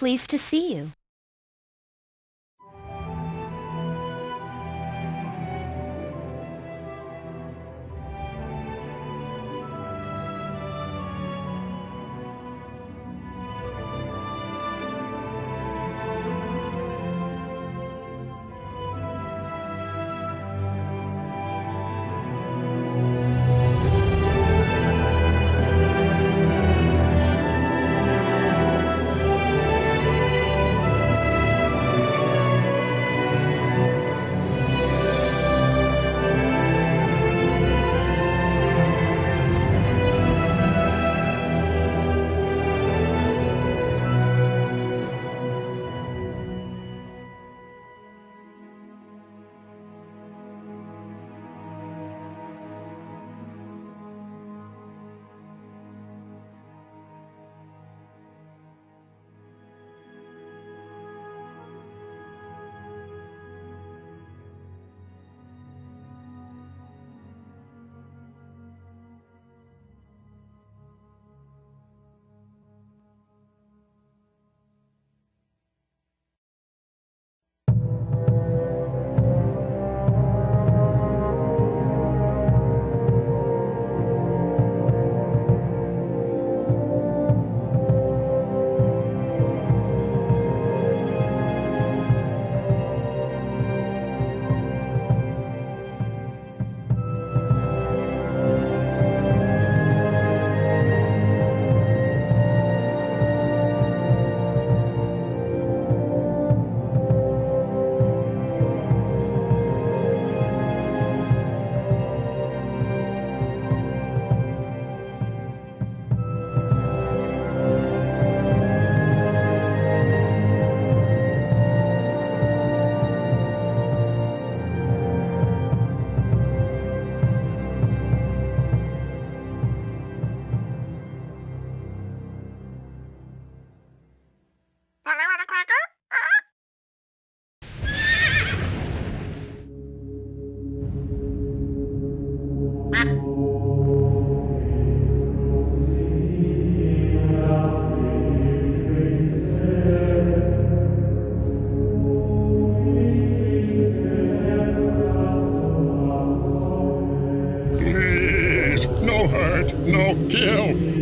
pleased to see you. Please, no hurt, no kill.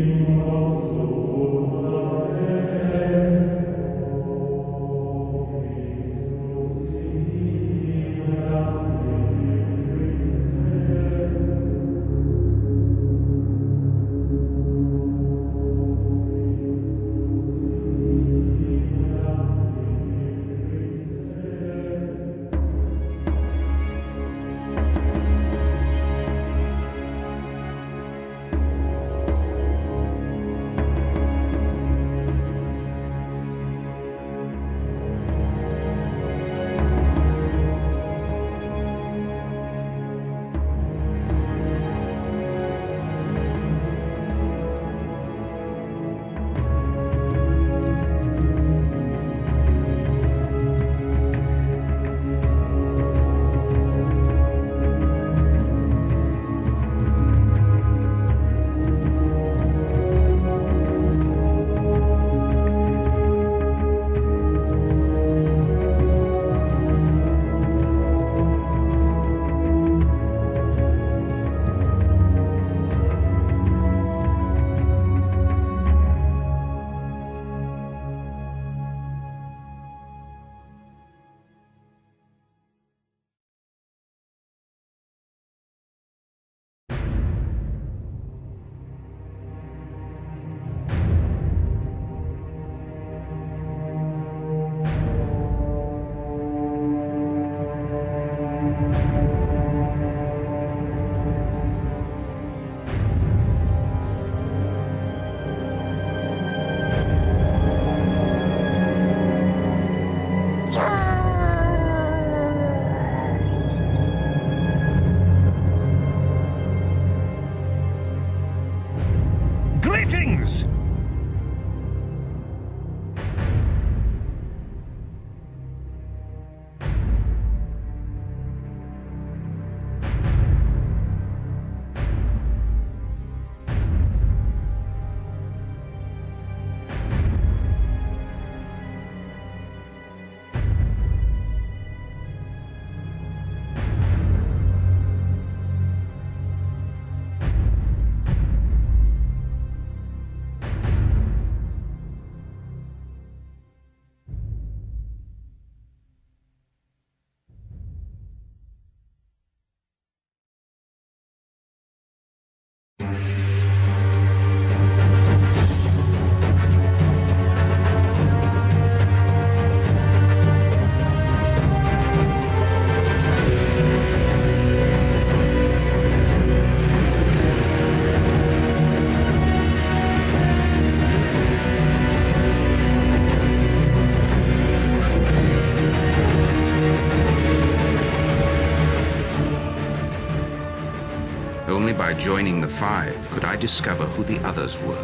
By joining the five, could I discover who the others were?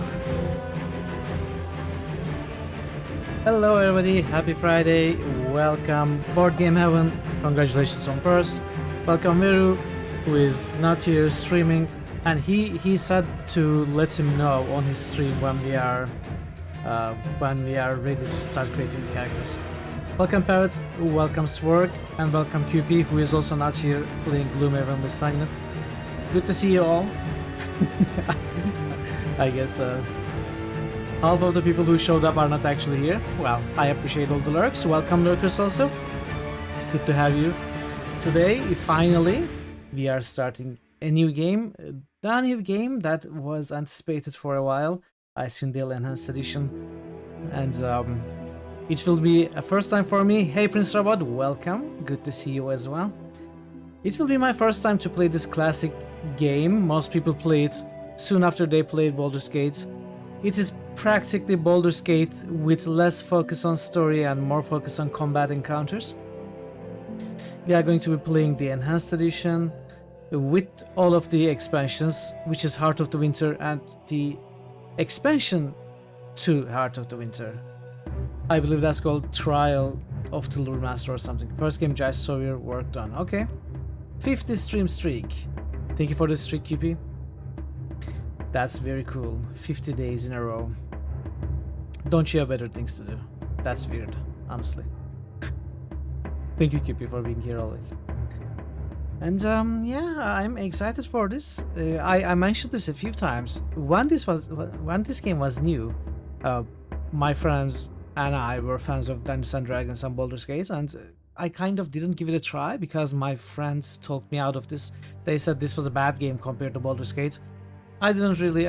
Hello everybody, happy Friday, welcome Board Game Heaven, congratulations on first, welcome Veru, who is not here streaming, and he said to let him know on his stream when we are ready to start creating characters. Welcome Parrot, welcome Swerg, and welcome QP, who is also not here playing Gloomhaven with Sagnif. Good to see you all. I guess half of the people who showed up are not actually here. Well, I appreciate all the lurks. Welcome lurkers also. Good to have you. Today, finally, we are starting a new game. The new game that was anticipated for a while. Icewind Enhanced Edition. And it will be a first time for me. Hey Prince Robot, welcome. Good to see you as well. It will be my first time to play this classic game. Most people play it soon after they played Baldur's Gate. It is practically Baldur's Gate with less focus on story and more focus on combat encounters. We are going to be playing the Enhanced Edition with all of the expansions, which is Heart of the Winter and the expansion to Heart of the Winter. I believe that's called Trial of the Lure Master or something. First game Jai Sawyer work done. Okay. 50 stream streak. Thank you for the streak, QP. That's very cool. 50 days in a row. Don't you have better things to do? That's weird, honestly. Thank you, QP, for being here always. And yeah, I'm excited for this. I mentioned this a few times. When this game was new, my friends and I were fans of Dungeons and Dragons and Baldur's Gate, and I kind of didn't give it a try because my friends talked me out of this. They said this was a bad game compared to Baldur's Gate. I didn't really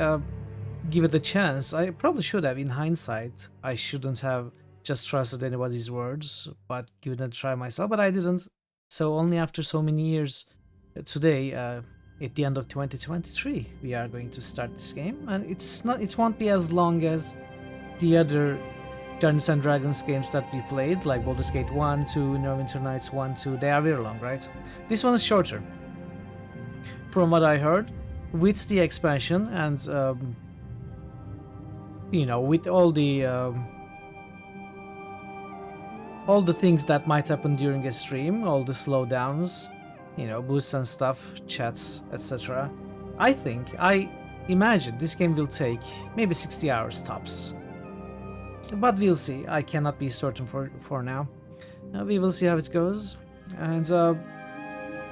give it a chance. I probably should have. In hindsight, I shouldn't have just trusted anybody's words, but given it a try myself, but I didn't. So only after so many years, today, at the end of 2023, we are going to start this game, and it won't be as long as the other Dungeons and Dragons games that we played, like Baldur's Gate 1, 2, Neverwinter Nights 1, 2. They are very long, right? This one is shorter. From what I heard, with the expansion and you know, with all the things that might happen during a stream, all the slowdowns, you know, boosts and stuff, chats, etc. I imagine this game will take maybe 60 hours tops. But we'll see. I cannot be certain for now. We will see how it goes. And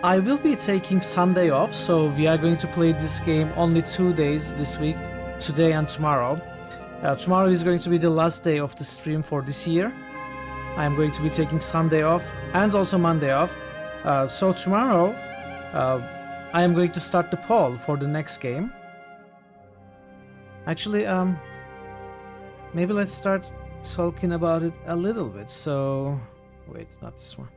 I will be taking Sunday off, so we are going to play this game only 2 days this week, today and tomorrow. Tomorrow is going to be the last day of the stream for this year. I am going to be taking Sunday off and also Monday off. So tomorrow, I am going to start the poll for the next game. Actually, maybe let's start talking about it a little bit. So, wait, not this one.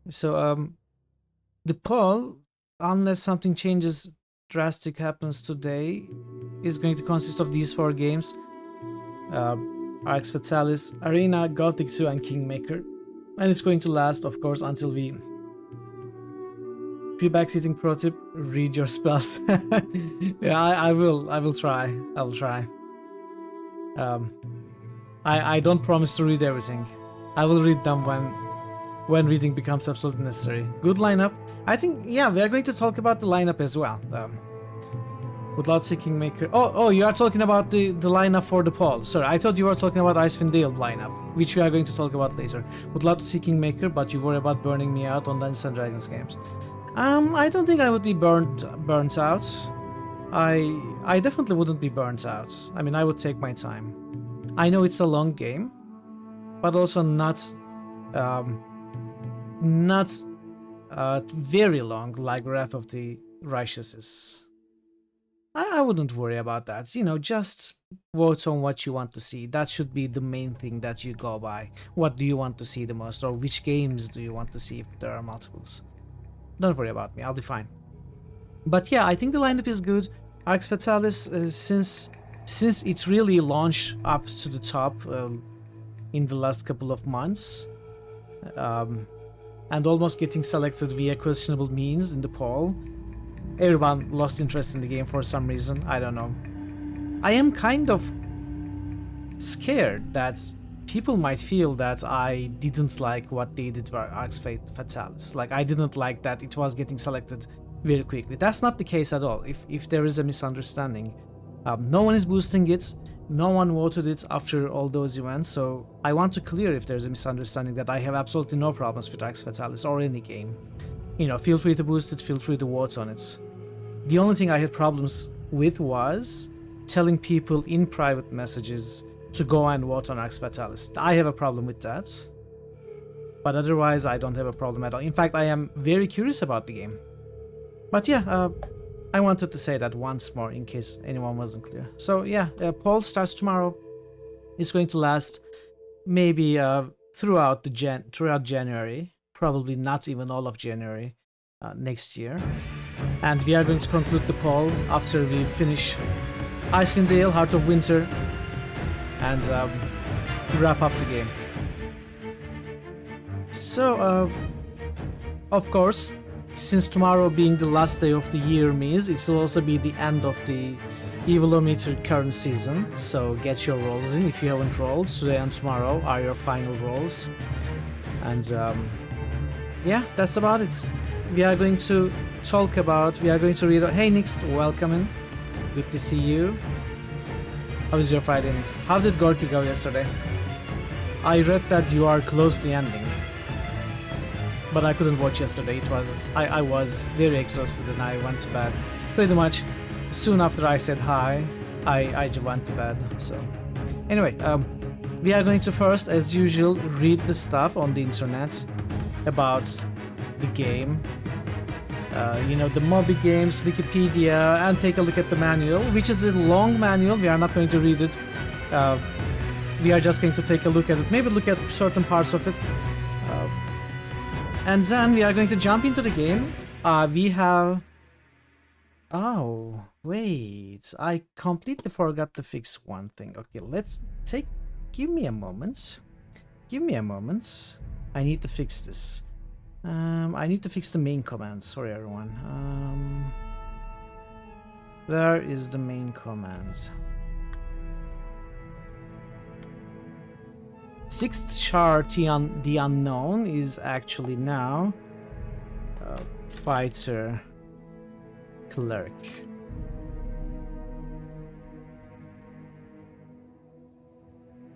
So, the poll, unless something changes, drastic happens today, is going to consist of these 4 games. Arx Fatalis, Arena, Gothic 2, and Kingmaker. And it's going to last, of course, until we... Pre-backseating pro tip, read your spells. Yeah, I will try. I will try. I don't promise to read everything. I will read them when reading becomes absolutely necessary. Good lineup. I think, yeah, we are going to talk about the lineup as well. Would see Kingmaker. Oh, you are talking about the lineup for the poll. Sorry, I thought you were talking about Icewind Dale lineup, which we are going to talk about later. Would love to see Kingmaker, but you worry about burning me out on Dungeons and Dragons games. I don't think I would be burnt out. I definitely wouldn't be burnt out. I mean, I would take my time. I know it's a long game, but also not very long like Wrath of the Righteous is. I wouldn't worry about that. You know, just vote on what you want to see. That should be the main thing that you go by. What do you want to see the most, or which games do you want to see if there are multiples? Don't worry about me, I'll be fine. But yeah, I think the lineup is good. Arx Fatalis, since it's really launched up to the top in the last couple of months, and almost getting selected via questionable means in the poll. Everyone lost interest in the game for some reason, I don't know. I am kind of scared that people might feel that I didn't like what they did for Arx Fatalis. Like, I didn't like that it was getting selected very quickly. That's not the case at all. If there is a misunderstanding, no one is boosting it, no one voted it after all those events, so I want to clear if there's a misunderstanding that I have absolutely no problems with Arx Fatalis or any game. You know, feel free to boost it, feel free to vote on it. The only thing I had problems with was telling people in private messages to go and vote on Arx Fatalis. I have a problem with that. But otherwise, I don't have a problem at all. In fact, I am very curious about the game. But yeah, I wanted to say that once more in case anyone wasn't clear. So yeah, poll starts tomorrow. It's going to last maybe throughout January. Probably not even all of January next year. And we are going to conclude the poll after we finish Icewind Dale, Heart of Winter, and wrap up the game. So, of course, since tomorrow being the last day of the year means it will also be the end of the Evilometer current season, so get your rolls in if you haven't rolled. Today and tomorrow are your final rolls. And yeah, that's about it. We are going to read out. Hey Nix, welcome in. Good to see you. How was your Friday, Nix? How did Gorky go yesterday? I read that you are close to ending, but I couldn't watch yesterday. I was very exhausted and I went to bed pretty much soon after I said hi. I just went to bed. So anyway, we are going to first, as usual, read the stuff on the internet about the game. You know, the Moby Games, Wikipedia, and take a look at the manual, which is a long manual. We are not going to read it. We are just going to take a look at it, maybe look at certain parts of it. And then we are going to jump into the game. We have... Oh, wait. I completely forgot to fix one thing. Okay, let's take... Give me a moment. Give me a moment. I need to fix this. I need to fix the main command. Sorry, everyone. Where is the main command? Sixth chart, the unknown, is actually now fighter cleric.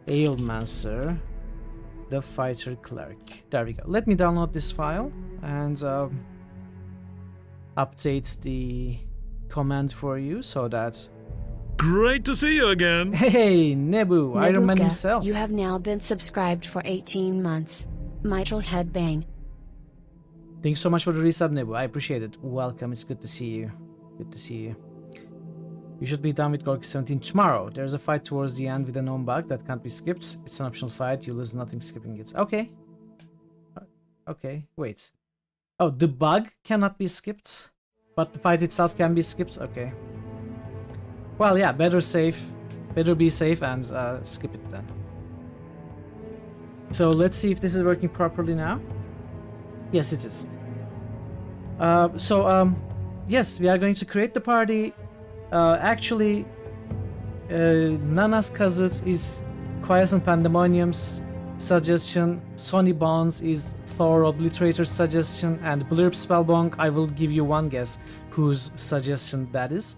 Ailmancer, the fighter cleric. There we go. Let me download this file and update the command for you so that... Great to see you again! Hey, Nebu, Iron Man himself. You have now been subscribed for 18 months. Mitral headbang. Thanks so much for the resub, Nebu. I appreciate it. Welcome. It's good to see you. Good to see you. You should be done with Gorky 17 tomorrow. There's a fight towards the end with a known bug that can't be skipped. It's an optional fight. You lose nothing skipping it. Okay. Okay, wait. Oh, the bug cannot be skipped, but the fight itself can be skipped? Okay. Well, yeah, better be safe and skip it then. So let's see if this is working properly now. Yes, it is. Yes, we are going to create the party. Actually, Nanas Kazut is Quiescent Pandemonium's suggestion. Sonny Bonds is Thor Obliterator's suggestion. And Blurb Spellbonk, I will give you one guess whose suggestion that is.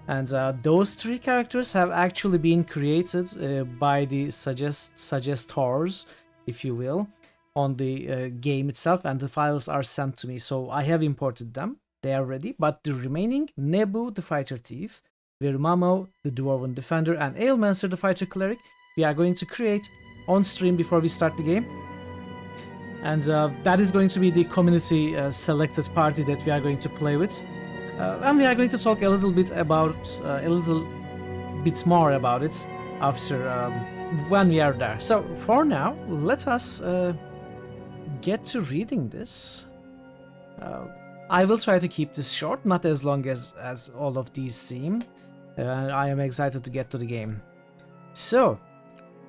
And those three characters have actually been created by the suggestors, if you will, on the game itself, and the files are sent to me, so I have imported them. They are ready, but the remaining, Nebu, the fighter thief, Virmamo, the dwarven defender, and Ailmancer, the fighter cleric, we are going to create on stream before we start the game. And that is going to be the community selected party that we are going to play with. And we are going to talk a little bit more about it after when we are there. So for now, let us get to reading this. I will try to keep this short, not as long as all of these seem. I am excited to get to the game. So,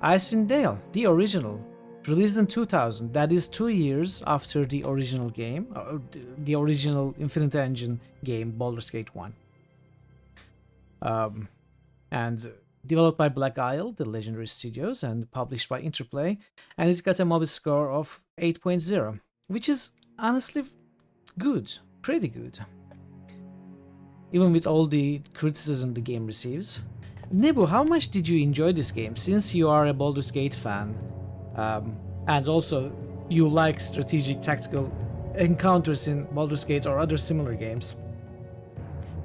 Icewind Dale, the original, Released in 2000, that is 2 years after the original game, the original Infinite Engine game, Baldur's Gate 1. And developed by Black Isle, the legendary studios, and published by Interplay, and it's got a Mobis score of 8.0, which is honestly good, pretty good, even with all the criticism the game receives. Nebu, how much did you enjoy this game, since you are a Baldur's Gate fan, and also you like strategic tactical encounters in Baldur's Gate or other similar games?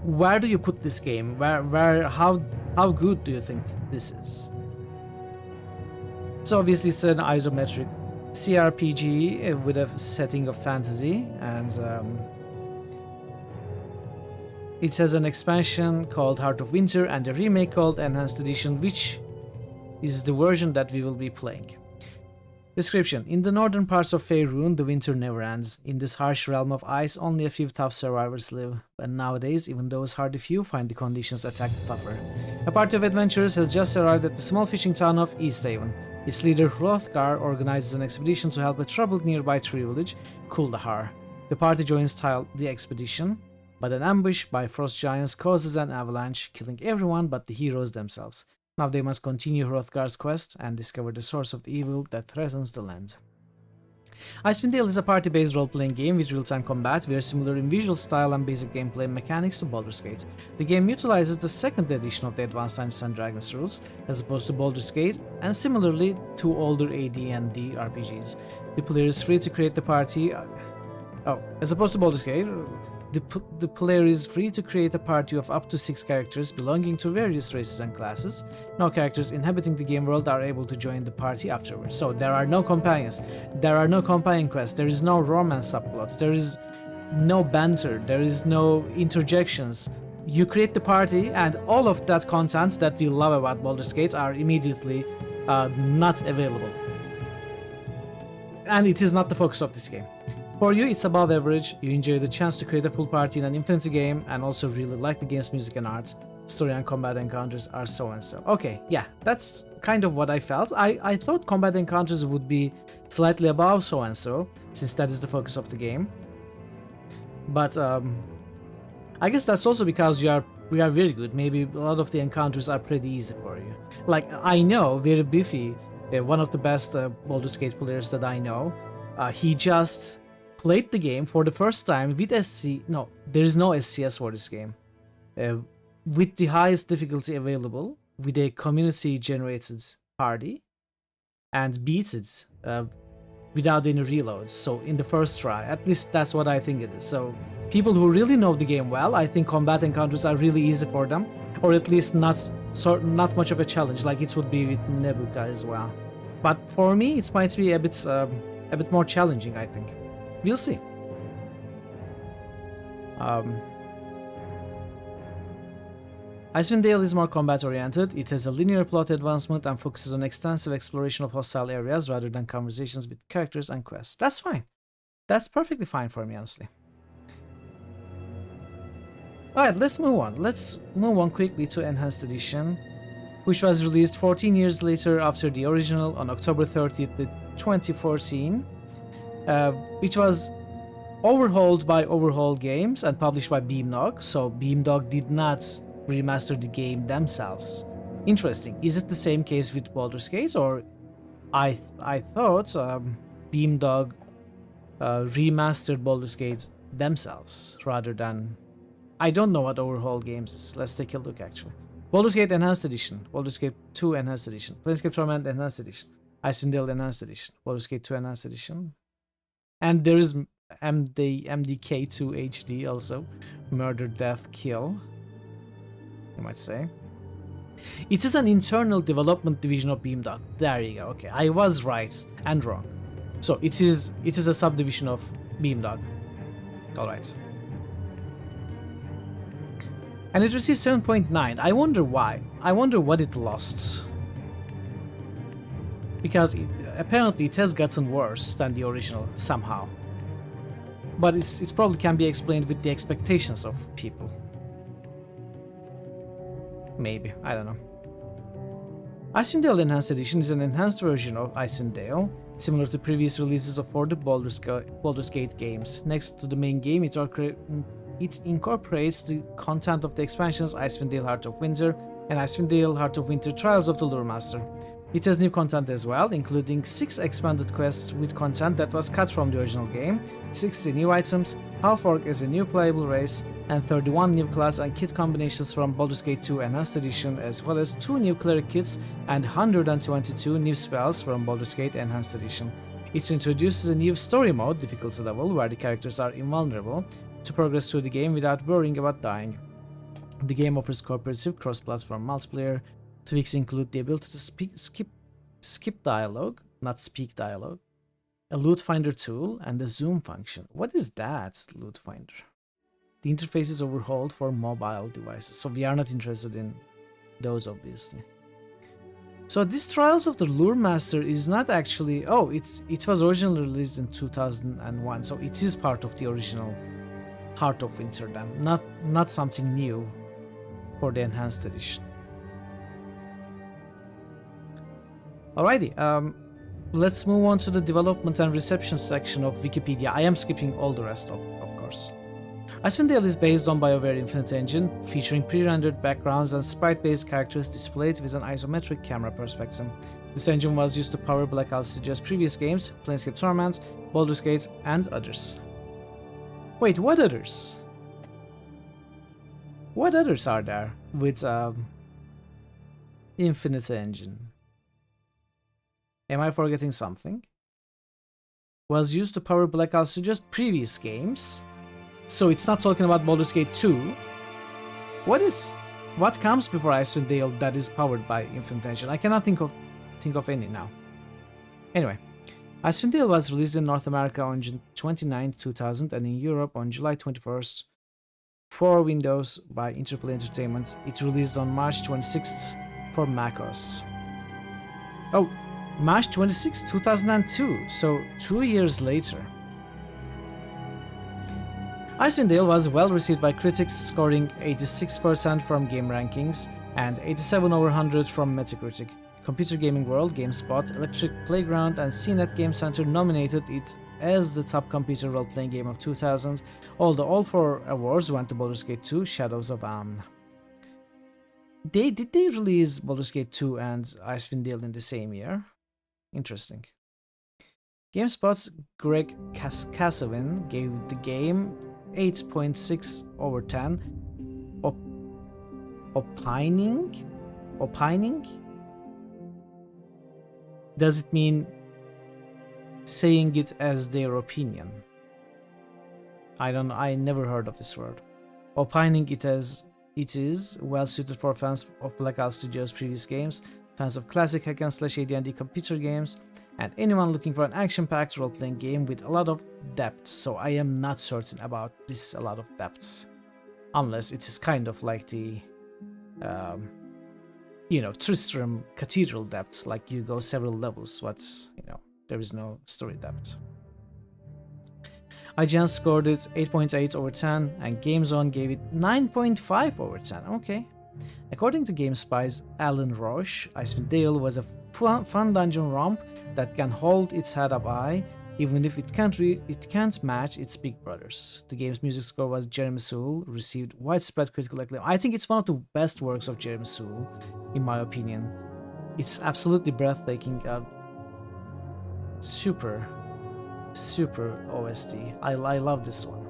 Where do you put this game? How good do you think this is? So obviously it's an isometric CRPG with a setting of fantasy, and it has an expansion called Heart of Winter and a remake called Enhanced Edition, which is the version that we will be playing. Description: in the northern parts of Faerun, the winter never ends. In this harsh realm of ice, only a few tough survivors live. And nowadays, even those hardy few find the conditions attack tougher. A party of adventurers has just arrived at the small fishing town of Easthaven. Its leader, Hrothgar, organizes an expedition to help a troubled nearby tree village, Kuldahar. The party joins the expedition, but an ambush by frost giants causes an avalanche, killing everyone but the heroes themselves. Now they must continue Hrothgar's quest and discover the source of the evil that threatens the land. Icewind Dale is a party-based role-playing game with real-time combat, very similar in visual style and basic gameplay mechanics to Baldur's Gate. The game utilizes the second edition of the Advanced Dungeons & Dragons rules, as opposed to Baldur's Gate, and similarly to older AD&D RPGs. The player is free to create the party... as opposed to Baldur's Gate, the player is free to create a party of up to 6 characters belonging to various races and classes. No characters inhabiting the game world are able to join the party afterwards. So there are no companions, there are no companion quests, there is no romance subplots, there is no banter, there is no interjections. You create the party and all of that content that we love about Baldur's Gate are immediately not available. And it is not the focus of this game. For you, it's above average. You enjoy the chance to create a full party in an infinity game, and also really like the game's music and art. Story and combat encounters are so and so. Okay, yeah, that's kind of what I felt. I thought combat encounters would be slightly above so and so, since that is the focus of the game. But I guess that's also because we are very good. Maybe a lot of the encounters are pretty easy for you. Like, I know Very Biffy, one of the best Baldur's Gate players that I know, he just played the game for the first time with No, there is no SCS for this game. With the highest difficulty available, with a community-generated party, and beat it without any reloads. So in the first try, at least that's what I think it is. So people who really know the game well, I think combat encounters are really easy for them, or at least not much of a challenge, like it would be with Nebuka as well. But for me, it might be a bit more challenging, I think. We'll see. Icewind Dale is more combat-oriented. It has a linear plot advancement and focuses on extensive exploration of hostile areas rather than conversations with characters and quests. That's fine. That's perfectly fine for me, honestly. Alright, let's move on. Let's move on quickly to Enhanced Edition, which was released 14 years later after the original on October 30th, 2014. Which was overhauled by Overhaul Games and published by Beamdog, so Beamdog did not remaster the game themselves. Interesting. Is it the same case with Baldur's Gate, or I thought Beamdog remastered Baldur's Gate themselves rather than... I don't know what Overhaul Games is. Let's take a look actually. Baldur's Gate Enhanced Edition, Baldur's Gate 2 Enhanced Edition, Planescape Torment Enhanced Edition, Icewind Dale Enhanced Edition, Baldur's Gate 2 Enhanced Edition. And there is MDK2 HD also. Murder, Death, Kill, you might say. It is an internal development division of Beamdog. There you go. Okay, I was right and wrong. So it is a subdivision of Beamdog. Alright. And it received 7.9. I wonder why. I wonder what it lost. Because apparently it has gotten worse than the original somehow. But it probably can be explained with the expectations of people. Maybe, I don't know. Icewind Dale Enhanced Edition is an enhanced version of Icewind Dale. similar to previous releases for the Baldur's Gate games. Next to the main game, it incorporates the content of the expansions Icewind Dale Heart of Winter and Icewind Dale Heart of Winter Trials of the Lure Master. It has new content as well, including 6 expanded quests with content that was cut from the original game, 60 new items, Half-Orc as a new playable race, and 31 new class and kit combinations from Baldur's Gate 2 Enhanced Edition, as well as 2 new cleric kits and 122 new spells from Baldur's Gate Enhanced Edition. It introduces a new story mode, difficulty level, where the characters are invulnerable to progress through the game without worrying about dying. The game offers cooperative cross-platform multiplayer. Tweaks include the ability to skip dialogue, not speak dialogue, a loot finder tool, and the zoom function. What is that, loot finder? The interface is overhauled for mobile devices, so we are not interested in those, obviously. So this Trials of the Lure Master is not actually... Oh, it was originally released in 2001, so it is part of the original Heart of Winter then, not something new for the Enhanced Edition. Alrighty, let's move on to the development and reception section of Wikipedia. I am skipping all the rest, of course. Icewind Dale is based on BioWare Infinite Engine, featuring pre-rendered backgrounds and sprite-based characters displayed with an isometric camera perspective. This engine was used to power Blackout Studios' previous games, Planescape Torment, Baldur's Gate, and others. Wait, what others? What others are there with Infinite Engine? Am I forgetting something? Was used to power Blackout Studios' previous games. So it's not talking about Baldur's Gate 2. What comes before Icewind Dale that is powered by Infinite Engine? I cannot think of any now. Anyway, Icewind Dale was released in North America on June 29, 2000 and in Europe on July 21st for Windows by Interplay Entertainment. It released on March 26th for macOS. Oh, March 26, 2002, so 2 years later. Icewind Dale was well received by critics, scoring 86% from GameRankings and 87 over 100 from Metacritic. Computer Gaming World, GameSpot, Electric Playground, and CNET Game Center nominated it as the top computer role-playing game of 2000, although all 4 awards went to Baldur's Gate 2: Shadows of Amn. Did they release Baldur's Gate 2 and Icewind Dale in the same year? Interesting. GameSpot's Greg Kasavin gave the game 8.6 over 10, opining? Does it mean saying it as their opinion? I don't know, I never heard of this word. Opining it as it is well suited for fans of Blackout Studios' previous games, fans of classic hack-and-slash AD&D computer games, and anyone looking for an action-packed role-playing game with a lot of depth. So I am not certain about this a lot of depth, unless it is kind of like the, Tristram Cathedral depth, like you go several levels, but, there is no story depth. IGN scored it 8.8 over 10, and GameZone gave it 9.5 over 10. Okay. According to GameSpy's Alan Roche, Icewind Dale was a fun dungeon romp that can hold its head up high, even if it can't match its big brothers. The game's music score was Jeremy Soule, received widespread critical acclaim. I think it's one of the best works of Jeremy Soule, in my opinion. It's absolutely breathtaking. Super OST. I love this one.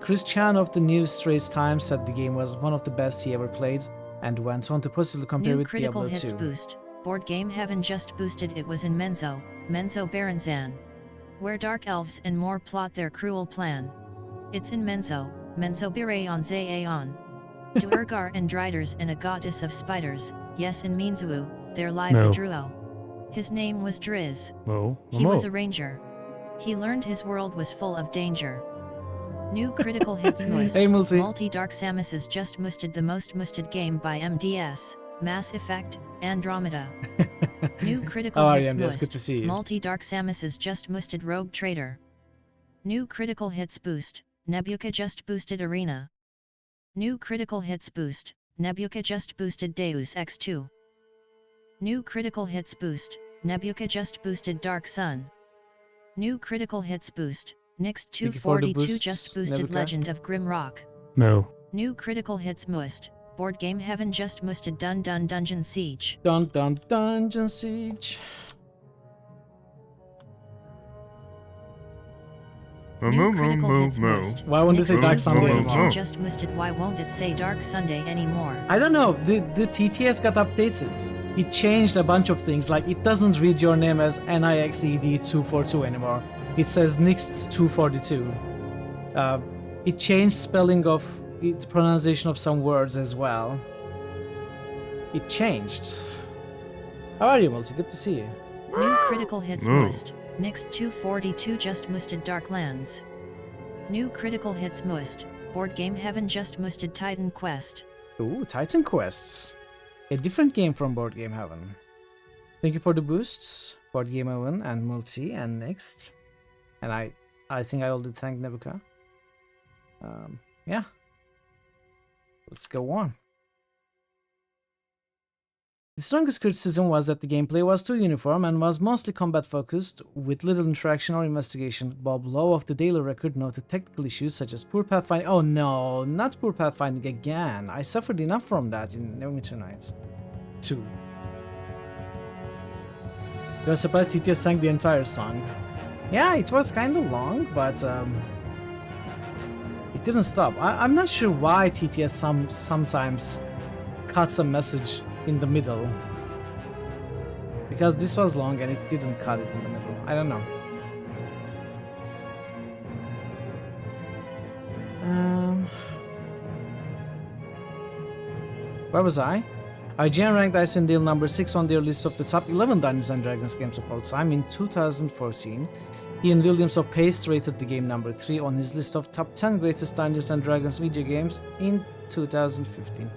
Chris Chan of the New Straits Times said the game was one of the best he ever played, and went on to positively compare with Diablo 2. New critical hits boost. Board Game Heaven just boosted it was in Menzo Baranzan, where dark elves and more plot their cruel plan. It's in Menzo Birayon Zayon. To Urgar and Driders and a goddess of spiders, yes in Minzu, there live the Druo. His name was Driz. He was a ranger. He learned his world was full of danger. New critical hits boost. Hey, Multi-Dark Samus's just moosted the most moosted game by MDS, Mass Effect, Andromeda. New critical hits boost. Multi-Dark Samus's just moosted Rogue Trader. New critical hits boost. Nebuka just boosted Arena. New critical hits boost. Nebuka just boosted Deus Ex 2. New critical hits boost, Nebuka just boosted Dark Sun. New critical hits boost, Nyx Thank you for the 242 boosts, just boosted Nebuka. Legend of Grimrock. No. New critical hits must, Board Game Heaven just boosted Dun Dun Dungeon Siege. Dun dun dungeon siege. New critical hits must. Why won't it say Dark Sunday anymore? Just boosted. Why won't it say Dark Sunday anymore? I don't know. The TTS got updated. It changed a bunch of things. Like it doesn't read your name as NIXED242 anymore. It says Nixed242. It changed spelling of the pronunciation of some words as well. It changed. How are you, Multi? Good to see you. New critical hits must. Nyx 242 just boosted Darklands. New critical hits must. Board Game Heaven just boosted Titan Quest. Ooh, Titan Quests. A different game from Board Game Heaven. Thank you for the boosts, Board Game Heaven and Multi and Next. And I think I already thanked Nebuka. Yeah. Let's go on. The strongest criticism was that the gameplay was too uniform and was mostly combat focused, with little interaction or investigation. Bob Lowe of the Daily Record noted technical issues such as poor pathfinding. Oh no, not poor pathfinding again. I suffered enough from that in Neverwinter Nights 2. You're surprised TTS sang the entire song. Yeah, it was kind of long, but it didn't stop. I'm not sure why TTS sometimes cuts a message in the middle, because this was long and it didn't cut it in the middle. I don't know. Where was I? IGN ranked Icewind Dale number 6 on their list of the top 11 Dungeons & Dragons games of all time in 2014. Ian Williams of Paste rated the game number 3 on his list of top 10 greatest Dungeons & Dragons video games in 2015.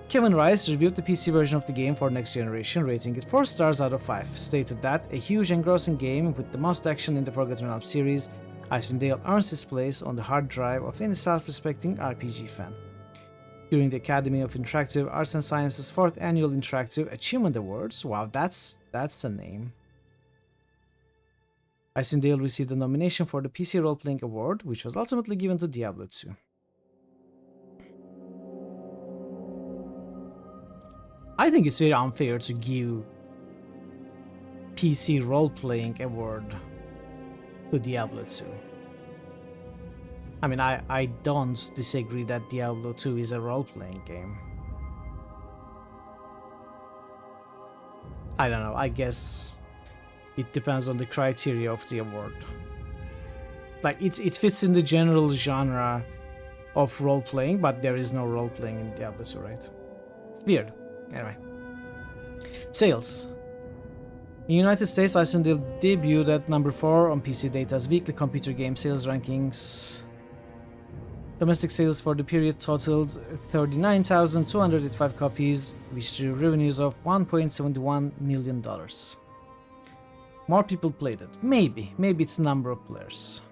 Kevin Rice reviewed the PC version of the game for Next Generation, rating it 4 stars out of 5, stated that a huge engrossing game with the most action in the Forgotten Realms series, Icewind Dale earns its place on the hard drive of any self-respecting RPG fan. During the Academy of Interactive Arts and Sciences 4th Annual Interactive Achievement Awards, wow, that's the name, Icewind Dale received a nomination for the PC Role-Playing Award, which was ultimately given to Diablo 2. I think it's very unfair to give PC Role-Playing Award to Diablo 2. I mean, I don't disagree that Diablo 2 is a role-playing game. I don't know, I guess it depends on the criteria of the award. Like, it fits in the general genre of role-playing, but there is no role-playing in Diablo 2, right? Weird. Anyway. Sales. In the United States, Icewind Dale debuted at number 4 on PC Data's weekly computer game sales rankings. Domestic sales for the period totaled 39,285 copies, which drew revenues of $1.71 million. More people played it. Maybe it's the number of players.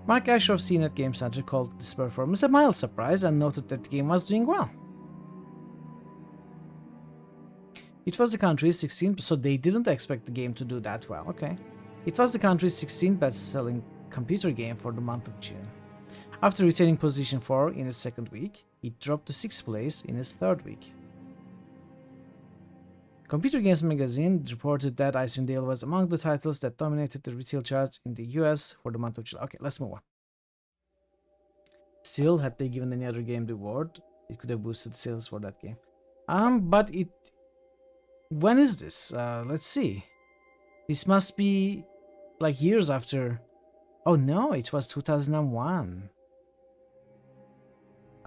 Mark Asher of CNET Game Center called this performance a mild surprise and noted that the game was doing well. It was the country's 16th, so they didn't expect the game to do that well, okay. It was the country's 16th best-selling computer game for the month of June. After retaining position 4 in its second week, it dropped to 6th place in its third week. Computer Games Magazine reported that Icewind Dale was among the titles that dominated the retail charts in the US for the month of July. Okay, let's move on. Still, had they given any other game the award, it could have boosted sales for that game. But it... When is this? Let's see. This must be like years after... Oh no, it was 2001.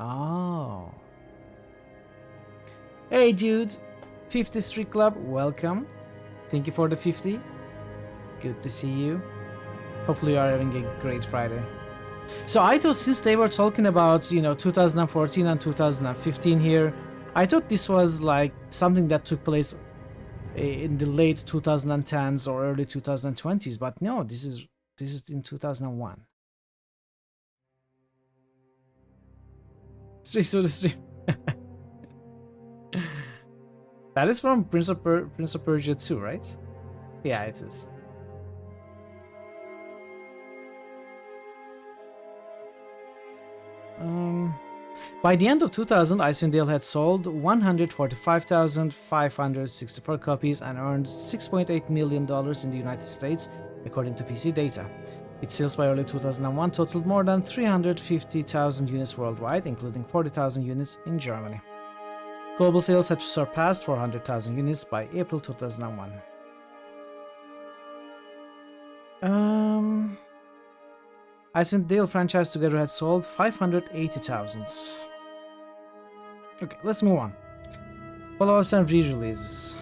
Oh. Hey dude, 50 Street Club, welcome. Thank you for the 50. Good to see you. Hopefully you are having a great Friday. So I thought, since they were talking about, 2014 and 2015 here, I thought this was like something that took place in the late 2010s or early 2020s, but no, this is in 2001. Stream. That is from Prince of Persia 2, right? Yeah, it is. By the end of 2000, Icewind Dale had sold 145,564 copies and earned $6.8 million in the United States, according to PC data. Its sales by early 2001 totaled more than 350,000 units worldwide, including 40,000 units in Germany. Global sales had surpassed 400,000 units by April 2001. Icewind Dale franchise together had sold 580,000. Okay, let's move on. Follow-ups and re-releases.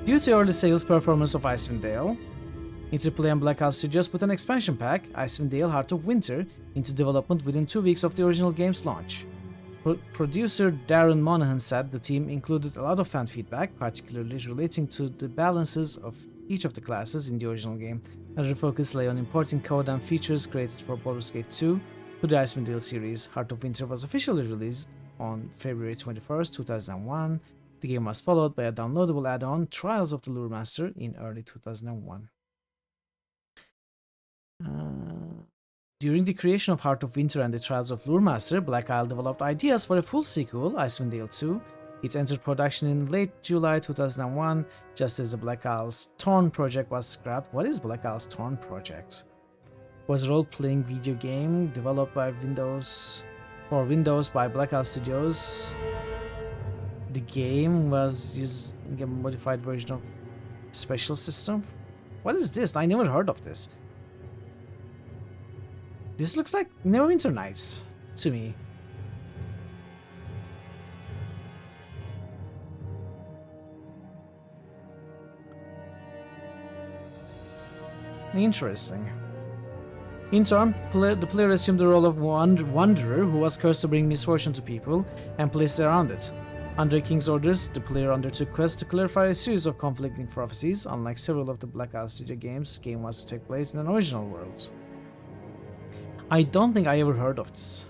Due to early sales performance of Icewind Dale, Interplay and Blackout Studios put an expansion pack, Icewind Dale Heart of Winter, into development within 2 weeks of the original game's launch. Producer Darren Monahan said the team included a lot of fan feedback, particularly relating to the balances of each of the classes in the original game, and the focus lay on importing code and features created for Baldur's Gate 2 to the Icewind Dale series. Heart of Winter was officially released on February 21st, 2001. The game was followed by a downloadable add-on, Trials of the Lure Master, in early 2001. During the creation of Heart of Winter and the Trials of Lure Master, Black Isle developed ideas for a full sequel, Icewind Dale 2. It entered production in late July 2001, just as the Black Isle's Torn project was scrapped. What is Black Isle's Torn project? It was a role-playing video game developed by Windows by Black Isle Studios. The game was using a modified version of Special System. What is this? I never heard of this. This looks like Neverwinter Nights to me. Interesting. In turn, the player assumed the role of Wanderer, who was cursed to bring misfortune to people, and placed around it. Under King's orders, the player undertook quests to clarify a series of conflicting prophecies. Unlike several of the Black Isle Studio games, the game was to take place in an original world. I don't think I ever heard of this.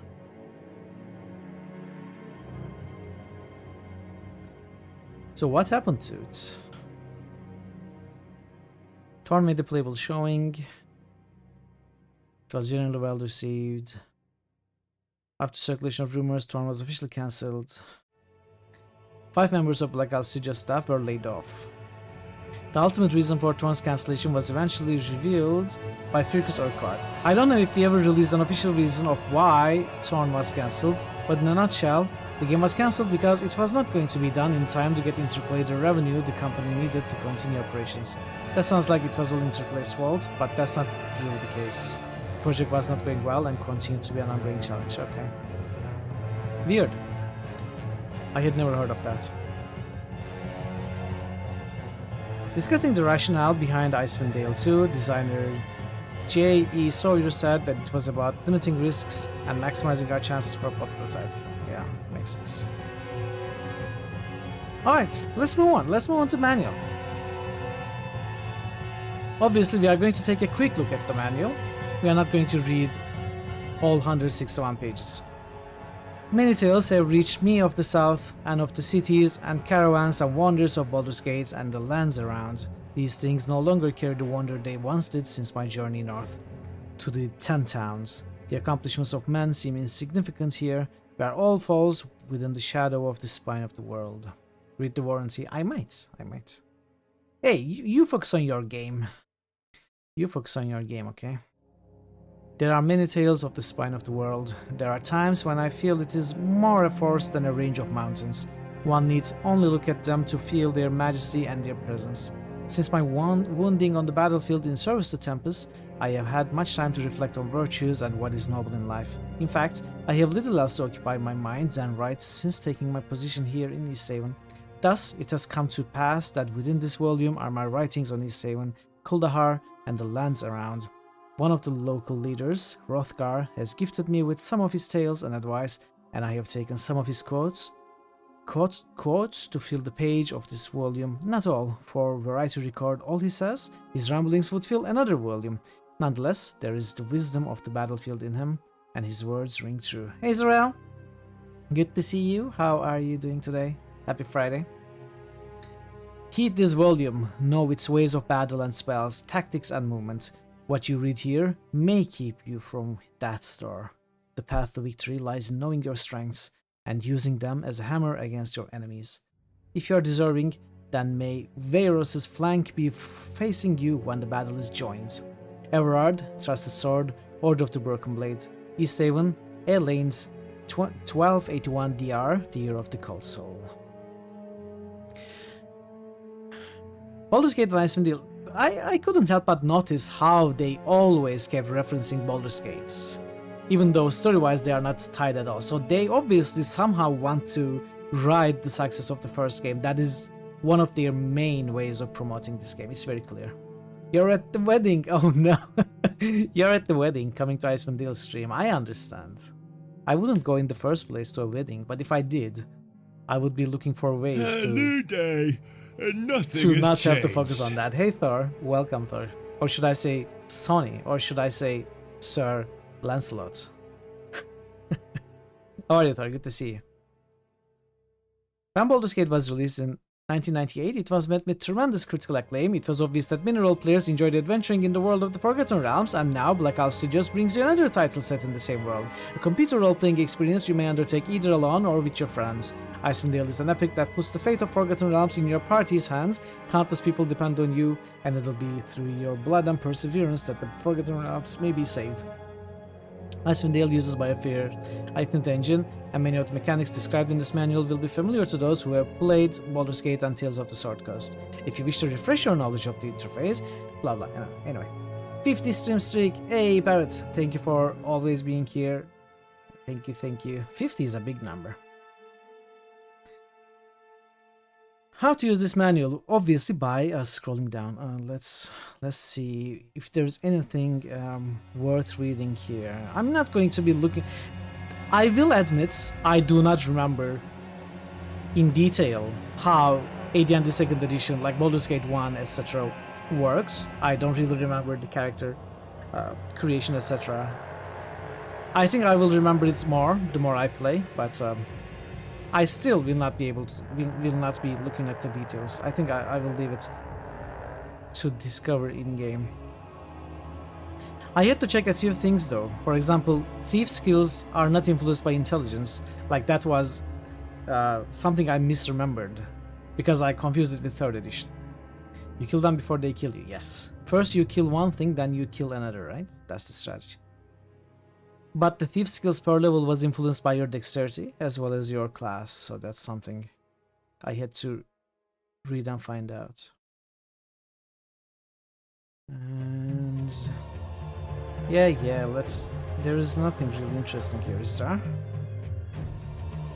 So what happened to it? Torn made the playable showing. It was generally well received. After circulation of rumors, Torn was officially cancelled. 5 members of Black Isle Studio staff were laid off. The ultimate reason for Torn's cancellation was eventually revealed by Firkus Urquhart. I don't know if he ever released an official reason of why Torn was cancelled, but in a nutshell, the game was cancelled because it was not going to be done in time to get Interplay the revenue the company needed to continue operations. That sounds like it was all Interplay's fault, but that's not really the case. The project was not going well and continued to be an ongoing challenge. Okay. Weird. I had never heard of that. Discussing the rationale behind Icewind Dale 2, designer J.E. Sawyer said that it was about limiting risks and maximizing our chances for a prototype. Yeah, makes sense. Alright, let's move on. Let's move on to manual. Obviously, we are going to take a quick look at the manual. We are not going to read all 161 pages. Many tales have reached me of the south and of the cities and caravans and wonders of Baldur's Gate and the lands around. These things no longer carry the wonder they once did since my journey north to the 10 towns. The accomplishments of men seem insignificant here, where all falls within the shadow of the spine of the world. Read the warranty. I might. Hey, you focus on your game. You focus on your game, okay? There are many tales of the spine of the world. There are times when I feel it is more a forest than a range of mountains. One needs only look at them to feel their majesty and their presence. Since my wounding on the battlefield in service to Tempest, I have had much time to reflect on virtues and what is noble in life. In fact, I have little else to occupy my mind than rights since taking my position here in Easthaven. Thus, it has come to pass that within this volume are my writings on Easthaven, Kuldahar, and the lands around. One of the local leaders, Hrothgar, has gifted me with some of his tales and advice, and I have taken some of his quotes to fill the page of this volume. Not all, for were I to record all he says, his ramblings would fill another volume. Nonetheless, there is the wisdom of the battlefield in him, and his words ring true. Hey Zarel, good to see you. How are you doing today? Happy Friday. Heed this volume, know its ways of battle and spells, tactics and movement. What you read here may keep you from Death's Star. The path to victory lies in knowing your strengths and using them as a hammer against your enemies. If you are deserving, then may Vayros's flank be facing you when the battle is joined. Everard, Trusted Sword, Order of the Broken Blade. Easthaven, Elaine's 1281 DR, the Year of the Cold Soul. Baldur's Gate and Icewind Dale. I couldn't help but notice how they always kept referencing Baldur's Gates, even though story-wise they are not tied at all. So they obviously somehow want to ride the success of the first game. That is one of their main ways of promoting this game. It's very clear. You're at the wedding. Oh no. You're at the wedding coming to Icewind Dale stream. I understand. I wouldn't go in the first place to a wedding, but if I did, I would be looking for ways to New day, and nothing to has not have to changed. focus on that. Hey Thor, welcome Thor. Or should I say Sonny? Or should I say Sir Lancelot? How are you, Thor? Good to see you. When Baldur's Gate was released in 1998, it was met with tremendous critical acclaim. It was obvious that many role players enjoyed adventuring in the world of the Forgotten Realms, and now Black Isle Studios brings you another title set in the same world. A computer role-playing experience you may undertake either alone or with your friends. Icewind Dale is an epic that puts the fate of Forgotten Realms in your party's hands. Countless people depend on you, and it'll be through your blood and perseverance that the Forgotten Realms may be saved. Icewind Dale uses Biosphere Infinite Engine, and many of the mechanics described in this manual will be familiar to those who have played Baldur's Gate and Tales of the Sword Coast. If you wish to refresh your knowledge of the interface, blah blah, anyway. 50 stream streak, hey Parrot, thank you for always being here. Thank you. 50 is a big number. How to use this manual? Obviously by scrolling down. Let's see if there's anything worth reading here. I'm not going to be looking. I will admit I do not remember in detail how AD&D 2nd edition, like Baldur's Gate 1, etc. works. I don't really remember the character creation, etc. I think I will remember it more the more I play, but I still will not be able to, will not be looking at the details. I think I will leave it to discover in-game. I had to check a few things though. For example, thief skills are not influenced by intelligence. Like that was something I misremembered because I confused it with 3rd edition. You kill them before they kill you, yes. First you kill one thing, then you kill another, right? That's the strategy. But the thief skills per level was influenced by your dexterity as well as your class, so that's something I had to read and find out. And yeah, let's. There is nothing really interesting here, is there?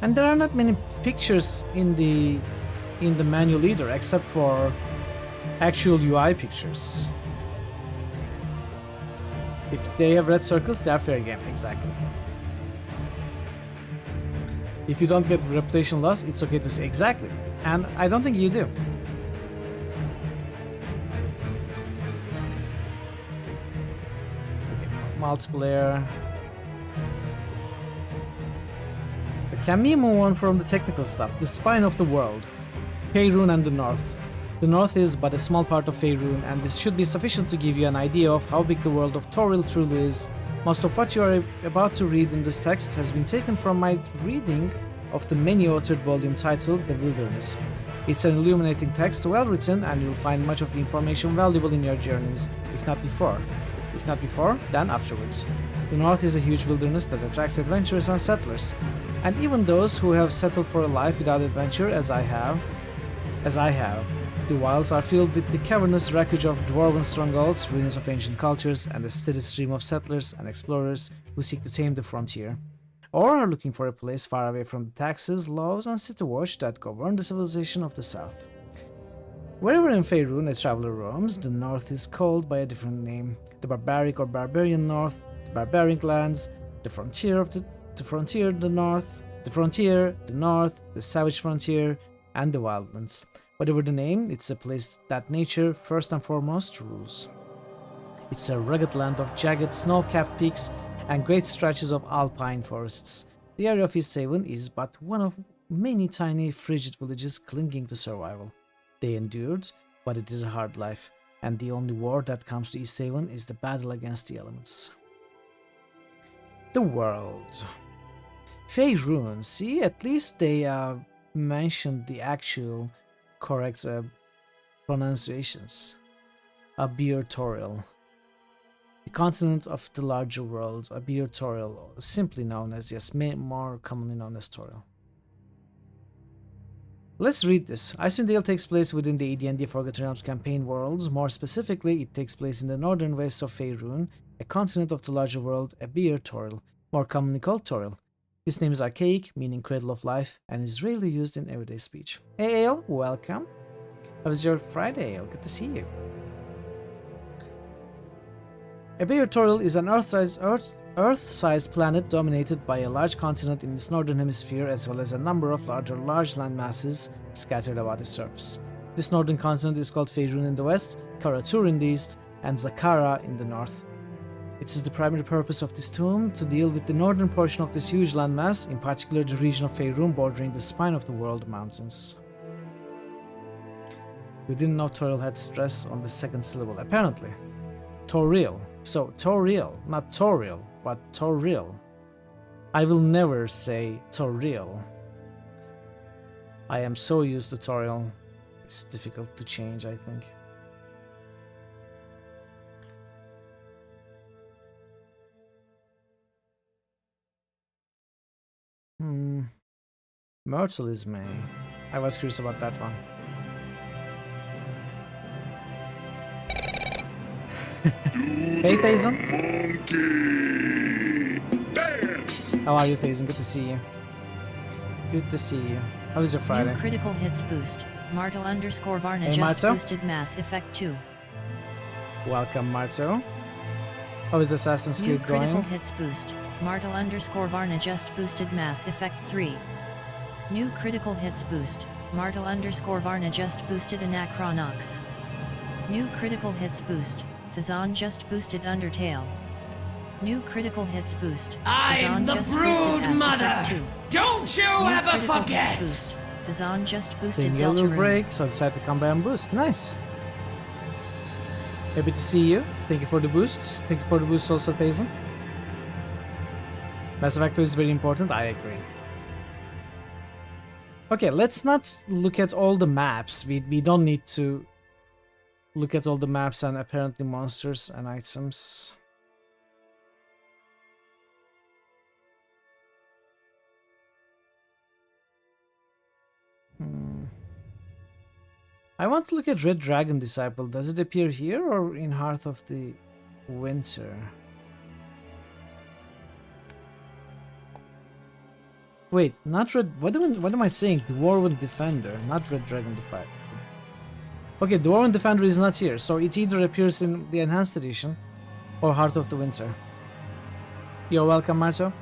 And there are not many pictures in the manual either, except for actual UI pictures. If they have red circles, they are fair game, exactly. If you don't get reputation loss, it's okay to say exactly. And I don't think you do. Okay, multiplayer. But can we move on from the technical stuff? The spine of the world. Faerun and the North. The North is but a small part of Faerun, and this should be sufficient to give you an idea of how big the world of Toril truly is. Most of what you are about to read in this text has been taken from my reading of the many-authored volume titled The Wilderness. It's an illuminating text, well written, and you'll find much of the information valuable in your journeys, if not before. If not before, then afterwards. The North is a huge wilderness that attracts adventurers and settlers, and even those who have settled for a life without adventure, as I have. The wilds are filled with the cavernous wreckage of dwarven strongholds, ruins of ancient cultures, and a steady stream of settlers and explorers who seek to tame the frontier, or are looking for a place far away from the taxes, laws, and city watch that govern the civilization of the south. Wherever in Faerun a traveler roams, the north is called by a different name: the barbaric or barbarian north, the barbaric lands, the frontier, the north, the savage frontier, and the wildlands. Whatever the name, it's a place that nature, first and foremost, rules. It's a rugged land of jagged, snow-capped peaks and great stretches of alpine forests. The area of Easthaven is but one of many tiny frigid villages clinging to survival. They endured, but it is a hard life, and the only war that comes to Easthaven is the battle against the elements. The world. Faerun. See, at least they mentioned the actual correct pronunciations. Abiertorial. The continent of the larger world, Abiertorial, simply known as, yes, more commonly known as Toriel. Let's read this. Icewind takes place within the AD&D Forgotten Realms campaign worlds. More specifically, it takes place in the northern wastes of Faerun, a continent of the larger world, Abiertorial, more commonly called Toriel. This name is archaic, meaning cradle of life, and is rarely used in everyday speech. Hey Ale, welcome. How was your Friday, Ale? Good to see you. Abiertorial is an Earth-sized planet dominated by a large continent in its northern hemisphere, as well as a number of large land masses scattered about its surface. This northern continent is called Faerun in the west, Karatur in the east, and Zakara in the north. It is the primary purpose of this tome to deal with the northern portion of this huge landmass, in particular the region of Faerun bordering the spine of the world mountains. We didn't know Toriel had stress on the second syllable, apparently. Toriel. So, Toriel, not Toriel, but Toriel. I will never say Toriel. I am so used to Toriel. It's difficult to change, I think. Myrtle is May. I was curious about that one. Hey, Thazen. How are you, Thazen? Good to see you. Good to see you. How was your Friday? New critical hits boost. Martel _ Varna Hey, just Marto. boosted Mass Effect 2. Welcome, Marzo. How is Assassin's New Creed critical going? hits boost. Martel _ Varna just boosted Mass Effect 3. New critical hits boost. Martel _ Varna just boosted Anachronox. New critical hits boost. Thazan just boosted Undertale. New critical hits boost. I'm Thazan the just Brood boosted Mother! Mass Effect 2. Don't you New ever critical hits forget! boost. Thazan just Taking boosted a little Deltarune. break, so I decided to come by and boost. Nice. Happy to see you. Thank you for the boosts. Thank you for the boosts also, Thazen. Mass Effect 2 is very important. I agree. Okay, let's not look at all the maps. We don't need to look at all the maps and apparently monsters and items. I want to look at Red Dragon Disciple. Does it appear here or in Heart of the Winter? Wait, not Red... What am I saying? Dwarven Defender, not Red Dragon Disciple. Okay, Dwarven Defender is not here, so it either appears in the Enhanced Edition or Heart of the Winter. You're welcome, Marto.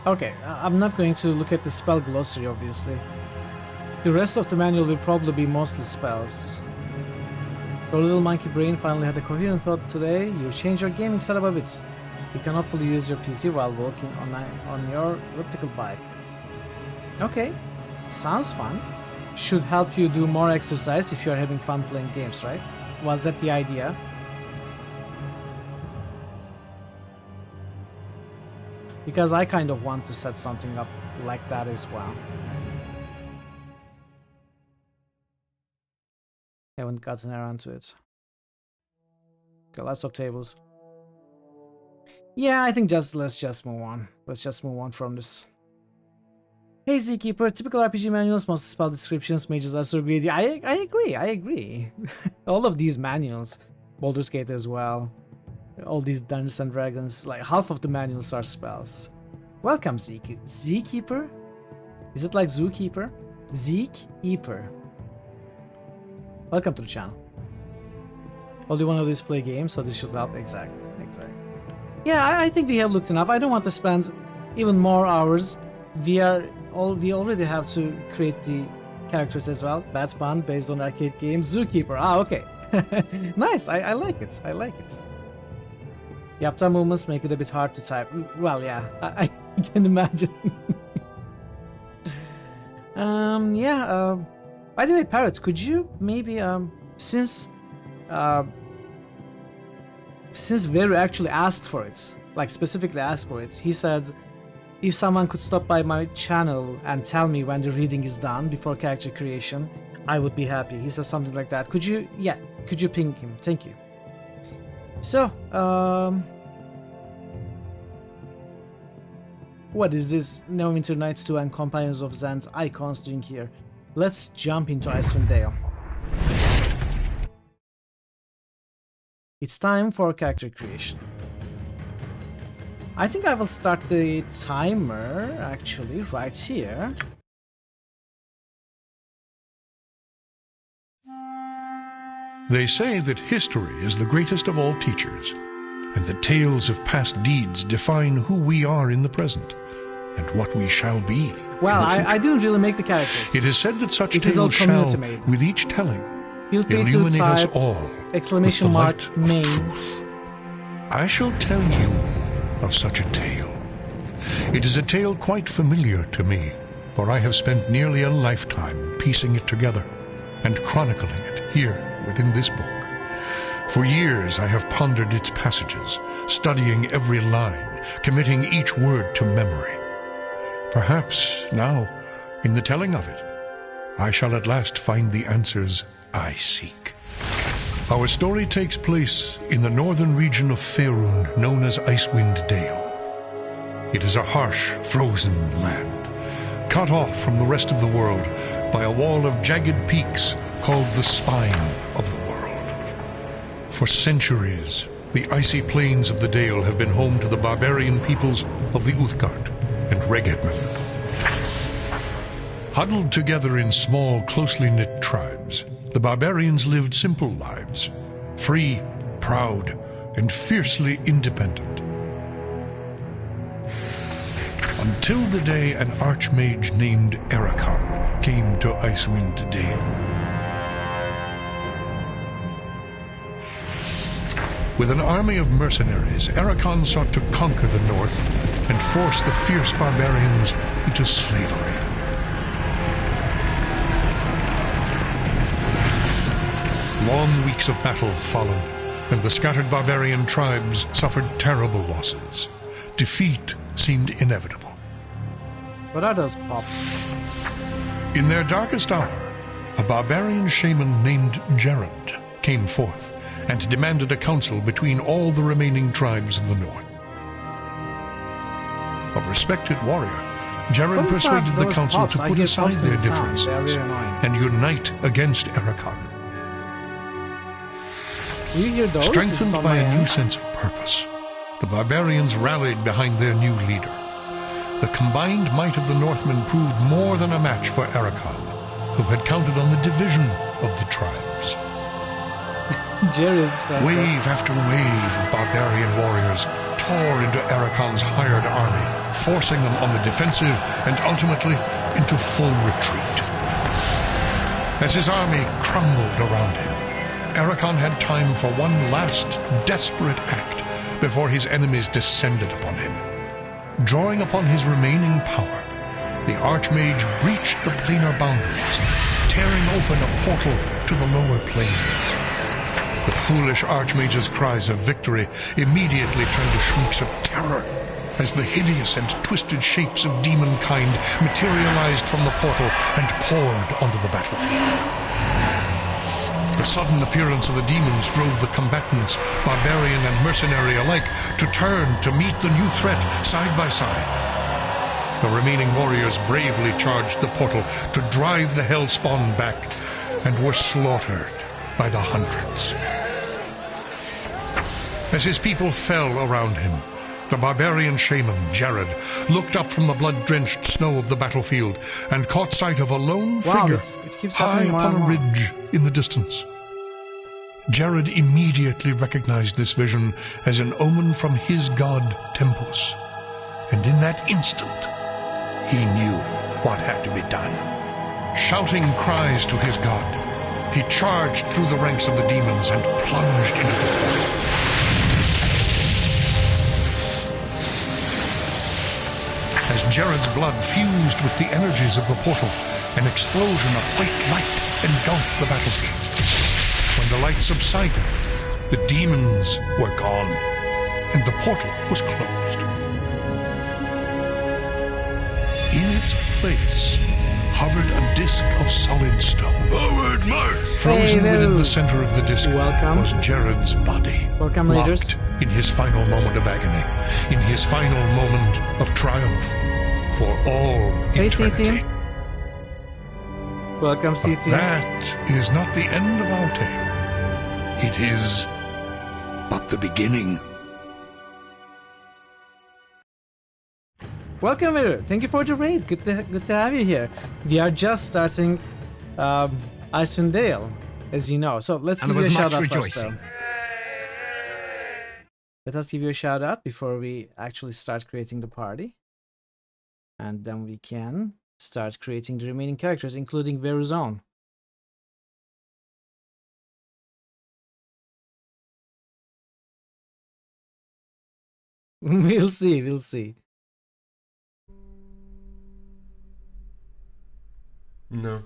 Okay, I'm not going to look at the spell glossary, obviously. The rest of the manual will probably be mostly spells. Your little monkey brain finally had a coherent thought today. You changed your gaming setup a bit. You can hopefully use your PC while walking on your elliptical bike. Okay, sounds fun. Should help you do more exercise if you're having fun playing games, right? Was that the idea? Because I kind of want to set something up like that as well. Haven't gotten around to it. Got lots of tables. Yeah, I think let's just move on. Let's just move on from this. Hey Zkeeper, typical RPG manuals, most spell descriptions, mages are so greedy. I agree. All of these manuals, Baldur's Gate as well, all these Dungeons and Dragons, like half of the manuals are spells. Welcome Zkeeper? Is it like Zookeeper? Zkeeper. Welcome to the channel. Only one of these play games, so this should help. Exactly. Yeah, I think we have looked enough. I don't want to spend even more hours. We already have to create the characters as well. Bad pun based on arcade games. Zookeeper. Ah, okay. Nice, I like it. I like it. Yapta movements make it a bit hard to type. Well, yeah, I can imagine. Yeah, by the way, Parrot, could you maybe, since Veru actually asked for it, like specifically asked for it, he said, if someone could stop by my channel and tell me when the reading is done before character creation, I would be happy. He says something like that. Could you ping him? Thank you. So, what is this Neverwinter Nights 2 and Companions of Zend's icons doing here? Let's jump into Icewind Dale. It's time for character creation. I think I will start the timer actually right here. They say that history is the greatest of all teachers, and that tales of past deeds define who we are in the present, and what we shall be. Well, I didn't really make the characters. It is said that such It is all tales shall, community made. with each telling, Feel free to illuminate us type all exclamation with the mark light of main. truth. I shall tell you of such a tale. It is a tale quite familiar to me, for I have spent nearly a lifetime piecing it together and chronicling it here within this book. For years I have pondered its passages, studying every line, committing each word to memory. Perhaps now, in the telling of it, I shall at last find the answers I seek. Our story takes place in the northern region of Faerun, known as Icewind Dale. It is a harsh, frozen land, cut off from the rest of the world by a wall of jagged peaks called the Spine of the World. For centuries, the icy plains of the Dale have been home to the barbarian peoples of the Uthgard and Regedman. Huddled together in small, closely knit tribes, the barbarians lived simple lives, free, proud, and fiercely independent. Until the day an archmage named Erakan came to Icewind Dale. With an army of mercenaries, Erakan sought to conquer the north and force the fierce barbarians into slavery. Long weeks of battle followed, and the scattered barbarian tribes suffered terrible losses. Defeat seemed inevitable. What are those pops? In their darkest hour, a barbarian shaman named Jared came forth and demanded a council between all the remaining tribes of the north. A respected warrior, Jared What is persuaded that? the Those council pops, to I put hear aside pops in their the sound. differences They are really annoying. and unite against Erakan. Do you hear those? Is it Strengthened on by my a new end? sense of purpose, the barbarians rallied behind their new leader. The combined might of the Northmen proved more than a match for Erakan, who had counted on the division of the tribes. Jerry's friends. Wave after wave of barbarian warriors tore into Erakan's hired army, forcing them on the defensive and ultimately into full retreat. As his army crumbled around him, Erakan had time for one last desperate act before his enemies descended upon him. Drawing upon his remaining power, the Archmage breached the planar boundaries, tearing open a portal to the lower planes. The foolish Archmage's cries of victory immediately turned to shrieks of terror as the hideous and twisted shapes of demonkind materialized from the portal and poured onto the battlefield. The sudden appearance of the demons drove the combatants, barbarian and mercenary alike, to turn to meet the new threat side by side. The remaining warriors bravely charged the portal to drive the hellspawn back and were slaughtered by the hundreds. As his people fell around him, the barbarian shaman, Jared, looked up from the blood-drenched snow of the battlefield and caught sight of a lone figure it keeps high happening more upon and a more. ridge in the distance. Jared immediately recognized this vision as an omen from his god, Tempus, and in that instant, he knew what had to be done. Shouting cries to his god, he charged through the ranks of the demons and plunged into the portal. As Jared's blood fused with the energies of the portal, an explosion of white light engulfed the battlefield. When the light subsided, the demons were gone, and the portal was closed. In its place hovered a disk of solid stone. Forward march! Frozen within the center of the disk Welcome. was Jared's body. Welcome, leaders. Locked in his final moment of agony, in his final moment of triumph for all Hey, eternity. CT. Welcome, But CT. that is not the end of our tale. It is but the beginning. Welcome, Miru. Thank you for the raid. Good to have you here. We are just starting Icewind Dale, as you know. So let's And give there you a was much shout out first, rejoicing. though. Let us give you a shout out before we actually start creating the party. And then we can start creating the remaining characters, including Veru's own. We'll see, we'll see. No,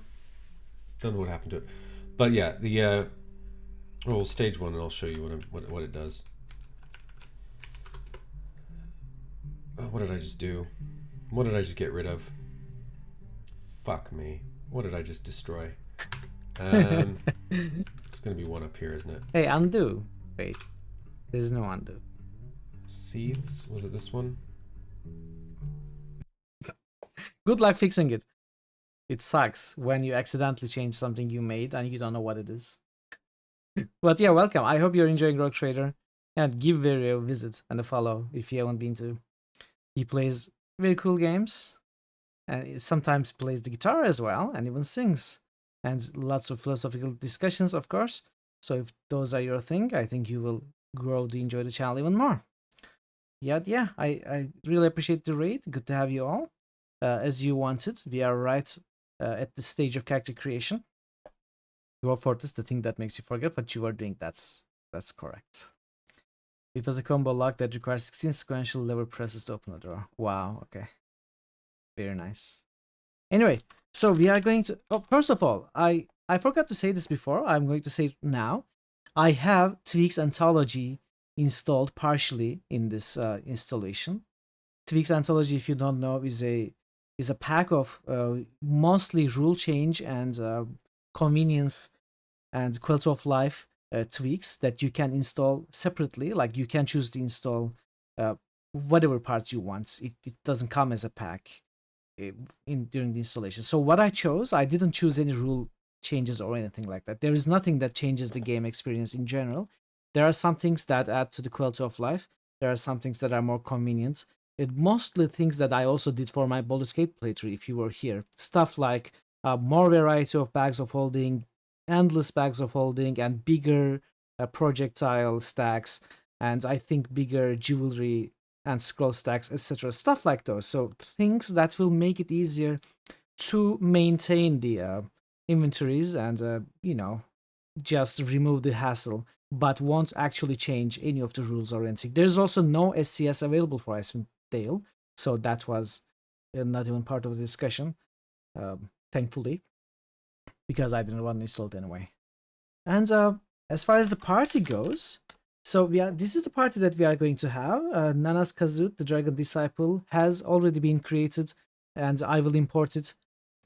don't know what happened to it, but yeah, the well, stage one, and I'll show you what it does. What did I just do? What did I just get rid of? Fuck me. What did I just destroy? It's gonna be one up here, isn't it? Hey, undo. Wait, there's no undo. Seeds? Was it this one? Good luck fixing it. It sucks when you accidentally change something you made and you don't know what it is. But yeah, welcome. I hope you're enjoying Rogue Trader. And give Veru a visit and a follow if you haven't been to. He plays very cool games. And he sometimes plays the guitar as well and even sings. And lots of philosophical discussions, of course. So if those are your thing, I think you will grow to enjoy the channel even more. Yeah, I really appreciate the raid. Good to have you all. As you wanted, we are right at the stage of character creation. Go for this, the thing that makes you forget what you were doing. That's correct. It was a combo lock that requires 16 sequential lever presses to open the door. Wow, okay. Very nice. Anyway, so we are going to... Oh, first of all, I forgot to say this before. I'm going to say it now. I have Tweaks Anthology installed partially in this installation. Tweaks Anthology, if you don't know, is a pack of mostly rule change and convenience and quality of life tweaks that you can install separately. Like you can choose to install whatever parts you want. It doesn't come as a pack during the installation. So what I chose, I didn't choose any rule changes or anything like that. There is nothing that changes the game experience in general. There are some things that add to the quality of life. There are some things that are more convenient. It mostly things that I also did for my Baldur's Gate playthrough if you were here. Stuff like more variety of bags of holding, endless bags of holding, and bigger projectile stacks, and I think bigger jewelry and scroll stacks, etc. Stuff like those. So things that will make it easier to maintain the inventories and, you know, just remove the hassle, but won't actually change any of the rules or anything. There's also no SCS available for Icewind Dale, so that was not even part of the discussion, thankfully, because I didn't want to install it anyway. And as far as the party goes, so this is the party that we are going to have. Nanas Kazut, the Dragon Disciple, has already been created, and I will import it.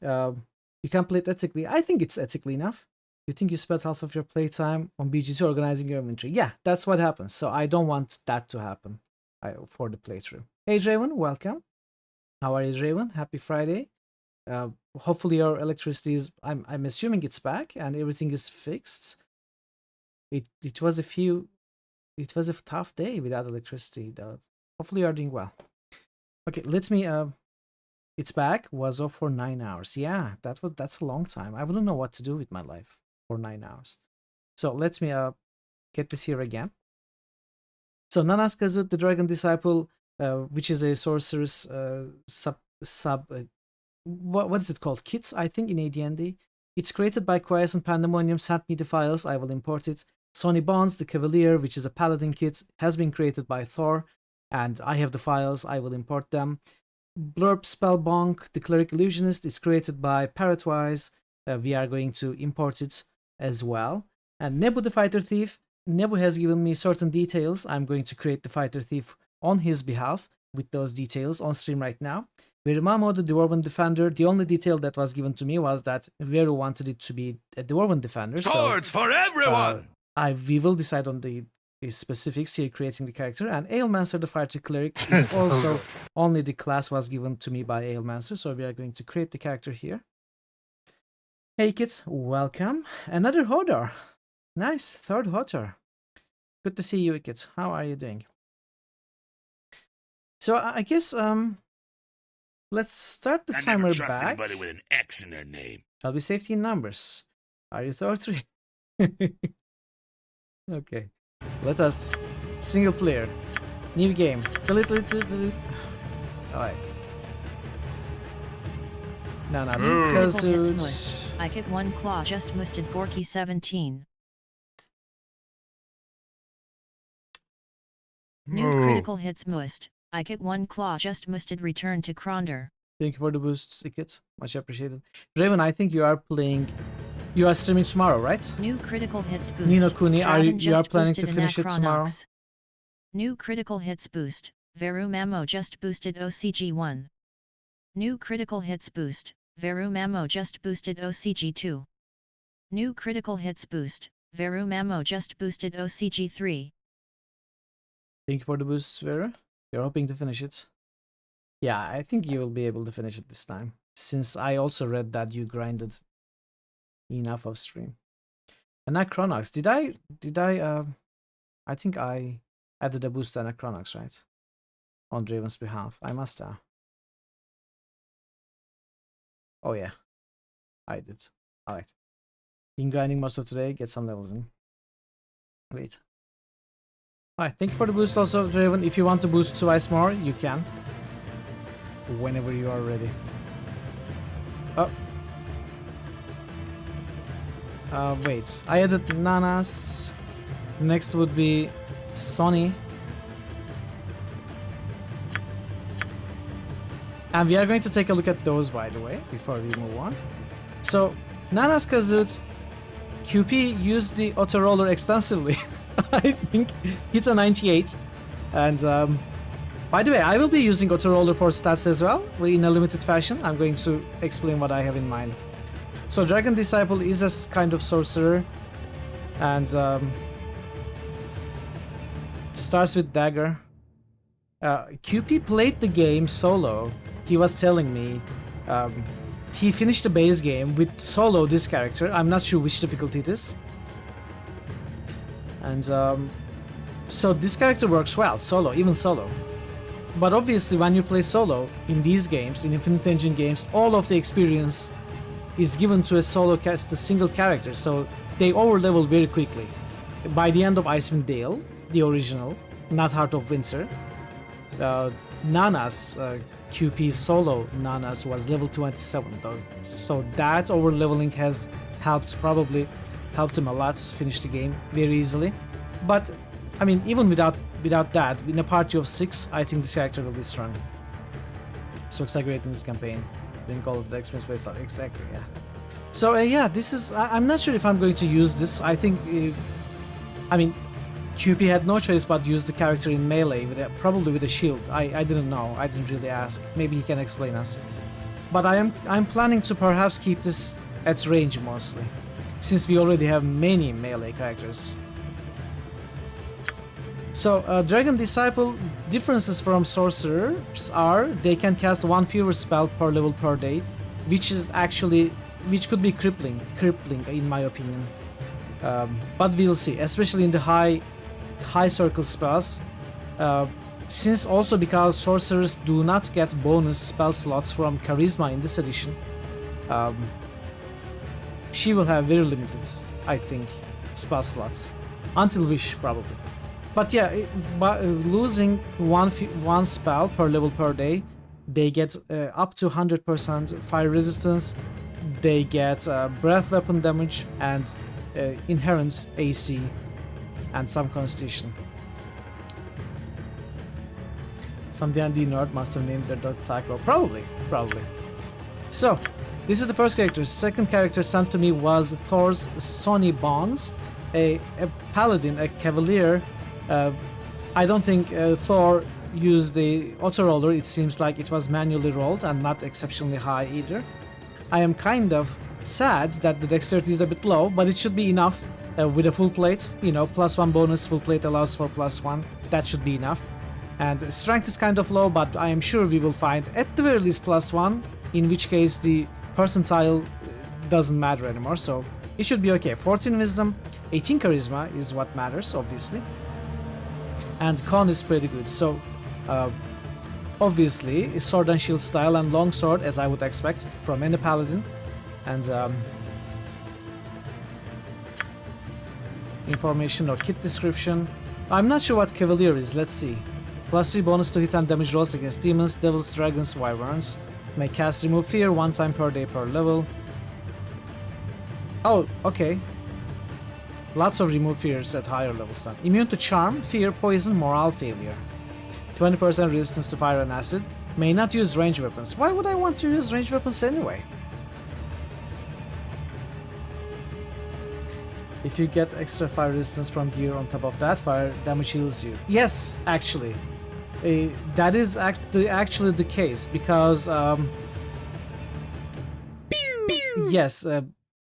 You can play it ethically. I think it's ethically enough. You think you spent half of your playtime on BGC organizing your inventory. Yeah, that's what happens. So I don't want that to happen for the playthrough. Hey, Draven, welcome. How are you, Draven? Happy Friday. Hopefully your electricity is... I'm assuming it's back and everything is fixed. It was a tough day without electricity, though. Hopefully you're doing well. Okay, let me... It's back. Was off for 9 hours. Yeah, that's a long time. I wouldn't know what to do with my life for 9 hours. So let me get this here again. So Nanas Kazut, the Dragon Disciple, which is a sorceress what is it called? Kits, I think, in AD&D. It's created by Quiescent Pandemonium. Sent me the files. I will import it. Sonny Bonds, the Cavalier, which is a Paladin kit, has been created by Thor, and I have the files. I will import them. Blurb Spellbonk, the Cleric Illusionist, is created by Parrotwise. We are going to import it as well. And Nebu, the Fighter Thief. Nebu has given me certain details. I'm going to create the Fighter Thief on his behalf with those details on stream right now. Verimamo, the Dwarven Defender. The only detail that was given to me was that Veru wanted it to be a Dwarven Defender. Swords for everyone! We will decide on the specifics here, creating the character. And Ailmancer, the Fighter Cleric, is also only the class was given to me by Ailmancer, so we are going to create the character here. Hey kids, welcome. Another Hodor. Nice, third Hodor. Good to see you, kids. How are you doing? So I guess let's start the timer never trust back. anybody with an X in their name. Shall be safety in numbers. Are you Thor 3? Okay. Let us. Single player. New game. Delete. Alright. Nanas. Critical hits must. I get 1 claw just musted Gorky 17. New critical hits must. I get 1 claw just musted return to Kronder. Thank you for the boost, Sickit. Much appreciated. Raven, I think you are playing. You are streaming tomorrow, right? New critical hits boost. Nino Kuni, you are planning to boosted finish it tomorrow? New critical hits boost. Veru Mamo just boosted OCG1. New critical hits boost. Veru Mamo just boosted OCG2. New critical hits boost. Veru Mamo just boosted OCG3. Thank you for the boost, Vera. You're hoping to finish it. Yeah, I think you will be able to finish it this time, since I also read that you grinded enough of stream. And Chronox, I think I added a boost on Chronox, right? On Draven's behalf. I must have. Oh yeah, I did. Alright. Been grinding most of today, get some levels in. Great. Alright, thank you for the boost also, Draven. If you want to boost twice more, you can. Whenever you are ready. Oh. Wait. I added Nanas. Next would be Sonny. And we are going to take a look at those, by the way, before we move on. So, Nanas Kazut, QP used the auto roller extensively. I think it's a 98. And by the way, I will be using auto roller for stats as well, in a limited fashion. I'm going to explain what I have in mind. So Dragon Disciple is a kind of sorcerer, and starts with dagger. QP played the game solo. He was telling me he finished the base game with solo this character. I'm not sure which difficulty it is. And so this character works well, solo, even solo. But obviously when you play solo in these games, in Infinite Engine games, all of the experience is given to a solo cast, the single character, so they overlevel very quickly. By the end of Icewind Dale, the original, not Heart of Winter, Nanas, QP's solo Nanas was level 27 though, so that overleveling has probably helped him a lot finish the game very easily. But I mean, even without that, in a party of 6, I think this character will be strong. So great in this campaign. Didn't call it the experience based on exactly, yeah. So yeah, this is. I'm not sure if I'm going to use this. I think, I mean, QP had no choice but use the character in melee probably with a shield. I didn't know. I didn't really ask. Maybe he can explain us. But I'm planning to perhaps keep this at range mostly, since we already have many melee characters. So, Dragon Disciple differences from sorcerers are they can cast 1 fewer spell per level per day, which could be crippling in my opinion. But we'll see, especially in the high circle spells. Since also because sorcerers do not get bonus spell slots from Charisma in this edition, she will have very limited, I think, spell slots until Wish probably. But yeah, losing one spell per level per day, they get up to 100% fire resistance. they get breath weapon damage and inherent AC and some constitution. Some D&D nerd must have named their dog Taco. Probably. So, this is the first character. Second character sent to me was Thor's Sonny Bonds, a paladin, a cavalier. I don't think Thor used the auto roller. It seems like it was manually rolled and not exceptionally high either. I am kind of sad that the dexterity is a bit low, but it should be enough with a full plate. You know, +1 bonus, full plate allows for +1. That should be enough. And strength is kind of low, but I am sure we will find at the very least +1, in which case the percentile doesn't matter anymore, so it should be okay. 14 wisdom, 18 charisma is what matters, obviously. And con is pretty good, so obviously sword and shield style and long sword, as I would expect from any paladin. And information or kit description. I'm not sure what cavalier is, let's see. +3 bonus to hit and damage rolls against demons, devils, dragons, wyverns. May cast remove fear 1 time per day per level. Oh, okay. Lots of remove fears at higher levels then. Immune to charm, fear, poison, morale failure. 20% resistance to fire and acid. May not use ranged weapons. Why would I want to use ranged weapons anyway? If you get extra fire resistance from gear on top of that, fire damage heals you. Yes, actually. That is actually the case, because yes,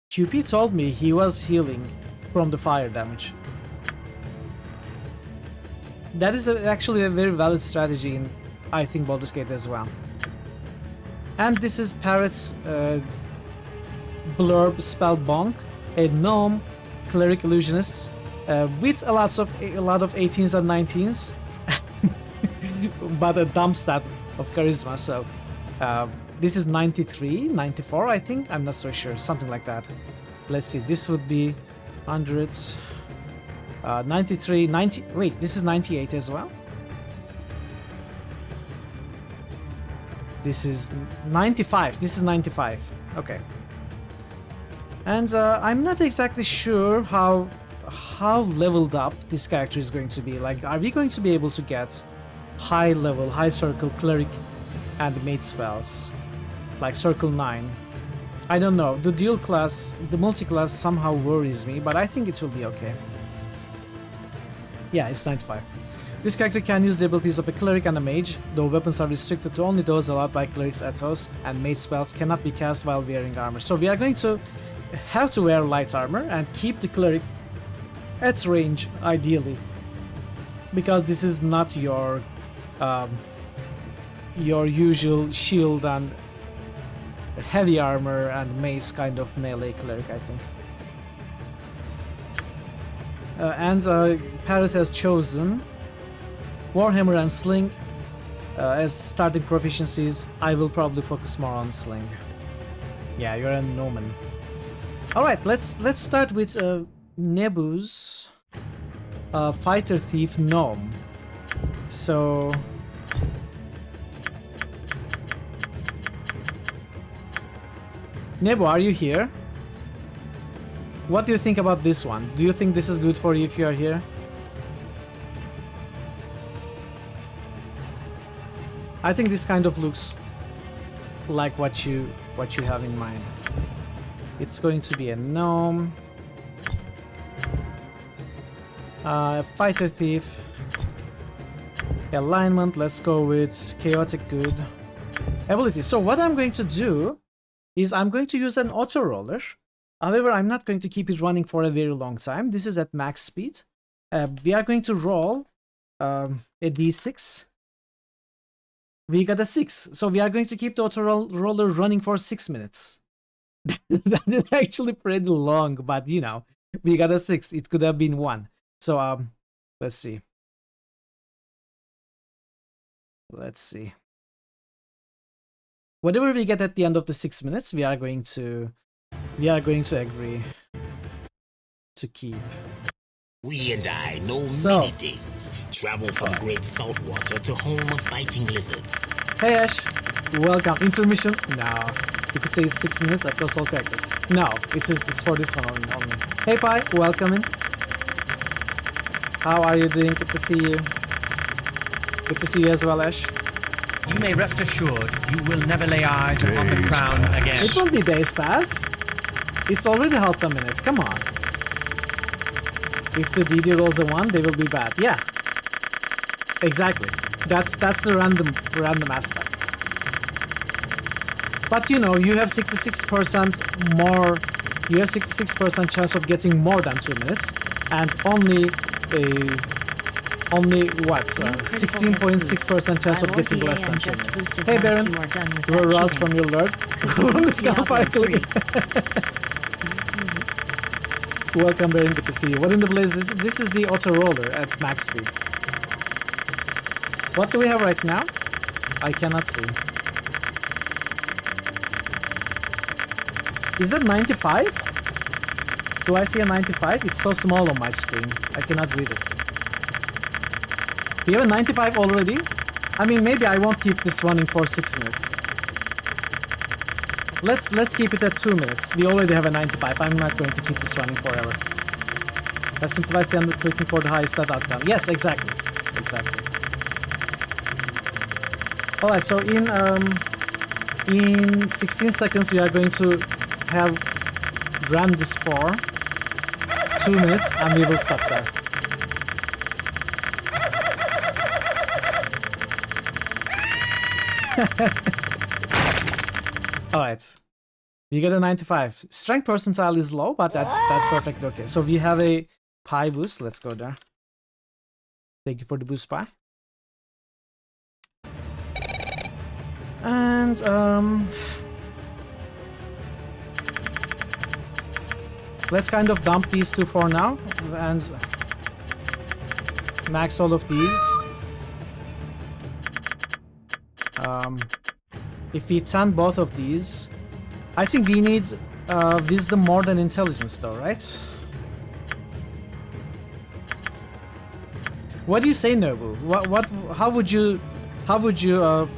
QP told me he was healing from the fire damage. That is actually a very valid strategy in, I think, Baldur's Gate as well. And this is Parrot's blurb spell bonk, a gnome cleric illusionist with a lot of 18s and 19s. But a dumb stat of charisma, so this is 93, 94 I think, I'm not so sure, something like that. Let's see, this would be 100, 93, 90, wait, this is 98 as well? This is 95, this is 95, okay. And I'm not exactly sure how leveled up this character is going to be. Like, are we going to be able to get high level, high circle cleric and mage spells like circle 9? I don't know, the dual class, the multi-class somehow worries me, but I think it will be okay. Yeah, it's 95. This character can use the abilities of a cleric and a mage, though weapons are restricted to only those allowed by clerics ethos, and mage spells cannot be cast while wearing armor. So we are going to have to wear light armor and keep the cleric at range ideally, because this is not your usual shield and heavy armor and mace kind of melee cleric, I think. And Parrot has chosen Warhammer and Sling as starting proficiencies. I will probably focus more on Sling. Yeah, you're a Gnomon. Alright, let's start with Nebu's Fighter Thief Gnome. So Nebu, are you here? What do you think about this one? Do you think this is good for you if you are here? I think this kind of looks like what you have in mind. It's going to be a gnome, fighter thief, alignment. Let's go with chaotic good ability. So what I'm going to do is I'm going to use an auto roller. However, I'm not going to keep it running for a very long time. This is at max speed. We are going to roll a d6. We got a 6. So we are going to keep the auto roller running for 6 minutes. That is actually pretty long, but you know, we got a 6. It could have been 1. So let's see. Let's see. Whatever we get at the end of the 6 minutes, we are going to agree to keep. We and I know many things. Travel from great saltwater to home of fighting lizards. Hey Ash, welcome. Intermission? No. You could say it's 6 minutes across all characters. No, it's for this one only. Hey Pi, welcome in. How are you doing? Good to see you. Good to see you as well, Ash. You may rest assured you will never lay eyes upon the crown again. It won't be days pass. It's already half a minute. Come on. If the DD rolls a 1, they will be bad. Yeah. Exactly. That's the random aspect. But you know, you have 66% more. You have 66% chance of getting more than 2 minutes, and only what? 16.6% chance of getting less than 2 minutes. Hey Baron, you were roused from your lurk. Welcome Baron, good to see you. What in the blaze? This is the auto roller at max speed. What do we have right now? I cannot see. Is that 95? Do I see a 95? It's so small on my screen. I cannot read it. We have a 95 already? I mean, maybe I won't keep this running for 6 minutes. Let's keep it at 2 minutes. We already have a 95. I'm not going to keep this running forever. That simplifies the end of clicking for the highest stat outcome. Yes, exactly. Exactly. Alright, so in 16 seconds we are going to have ran this for 2 minutes and we will stop there. Alright. We get a 95. Strength percentile is low, but that's perfectly okay. So we have a Pi boost. Let's go there. Thank you for the boost, Pi. And let's kind of dump these two for now and max all of these. If we 10 both of these, I think we need wisdom more than intelligence though, right? What do you say, Nobu? How would you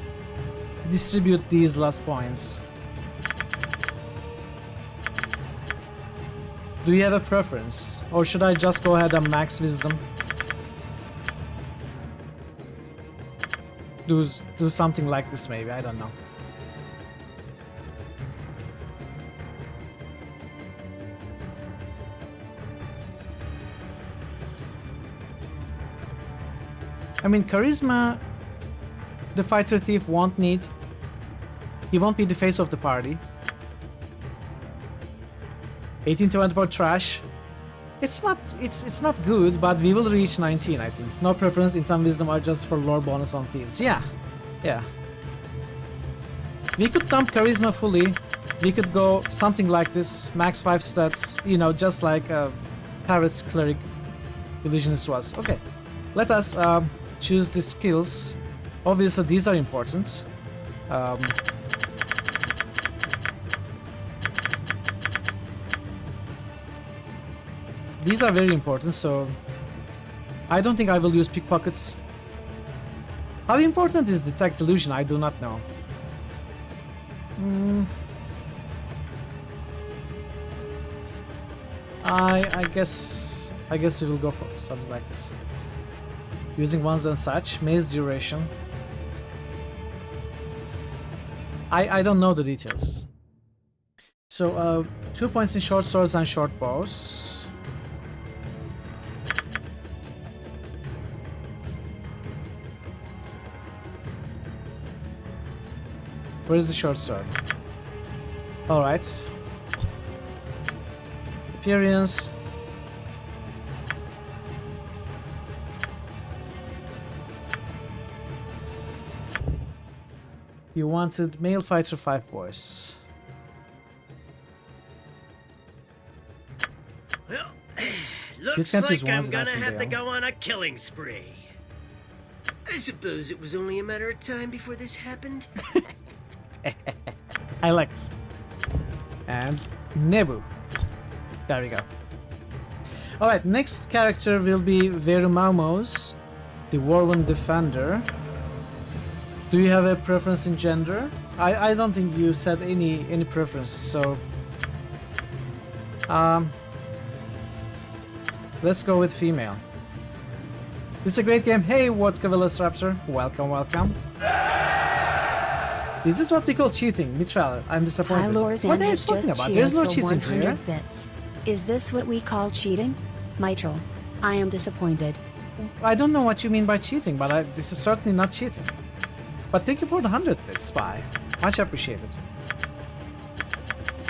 distribute these last points? Do you have a preference? Or should I just go ahead and max wisdom? Do something like this maybe, I don't know. I mean, charisma, the fighter thief won't need. He won't be the face of the party. 1824 trash. It's not good, but we will reach 19, I think. No preference, in some wisdom are just for lore bonus on thieves. Yeah. Yeah. We could dump charisma fully. We could go something like this, max 5 stats, you know, just like Parrot's cleric illusionist was. Okay. Let us choose the skills. Obviously these are important. These are very important, so I don't think I will use pickpockets. How important is detect illusion? I do not know. I guess we will go for something like this. Using ones and such. Maze duration. I don't know the details. So 2 points in short swords and short bows. Where is the short sword? Alright. Appearance. You wanted male fighter 5 voice. Well, looks like I'm gonna have to go on a killing spree. I suppose it was only a matter of time before this happened. I like this. And Nebu. There we go. Alright, next character will be Verumaumos, the Woven Defender. Do you have a preference in gender? I don't think you said any preferences, so let's go with female. This is a great game. Hey, what's Velociraptor? Welcome, welcome. Is this what we call cheating? Mitchell, I'm disappointed. What are you talking about? There's no cheating here. Bits. Is this what we call cheating? Mitchell, I am disappointed. I don't know what you mean by cheating, but this is certainly not cheating. But thank you for the 100 bits, Spy. Much appreciated.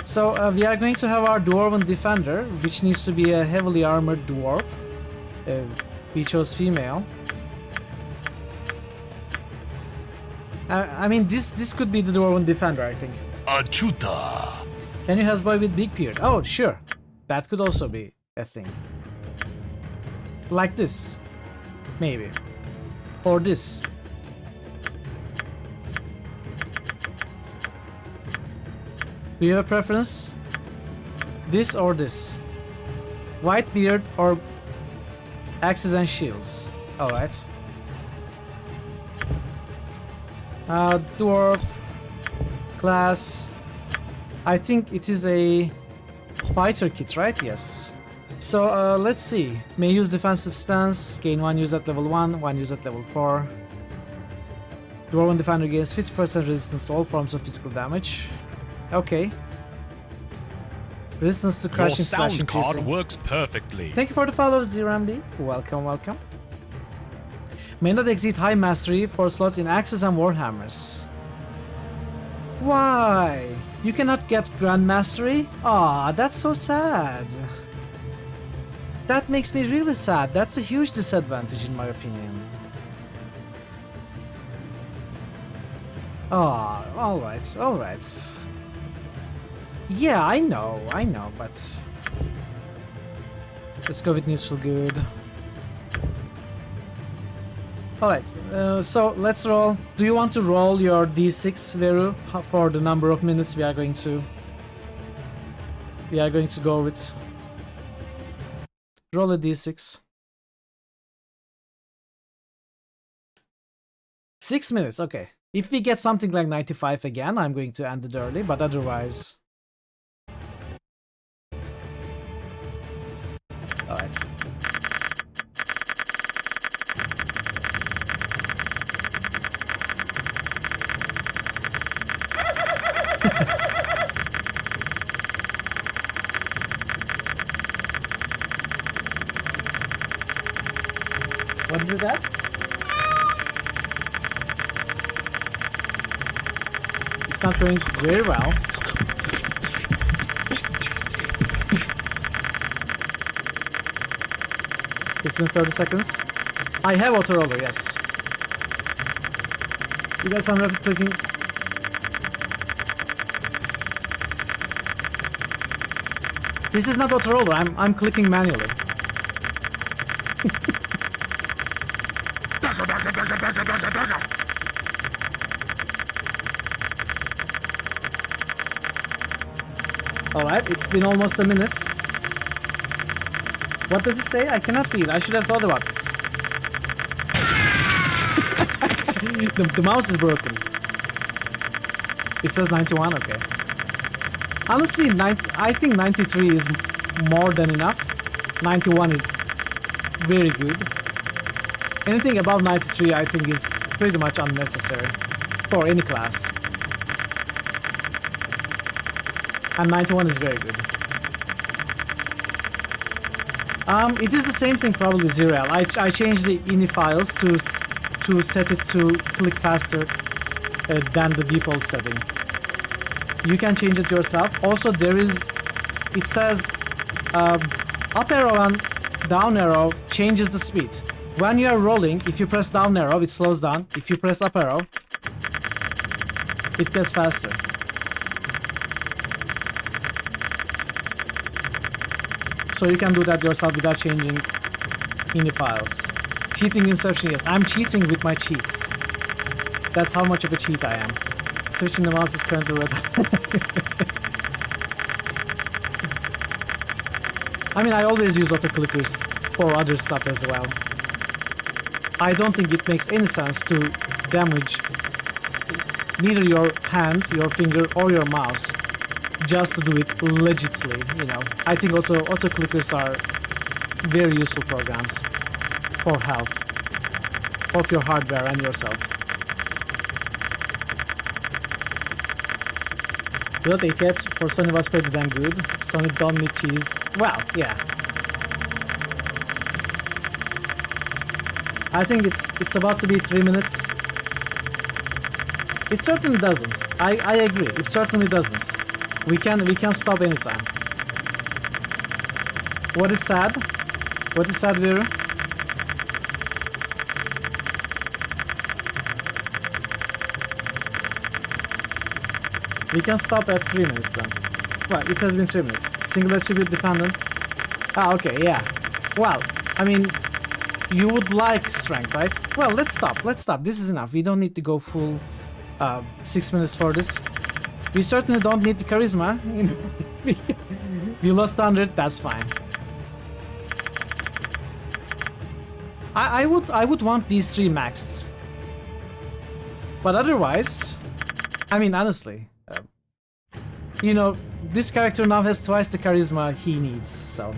So we are going to have our Dwarven Defender, which needs to be a heavily armored dwarf. We chose female. I mean, this could be the Dwarven Defender, I think. Achuta. Can you husband with big beard? Oh, sure. That could also be a thing. Like this. Maybe. Or this. Do you have a preference? This or this? White beard or axes and shields? Alright. Dwarf class. I think it is a fighter kit, right? Yes. So let's see. May use defensive stance. Gain 1 use at level 1, 1 use at level 4. Dwarven Defender gains 50% resistance to all forms of physical damage. Okay. Resistance to crushing slash increasing. Card works perfectly. Thank you for the follow, Zirambi. Welcome, welcome. May not exceed high mastery for slots in axes and warhammers. Why? You cannot get grand mastery? Aw, that's so sad. That makes me really sad. That's a huge disadvantage in my opinion. Ah, alright, alright. Yeah, I know, but... Let's go with neutral good. Alright, so let's roll. Do you want to roll your d6, Veru, for the number of minutes we are going to go with? Roll a d6. 6 minutes, okay. If we get something like 95 again, I'm going to end it early, but otherwise... Alright. What is it at? It's not going very well. It's been 30 seconds. I have auto roller, yes. You guys are rapid clicking. This is not auto roller, I'm clicking manually. Alright, it's been almost a minute. What does it say? I cannot read. I should have thought about this. the mouse is broken. It says 91, okay. Honestly, I think 93 is more than enough. 91 is very good. Anything above 93 I think is pretty much unnecessary for any class. And 91 is very good. It is the same thing probably, Zerel. I changed the ini files to set it to click faster than the default setting. You can change it yourself. Also, it says up arrow and down arrow changes the speed. When you are rolling, if you press down arrow, it slows down. If you press up arrow, it gets faster. So you can do that yourself without changing any files. Cheating Inception, yes. I'm cheating with my cheats. That's how much of a cheat I am. Switching the mouse is currently red. I mean, I always use auto-clickers for other stuff as well. I don't think it makes any sense to damage neither your hand, your finger, or your mouse, just to do it legitly, you know. I think auto clickers are very useful programs for health, both your hardware and yourself. Good 88 for Sony was pretty damn good. Sony don't need cheese. Well, yeah. I think it's about to be 3 minutes. It certainly doesn't. I agree. It certainly doesn't. We can stop anytime. What is sad? What is sad, Vera? We can stop at 3 minutes then. Well, it has been 3 minutes. Single attribute dependent. Ah, okay, yeah. Well, I mean, you would like strength, right? Well, let's stop. Let's stop. This is enough. We don't need to go full 6 minutes for this. We certainly don't need the charisma. You know, we lost 100. That's fine. I would want these 3 maxed. But otherwise, I mean, honestly, you know, this character now has twice the charisma he needs, so.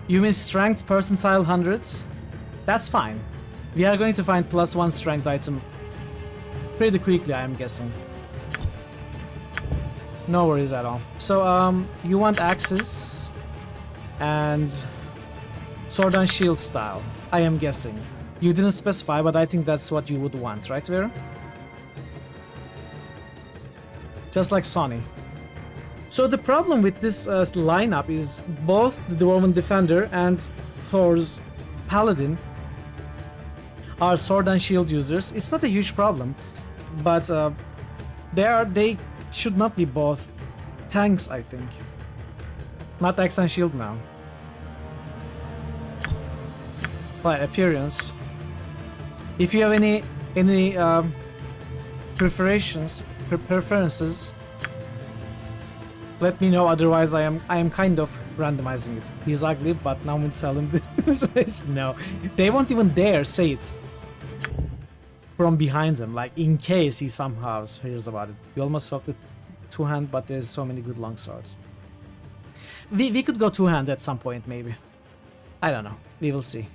You mean strength percentile 100? That's fine. We are going to find +1 strength item pretty quickly, I'm guessing. No worries at all. So, you want axes and sword and shield style, I am guessing. You didn't specify, but I think that's what you would want, right, Vera? Just like Sony. So the problem with this lineup is both the Dwarven Defender and Thor's Paladin are sword and shield users. It's not a huge problem, but they should not be both tanks, I think. Not axe and shield now. By appearance. If you have any preferences, let me know. Otherwise, I am kind of randomizing it. He's ugly, but now we tell him this. No, they won't even dare say it from behind him. Like in case he somehow hears about it. We almost swapped it 2-hand, but there's so many good long swords. We could go 2-hand at some point, maybe. I don't know. We will see.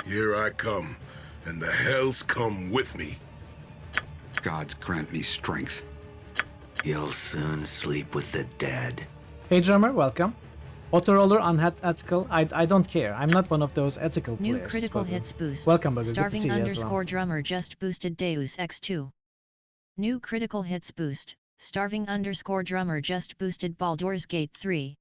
Here I come, and the hells come with me. Gods grant me strength. You'll soon sleep with the dead. Hey drummer, welcome. Autoroller unethical. I don't care. I'm not one of those ethical players. New critical hits boost. Welcome, Burger. Starving Good to see you as underscore well. drummer just boosted Deus Ex 2. New critical hits boost. Starving underscore drummer just boosted Baldur's Gate 3.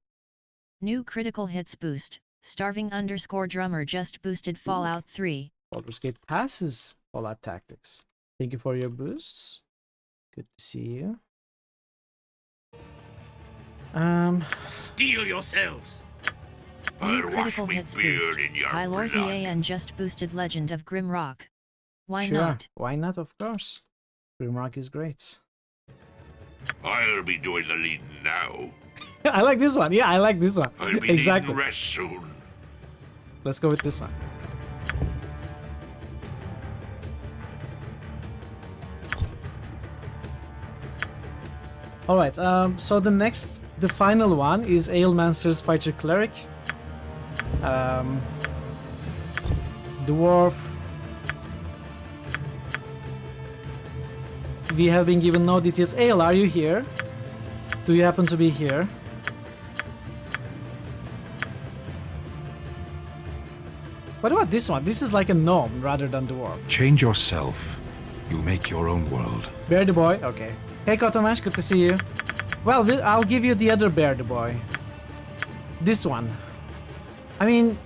New critical hits boost. Starving underscore drummer just boosted Fallout 3. Baldur's Gate passes Fallout Tactics. Thank you for your boosts. Good to see you. Steel yourselves! New critical hits boost. Hylorzian just boosted Legend of Grimrock. Why Sure. not? Why not? Of course. Grimrock is great. I'll be doing the leading now. I like this one. Yeah, I like this one. I'll be Exactly. needing rest soon. Let's go with this one. Alright, so the final one is Ailmancer's Fighter Cleric. Dwarf. We have been given no details. Ale, are you here? Do you happen to be here? What about this one? This is like a gnome rather than dwarf. Change yourself. You make your own world. Bear the boy, okay. Hey Kotomash, good to see you. Well, I'll give you the other Bear the boy. This one. I mean,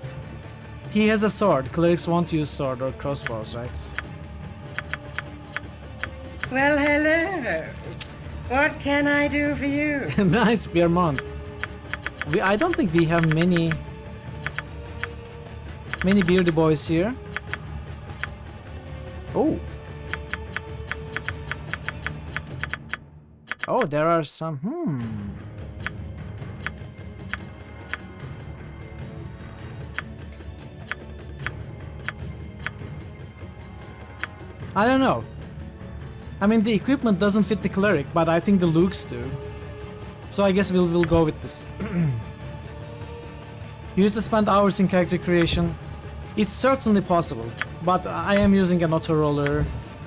he has a sword. Clerics won't use sword or crossbows, right? Well, hello. What can I do for you? Nice, Piermont. I don't think we have many beardy boys here. Oh. Oh, there are some. I don't know. I mean, the equipment doesn't fit the cleric, but I think the looks do. So I guess we'll go with this. Used to spend hours in character creation. It's certainly possible, but I am using an auto roller,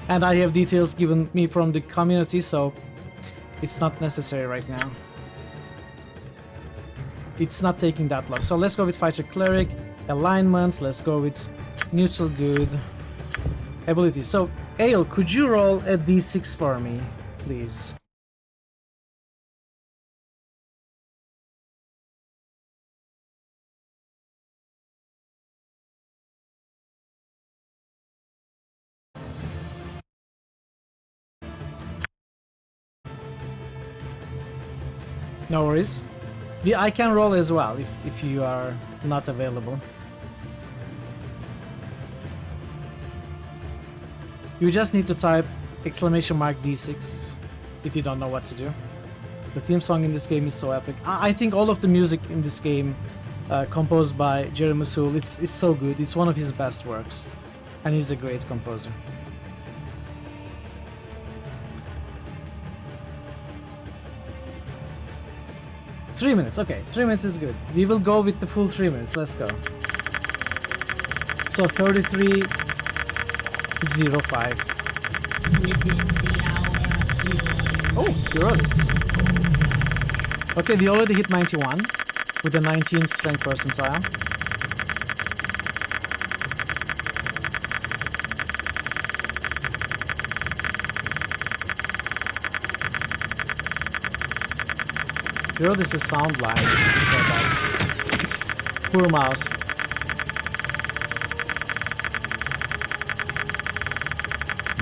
and I have details given me from the community, so it's not necessary right now. It's not taking that long. So let's go with fighter cleric, alignments, let's go with neutral good, abilities. So Ale, could you roll a d6 for me, please? No worries. I can roll as well if you are not available. You just need to type !D6 if you don't know what to do. The theme song in this game is so epic. I think all of the music in this game composed by Jeremy Soule, it's so good. It's one of his best works, and he's a great composer. Three minutes, okay. 3 minutes is good. We will go with the full 3 minutes. Let's go. So 33:05. Oh, Eurodis. Okay, we already hit 91 with a 19 strength percentile. This is sound line. So bad. Poor mouse.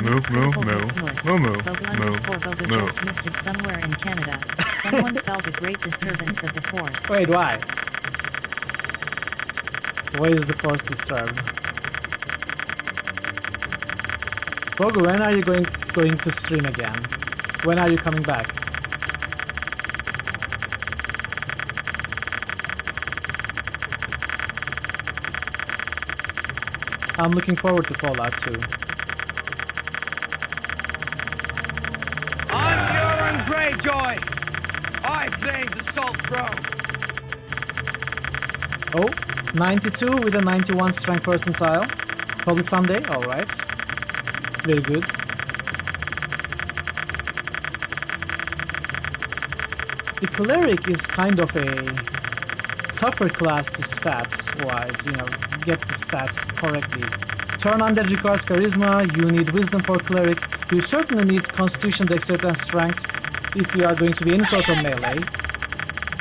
Moo. Just missed it somewhere in Canada. Someone felt a great disturbance of the force. Wait, why? Why is the force disturbed? Bogo, when are you going to stream again? When are you coming back? I'm looking forward to Fallout 2. I'm Euron Greyjoy! I claim the Salt Throne! Oh, 92 with a 91 strength percentile. Holy Sunday, alright. Very good. The cleric is kind of a tougher class to stats-wise, you know, get the stats correctly. Turn undead requires charisma, you need wisdom for cleric, you certainly need constitution, dexterity and strength if you are going to be any sort of melee.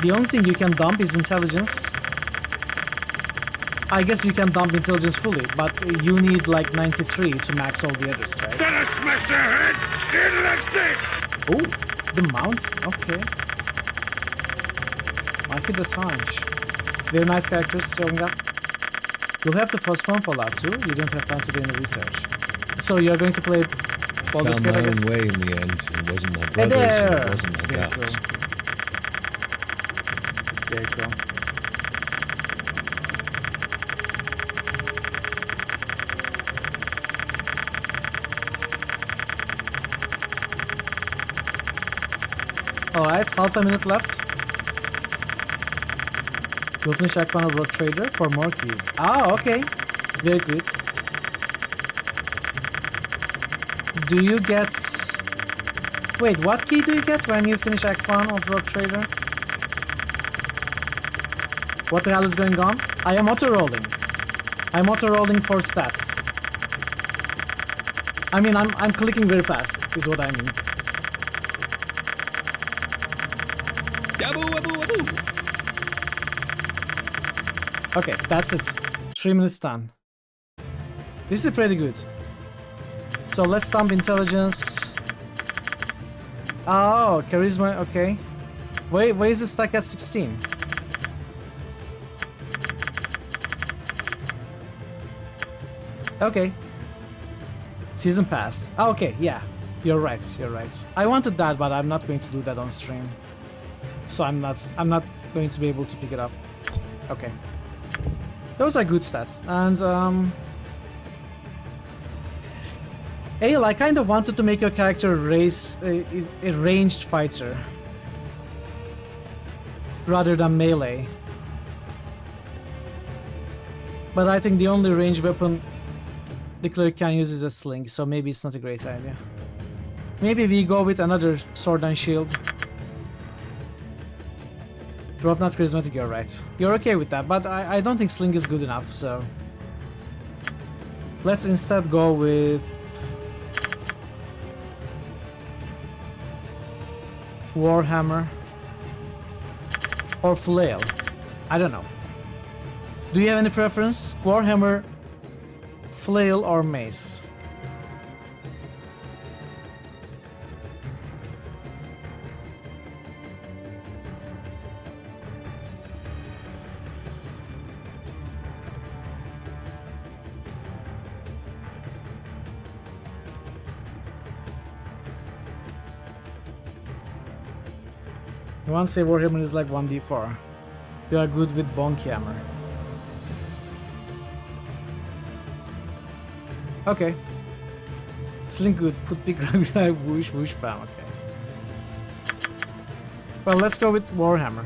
The only thing you can dump is intelligence. I guess you can dump intelligence fully, but you need like 93 to max all the others, right? Gonna smash their head in like this! Oh, the mount, okay. Mikey Desange. Very nice characters showing up. You'll have to postpone Fallout 2. You don't have time to do any research. So you're going to play Baldur's Gate, I guess? Found my own way in the end. It wasn't my brothers, and it wasn't my guts. Very cool. Alright, half a minute left. You'll finish Act 1 of Rogue Trader for more keys. Ah, okay. Very good. Do you get... Wait, what key do you get when you finish Act 1 of Rogue Trader? What the hell is going on? I am auto-rolling. I'm auto-rolling for stats. I mean, I'm clicking very fast, is what I mean. Okay, that's it. 3 minutes done. This is pretty good. So let's dump intelligence. Oh, charisma, okay. Wait, why is it stuck at 16? Okay. Season pass. Oh, okay, yeah. You're right, you're right. I wanted that, but I'm not going to do that on stream. So I'm not going to be able to pick it up. Okay. Those are good stats. And Ale, I kind of wanted to make your character a ranged fighter rather than melee. But I think the only ranged weapon the cleric can use is a sling, so maybe it's not a great idea. Maybe we go with another sword and shield. Dwarf not charismatic, you're right. You're okay with that, but I don't think sling is good enough, so... Let's instead go with... Warhammer. Or flail. I don't know. Do you have any preference? Warhammer, flail, or mace? You want to say Warhammer is like 1d4. You are good with Bonk Hammer. Okay. Sling good. Put big rugs like whoosh whoosh bam. Okay. Well, let's go with Warhammer.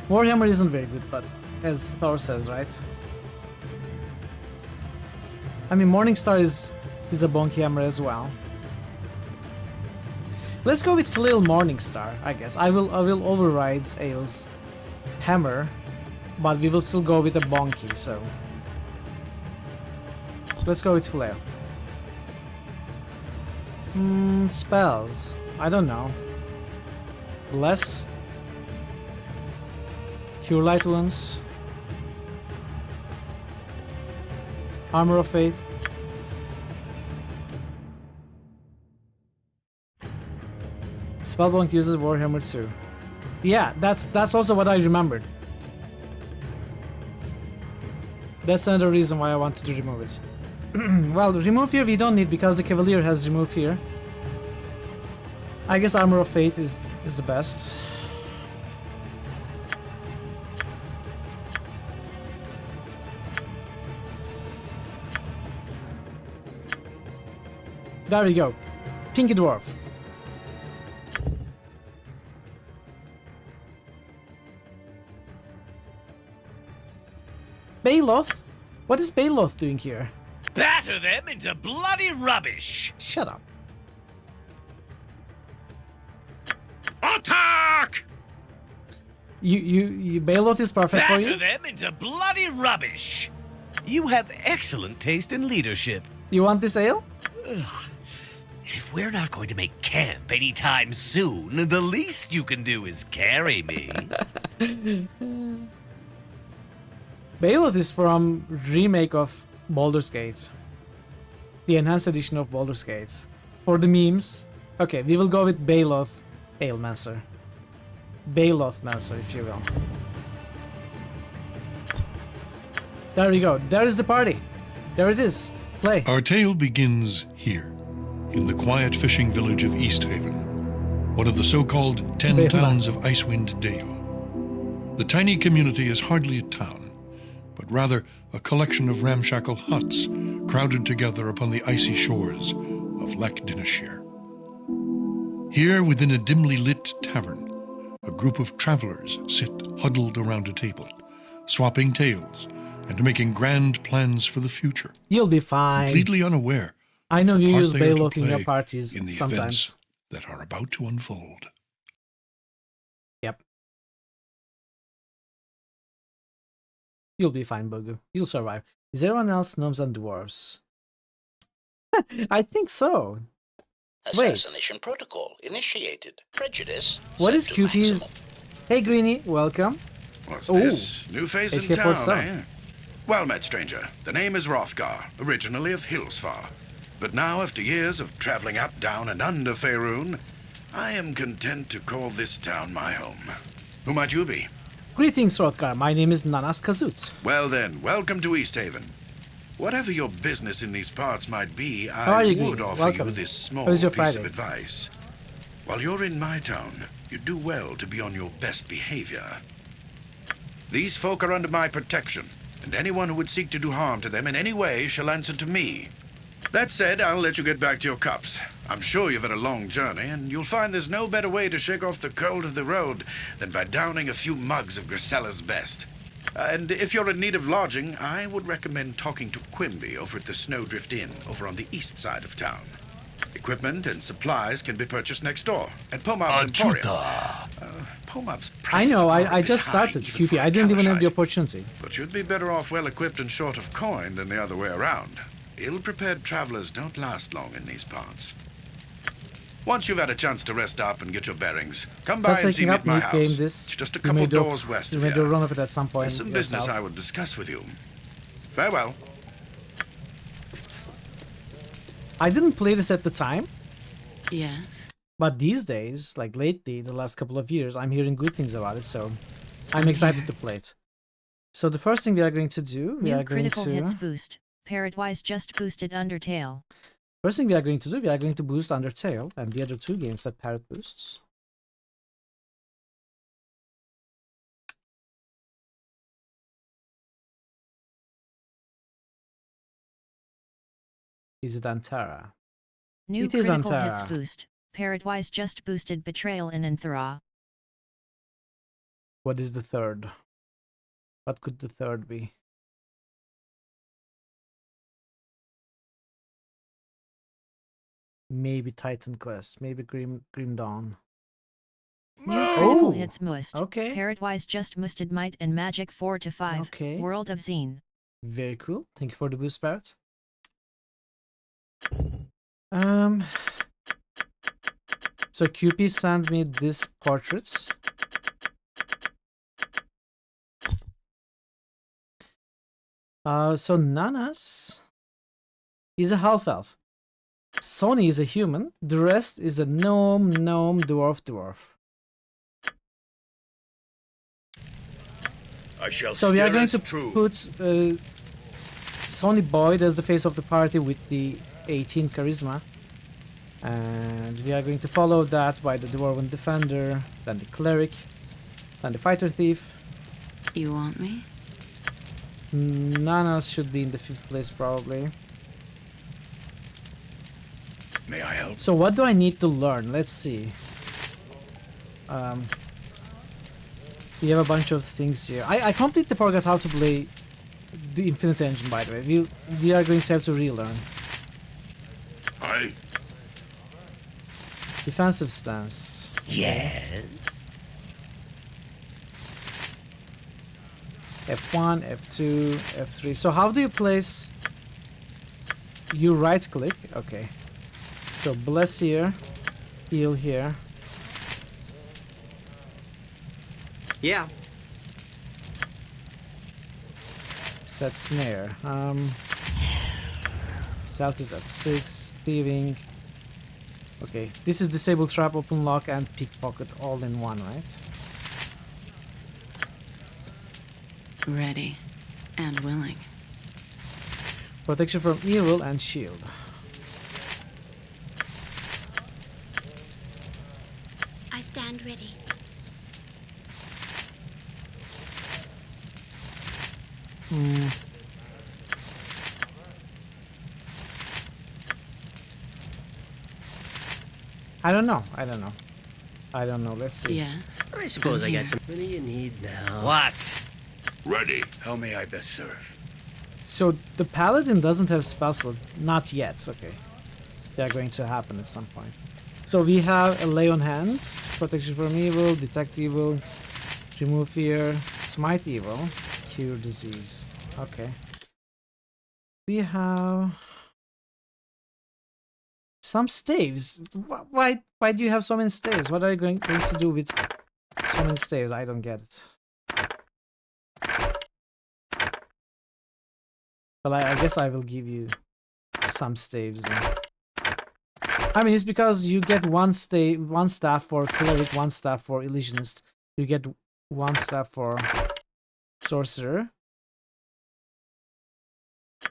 Warhammer isn't very good, but as Thor says, right? I mean, Morningstar is a Bonk Hammer as well. Let's go with Flail Morningstar, I guess. I will override Ale's hammer, but we will still go with a bonky, so let's go with Flail. Spells. I don't know. Bless. Cure Light Wounds. Armor of Faith. Spellbonk uses Warhammer 2. Yeah, that's also what I remembered. That's another reason why I wanted to remove it. Well, remove here we don't need because the Cavalier has remove here. I guess Armor of Fate is the best. There we go. Pinky Dwarf. Baloth? What is Baloth doing here? Batter them into bloody rubbish! Shut up. Attack! You Baloth is perfect for you? Batter them into bloody rubbish! You have excellent taste in leadership. You want this ale? Ugh. If we're not going to make camp anytime soon, the least you can do is carry me. Baloth is from remake of Baldur's Gate. The enhanced edition of Baldur's Gate. For the memes. Okay, we will go with Baloth Alemancer. Baloth Mancer, if you will. There we go. There is the party. There it is. Play. Our tale begins here, in the quiet fishing village of East Haven, one of the so-called 10 towns of Icewind Dale. The tiny community is hardly a town, but rather a collection of ramshackle huts crowded together upon the icy shores of Lech Dineshire. Here, within a dimly lit tavern, a group of travelers sit huddled around a table, swapping tales and making grand plans for the future. You'll be fine. Completely unaware. I know you use Baloth Baloth in your parties in the sometimes. events that are about to unfold. Yep. You'll be fine, Bogu. You'll survive. Is everyone else gnomes and dwarves? I think so. Assassination protocol initiated. Prejudice. What is QP's? Hey, Greenie, welcome. What's this? New face in HK town, eh? Well met, stranger. The name is Hrothgar, originally of Hillsfar. But now, after years of traveling up, down, and under Faerun, I am content to call this town my home. Who might you be? Greetings, Hrothgar. My name is Nanas Kazut. Well then, welcome to East Haven. Whatever your business in these parts might be, How are I you, would Greenie? offer Welcome. you this small How was your piece Friday? of advice. While you're in my town, you do well to be on your best behavior. These folk are under my protection, and anyone who would seek to do harm to them in any way shall answer to me. That said, I'll let you get back to your cups. I'm sure you've had a long journey, and you'll find there's no better way to shake off the cold of the road than by downing a few mugs of Grisella's best. And if you're in need of lodging, I would recommend talking to Quimby over at the Snowdrift Inn over on the east side of town. Equipment and supplies can be purchased next door at Pomab's Emporium. Pomab's I know, I just started QP. I didn't even have the opportunity. But you'd be better off well-equipped and short of coin than the other way around. Ill-prepared travelers don't last long in these parts. Once you've had a chance to rest up and get your bearings, come by and see me at my house. It's just a couple doors west of here. You may do a run of it at some point. There's some business I would discuss with you. Farewell. I didn't play this at the time. Yes. But these days, like lately, the last couple of years, I'm hearing good things about it, so I'm excited to play it. So the first thing we are going to do, we are going to... critical hits boost. Parrotwise just boosted Undertale. First thing we are going to do, we are going to boost Undertale and the other two games that Parrot boosts. Is it Antara? New it is critical Antara. hits boost. Parrotwise just boosted Betrayal in Anthara. What is the third? What could the third be? Maybe Titan Quest, maybe Grim Dawn. New critical hits must. Okay. Parrotwise just boosted Might and Magic 4 to 5. Okay. World of Zine. Very cool. Thank you for the boost, Parrot. So QP sent me this portraits. So Nanas is a half-elf. Sonny is a human. The rest is a gnome, dwarf. I shall So we are going still to as true. put Sonny Boyd as the face of the party with the 18 charisma. And we are going to follow that by the Dwarven Defender, then the Cleric, then the Fighter Thief. You want me? Nanas should be in the 5th place probably. May I help? So what do I need to learn? Let's see. We have a bunch of things here. I completely forgot how to play the Infinite Engine, by the way. We are going to have to relearn. Aye. Defensive stance. Yes. F1, F2, F3. So how do you place? You right click. Okay. So bless here, heal here. Yeah. Set snare. Stealth is up 6. Thieving. Okay, this is disable trap, open lock, and pickpocket all in one, right? Ready and willing. Protection from evil and shield. I stand ready. I don't know. Let's see. Yes. I suppose I got some. What do you need now? What? Ready. How may I best serve? So the paladin doesn't have spell slot, not yet. Okay, they are going to happen at some point. So we have a lay on hands, protection from evil, detect evil, remove fear, smite evil, cure disease. Okay. We have some staves. Why do you have so many staves? What are you going to do with so many staves? I don't get it. Well, I guess I will give you some staves then. I mean, it's because you get one staff for cleric, one staff for illusionist. You get one staff for sorcerer.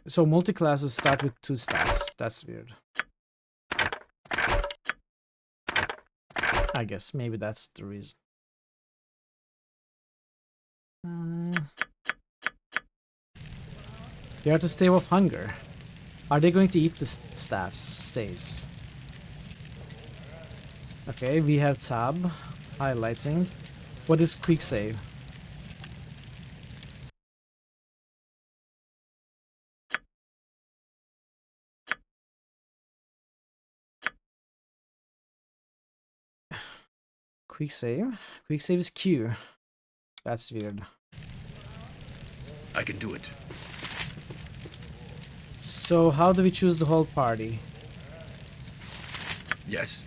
So multi-classes start with 2 staffs. That's weird. I guess maybe that's the reason. You have to stave off hunger. Are they going to eat the staves? Okay, we have tab. Highlighting. What is quick save? Quick save? Quick save is Q. That's weird. I can do it. So how do we choose the whole party? Yes.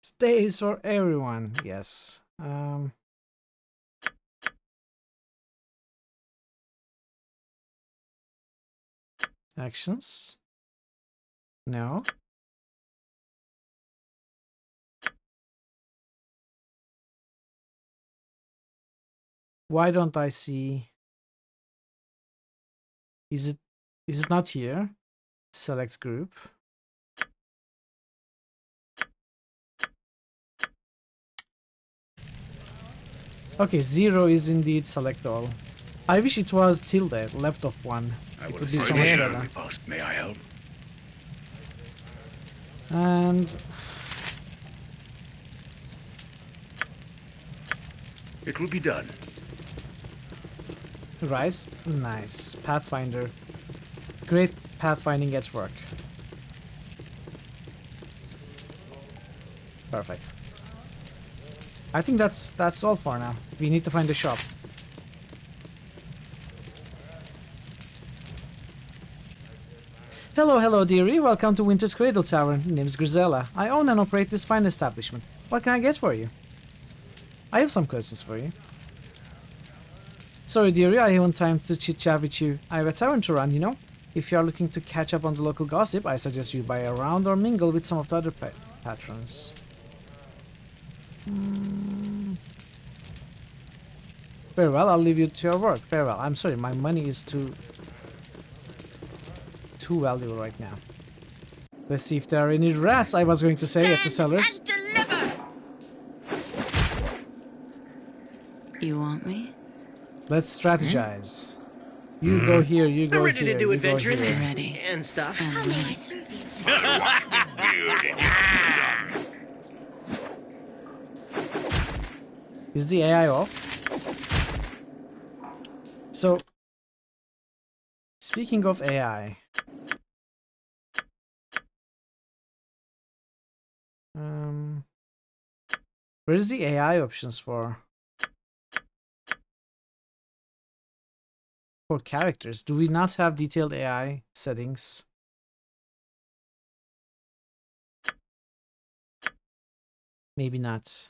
Staves for everyone. Yes. Actions? No. Why don't I see? Is it not here? Select group. Okay, 0 is indeed select all. I wish it was tilde, left of 1. It would be so much better. May I help? And it will be done. Rise, nice. Pathfinder, great pathfinding at work. Perfect. I think that's all for now. We need to find the shop. Hello, dearie. Welcome to Winter's Cradle Tavern. Name's Grisella. I own and operate this fine establishment. What can I get for you? I have some questions for you. Sorry, dearie, I haven't time to chit-chat with you. I have a tavern to run, you know? If you are looking to catch up on the local gossip, I suggest you buy a round or mingle with some of the other patrons. Farewell, I'll leave you to your work. Farewell. I'm sorry, my money is too valuable right now. Let's see if there are any rats, I was going to say, at the cellars. You want me? Let's strategize. You go here, you go here. I'm ready to do you adventuring go here. Ready. And stuff. How may I serve you? Is the AI off? So, speaking of AI, where's the AI options for characters? Do we not have detailed AI settings? Maybe not.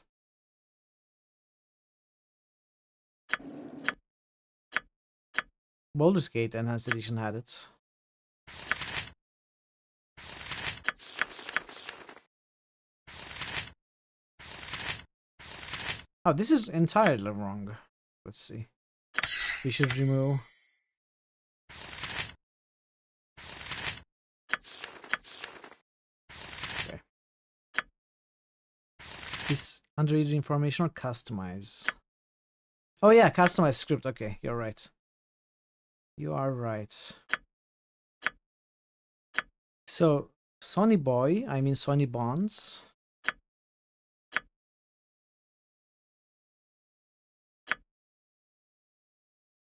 Baldur's Gate Enhanced Edition had it. Oh, this is entirely wrong. Let's see. We should remove. Okay. Is under either information or customize? Oh yeah, customize script. Okay, you're right. You are right. So, Sonny Boy, I mean Sonny Bonds.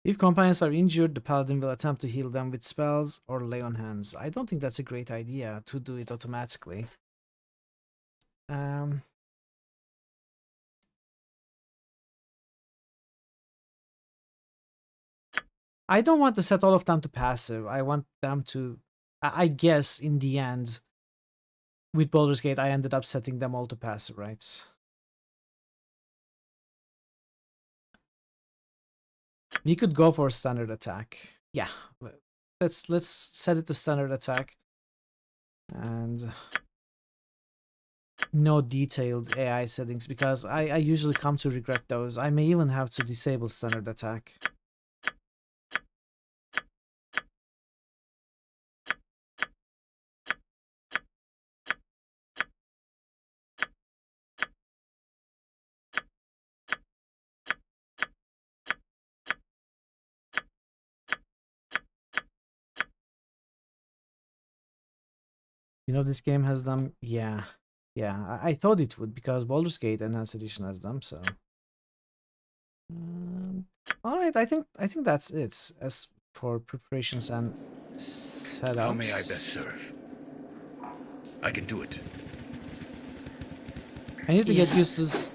If companions are injured, the paladin will attempt to heal them with spells or lay on hands. I don't think that's a great idea to do it automatically. I don't want to set all of them to passive. I want them to... I guess in the end, with Baldur's Gate, I ended up setting them all to passive, right? We could go for standard attack. Yeah, let's set it to standard attack. And no detailed AI settings, because I usually come to regret those. I may even have to disable standard attack. You know, this game has them. Yeah. Yeah, I thought it would because Baldur's Gate Enhanced Edition has them, so. All right, I think that's it as for preparations and setups. How may I best serve? I can do it. I need to get used to this.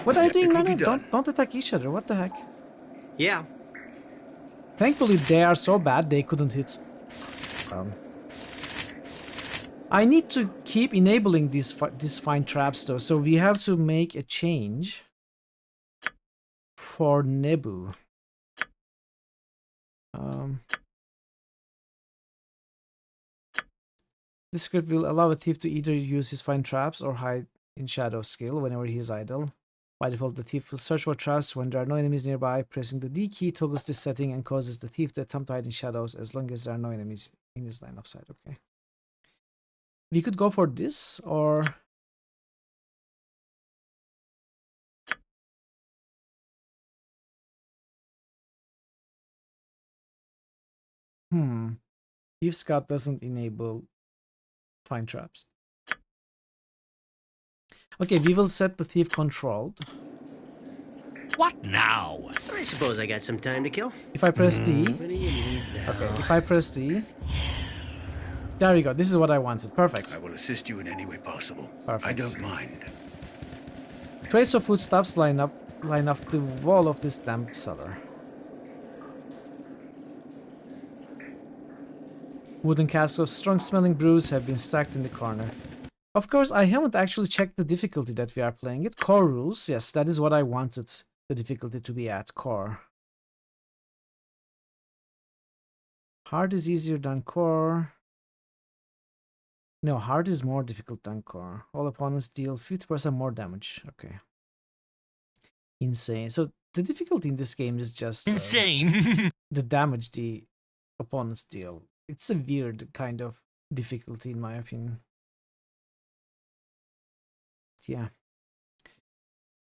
What are you doing, man? Don't attack each other. What the heck? Yeah. Thankfully, they are so bad they couldn't hit. I need to keep enabling these fine traps though, so we have to make a change for Nebu. This script will allow a thief to either use his fine traps or hide in shadow skill whenever he is idle. By default, the thief will search for traps when there are no enemies nearby. Pressing the D key toggles this setting and causes the thief to attempt to hide in shadows as long as there are no enemies in his line of sight. Okay. We could go for this, or... Thief Scout doesn't enable fine traps. Okay, we will set the thief controlled. What now? I suppose I got some time to kill. If I press D... What do you need now? Okay, if I press D... There we go, this is what I wanted. Perfect. I will assist you in any way possible. Perfect. I don't mind. Trace of footsteps line up the wall of this damp cellar. Wooden casks of strong-smelling brews have been stacked in the corner. Of course, I haven't actually checked the difficulty that we are playing it. Core rules, yes, that is what I wanted the difficulty to be at, core. Hard is easier than core. No, hard is more difficult than core. All opponents deal 50% more damage. Okay. Insane. So the difficulty in this game is just... insane! The damage the opponents deal. It's a weird kind of difficulty in my opinion. Yeah.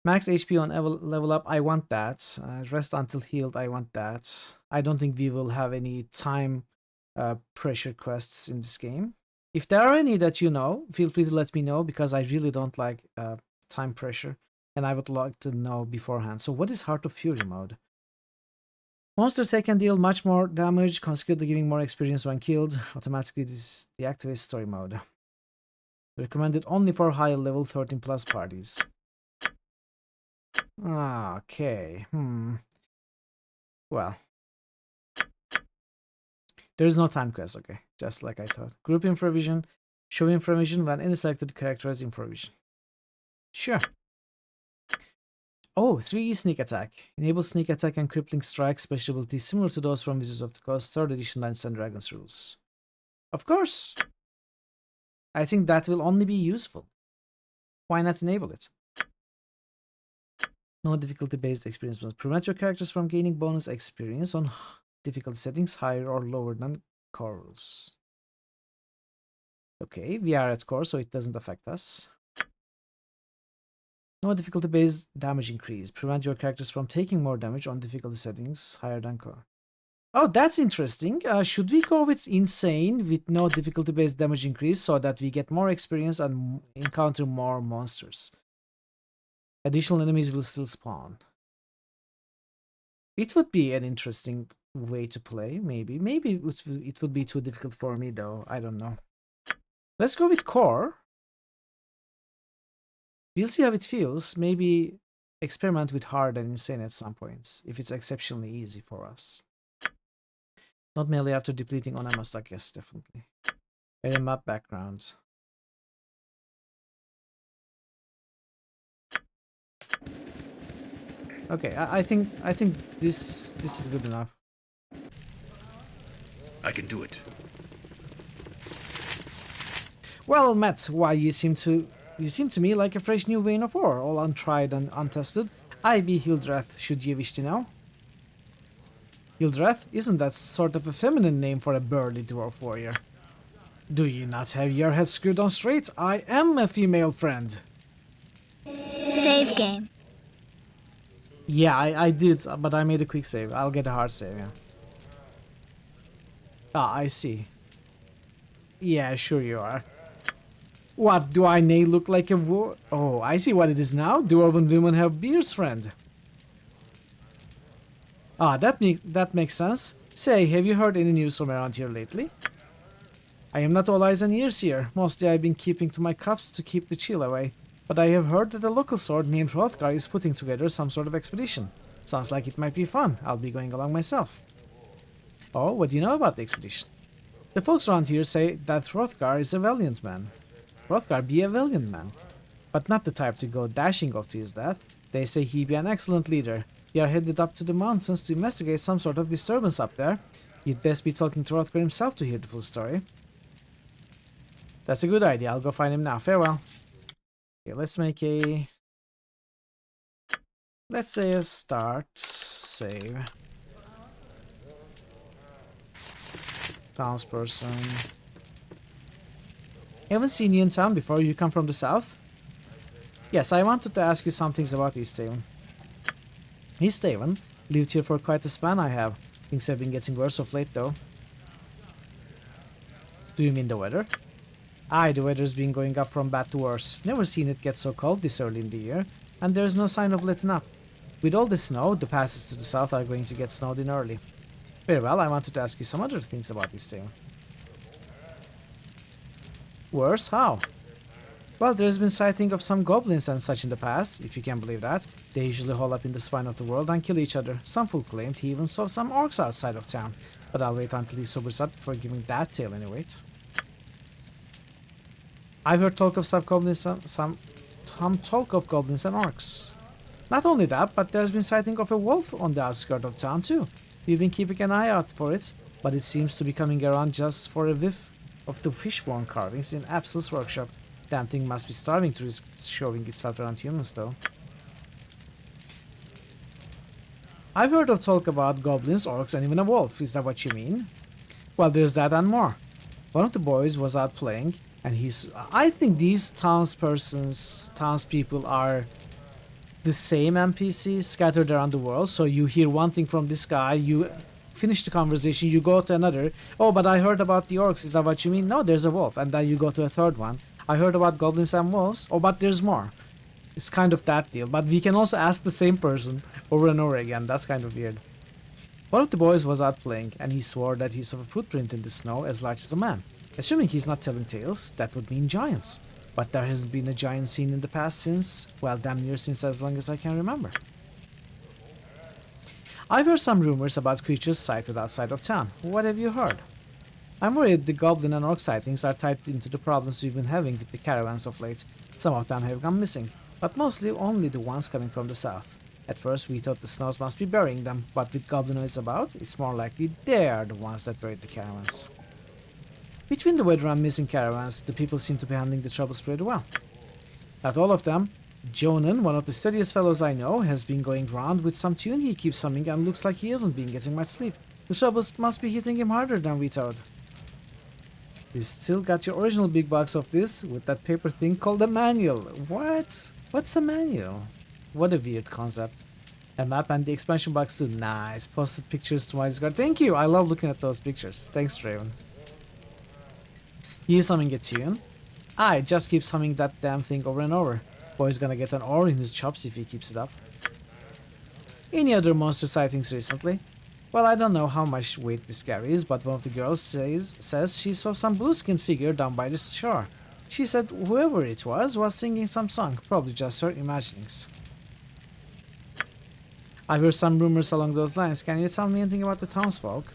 Max HP on level up, I want that. Rest until healed, I want that. I don't think we will have any time pressure quests in this game. If there are any that you know, feel free to let me know, because I really don't like time pressure, and I would like to know beforehand. So what is Heart of Fury mode? Monsters can deal much more damage, consequently giving more experience when killed. Automatically deactivates story mode. Recommended only for higher level 13 plus parties. Okay. Well. There is no time quest, okay. Just like I thought. Group information. Show information when any selected character has information. Sure. Oh, 3E sneak attack. Enable sneak attack and crippling strike special abilities similar to those from Wizards of the Coast 3rd edition Dungeons and Dragons rules. Of course. I think that will only be useful. Why not enable it? No difficulty based experience must prevent your characters from gaining bonus experience on difficulty settings higher or lower than core rules. Okay, we are at core, so it doesn't affect us. No difficulty based damage increase. Prevent your characters from taking more damage on difficulty settings higher than core. Oh, that's interesting. Should we go with insane with no difficulty based damage increase so that we get more experience and encounter more monsters? Additional enemies will still spawn. It would be an interesting way to play, maybe. Maybe it would be too difficult for me though. I don't know. Let's go with core. We'll see how it feels. Maybe experiment with hard and insane at some points, if it's exceptionally easy for us. Not merely after depleting on ammo stock, yes, definitely. Area map background. Okay, I think this is good enough. I can do it. Well, Matt, why you seem to me like a fresh new vein of ore, all untried and untested. I be Hildreth, should you wish to know. Hildreth, isn't that sort of a feminine name for a burly dwarf warrior? Do you not have your head screwed on straight? I am a female friend. Save game. Yeah, I did, but I made a quick save. I'll get a hard save, yeah. Ah, I see. Yeah, sure you are. What, do I look like a Oh, I see what it is now. Dwarven women have beards, friend. Ah, that makes sense. Say, have you heard any news from around here lately? I am not all eyes and ears here. Mostly I've been keeping to my cups to keep the chill away. But I have heard that a local sword named Hrothgar is putting together some sort of expedition. Sounds like it might be fun. I'll be going along myself. Oh, what do you know about the expedition? The folks around here say that Hrothgar is a valiant man. Hrothgar be a valiant man, but not the type to go dashing off to his death. They say he be an excellent leader. We are headed up to the mountains to investigate some sort of disturbance up there. You'd best be talking to Hrothgar himself to hear the full story. That's a good idea. I'll go find him now. Farewell. Okay, let's make a... Let's say a start. Save. Townsperson. I haven't seen you in town before. You come from the south? Yes, I wanted to ask you some things about Easthaven. Easthaven? Lived here for quite a span I have. Things have been getting worse of late though. Do you mean the weather? Aye, the weather's been going up from bad to worse. Never seen it get so cold this early in the year, and there's no sign of letting up. With all the snow, the passes to the south are going to get snowed in early. Very well, I wanted to ask you some other things about Easthaven. Worse? How? Well, there's been sighting of some goblins and such in the past, if you can believe that. They usually hole up in the spine of the world and kill each other. Some fool claimed he even saw some orcs outside of town, but I'll wait until he sobers up before giving that tale any weight. I've heard talk of some talk of goblins and orcs. Not only that, but there's been sighting of a wolf on the outskirts of town too. We've been keeping an eye out for it, but it seems to be coming around just for a whiff of the fishbone carvings in Apsel's workshop. Damn thing must be starving to risk showing itself around humans though. I've heard of talk about goblins, orcs, and even a wolf. Is that what you mean? Well, there's that and more. One of the boys was out playing, and I think these townspeople are the same NPCs scattered around the world. So you hear one thing from this guy, you finish the conversation, you go to another. Oh, but I heard about the orcs. Is that what you mean? No, there's a wolf. And then you go to a third one. I heard about goblins and wolves. Oh, but there's more. It's kind of that deal. But we can also ask the same person over and over again. That's kind of weird. One of the boys was out playing, and he swore that he saw a footprint in the snow as large as a man. Assuming he's not telling tales, that would mean giants. But there hasn't been a giant seen in the past since, well, damn near since as long as I can remember. I've heard some rumors about creatures sighted outside of town. What have you heard? I'm worried the goblin and orc sightings are tied into the problems we've been having with the caravans of late. Some of them have gone missing, but mostly only the ones coming from the south. At first we thought the snows must be burying them, but with goblinoids about, it's more likely they're the ones that buried the caravans. Between the weather and missing caravans, the people seem to be handling the troubles pretty well. Not all of them. Jonan, one of the steadiest fellows I know, has been going round with some tune he keeps humming and looks like he hasn't been getting much sleep. The troubles must be hitting him harder than we thought. You still got your original big box of this with that paper thing called a manual. What? What's a manual? What a weird concept. A map and the expansion box too. Nice. Posted pictures to my Discord. Thank you. I love looking at those pictures. Thanks, Draven. He's humming a tune. It just keeps humming that damn thing over and over. Boy's gonna get an ore in his chops if he keeps it up. Any other monster sightings recently? Well, I don't know how much weight this carries, but one of the girls says she saw some blue-skinned figure down by the shore. She said whoever it was singing some song, probably just her imaginings. I've heard some rumors along those lines. Can you tell me anything about the townsfolk?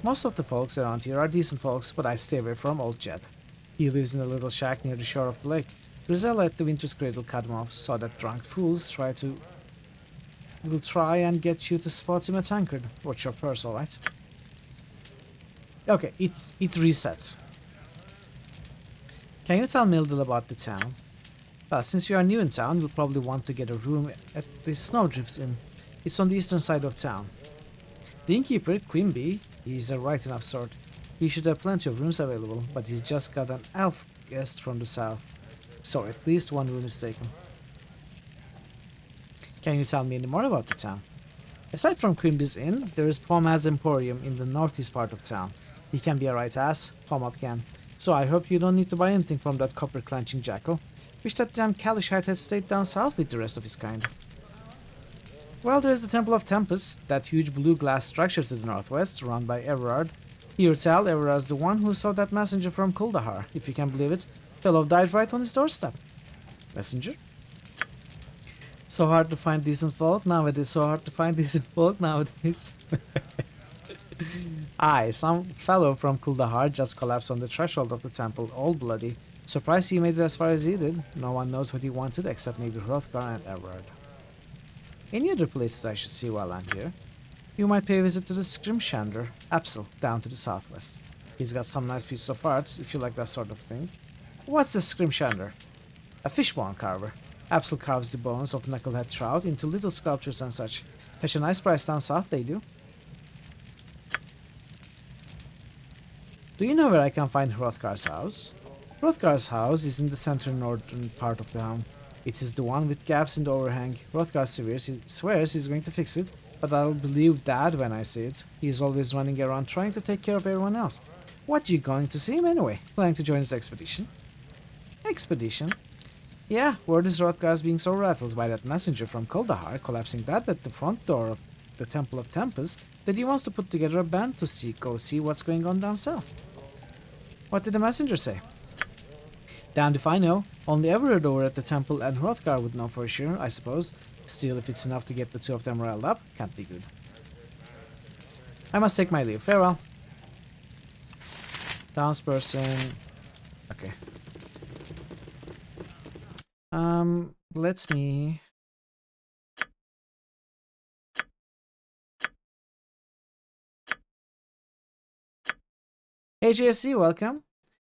Most of the folks around here are decent folks, but I stay away from old Jed. He lives in a little shack near the shore of the lake. Grisella at the Winter's Cradle cut him off, so that drunk fools will try and get you to spot him at Tankard. Watch your purse, alright? Okay, it resets. Can you tell me a little about the town? Well, since you are new in town, you'll probably want to get a room at the Snowdrift Inn. It's on the eastern side of town. The innkeeper, Quimby, he's a right enough sort. He should have plenty of rooms available, but he's just got an elf guest from the south. So at least one room is taken. Can you tell me any more about the town? Aside from Quimby's Inn, there is Pomad's Emporium in the northeast part of town. He can be a right ass, Pomad can. So I hope you don't need to buy anything from that copper-clenching jackal. Wish that damn Kalishite had stayed down south with the rest of his kind. Well, there's the Temple of Tempest, that huge blue glass structure to the northwest, run by Everard. Hear tell, Everard's the one who saw that messenger from Kuldahar. If you can believe it, fellow died right on his doorstep. Messenger? So hard to find decent folk nowadays, Aye, some fellow from Kuldahar just collapsed on the threshold of the temple, all bloody. Surprised he made it as far as he did. No one knows what he wanted except maybe Hrothgar and Everard. Any other places I should see while I'm here? You might pay a visit to the Scrimshander, Apsel, down to the southwest. He's got some nice pieces of art, if you like that sort of thing. What's the Scrimshander? A fishbone carver. Apsel carves the bones of knucklehead trout into little sculptures and such. Fetch a nice price down south, they do. Do you know where I can find Hrothgar's house? Hrothgar's house is in the center northern part of town. It is the one with gaps in the overhang. Hrothgar swears he's going to fix it, but I'll believe that when I see it. He is always running around trying to take care of everyone else. What are you going to see him anyway? Planning to join his expedition? Expedition? Yeah, word is Hrothgar's being so rattled by that messenger from Kuldahar collapsing that at the front door of the Temple of Tempest that he wants to put together a band to go see what's going on down south. What did the messenger say? Damned if I know. Only Everard over at the temple and Hrothgar would know for sure, I suppose. Still, if it's enough to get the two of them riled up, can't be good. I must take my leave. Farewell. Townsperson. Okay. Let's me... Hey JFC, welcome.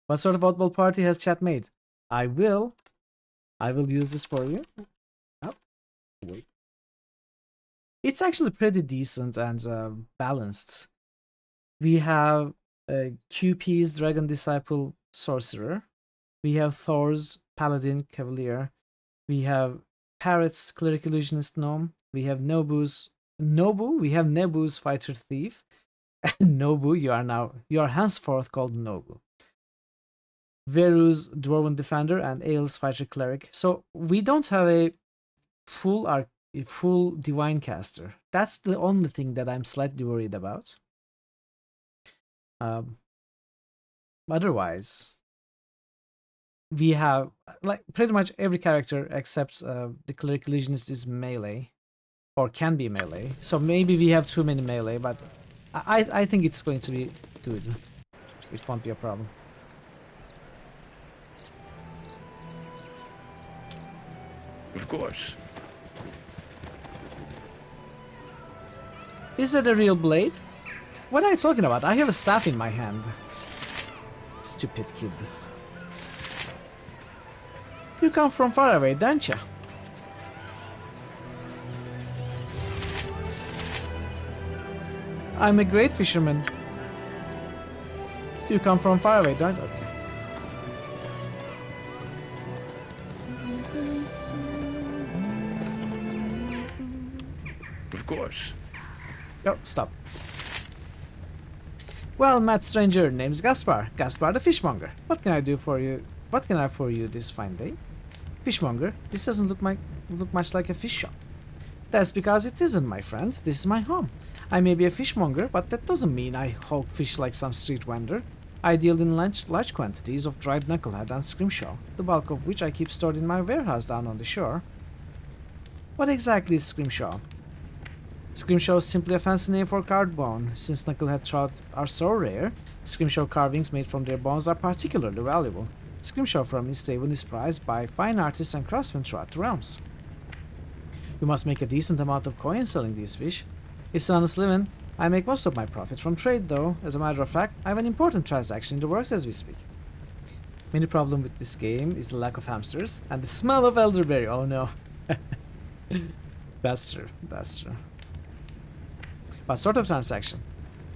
What sort of oddball party has chat made? I will use this for you. Oh, wait. It's actually pretty decent and balanced. We have QP's Dragon Disciple Sorcerer. We have Thor's Paladin Cavalier. We have Parrot's Cleric Illusionist Gnome. We have Nebu's Fighter Thief. Nobu, you are henceforth called Nobu. Veru's Dwarven Defender and Ael's Fighter Cleric. So we don't have a full Divine Caster. That's the only thing that I'm slightly worried about. Otherwise, we have like pretty much every character except the Cleric Illusionist is melee, or can be melee. So maybe we have too many melee, but I think it's going to be good. It won't be a problem. Of course. Is that a real blade? What are you talking about? I have a staff in my hand. Stupid kid. You come from far away, don't you? I'm a great fisherman. You come from far away, don't you? Okay. Of course. Oh, stop. Well, Matt Stranger, name's Gaspar. Gaspar the Fishmonger. What can I do for you? What can I for you this fine day? Fishmonger, this doesn't look much like a fish shop. That's because it isn't, my friend. This is my home. I may be a fishmonger, but that doesn't mean I hawk fish like some street vendor. I deal in large quantities of dried knucklehead and scrimshaw, the bulk of which I keep stored in my warehouse down on the shore. What exactly is scrimshaw? Scrimshaw is simply a fancy name for carved bone. Since knucklehead trout are so rare, scrimshaw carvings made from their bones are particularly valuable. Scrimshaw from East Haven is prized by fine artists and craftsmen throughout the realms. You must make a decent amount of coin selling these fish. It's an honest living. I make most of my profit from trade, though. As a matter of fact, I have an important transaction in the works as we speak. Main problem with this game is the lack of hamsters and the smell of elderberry. Oh no. That's true. That's true. What sort of transaction?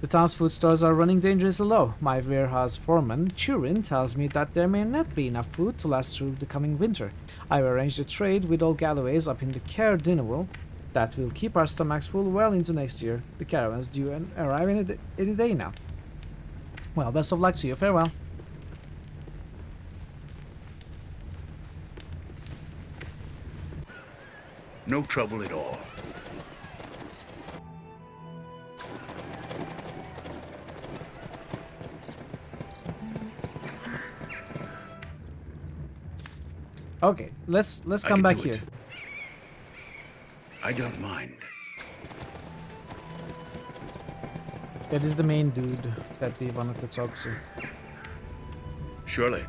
The town's food stores are running dangerously low. My warehouse foreman, Turin, tells me that there may not be enough food to last through the coming winter. I've arranged a trade with old Galloways up in the Caer Dineval that will keep our stomachs full well into next year. The caravan's due and arrive any day now. Well, best of luck to you. Farewell. No trouble at all. Okay, let's come back here. I don't mind. That is the main dude that we wanted to talk to. Surely.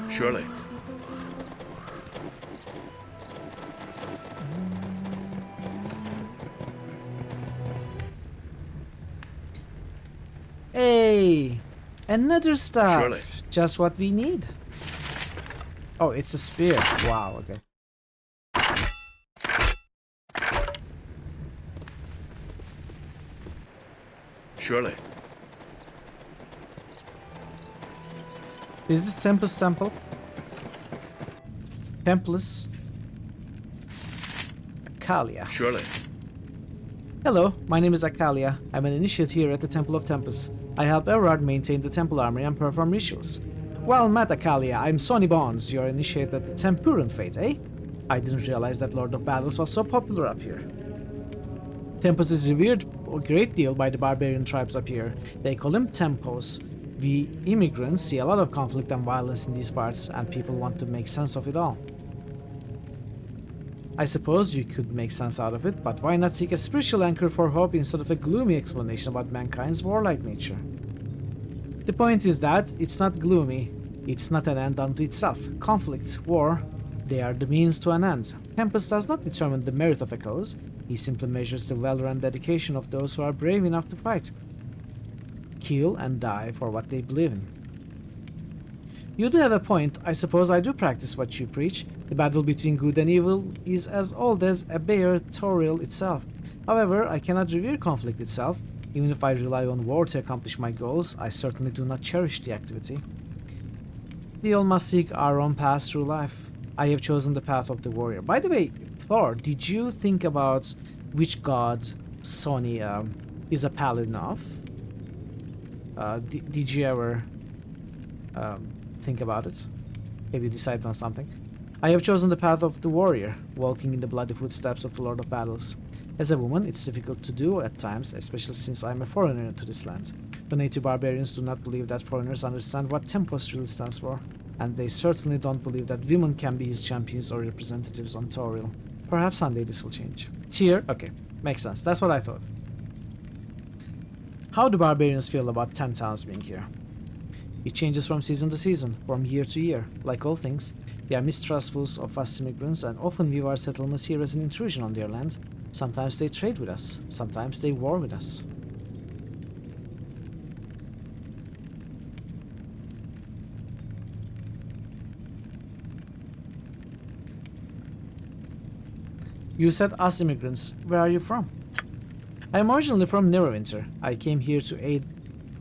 Surely. Hey, another stuff. Surely. Just what we need. Oh, it's a spear. Wow, okay. Surely. Is this Tempest Temple? Temples? Akalia. Surely. Hello, my name is Akalia. I'm an initiate here at the Temple of Tempest. I help Everard maintain the temple armory and perform rituals. Well met, Akalia. I'm Sonny Bonds, your initiate at the Tempuran Fate, eh? I didn't realize that Lord of Battles was so popular up here. Tempest is revered a great deal by the barbarian tribes up here. They call him Tempos. We immigrants see a lot of conflict and violence in these parts, and people want to make sense of it all. I suppose you could make sense out of it, but why not seek a spiritual anchor for hope instead of a gloomy explanation about mankind's warlike nature? The point is that it's not gloomy. It's not an end unto itself. Conflict, war, they are the means to an end. Tempest does not determine the merit of a cause. He simply measures the valor and dedication of those who are brave enough to fight, kill and die for what they believe in. You do have a point. I suppose I do practice what you preach. The battle between good and evil is as old as a bear tutorial itself. However, I cannot revere conflict itself. Even if I rely on war to accomplish my goals, I certainly do not cherish the activity. We all must seek our own path through life. I have chosen the path of the warrior. By the way, Thor, did you think about which god Sonny is a paladin of? Did you ever think about it? Have you decided on something? I have chosen the path of the warrior, walking in the bloody footsteps of the Lord of Battles. As a woman, it's difficult to do at times, especially since I'm a foreigner to this land. The native barbarians do not believe that foreigners understand what Tempos really stands for, and they certainly don't believe that women can be his champions or representatives on Tauriel. Perhaps someday this will change. Tyr? Okay, makes sense. That's what I thought. How do barbarians feel about 10 towns being here? It changes from season to season, from year to year. Like all things, they are mistrustful of us immigrants and often view our settlements here as an intrusion on their land. Sometimes they trade with us, sometimes they war with us. You said us immigrants. Where are you from? I am originally from Neverwinter. I came here to aid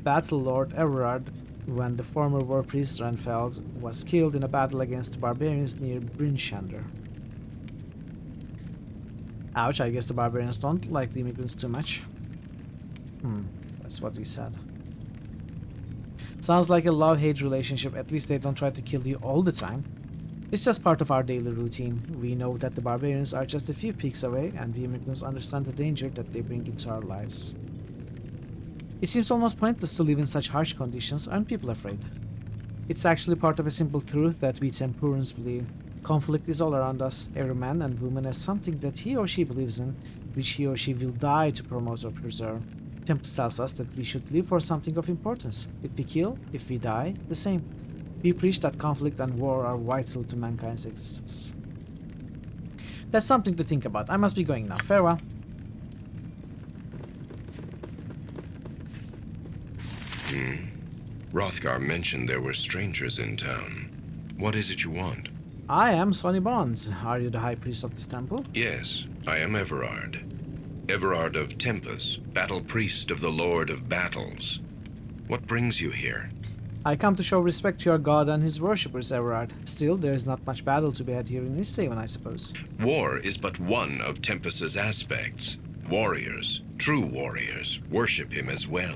Battle Lord Everard when the former war priest Renfeld was killed in a battle against the barbarians near Brinchander. Ouch, I guess the barbarians don't like the immigrants too much. That's what we said. Sounds like a love-hate relationship. At least they don't try to kill you all the time. It's just part of our daily routine. We know that the barbarians are just a few peaks away, and the immigrants understand the danger that they bring into our lives. It seems almost pointless to live in such harsh conditions. Aren't people afraid? It's actually part of a simple truth that we Tempurans believe. Conflict is all around us. Every man and woman has something that he or she believes in, which he or she will die to promote or preserve. Tempest tells us that we should live for something of importance. If we kill, if we die, the same. We preach that conflict and war are vital to mankind's existence. That's something to think about. I must be going now. Farewell. Hrothgar mentioned there were strangers in town. What is it you want? I am Sonny Bonds. Are you the high priest of this temple? Yes, I am Everard. Everard of Tempus, battle priest of the Lord of Battles. What brings you here? I come to show respect to your god and his worshippers, Everard. Still, there is not much battle to be had here in Easthaven, I suppose. War is but one of Tempus's aspects. Warriors, true warriors, worship him as well.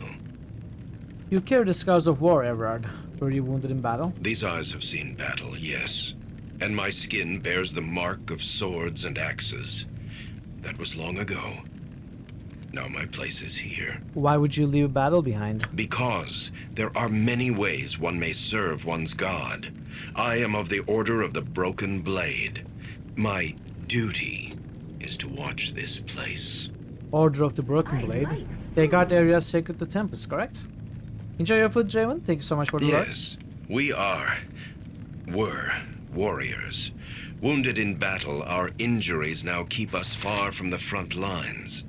You carry the scars of war, Everard. Were you wounded in battle? These eyes have seen battle, yes. And my skin bears the mark of swords and axes. That was long ago. Now my place is here. Why would you leave battle behind? Because there are many ways one may serve one's god. I am of the Order of the Broken Blade. My duty is to watch this place. Order of the Broken Blade. They guard areas sacred to Tempest, correct? Enjoy your food, Draven. Thank you so much for the Yes, we were warriors. Wounded in battle, our injuries now keep us far from the front lines.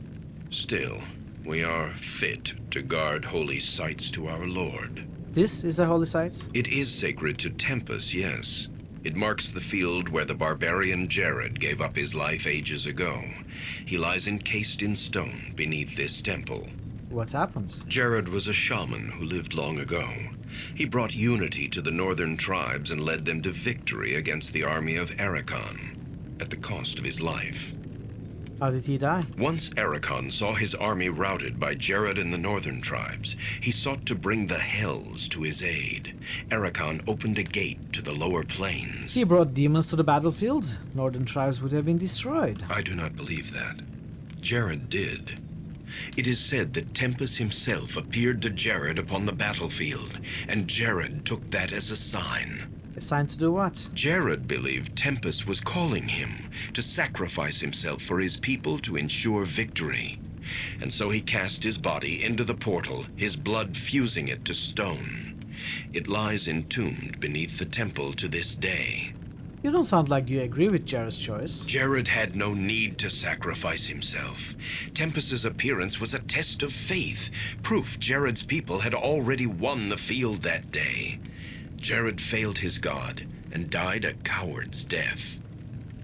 Still, we are fit to guard holy sites to our Lord. This is a holy site? It is sacred to Tempest, yes. It marks the field where the barbarian Jared gave up his life ages ago. He lies encased in stone beneath this temple. What happened? Jared was a shaman who lived long ago. He brought unity to the northern tribes and led them to victory against the army of Arakon, at the cost of his life. How did he die? Once Arakon saw his army routed by Jared and the northern tribes, he sought to bring the Hells to his aid. Arakon opened a gate to the lower plains. He brought demons to the battlefield. Northern tribes would have been destroyed. I do not believe that. Jared did. It is said that Tempest himself appeared to Jared upon the battlefield, and Jared took that as a sign. A sign to do what? Jared believed Tempest was calling him to sacrifice himself for his people to ensure victory. And so he cast his body into the portal, his blood fusing it to stone. It lies entombed beneath the temple to this day. You don't sound like you agree with Jared's choice. Jared had no need to sacrifice himself. Tempest's appearance was a test of faith, proof Jared's people had already won the field that day. Jared failed his god and died a coward's death.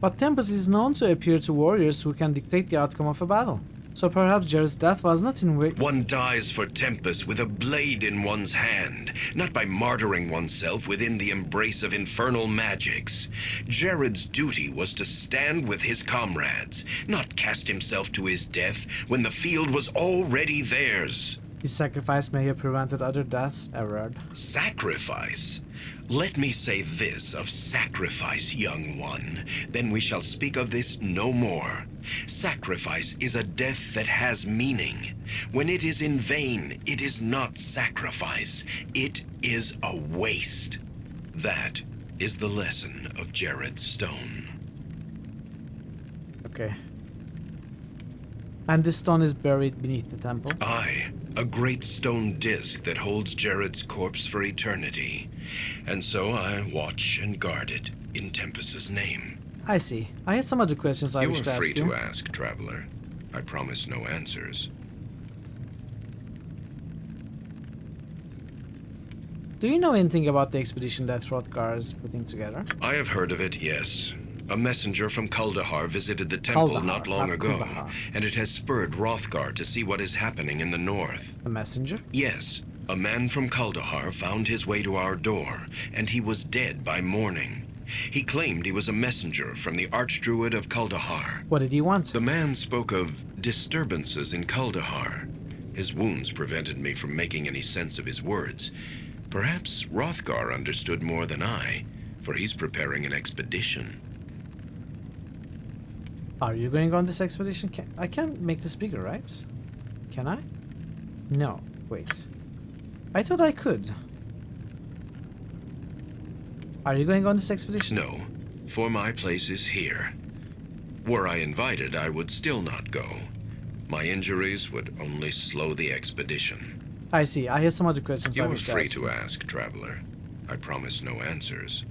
But Tempest is known to appear to warriors who can dictate the outcome of a battle. So perhaps Jared's death was not in vain. One dies for Tempest with a blade in one's hand, not by martyring oneself within the embrace of infernal magics. Jared's duty was to stand with his comrades, not cast himself to his death when the field was already theirs. His sacrifice may have prevented other deaths, Everard. Sacrifice? Let me say this of sacrifice, young one, then we shall speak of this no more. Sacrifice is a death that has meaning. When it is in vain, it is not sacrifice. It is a waste. That is the lesson of Jared's stone. Okay. And this stone is buried beneath the temple? Aye, a great stone disc that holds Jared's corpse for eternity. And so I watch and guard it in Tempest's name. I see. I had some other questions I wish to ask you. You are free to ask, traveler. I promise no answers. Do you know anything about the expedition that Hrothgar is putting together? I have heard of it, yes. A messenger from Kuldahar visited the temple not long ago, and it has spurred Hrothgar to see what is happening in the north. A messenger? Yes. A man from Kuldahar found his way to our door, and he was dead by morning. He claimed he was a messenger from the Archdruid of Kuldahar. What did he want? The man spoke of disturbances in Kuldahar. His wounds prevented me from making any sense of his words. Perhaps Hrothgar understood more than I, for he's preparing an expedition. Are you going on this expedition? I can't make this bigger, right? Can I? No. Wait. I thought I could. Are you going on this expedition? No, for my place is here. Were I invited, I would still not go. My injuries would only slow the expedition. I see. I have some other questions I wish to ask. You are free to ask, traveler. I promise no answers.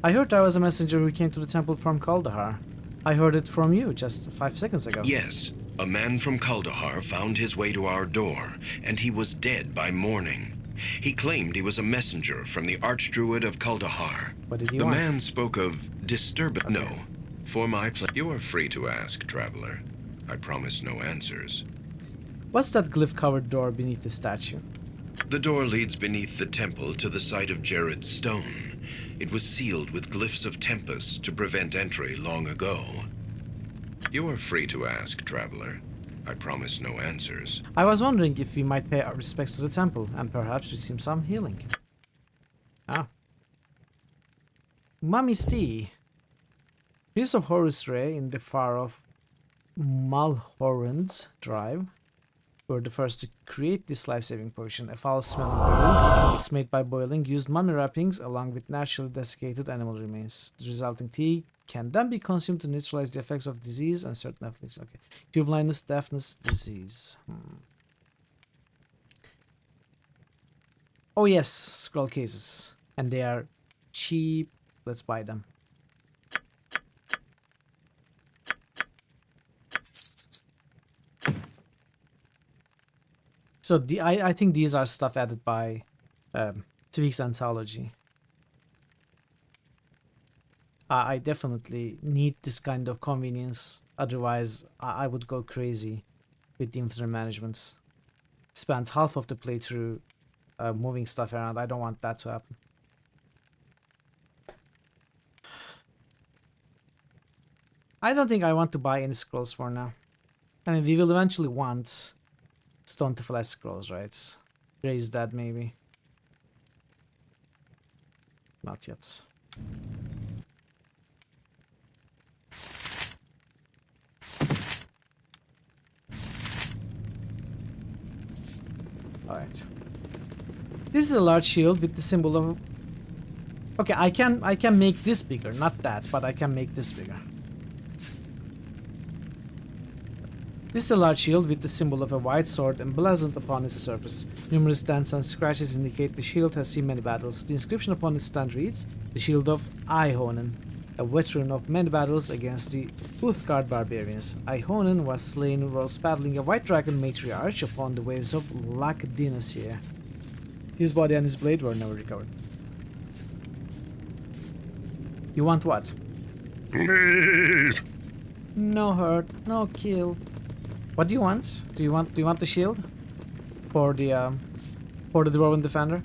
I heard I was a messenger who came to the temple from Kuldahar. I heard it from you just 5 seconds ago. Yes. A man from Kuldahar found his way to our door, and he was dead by morning. He claimed he was a messenger from the Archdruid of Kuldahar. What did he want? want? The man spoke of disturbance. Okay. No. For my place. You are free to ask, traveler. I promise no answers. What's that glyph-covered door beneath the statue? The door leads beneath the temple to the site of Jared's stone. It was sealed with glyphs of Tempest to prevent entry long ago. You are free to ask, traveler. I promise no answers. I was wondering if we might pay our respects to the temple and perhaps receive some healing. Ah. Mummy's Tea. Piece of Horus Ray in the far-off Malhorand Drive were the first to create this life-saving potion. A foul-smelling brew, it's made by boiling used mummy wrappings along with naturally desiccated animal remains. The resulting tea can then be consumed to neutralize the effects of disease and certain afflictions. Okay, cure blindness, deafness, disease. Oh yes, scroll cases, and they are cheap. Let's buy them. So I think these are stuff added by Tweak's Anthology. I definitely need this kind of convenience. Otherwise, I would go crazy with the inventory management. Spend half of the playthrough moving stuff around. I don't want that to happen. I don't think I want to buy any scrolls for now. I mean, we will eventually want Stone to Flesh scrolls, right? Raise that maybe. Not yet. Alright. This is a large shield with the symbol of... Okay, I can make this bigger, not that, but I can make this bigger. This is a large shield with the symbol of a white sword emblazoned upon its surface. Numerous dents and scratches indicate the shield has seen many battles. The inscription upon its stand reads, "The Shield of Ihonen, a veteran of many battles against the Uthgard barbarians. Ihonen was slain whilst battling a white dragon matriarch upon the waves of Lac Dynastia. His body and his blade were never recovered." You want what? Please. No hurt, no kill. What do you want? Do you want the shield for the dwarven defender?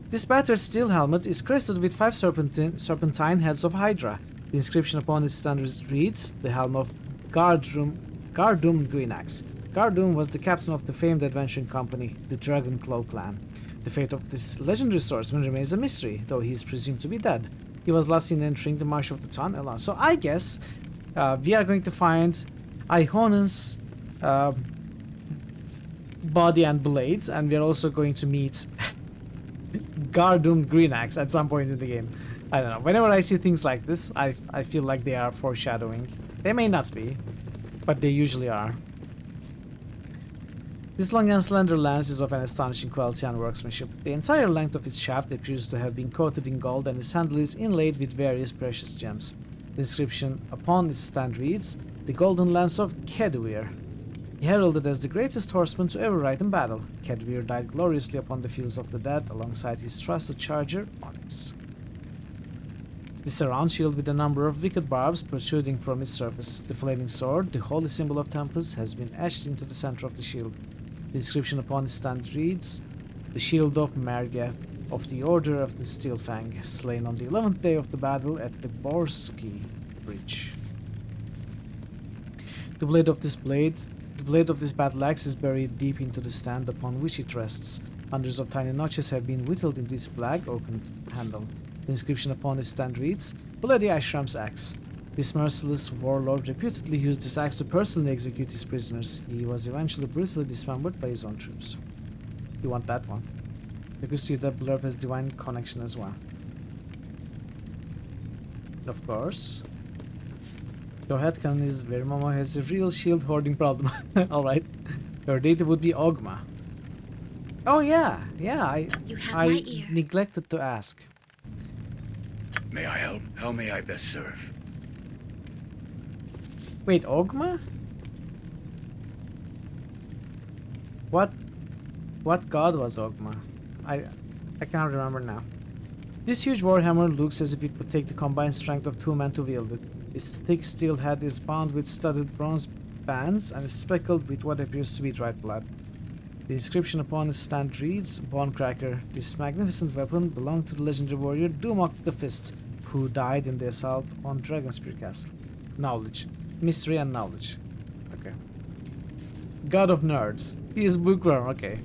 This battered steel helmet is crested with 5 serpentine heads of Hydra. The inscription upon its standard reads, "The helm of Gardum Greenaxe." Gardum was the captain of the famed adventuring company, the Dragon Claw clan. The fate of this legendary swordsman remains a mystery, though he is presumed to be dead. He was last seen entering the Marsh of the Ton alone. So I guess we are going to find Ihonen's body and blades, and we're also going to meet Gardum Greenaxe at some point in the game. I don't know. Whenever I see things like this, I feel like they are foreshadowing. They may not be, but they usually are. This long and slender lance is of an astonishing quality and workmanship. The entire length of its shaft appears to have been coated in gold, and its handle is inlaid with various precious gems. The inscription upon its stand reads, "The Golden Lance of Kedwir." Heralded as the greatest horseman to ever ride in battle, Kedwir died gloriously upon the fields of the dead alongside his trusted charger, Onyx. This is a round shield with a number of wicked barbs protruding from its surface. The flaming sword, the holy symbol of Tempest, has been etched into the center of the shield. The inscription upon its stand reads, "The Shield of Margeth of the Order of the Steel Fang, slain on the 11th day of the battle at the Borsky Bridge." The blade of this battle axe is buried deep into the stand upon which it rests. Hundreds of tiny notches have been whittled into its black oaken handle. The inscription upon its stand reads, "Bloody Ashram's axe." This merciless warlord reputedly used this axe to personally execute his prisoners. He was eventually brutally dismembered by his own troops. You want that one? You can see that blurb has divine connection as well. Of course. Your headcanon is where Mama has a real shield hoarding problem. Alright. Your data would be Ogma. Oh yeah, I neglected to ask. May I help? How may I best serve? Wait, Ogma? What god was Ogma? I cannot remember now. This huge warhammer looks as if it would take the combined strength of 2 men to wield it. Its thick steel head is bound with studded bronze bands and is speckled with what appears to be dried blood. The inscription upon its stand reads, "Bonecracker." This magnificent weapon belonged to the legendary warrior Dumok the Fist, who died in the assault on Dragonspear Castle. Knowledge. Mystery and knowledge. Okay. God of Nerds. He is bookworm, okay.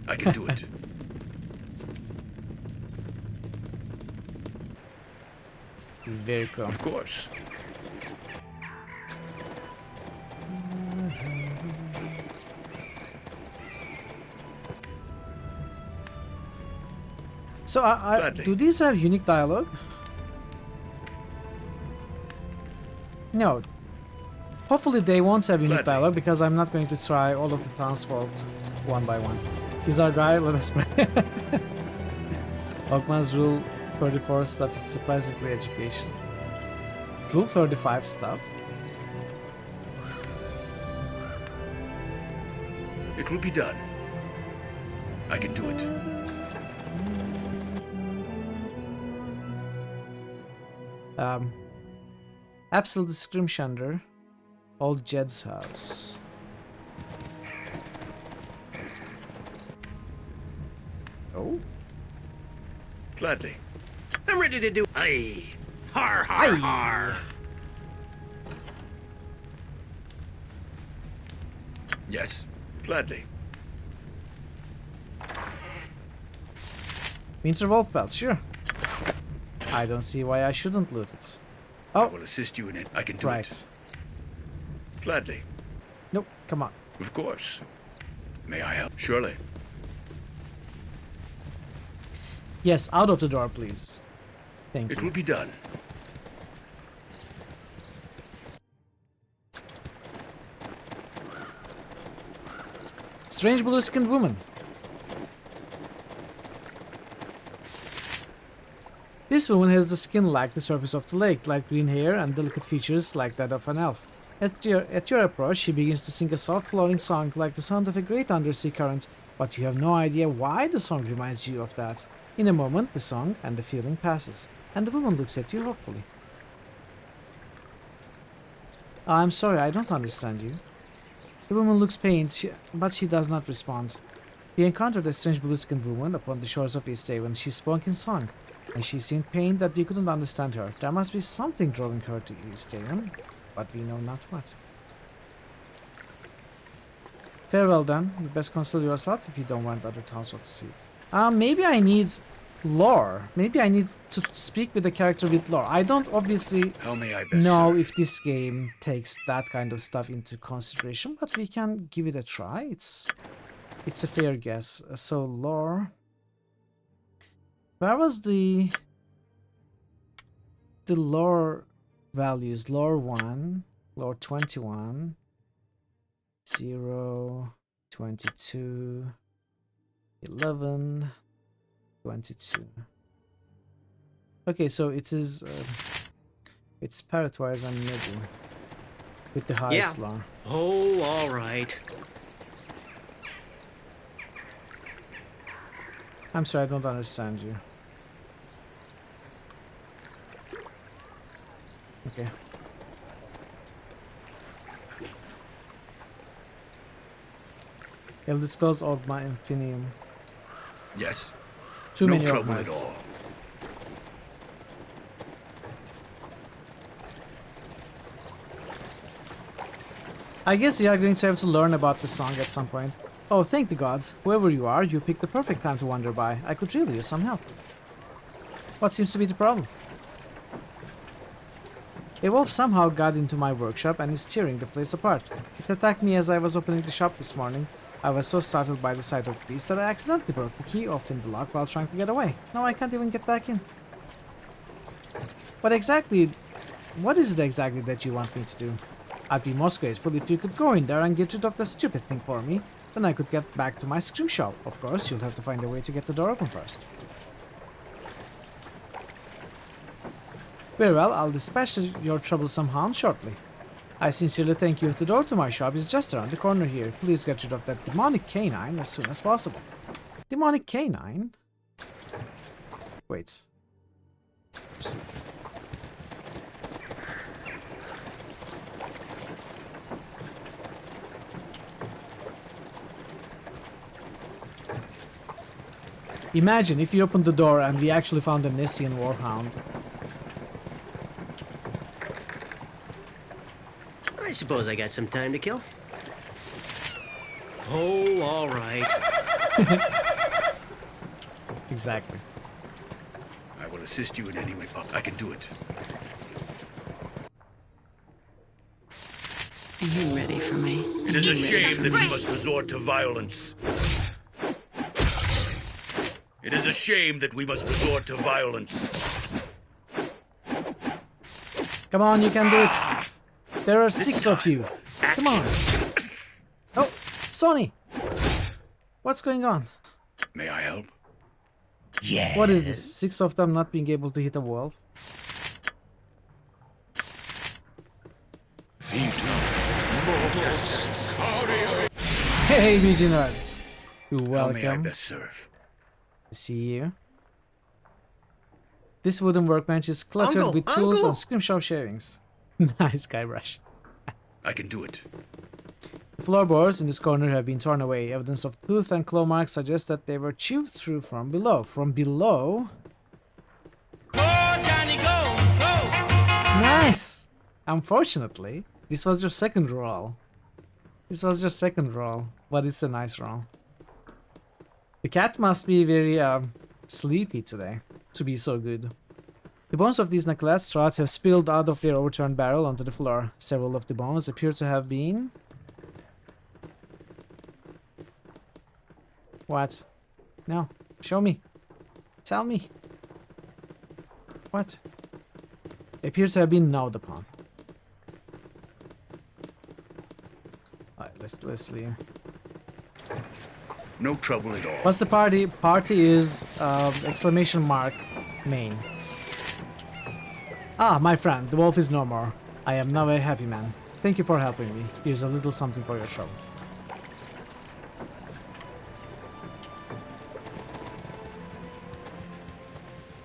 I can do it. Very cool. Of course. So, do these have unique dialogue? No. Hopefully they won't have unique dialogue because I'm not going to try all of the townsfolk one by one. He's our guy, let us play. Hawkman's Rule 34 stuff is surprisingly educational. Rule 35 stuff? It will be done. I can do it. Absolute Scrimshander. Old Jed's house. Oh? Gladly. I'm ready to do. Aye. Har har har. Yes, gladly. Winter Wolf Belt, sure. I don't see why I shouldn't loot it. Oh. I will assist you in it. I can do right. it. Gladly. Nope, come on. Of course. May I help? Surely. Yes, out of the door, please. Thank you. It will be done. Strange blue-skinned woman. This woman has the skin like the surface of the lake, light green hair and delicate features like that of an elf. At your approach, she begins to sing a soft flowing song like the sound of a great undersea current, but you have no idea why the song reminds you of that. In a moment, the song and the feeling passes, and the woman looks at you hopefully. I'm sorry, I don't understand you. The woman looks pained, but she does not respond. We encountered a strange blue-skinned woman upon the shores of Easthaven. She spoke in song, and she seemed pained that we couldn't understand her. There must be something drawing her to Easthaven, but we know not what. Farewell then. You best console yourself if you don't want other townsfolk to see. Maybe I need lore. Maybe I need to speak with the character with lore. I don't obviously know if this game takes that kind of stuff into consideration, but we can give it a try. It's a fair guess. So lore. Where was the lore values? Lore 1, lore 21, 0, 22, 11, 22. Okay, so it is it's parrot-wise and middle with the highest lore. Oh, all right. I'm sorry, I don't understand you. Okay. I'll disclose all my infinium. Yes. Too no many trouble at Ogmas. all. I guess we are going to have to learn about the song at some point. Oh, thank the gods. Whoever you are, you picked the perfect time to wander by. I could really use some help. What seems to be the problem? A wolf somehow got into my workshop and is tearing the place apart. It attacked me as I was opening the shop this morning. I was so startled by the sight of the beast that I accidentally broke the key off in the lock while trying to get away. Now I can't even get back in. What is it exactly that you want me to do? I'd be most grateful if you could go in there and get rid of that stupid thing for me. Then I could get back to my scrim shop. Of course, you'll have to find a way to get the door open first. Very well, I'll dispatch your troublesome hound shortly. I sincerely thank you. The door to my shop is just around the corner here. Please get rid of that demonic canine as soon as possible. Demonic canine? Wait. Oops. Imagine if you opened the door and we actually found a Nessian warhound. I suppose I got some time to kill. Oh, all right. Exactly. I will assist you in any way. I can do it. Are you ready for me? It is a shame that we must resort to violence. It is a shame that we must resort to violence. Come on, you can do it. There are 6 of you. Come on. Oh, Sonny. What's going on? May I help? Yes. What is this? 6 of them not being able to hit a wolf? Hey, Visionary. You're welcome. How may I best serve? See you. This wooden workbench is cluttered Uncle, with tools Uncle! and scrimshaw shavings. Nice, Guybrush. I can do it. The floorboards in this corner have been torn away. Evidence of tooth and claw marks suggests that they were chewed through from below. From below? Go, Johnny, go! Go! Nice! Unfortunately, this was your second roll. This was your second roll, but it's a nice roll. The cat must be very sleepy today to be so good. The bones of these necklets trout have spilled out of their overturned barrel onto the floor. Several of the bones appear to have been... What? No. Show me. Tell me. What? They appear to have been gnawed upon. Alright, let's leave. No trouble at all. What's the party? Party is exclamation mark main. Ah, my friend, the wolf is no more. I am now a happy man. Thank you for helping me. Here's a little something for your trouble.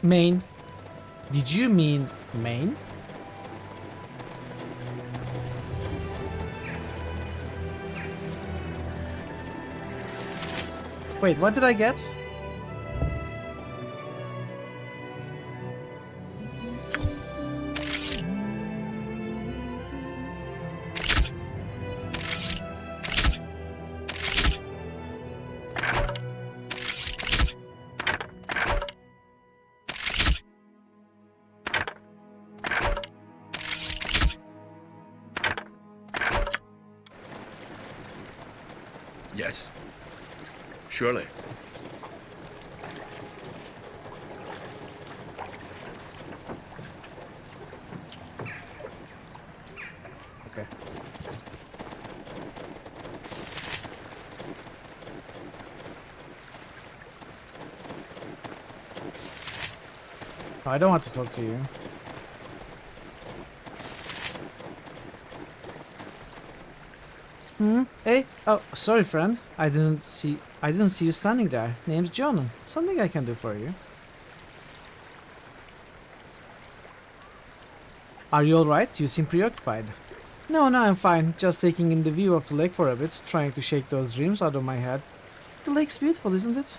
Main. Did you mean main? Wait, what did I get? Yes. Surely. Okay. I don't want to talk to you. Hey, oh, sorry, friend. I didn't see you standing there. Name's Jonan. Something I can do for you. Are you alright? You seem preoccupied. No, I'm fine. Just taking in the view of the lake for a bit, trying to shake those dreams out of my head. The lake's beautiful, isn't it?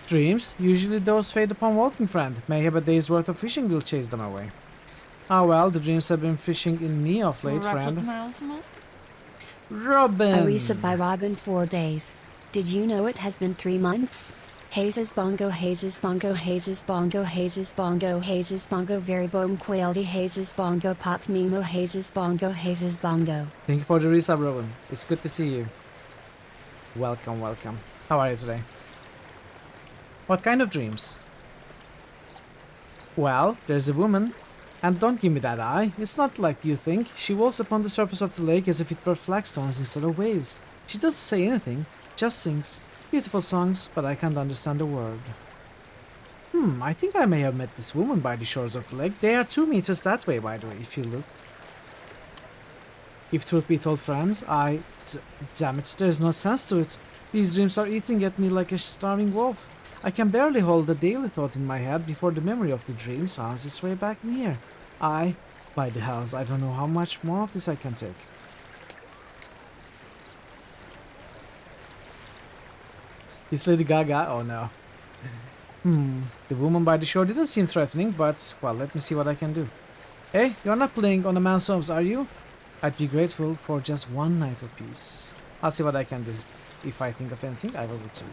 Dreams? Usually those fade upon walking, friend. Mayhap a day's worth of fishing will chase them away. Ah well, the dreams have been fishing in me of late, friend. Robin! A reset by Robin 4 days. Did you know it has been 3 months? Hazes bongo, hazes bongo, hazes bongo, hazes bongo, hazes bongo, very bom quailty, hazes bongo, pop nemo, hazes bongo, hazes bongo. Thank you for the resub, Robin. It's good to see you. Welcome, welcome. How are you today? What kind of dreams? Well, there's a woman. And don't give me that eye. It's not like you think. She walks upon the surface of the lake as if it were flagstones instead of waves. She doesn't say anything, just sings. Beautiful songs, but I can't understand a word. I think I may have met this woman by the shores of the lake. They are 2 meters that way, by the way, if you look. If truth be told, friends, damn it, there's no sense to it. These dreams are eating at me like a starving wolf. I can barely hold a daily thought in my head before the memory of the dream sounds its way back in here. By the hells, I don't know how much more of this I can take. Is Lady Gaga? Oh no. The woman by the shore didn't seem threatening, but, well, let me see what I can do. Hey, you're not playing on a man's homes, are you? I'd be grateful for just one night of peace. I'll see what I can do. If I think of anything, I will return.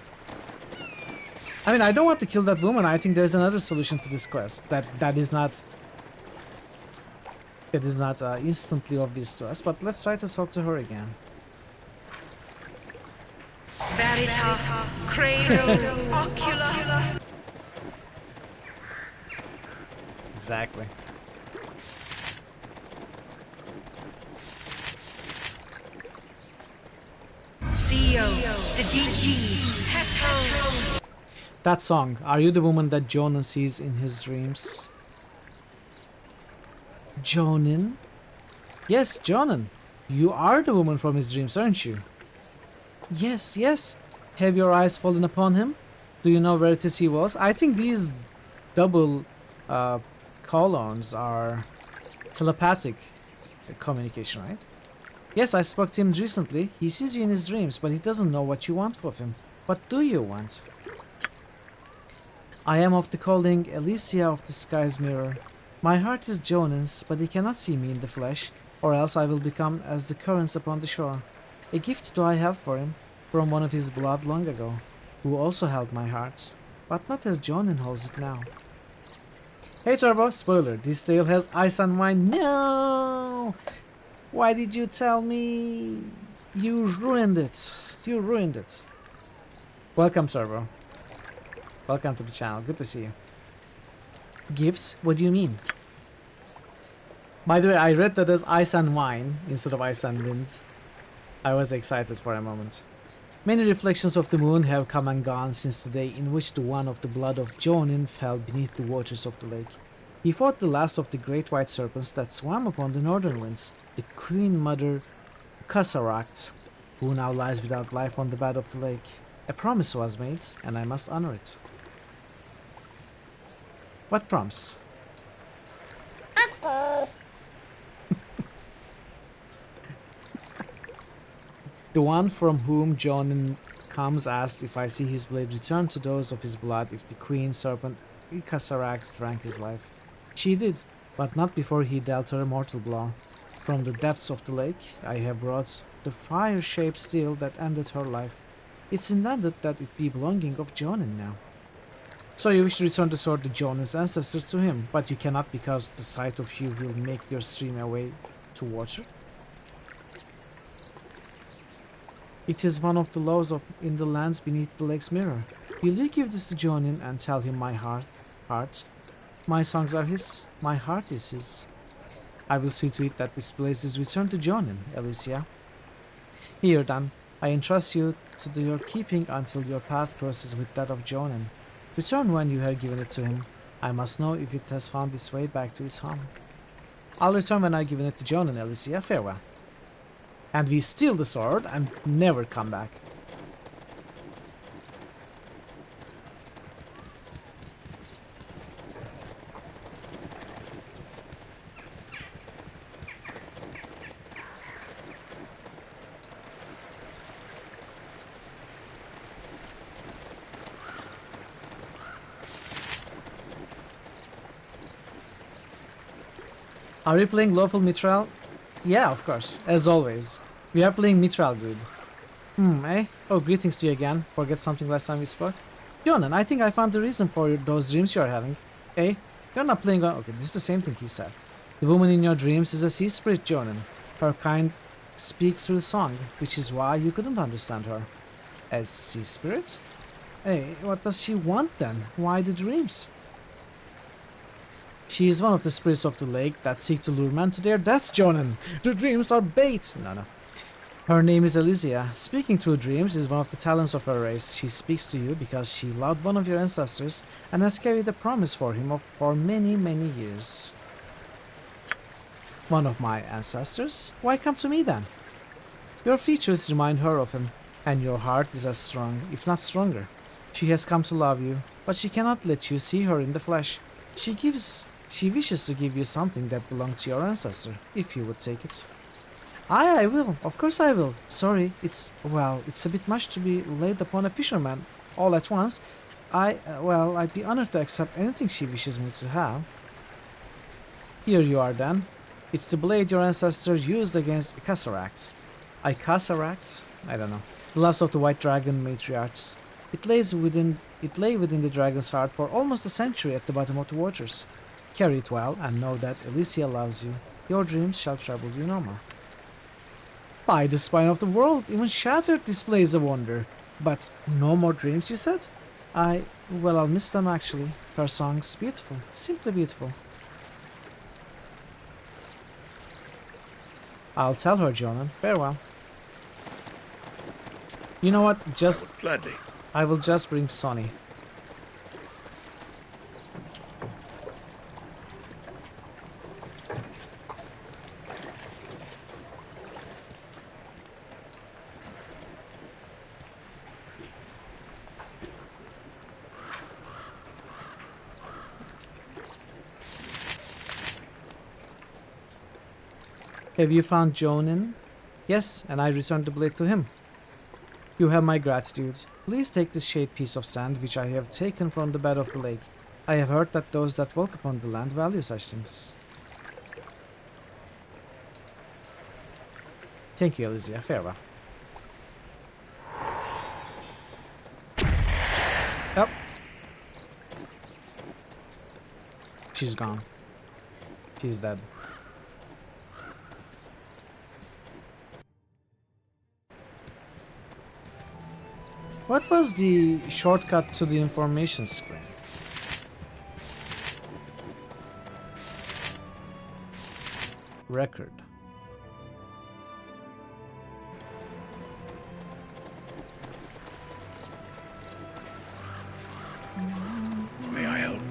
I mean, I don't want to kill that woman. I think there's another solution to this quest that is not instantly obvious to us. But let's try to talk to her again. Veritas, Credo, Oculus. Exactly. CEO, Digi, Heto. That song, are you the woman that Jonan sees in his dreams? Jonan? Yes, Jonan. You are the woman from his dreams, aren't you? Yes, yes. Have your eyes fallen upon him? Do you know where it is he was? I think these double colons are telepathic communication, right? Yes, I spoke to him recently. He sees you in his dreams, but he doesn't know what you want of him. What do you want? I am of the calling Alicia of the Sky's Mirror. My heart is Jonan's, but he cannot see me in the flesh, or else I will become as the currents upon the shore. A gift do I have for him, from one of his blood long ago, who also held my heart, but not as Jonan holds it now. Hey Turbo, spoiler, this tale has ice and wine. No! Why did you tell me? You ruined it. You ruined it. Welcome, Turbo. Welcome to the channel. Good to see you. Gifts? What do you mean? By the way, I read that as ice and wine instead of ice and wind. I was excited for a moment. Many reflections of the moon have come and gone since the day in which the one of the blood of Jonin fell beneath the waters of the lake. He fought the last of the great white serpents that swam upon the northern winds, the Queen Mother Casaract, who now lies without life on the bed of the lake. A promise was made, and I must honor it. What promise? The one from whom Jonin comes asked if I see his blade return to those of his blood if the Queen Serpent Casaract drank his life. She did, but not before he dealt her a mortal blow. From the depths of the lake, I have brought the fire-shaped steel that ended her life. It's intended that it be belonging of Jonin now. So you wish to return the sword to Jonin's ancestors to him, but you cannot because the sight of you will make your stream away to water? It is one of the laws in the lands beneath the lake's mirror. Will you give this to Jonin and tell him my heart? My songs are his, my heart is his. I will see to it that this place is returned to Jonin, Alicia. Here then, I entrust you to your keeping until your path crosses with that of Jonin. Return when you have given it to him. I must know if it has found its way back to its home. I'll return when I've given it to Jonin, Alicia. Farewell. And we steal the sword and never come back. Are we playing Lawful Mithril? Yeah, of course, as always. We are playing Mithril Good. Eh? Oh, greetings to you again. Forget something last time we spoke? Jonan, I think I found the reason for those dreams you are having. Eh? You're not playing on... Okay, this is the same thing he said. The woman in your dreams is a sea spirit, Jonan. Her kind speak through song, which is why you couldn't understand her. A sea spirit? Hey, what does she want then? Why the dreams? She is one of the spirits of the lake that seek to lure men to their deaths, Jonan. The dreams are bait. No. Her name is Alicia. Speaking through dreams is one of the talents of her race. She speaks to you because she loved one of your ancestors and has carried a promise for him for many, many years. One of my ancestors? Why come to me then? Your features remind her of him, and your heart is as strong, if not stronger. She has come to love you, but she cannot let you see her in the flesh. She wishes to give you something that belonged to your ancestor, if you would take it. I will. Of course I will. Sorry, it's a bit much to be laid upon a fisherman all at once. I'd be honored to accept anything she wishes me to have. Here you are then. It's the blade your ancestors used against Icasaracts. Icasaracts? I don't know. The last of the White Dragon matriarchs. It lay within the dragon's heart for almost a century at the bottom of the waters. Carry it well, and know that Elysia loves you. Your dreams shall trouble you no more. By the spine of the world, even shattered displays a wonder. But no more dreams, you said? Well, I'll miss them actually. Her song's beautiful, simply beautiful. I'll tell her, Jonan. Farewell. You know what? Gladly. I will just bring Sonny. Have you found Jonan? Yes, and I returned the blade to him. You have my gratitude. Please take this shade piece of sand which I have taken from the bed of the lake. I have heard that those that walk upon the land value such things. Thank you, Elysia. Farewell. Yep. She's gone. She's dead. What was the shortcut to the information screen? Record. May I help?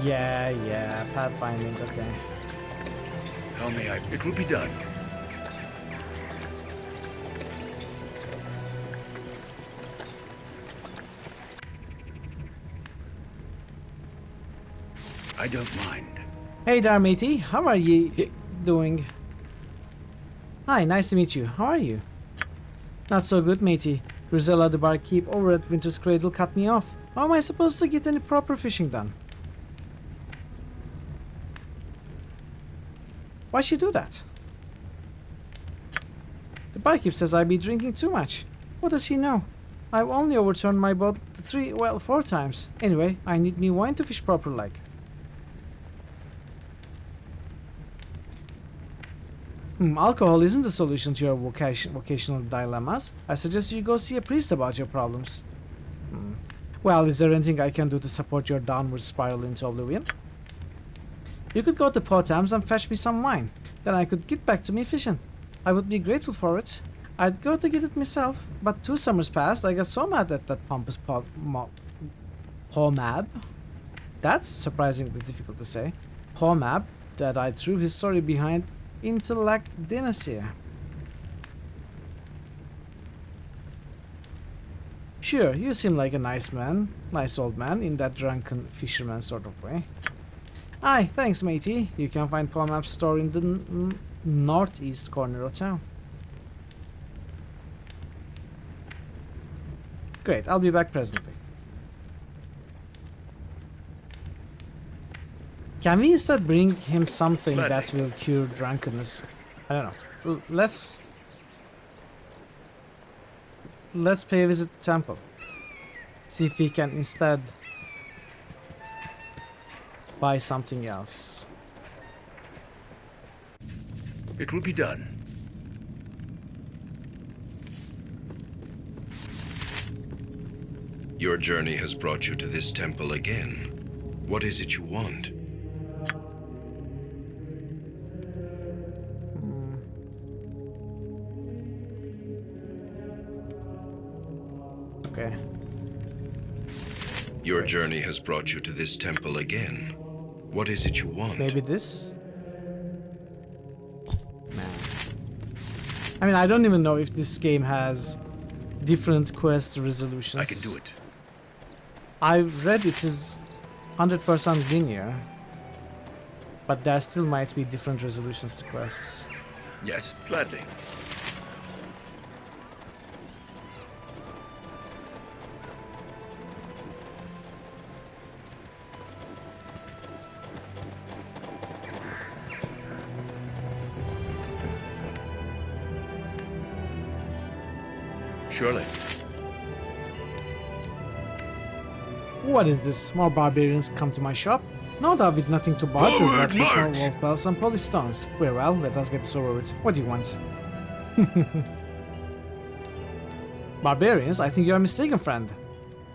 Yeah, pathfinding, okay. How may I? It will be done. I don't mind. Hey there, matey. How are you doing? Hi, nice to meet you. How are you? Not so good, matey. Grisella the barkeep over at Winter's Cradle cut me off. How am I supposed to get any proper fishing done? Why'd she do that? The barkeep says I be drinking too much. What does he know? I've only overturned my boat 4 times. Anyway, I need new wine to fish proper like. Alcohol isn't the solution to your vocational dilemmas. I suggest you go see a priest about your problems. Well, is there anything I can do to support your downward spiral into oblivion? You could go to Potams and fetch me some wine. Then I could get back to me fishing. I would be grateful for it. I'd go to get it myself, but 2 summers passed. I got so mad at that pompous Pomab. That's surprisingly difficult to say. Pomab, that I threw his story behind into Lac Dynastia. Sure, you seem like a nice man, nice old man, in that drunken fisherman sort of way. Aye, thanks matey. You can find Pomab's store in the northeast corner of town. Great, I'll be back presently. Can we instead bring him something that will cure drunkenness? I don't know. Let's pay a visit to the temple. See if we can instead buy something else. It will be done. Your journey has brought you to this temple again. What is it you want? Okay. Your journey has brought you to this temple again. What is it you want? Maybe this? Nah. I mean, I don't even know if this game has different quest resolutions. I can do it. I read it is 100% linear, but there still might be different resolutions to quests. Yes, gladly. Surely. What is this? More barbarians come to my shop? No doubt with nothing to barter but more wolf bells and polished stones. Very well, let us get this over with. What do you want? Barbarians? I think you are mistaken, friend.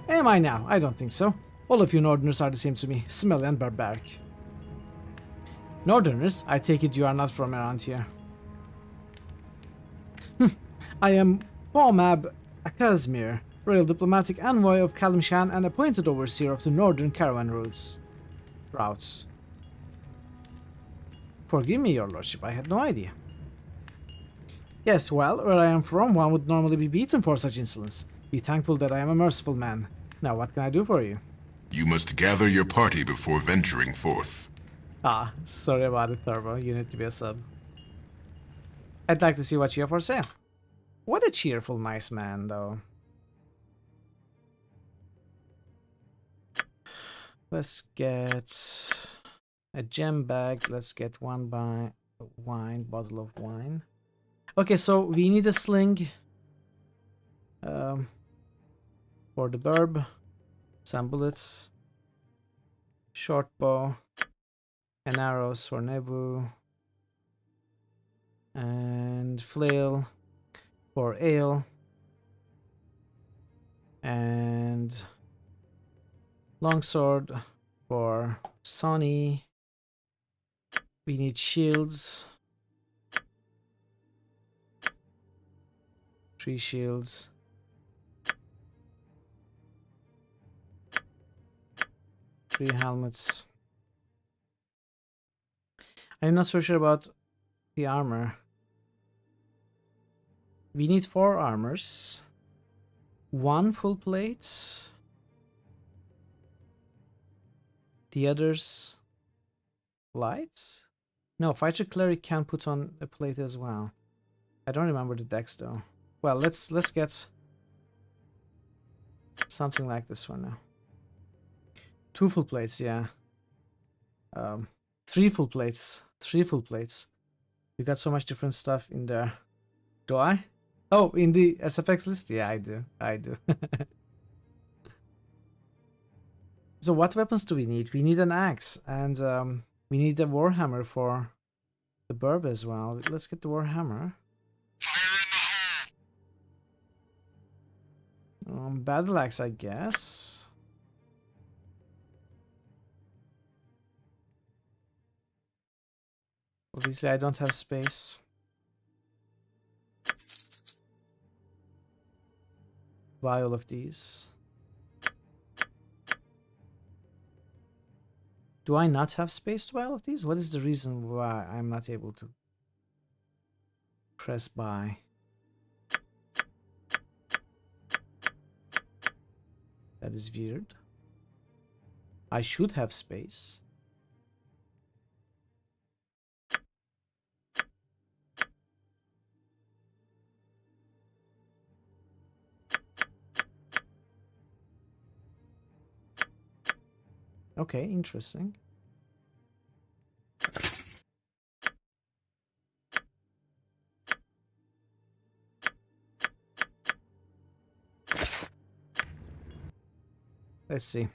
Am I now? I don't think so. All of you northerners are the same to me, smelly and barbaric. Northerners? I take it you are not from around here. I am Pomab Akazmir, royal diplomatic envoy of Kalimshan and appointed overseer of the northern caravan routes. Forgive me, your lordship, I had no idea. Yes, well, where I am from, one would normally be beaten for such insolence. Be thankful that I am a merciful man. Now, what can I do for you? You must gather your party before venturing forth. Ah, sorry about it, Turbo. You need to be a sub. I'd like to see what you have for sale. What a cheerful, nice man, though. Let's get a gem bag. Let's get one bottle of wine. Okay, so we need a sling for the burb, some bullets, short bow, and arrows for Nebu, and flail for ale, and longsword for Sonny. We need shields. 3 shields. 3 helmets. I'm not so sure about the armor. We need 4 armors. 1 full plate. The others light? No, fighter cleric can put on a plate as well. I don't remember the decks though. Well, let's get something like this one now. 2 full plates, yeah. 3 full plates. 3 full plates. We got so much different stuff in there. Do I? Oh, in the SFX list? Yeah, I do. I do. So what weapons do we need? We need an axe and we need a warhammer for the burb as well. Let's get the warhammer. Battle axe, I guess. Obviously, I don't have space. Buy all of these. Do I not have space to buy all of these? What is the reason why I'm not able to press buy? That is weird. I should have space. Okay, interesting. Let's see.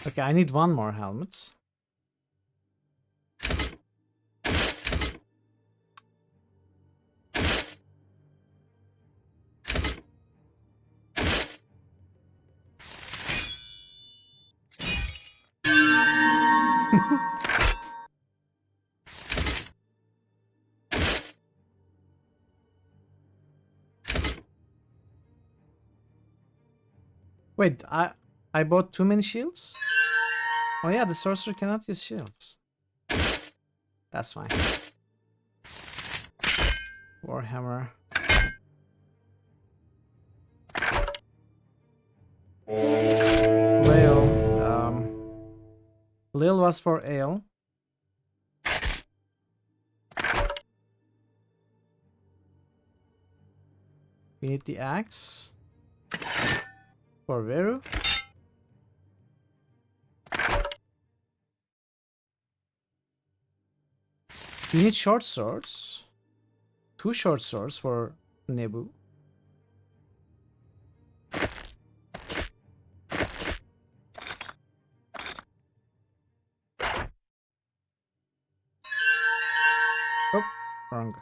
Okay, I need 1 more helmet. Wait, I bought too many shields? Oh yeah, the sorcerer cannot use shields. That's fine. Warhammer. Lil. Lil was for ale. We need the axe. For Veru. We need short swords. 2 short swords for Nebu. Oh, wrong.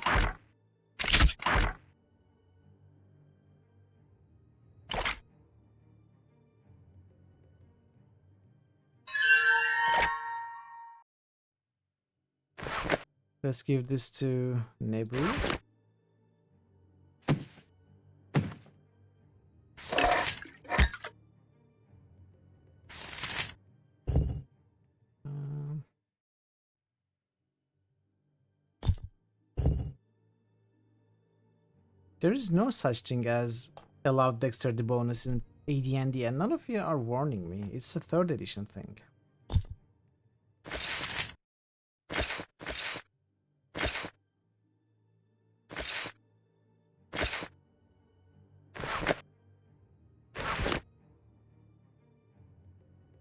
Let's give this to Nebu. There is no such thing as allowed dexterity bonus in AD&D, and none of you are warning me. It's a 3rd edition thing.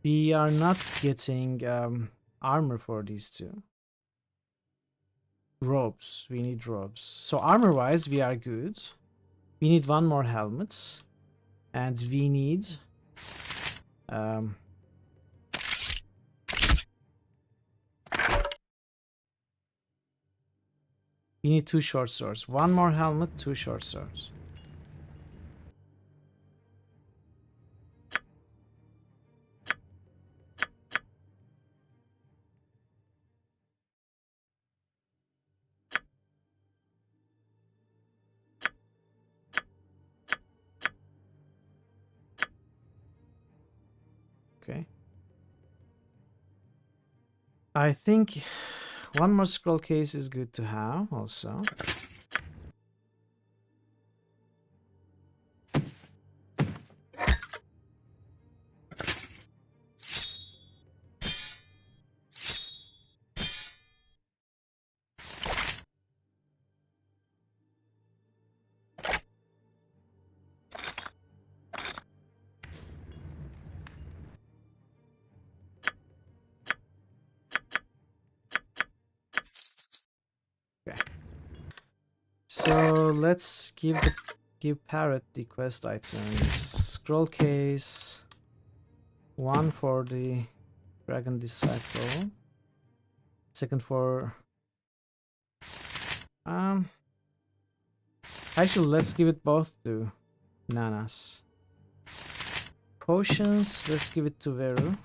We are not getting armor for these 2. Robes. We need robes. So armor-wise, we are good. We need 1 more helmet. And we need... we need 2 short swords. 1 more helmet, 2 short swords. Okay. I think 1 more scroll case is good to have also. So let's give Parrot the quest items. Scroll case, 1 for the Dragon Disciple, 2nd for actually let's give it both to Nanas. Potions, let's give it to Veru.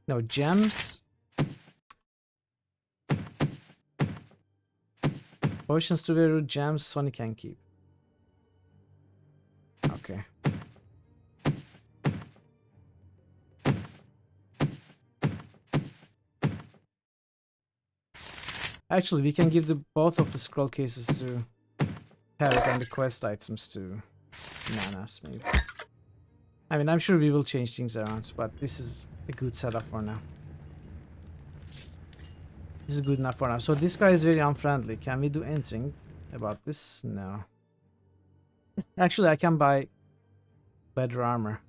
No, gems. Potions to Veru, gems Sonny can keep. Okay. Actually, we can give both of the scroll cases to Parrot and the quest items to Nanas, maybe. I mean, I'm sure we will change things around, but this is a good setup for now. This is good enough for now. So this guy is very unfriendly. Can we do anything about this? No. Actually, I can buy better armor.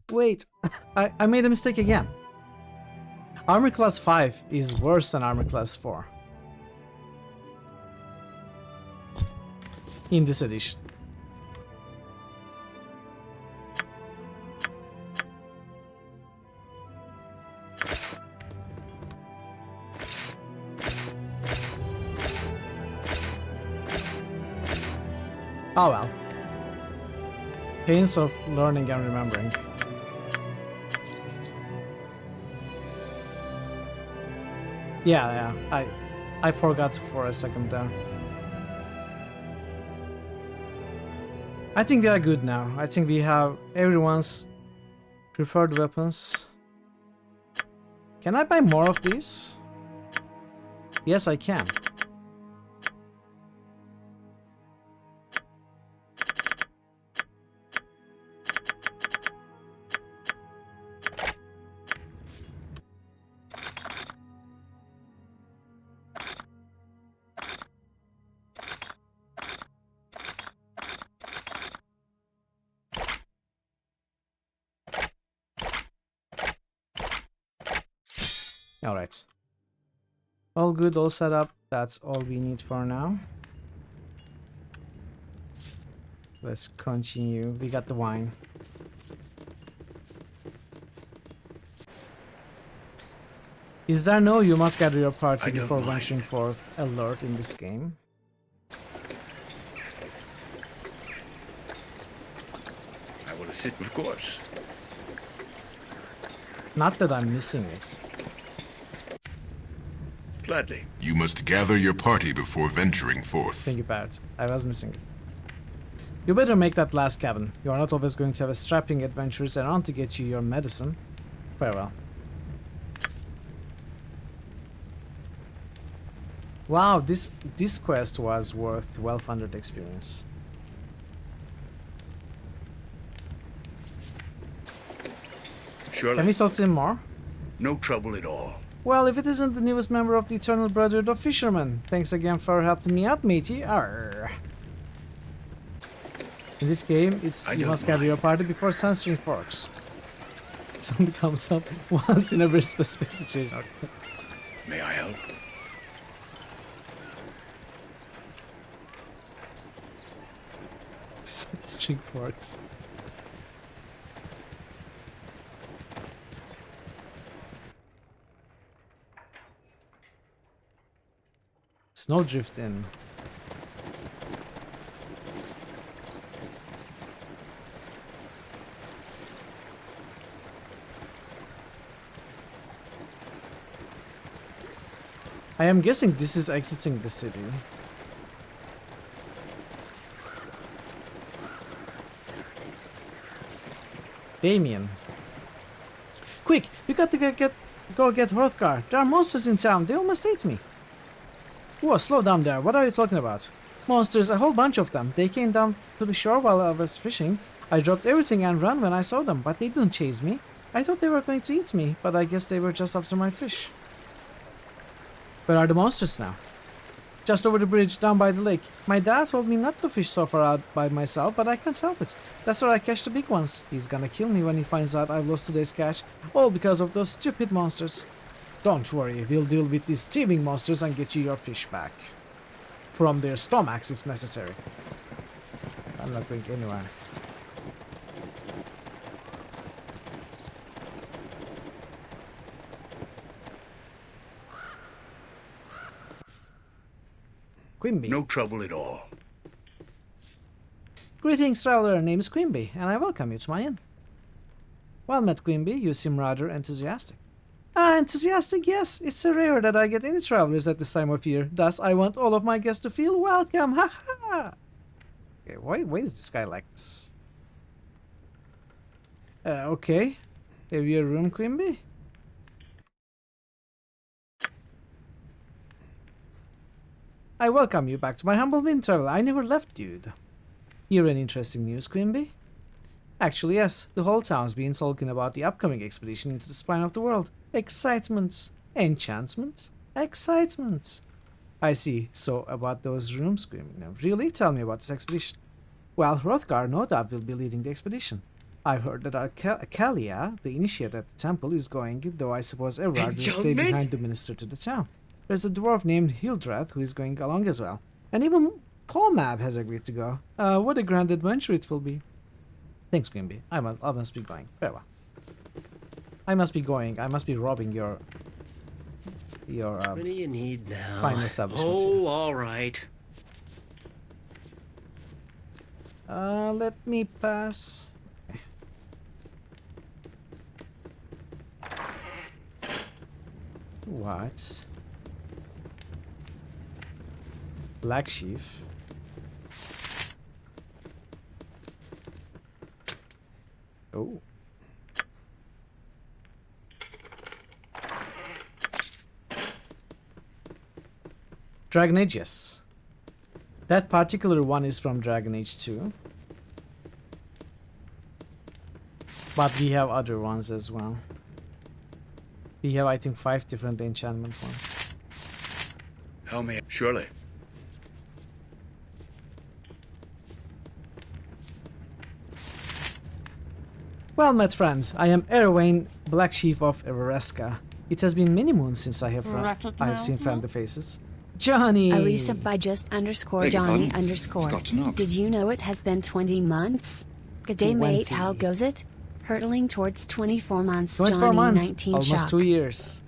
Wait, I made a mistake again. Armor class 5 is worse than armor class 4 in this edition. Oh well. Pains of learning and remembering. Yeah, I forgot for a second there. I think we are good now. I think we have everyone's preferred weapons. Can I buy more of these? Yes, I can. Alright. All good, all set up. That's all we need for now. Let's continue. We got the wine. Is there no you must gather your party before venturing forth alert in this game? I will sit, of course. Not that I'm missing it. Gladly. You must gather your party before venturing forth. Thank you, Barrett. I was missing it. You better make that last cabin. You are not always going to have a strapping adventurers around to get you your medicine. Farewell. Wow, this quest was worth 1200 experience. Surely. Can we talk to him more? No trouble at all. Well, if it isn't the newest member of the Eternal Brotherhood of Fishermen, thanks again for helping me out, matey. Arr. In this game, it's you must gather your party before censoring forks. Something comes up once in a very specific situation. May I help? Censoring forks. Snowdrift in. I am guessing this is exiting the city. Damien. Quick, we got to go get Hrothgar. There are monsters in town. They almost ate me. Whoa, slow down there. What are you talking about? Monsters, a whole bunch of them. They came down to the shore while I was fishing. I dropped everything and ran when I saw them, but they didn't chase me. I thought they were going to eat me, but I guess they were just after my fish. Where are the monsters now? Just over the bridge, down by the lake. My dad told me not to fish so far out by myself, but I can't help it. That's where I catch the big ones. He's gonna kill me when he finds out I've lost today's catch, all because of those stupid monsters. Don't worry, we'll deal with these thieving monsters and get you your fish back. From their stomachs if necessary. I'm not going anywhere. Quimby. No trouble at all. Greetings, traveler. Name is Quimby, and I welcome you to my inn. Well met, Quimby. You seem rather enthusiastic. Enthusiastic, yes. It's so rare that I get any travelers at this time of year. Thus, I want all of my guests to feel welcome. Ha ha! Okay, why is this guy like this? Okay. Have you a room, Quimby? I welcome you back to my humble inn, traveler. I never left, dude. Hear any interesting news, Quimby? Actually, yes. The whole town's been talking about the upcoming expedition into the spine of the world. Excitement. Enchantment. Excitement. I see. So, about those rooms, Quimby. Now, really? Tell me about this expedition. Well, Hrothgar no doubt will be leading the expedition. I've heard that Kalia, the initiate at the temple, is going, though I suppose Everard will stay behind to minister to the town. There's a dwarf named Hildrath who is going along as well. And even Polmab has agreed to go. What a grand adventure it will be. Thanks, Quimby. I must be going. Very well. I must be going. I must be robbing your what do you need now? fine establishment. Oh, all right. Let me pass. What? Black Chief. Oh. Dragon Age, yes. That particular one is from Dragon Age 2. But we have other ones as well. We have, I think, 5 different enchantment ones. How may I? Surely. Well met, friends. I am Erwin, Black Chief of Everesca. It has been many moons since I have seen friendly faces. Johnny! A resub by just underscore Johnny underscore. Did you know it has been 20 months? Good day, mate. How goes it? Hurtling towards 24 months. 24 Johnny, months. 19 Almost shock. 2 years.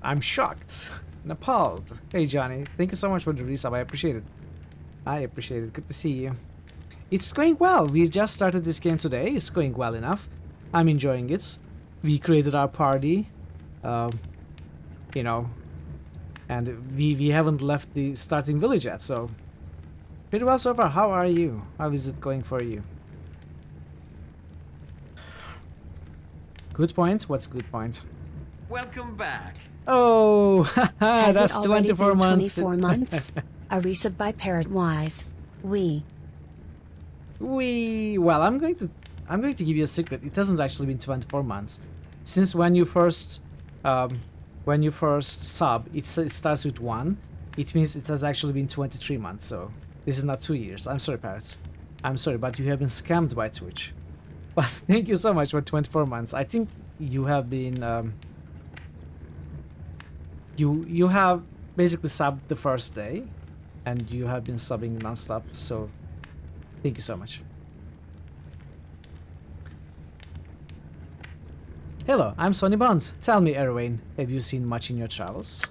I'm shocked. and appalled. Hey, Johnny. Thank you so much for the resub. I appreciate it. I appreciate it. Good to see you. It's going well. We just started this game today. It's going well enough. I'm enjoying it. We created our party. You know. And we haven't left the starting village yet, so... Pretty well so far. How are you? How is it going for you? Good point? What's good point? Welcome back. Oh, that's Has it already 24 been months. 24 months? A resub by Parrot Wise. Well, I'm going to give you a secret. It hasn't actually been 24 months. Since when you first sub, it starts with 1. It means it has actually been 23 months. So this is not 2 years. I'm sorry, Parrots. I'm sorry, but you have been scammed by Twitch. But thank you so much for 24 months. I think you have been you have basically subbed the first day, and you have been subbing non-stop. So thank you so much. Hello, I'm Sonny Bonds. Tell me, Erwin, have you seen much in your travels?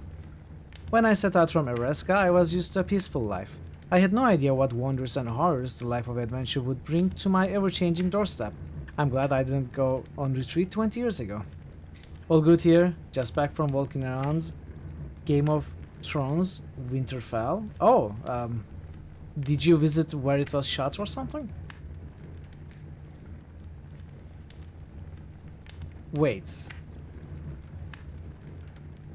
When I set out from Ereska, I was used to a peaceful life. I had no idea what wonders and horrors the life of adventure would bring to my ever-changing doorstep. I'm glad I didn't go on retreat 20 years ago. All good here, just back from walking around. Game of Thrones, Winterfell. Oh, did you visit where it was shot or something? Wait.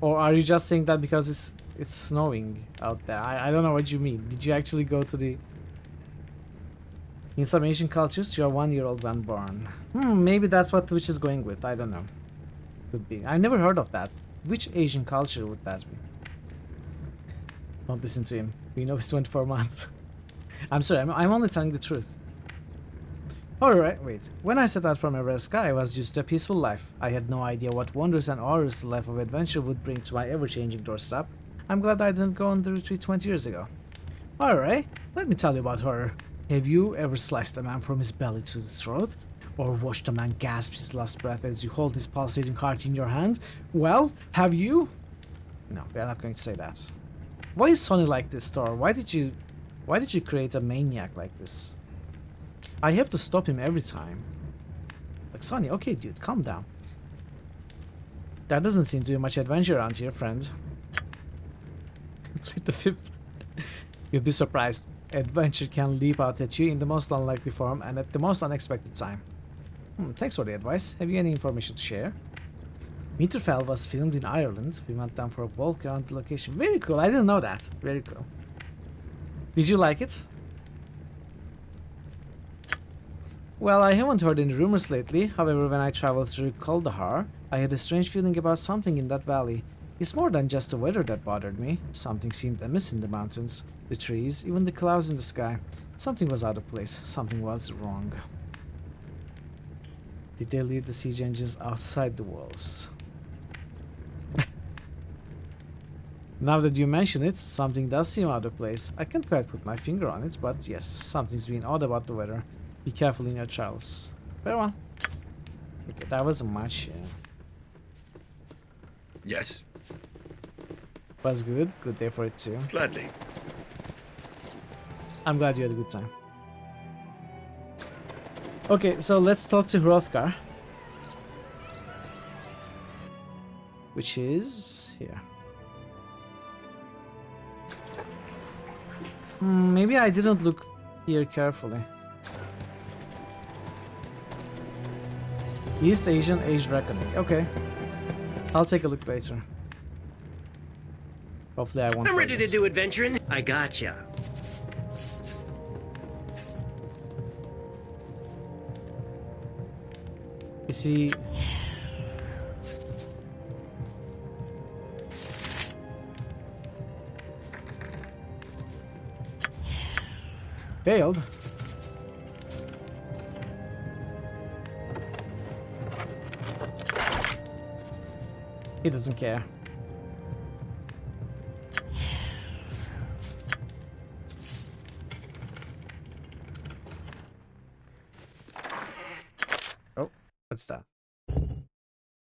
Or are you just saying that because it's snowing out there? I don't know what you mean. Did you actually go to the... In some Asian cultures, you are 1 year old when born. Maybe that's what Twitch is going with. I don't know. Could be. I never heard of that. Which Asian culture would that be? Don't listen to him. We know it's 24 months. I'm sorry, I'm only telling the truth. Alright, wait. When I set out from Ereska, I was used to a peaceful life. I had no idea what wonders and horrors the life of adventure would bring to my ever-changing doorstep. I'm glad I didn't go on the retreat 20 years ago. Alright, let me tell you about horror. Have you ever sliced a man from his belly to the throat? Or watched a man gasp his last breath as you hold his pulsating heart in your hands? Well, have you? No, we're not going to say that. Why is Sonny like this, Thor? Why did you create a maniac like this? I have to stop him every time. Like, Sonny, okay, dude, calm down. There doesn't seem to be much adventure around here, friend. Complete the 5th. You'd be surprised. Adventure can leap out at you in the most unlikely form and at the most unexpected time. Thanks for the advice. Have you any information to share? Winterfell was filmed in Ireland. We went down for a walk around the location. Very cool. I didn't know that. Very cool. Did you like it? Well, I haven't heard any rumors lately. However, when I traveled through Kaldahar, I had a strange feeling about something in that valley. It's more than just the weather that bothered me. Something seemed amiss in the mountains, the trees, even the clouds in the sky. Something was out of place. Something was wrong. Did they leave the siege engines outside the walls? Now that you mention it, something does seem out of place. I can't quite put my finger on it, but yes, something's been odd about the weather. Be careful in your travels. Very well. Okay, that wasn't much. Yes. Was good. Good day for it too. Gladly. I'm glad you had a good time. Okay, so let's talk to Hrothgar. Which is here. Maybe I didn't look here carefully. East Asian Age Reckoning. Okay. I'll take a look later. Hopefully I won't I'm ready to forget. do adventuring. I gotcha. Is he... failed? He doesn't care. Oh, what's that?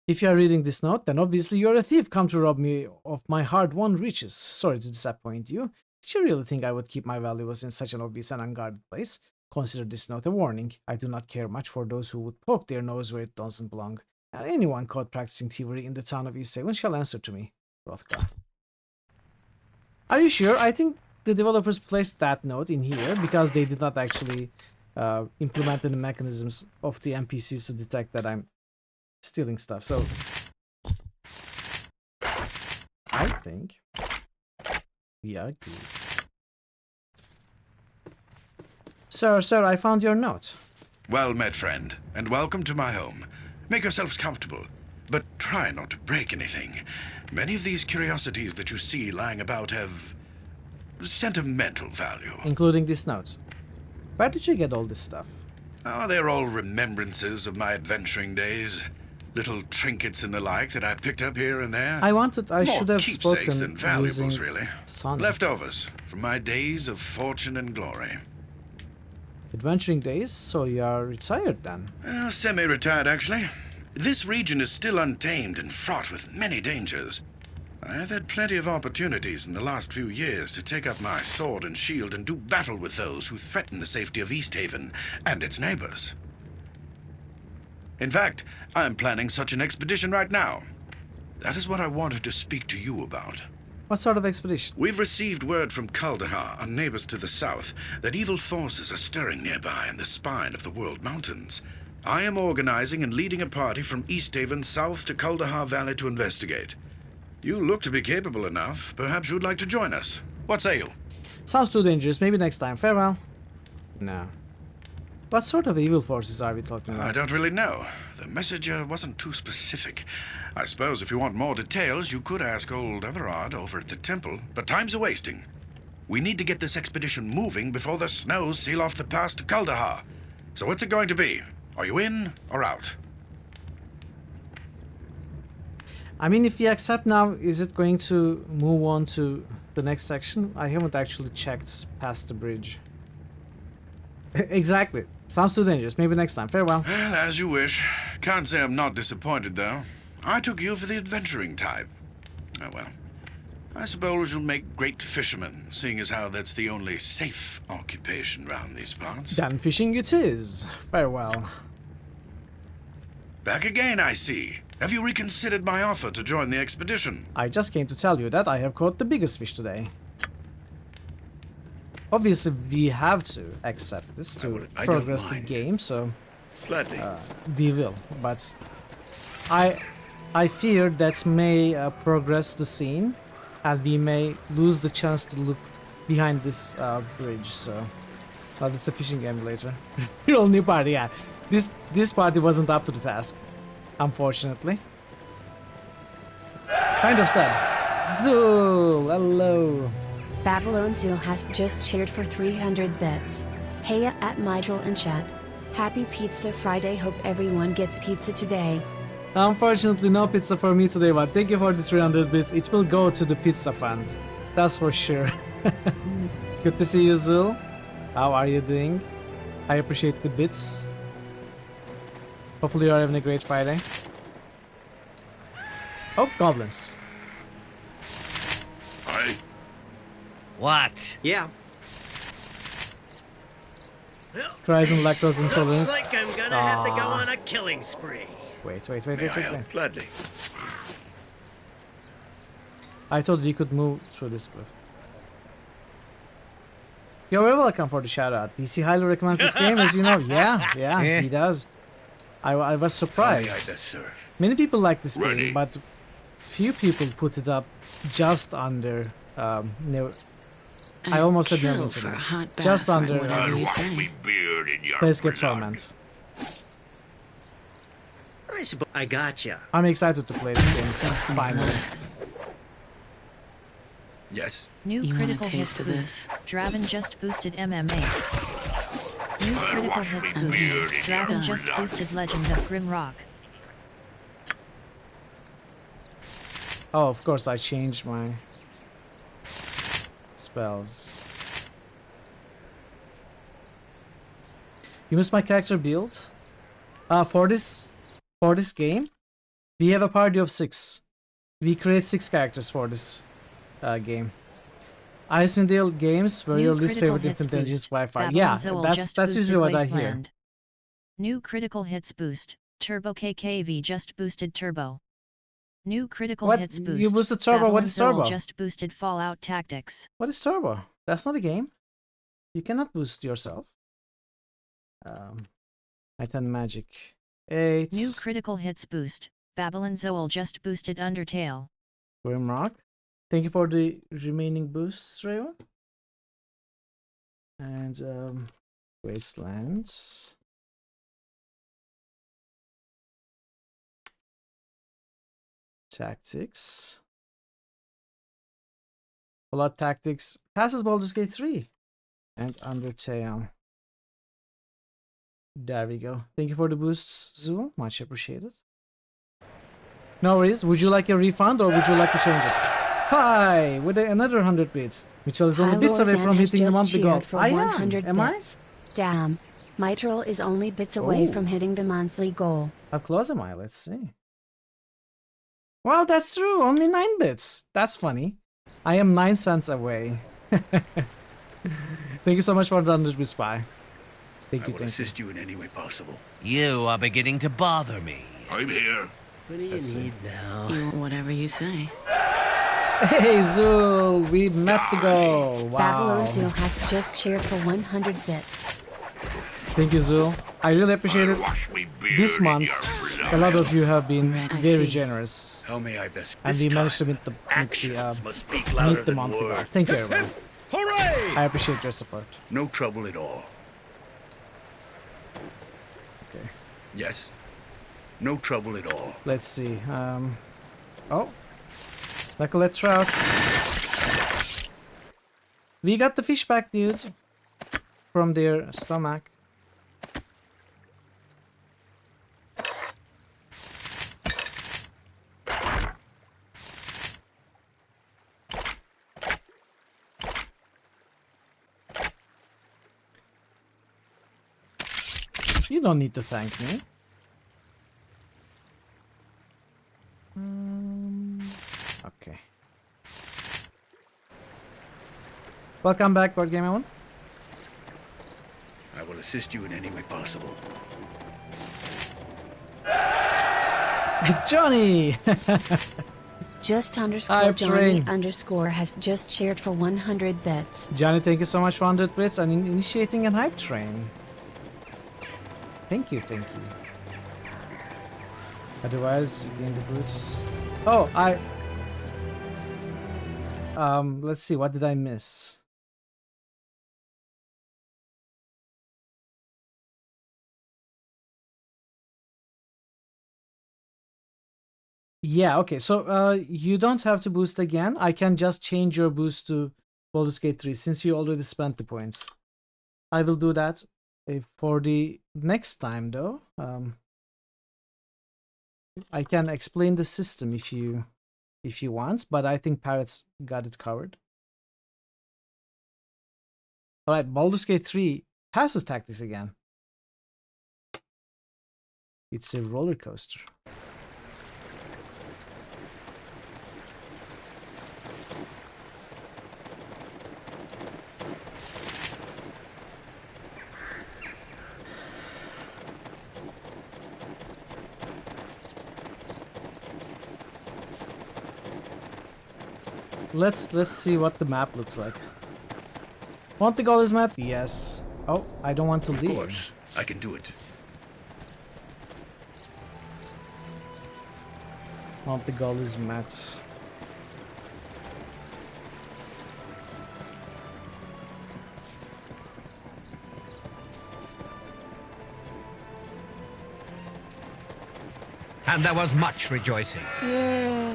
If you are reading this note, then obviously you're a thief come to rob me of my hard-won riches. Sorry to disappoint you. Did you really think I would keep my valuables in such an obvious and unguarded place? Consider this note a warning. I do not care much for those who would poke their nose where it doesn't belong. And anyone caught practicing thievery in the town of Icewind shall answer to me. Hrothgar. Are you sure? I think the developers placed that note in here because they did not actually implement the mechanisms of the NPCs to detect that I'm stealing stuff. So I think we are good. Sir, I found your note. Well met, friend, and welcome to my home. Make yourselves comfortable, but try not to break anything. Many of these curiosities that you see lying about have sentimental value. Including this note. Where did you get all this stuff? Oh, they're all remembrances of my adventuring days. Little trinkets and the like that I picked up here and there. I should have keepsakes spoken than valuables, using really. Sonny. Leftovers from my days of fortune and glory. Adventuring days, so you are retired then? Semi-retired, actually. This region is still untamed and fraught with many dangers. I have had plenty of opportunities in the last few years to take up my sword and shield and do battle with those who threaten the safety of Easthaven and its neighbors. In fact, I am planning such an expedition right now. That is what I wanted to speak to you about. What sort of expedition? We've received word from Kaldahar, our neighbors to the south, that evil forces are stirring nearby in the spine of the World Mountains. I am organizing and leading a party from Easthaven south to Kaldahar Valley to investigate. You look to be capable enough. Perhaps you'd like to join us. What say you? Sounds too dangerous. Maybe next time. Farewell. No. What sort of evil forces are we talking about? I don't really know. The messenger wasn't too specific. I suppose if you want more details, you could ask old Everard over at the temple, but time's a-wasting. We need to get this expedition moving before the snows seal off the pass to Kaldahar. So what's it going to be? Are you in or out? I mean, if we accept now, is it going to move on to the next section? I haven't actually checked past the bridge. Exactly. Sounds too dangerous. Maybe next time. Farewell. Well, as you wish. Can't say I'm not disappointed, though. I took you for the adventuring type. Oh, well. I suppose you'll make great fishermen, seeing as how that's the only safe occupation round these parts. Then fishing it is. Farewell. Back again, I see. Have you reconsidered my offer to join the expedition? I just came to tell you that I have caught the biggest fish today. Obviously, we have to accept this to progress the game, so we will. But I fear that may progress the scene, and we may lose the chance to look behind this bridge. So, well, it's a fishing game later. Real new party, yeah. This party wasn't up to the task, unfortunately. Kind of sad. Zul, hello. Babylon Zul has just cheered for 300 bits. Heya at Mitral and chat. Happy Pizza Friday, hope everyone gets pizza today. Unfortunately, no pizza for me today, but thank you for the 300 bits. It will go to the pizza fans. That's for sure. Good to see you, Zul. How are you doing? I appreciate the bits. Hopefully you are having a great Friday. Oh, goblins. What? Yeah. Cries and lactose intolerance. Looks like I'm gonna have to go on a killing spree. Wait. Gladly. I thought we could move through this cliff. You're very welcome for the shout out. DC highly recommends this game, as you know. Yeah, he does. I was surprised. Many people like this game, but few people put it up just under. I almost said no internet. Just under. Planescape Torment. I gotcha. I'm excited to play this game. Finally. Yes. New critical hits boost. Draven just boosted MMA. New critical hits boost. Draven just boosted Legend of Grimrock. Oh, of course I changed my spells. You missed my character build. For this game, we have a party of 6. We create 6 characters for this game. Icewind games were your least favorite infant engines Wi-Fi. Yeah, that's usually what I hear. New critical hits boost. Turbo KKV just boosted Turbo. New critical hits boost. You boosted Turbo. What is Turbo? Just boosted Fallout Tactics. What is Turbo? That's not a game. You cannot boost yourself. Titan Magic 8. New critical hits boost. Babylon Zoal just boosted Undertale. Grimrock. Thank you for the remaining boosts, Raven. And Wastelands. Tactics. Fallout Tactics passes Baldur's Gate 3 and Undertale. There we go. Thank you for the boosts, Zoo. Much appreciated. No worries. Would you like a refund or would you like to change it? Hi! With another 100 bits. Mitchell is only bits away from hitting the monthly goal. I am. I? Damn. Mitchell is only bits away from hitting the monthly goal. How close am I? Let's see. Wow, that's true. Only 9 bits. That's funny. I am 9 cents away. Thank you so much for the 100 bits, Spy. I will assist you in any way possible. You are beginning to bother me. I'm here. What do you need now? Whatever you say. Hey, Zul, we met the goal. Wow. Babylon Zul has just cheered for 100 bits. Thank you, Zul. I really appreciate it. This month, a lot of you have been very generous. How may I best? And we managed to meet the monthly goal. Thank you, everyone. Hooray! I appreciate your support. No trouble at all. Okay. Yes. No trouble at all. Let's see. Oh. Nicolette Trout. We got the fish back, dude. From their stomach. You don't need to thank me. Okay. Welcome back, Board Game One. I will assist you in any way possible. Johnny! Just underscore Johnny underscore has just shared for 100 bits. Johnny, thank you so much for 100 bits and initiating a hype train. Thank you, thank you. Otherwise, you gain the boots. Oh, let's see, what did I miss? Yeah, okay, so you don't have to boost again. I can just change your boost to Baldur's Gate 3 since you already spent the points. I will do that for the next time, though. I can explain the system if you want, but I think Parrots got it covered. Alright, Baldur's Gate 3 passes tactics again. It's a roller coaster. let's see what the map looks like. Want the goalies map? Yes. Oh, I don't want to leave. Of course, I can do it. Want the goalies mats. And there was much rejoicing. Yeah.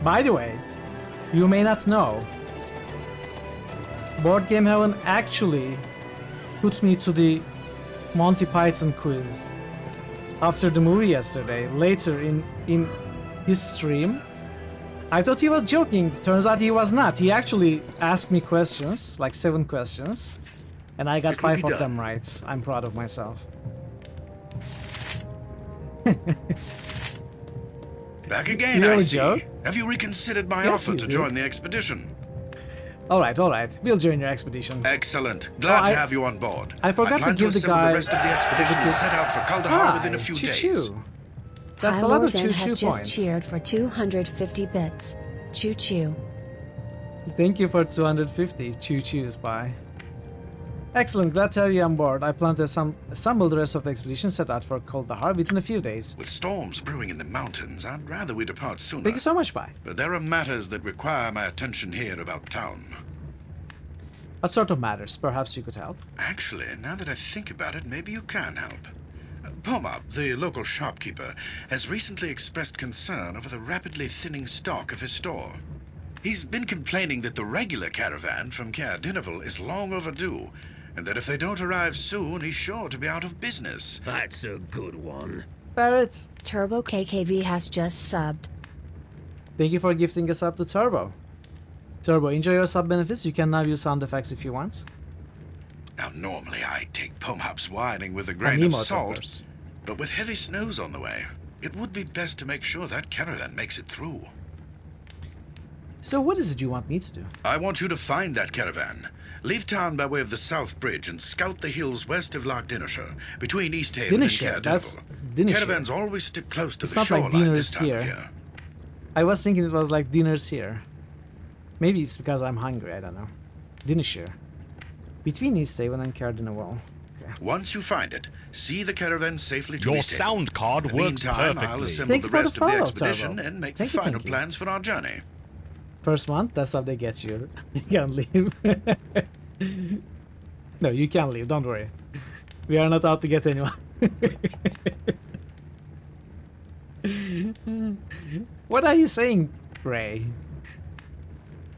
By the way, you may not know, Board Game Heaven actually puts me to the Monty Python quiz after the movie yesterday. Later in his stream, I thought he was joking. Turns out he was not. He actually asked me questions, like 7 questions, and I got 5 of them right. I'm proud of myself. Back again, I see. Have you reconsidered my offer to join the expedition? Alright. We'll join your expedition. Excellent. Glad to have you on board. I forgot to give the guy... the rest of the expedition and set out for Kaldahar within a few days. That's a lot of choo-choo has points. just cheered for 250 bits. Choo-choo. Thank you for 250 choo-choos, bye. Excellent, glad to have you on board. I plan to assemble the rest of the expedition, set out for Kaldahar within a few days. With storms brewing in the mountains, I'd rather we depart sooner. Thank you so much, bye. But there are matters that require my attention here about town. What sort of matters? Perhaps you could help. Actually, now that I think about it, maybe you can help. Pomop, the local shopkeeper, has recently expressed concern over the rapidly thinning stock of his store. He's been complaining that the regular caravan from Caer Dineval is long overdue, and that if they don't arrive soon, he's sure to be out of business. That's a good one. Barrett. Turbo KKV has just subbed. Thank you for gifting a sub to Turbo. Turbo, enjoy your sub benefits. You can now use sound effects if you want. Now, normally I take Pomop's whining with a grain of salt, but with heavy snows on the way, it would be best to make sure that caravan makes it through. So what is it you want me to do? I want you to find that caravan. Leave town by way of the South Bridge and scout the hills west of Loch Dinnershire, between East Haven and Caer Dineval. Caravans always stick close to the shoreline this time of year. I was thinking it was like dinners here. Maybe it's because I'm hungry, I don't know. Dinnershire. Between East Haven and Caer Dineval. Okay. Once you find it, see the caravan safely to Your East Haven. sound card In the works meantime, perfectly. I'll assemble the rest of the expedition and make the final plans for our journey. First month, that's how they get you. You can't leave. No, you can leave, don't worry. We are not out to get anyone. What are you saying, Ray?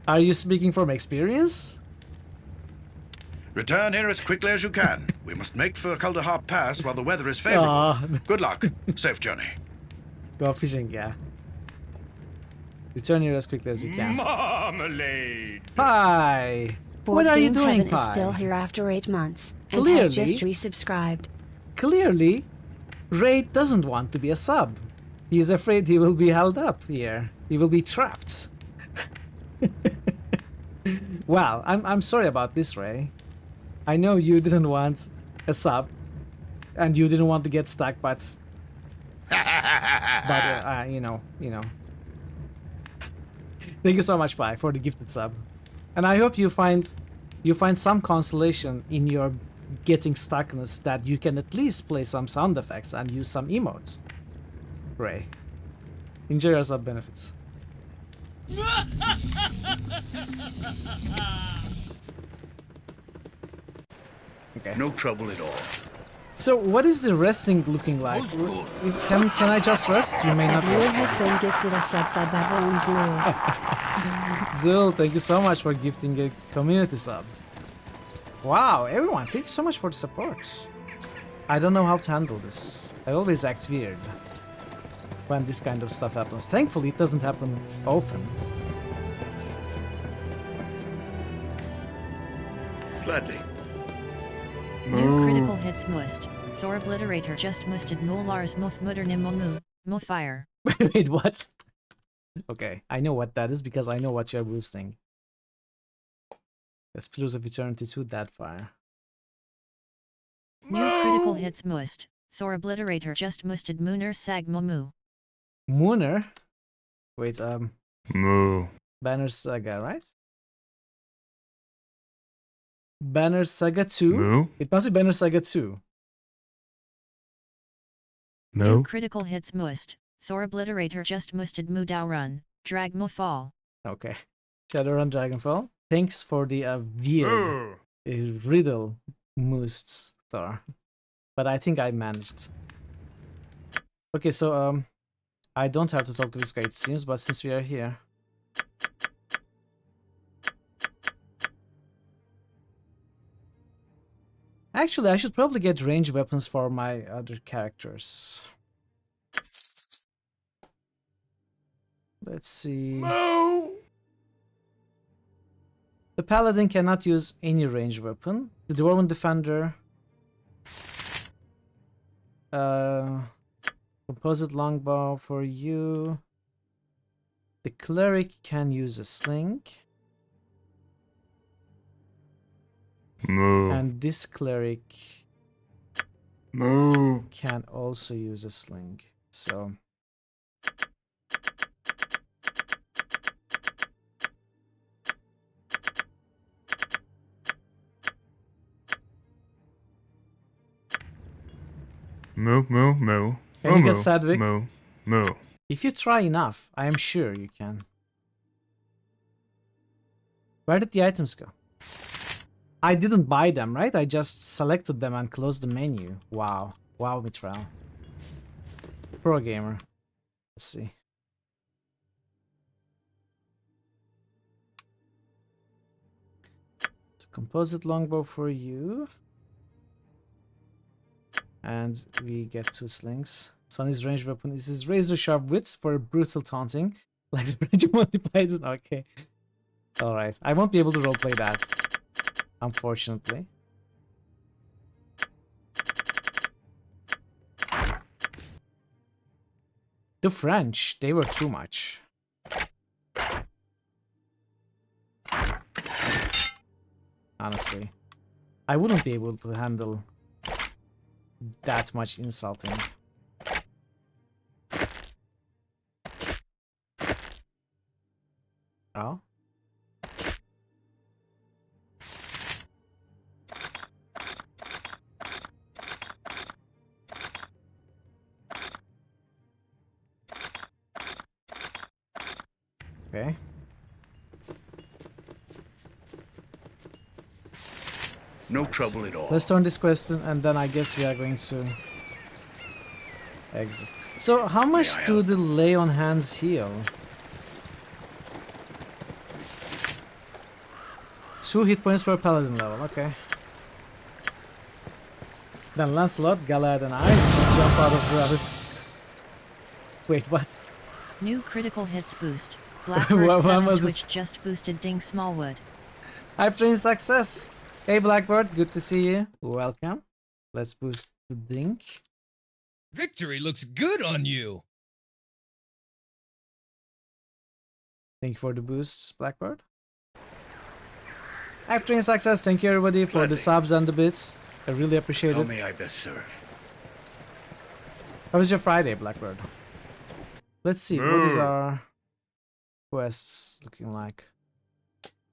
Are you speaking from experience? Return here as quickly as you can. We must make for Kaldahar Pass while the weather is favorable. Good luck. Safe journey. Go fishing, yeah. Return here as quickly as you can. Marmalade. Hi. Board What are you Game doing, Heaven is Pi? still here after 8 months and Clearly. has just resubscribed. Clearly, Ray doesn't want to be a sub. He is afraid he will be held up here. He will be trapped. Well, I'm sorry about this, Ray. I know you didn't want a sub, and you didn't want to get stuck, but you know. Thank you so much, Pi, for the gifted sub, and I hope you find some consolation in your getting stuckness, that you can at least play some sound effects and use some emotes. Ray, enjoy your sub benefits. Okay. No trouble at all. So what is the resting looking like? Can I just rest? You may not Blue rest. has been gifted a sub by Babylon Zul. Zul, thank you so much for gifting a community sub. Wow, everyone, thank you so much for the support. I don't know how to handle this. I always act weird when this kind of stuff happens. Thankfully, it doesn't happen often. Gladly. New critical hits must. Thor obliterator just musted Molars muff mutter nimmomu, fire. Wait, what? Okay, I know what that is because I know what you're boosting. That's Pillars of Eternity 2 Deadfire. New critical hits must. Thor Obliterator just moosted Mooner Sag Momu. Mooner? Wait, Moo. Banner Saga, right? Banner Saga 2? Moo? It must be Banner Saga 2. New critical hits moost. Thor Obliterator just moosted Moo Dao Run. Drag Mo Fall. Okay. Shadowrun Dragonfall. Thanks for the weird riddle moosts, Thor. But I think I managed. Okay, so I don't have to talk to this guy, it seems, but since we are here. Actually, I should probably get ranged weapons for my other characters. Let's see. The Paladin cannot use any ranged weapon. The Dwarven Defender. Composite Longbow for you. The Cleric can use a sling. Moo. And this Cleric Moo. can also use a sling. So... Moo, moo, moo. Can you get Sadvik? Moo, moo. If you try enough, I am sure you can. Where did the items go? I didn't buy them, right? I just selected them and closed the menu. Wow. Wow, Mitral. Pro gamer. Let's see. So composite longbow for you. And we get 2 slings. Sunny's ranged weapon is his razor sharp wit for brutal taunting. Like the range multiplied. Okay. Alright. I won't be able to roleplay that. Unfortunately. The French, they were too much. Honestly. I wouldn't be able to handle that much insulting. Oh? Okay. No trouble at all. Let's turn this question and then I guess we are going to exit. So how much do the lay on hands heal? 2 hit points per paladin level, okay. Then Lancelot, Galahad and I jump out of gravity. Wait, what? New critical hits boost. Blackbird 7 Twitch just boosted Ding Smallwood. Hype train success! Hey Blackbird, good to see you. Welcome. Let's boost the Dink. Victory looks good on you! Thank you for the boosts, Blackbird. Hype train success, thank you everybody for the subs and the bits. I really appreciate How it. may I best serve? How was your Friday, Blackbird? Let's see, what is our quests looking like?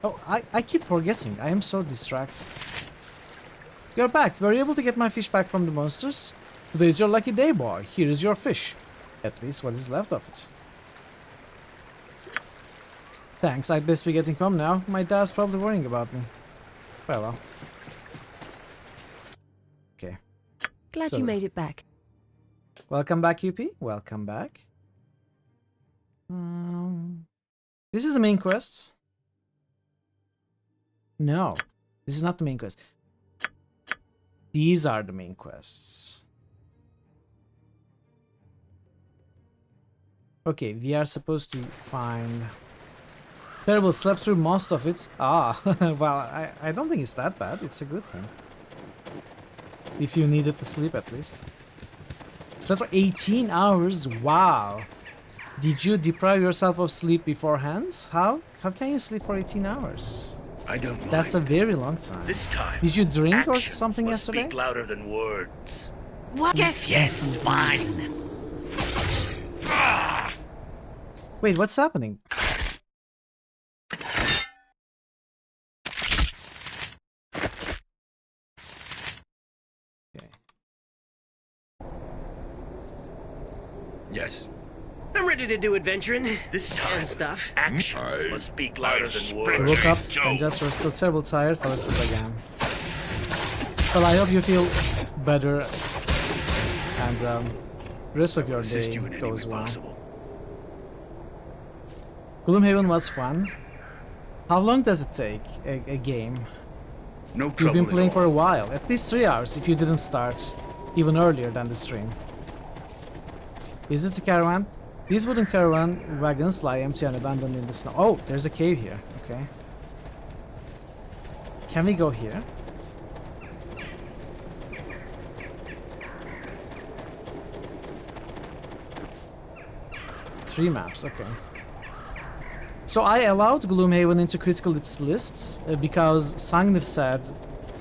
Oh, I keep forgetting. I am so distracted. You're back. Were you able to get my fish back from the monsters? Today is your lucky day, boy. Here is your fish. At least what is left of it. Thanks, I'd best be getting home now. My dad's probably worrying about me. Well. Okay. Glad you made it back. Welcome back, UP. Welcome back. This is the main quest. No, this is not the main quest. These are the main quests. Okay, we are supposed to find... Terrible, slept through most of it. Ah, well, I don't think it's that bad. It's a good thing. If you needed to sleep at least. Slept for 18 hours? Wow. Did you deprive yourself of sleep beforehand? How can you sleep for 18 hours? I don't mind. That's a very long time. This time, did you drink or actions something must yesterday? speak louder than words. What? Yes, fine. Wait, what's happening? Okay. Yes. I'm ready to do adventuring. This time, and stuff. actions must speak louder than words. I woke up and just was so terrible tired, fell asleep again. Well, I hope you feel better and the rest of your day goes well. Gloomhaven was fun. How long does it take, a game? No You've trouble been playing at for all. a while, at least 3 hours if you didn't start even earlier than the stream. Is this the caravan? These wooden caravan wagons lie empty and abandoned in the snow. Oh, there's a cave here. Okay. Can we go here? Three maps, okay. So I allowed Gloomhaven into critical hits lists because Sangnif said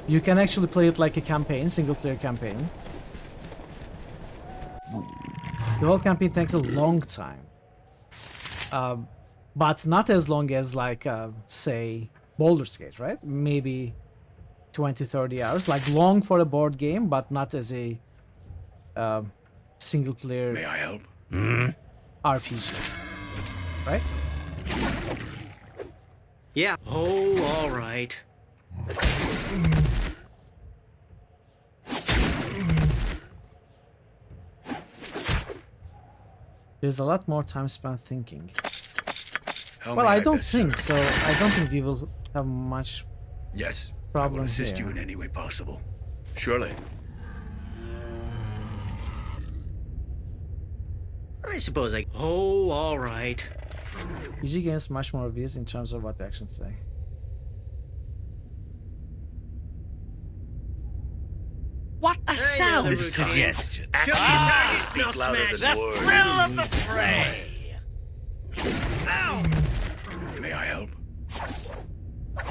you can actually play it like a campaign, single player campaign. The whole campaign takes a long time. But not as long as like, say, Baldur's Gate, right? Maybe 20-30 hours. Like long for a board game, but not as a single player. May I help? RPG. Right? Yeah. Oh, all right. There's a lot more time spent thinking. How Well, may I don't best think serve? so. I don't think we will have much Yes. problem I will assist here. you in any way possible. Surely. I suppose I... Oh, all right. PG games much more obvious in terms of what the actions say. What a sound routine. suggestion. Actions speak louder than The words. thrill of the fray. Ow! May I help?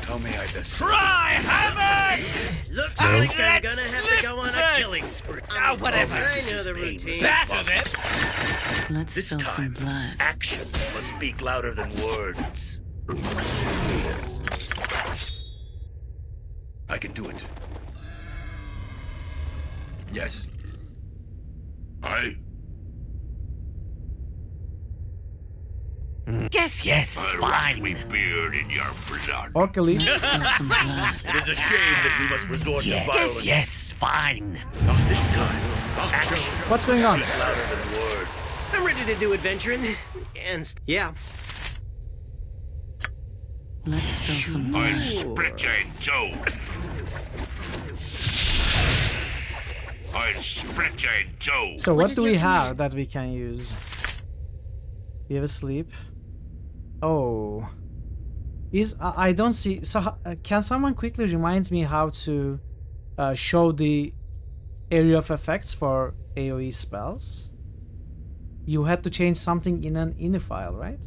How may I best serve? Try havoc! Looks No. like I'm gonna Let's have to go on a slip killing spree. Whatever. I know the routine. That of it. Let's This spill some time, blood. actions must speak louder than words. I can do it. Yes. Yes, fine. beard in your blood. Orcalypse. Let's spill some blood. It is a shame that we must resort to violence. Yes, fine. Not this time. Action What's going on? speak louder than words. I'm ready to do adventuring. And... yeah. Let's spill some blood. Joe. I'll split you, Joe. So What what is do we your have that we can use? We have a sleep. Oh. I don't see. So can someone quickly remind me how to show the area of effects for AoE spells? You had to change something in an ini file, right?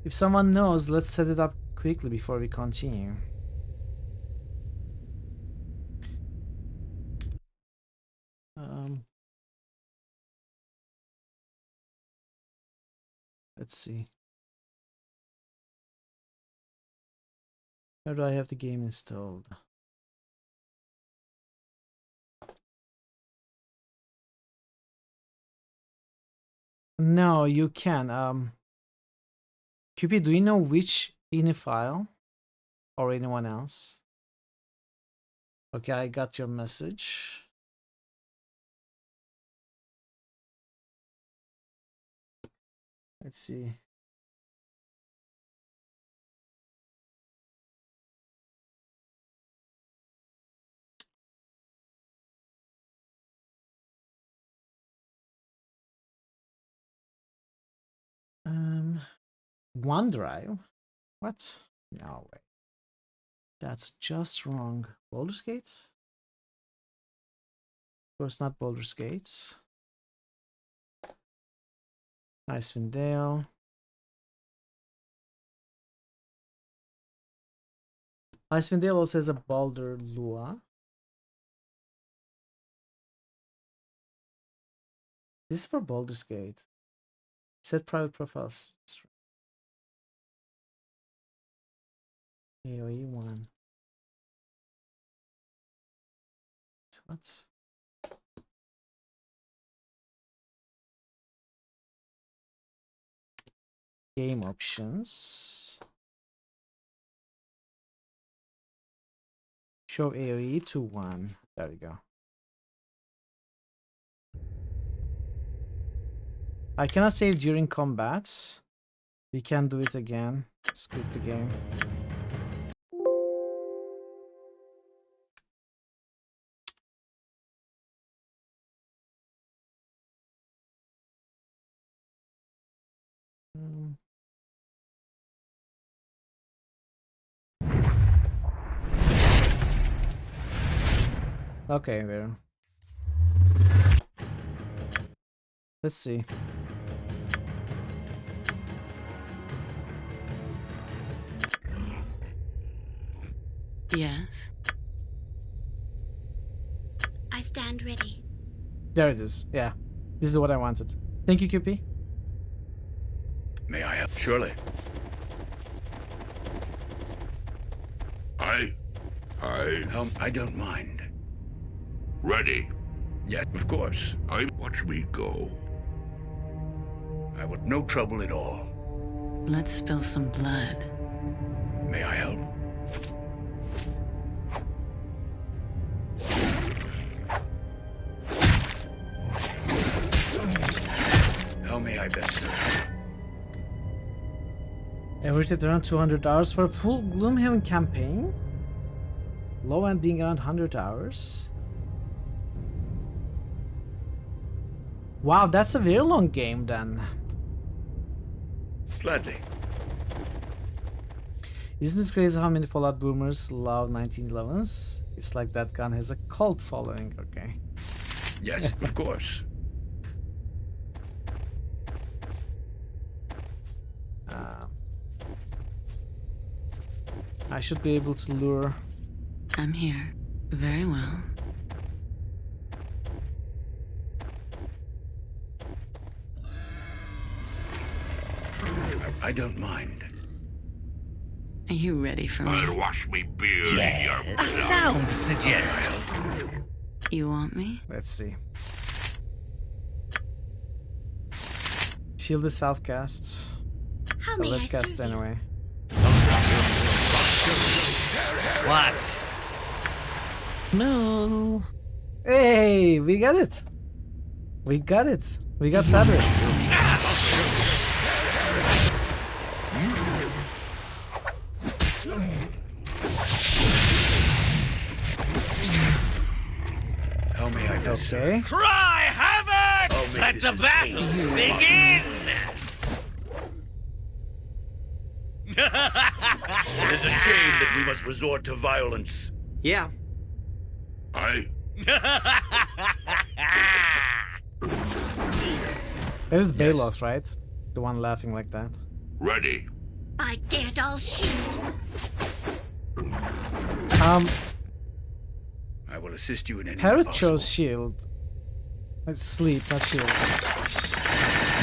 If someone knows, let's set it up quickly before we continue. Let's see. Where do I have the game installed? No, you can. QP, do you know which ini file? Or anyone else? Okay, I got your message. Let's see. OneDrive? What? No way. That's just wrong. Baldur's Gate? Of course not Baldur's Gate. Icewind Dale. Icewind Dale also has a Baldur Lua. This is for Baldur's Gate. Set private profiles. AoE 1. What? Game options. Show AoE to 1. There we go. I cannot save during combat. We can do it again. Let's quit the game. Okay, well. Let's see. Yes. I stand ready. There it is. Yeah. This is what I wanted. Thank you, QP. May I help? Surely. I don't mind. Ready. Yes, of course. Watch me go. I would no trouble at all. Let's spill some blood. May I help? How may I best serve? Averaged around 200 hours for a full Gloomhaven campaign. Low end being around 100 hours. Wow, that's a very long game then. Gladly. Isn't it crazy how many Fallout boomers love 1911s? It's like that gun has a cult following, okay. Yes, of course. I should be able to lure. I'm here. Very well. I don't mind. Are you ready for me? I'll wash me beard in your A blood. sound suggestion. You want me? Let's see. Shield is self-cast. How But may let's I cast serve you? anyway. What? No. Hey, we got it. We got it. We got Sadler. How may I best serve? Okay. Cry havoc! Oh, make Let this the as battle painless as begin! It is a shame that we must resort to violence. Yeah. That is Balos, right? The one laughing like that. Ready. I dared all shield. I will assist you in any way Parrot possible. chose shield. It's sleep, not shield.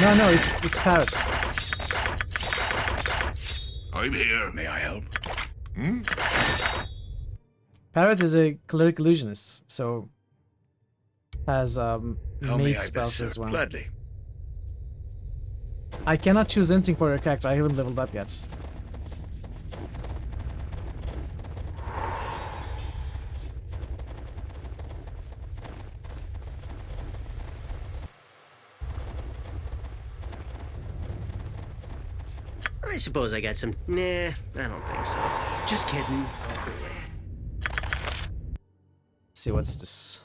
No, it's parrots. I'm here. May I help? Parrot is a cleric illusionist, so has How may mage I spells best as serve? well. Gladly. I cannot choose anything for your character. I haven't leveled up yet. I suppose I got some. Nah, I don't think so. Just kidding. Let's see what's this.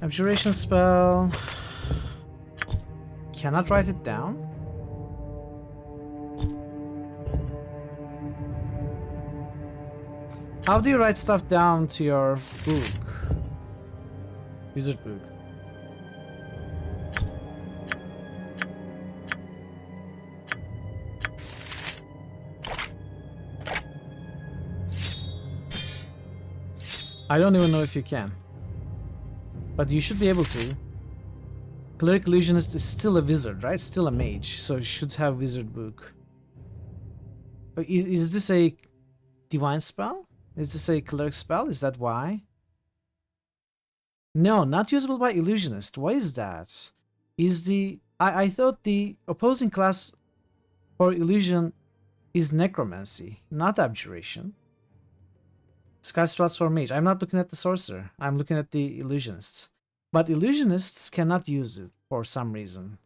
Abjuration spell. Cannot write it down. How do you write stuff down to your book? Wizard book. I don't even know if you can. But you should be able to. Cleric Illusionist is still a wizard, right? Still a mage, so you should have wizard book. Is this a divine spell? Is this a cleric spell? Is that why? No, not usable by illusionist. Why is that? Is the... I thought the opposing class for illusion is necromancy, not abjuration. Scarf spells for mage. I'm not looking at the sorcerer. I'm looking at the illusionists. But illusionists cannot use it for some reason.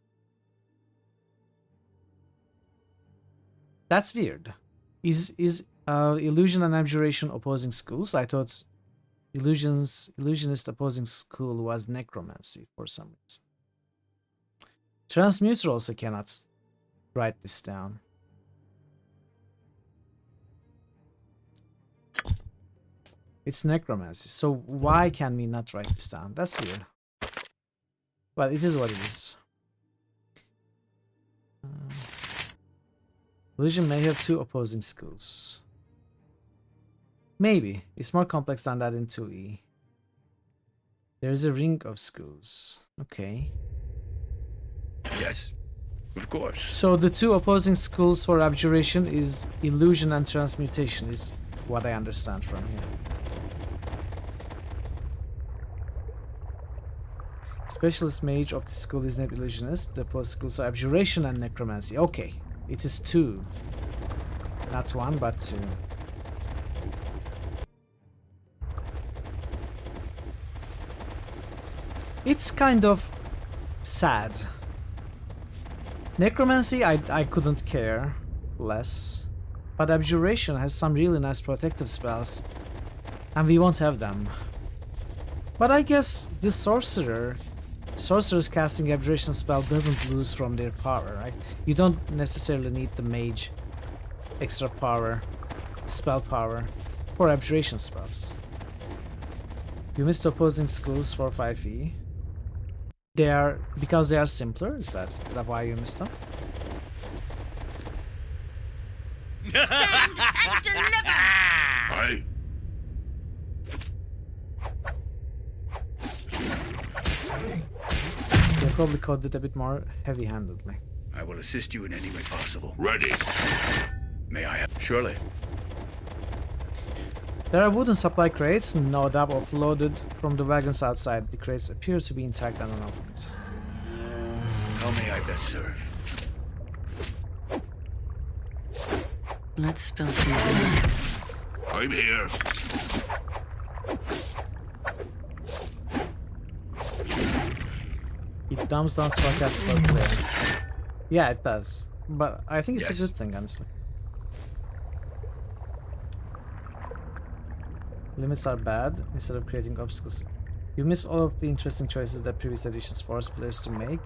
That's weird. Is illusion and abjuration opposing schools? I thought illusionist opposing school was necromancy for some reason. Transmuter also cannot write this down. It's necromancy, so why can we not write this down? That's weird. Well, it is what it is. Illusion may have two opposing schools. Maybe. It's more complex than that in 2E. There is a ring of schools. Okay. Yes, of course. So the two opposing schools for abjuration is illusion and transmutation, is what I understand from here. Specialist mage of the school is named illusionist. The opposing schools are abjuration and necromancy. Okay, it is two. Not one, but two. It's kind of sad. Necromancy, I couldn't care less. But abjuration has some really nice protective spells. And we won't have them. But I guess the sorcerer's casting abjuration spell doesn't lose from their power, right? You don't necessarily need the mage extra power, spell power, for abjuration spells. You missed opposing schools for 5e. They are because they are simpler. Is that why you missed them? Stand and deliver! Aye. They probably coded it a bit more heavy-handedly. I will assist you in any way possible. Ready. May I have? Surely. There are wooden supply crates, no doubt offloaded from the wagons outside. The crates appear to be intact and unopened. How may I best serve? Let's spill some blood. I'm here. It dumbs down sarcastic clear. Yeah, it does. But I think it's a good thing, honestly. Limits are bad. Instead of creating obstacles, you miss all of the interesting choices that previous editions forced players to make,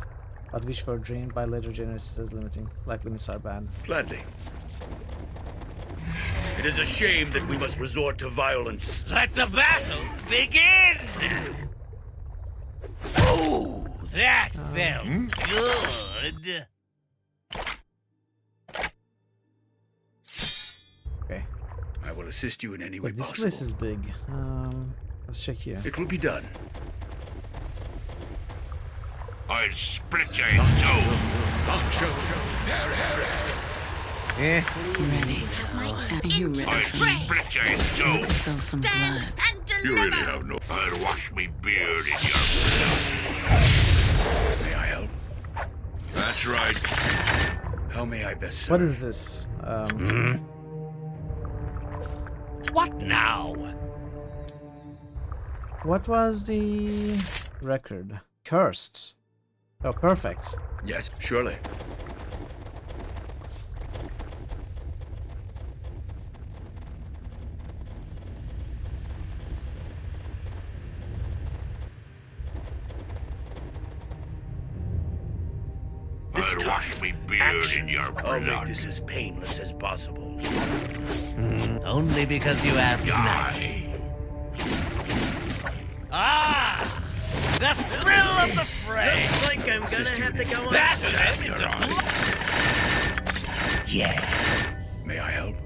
but which were dreamed by later generations as limiting. Like limits are bad. Gladly. It is a shame that we must resort to violence. Let the battle begin! Oh, that felt good. Okay. I will assist you in any way This possible. place is big. Let's check here. It will be done. I'll split you in two. Ready. Are you ready I'll for me? split you in two. Let's spill some blood. You really have no... I'll wash me beard in your... May I help? That's right. How may I best serve? What is this? What now? What was the record? Cursed. Oh, perfect. Yes, surely. I'll wash me beard in your I'll make blood. this as painless as possible. Only because you asked nicely. Ah! The thrill of the fray! Looks like I'm gonna have to go on. Battle them into blood! Yes. May I help?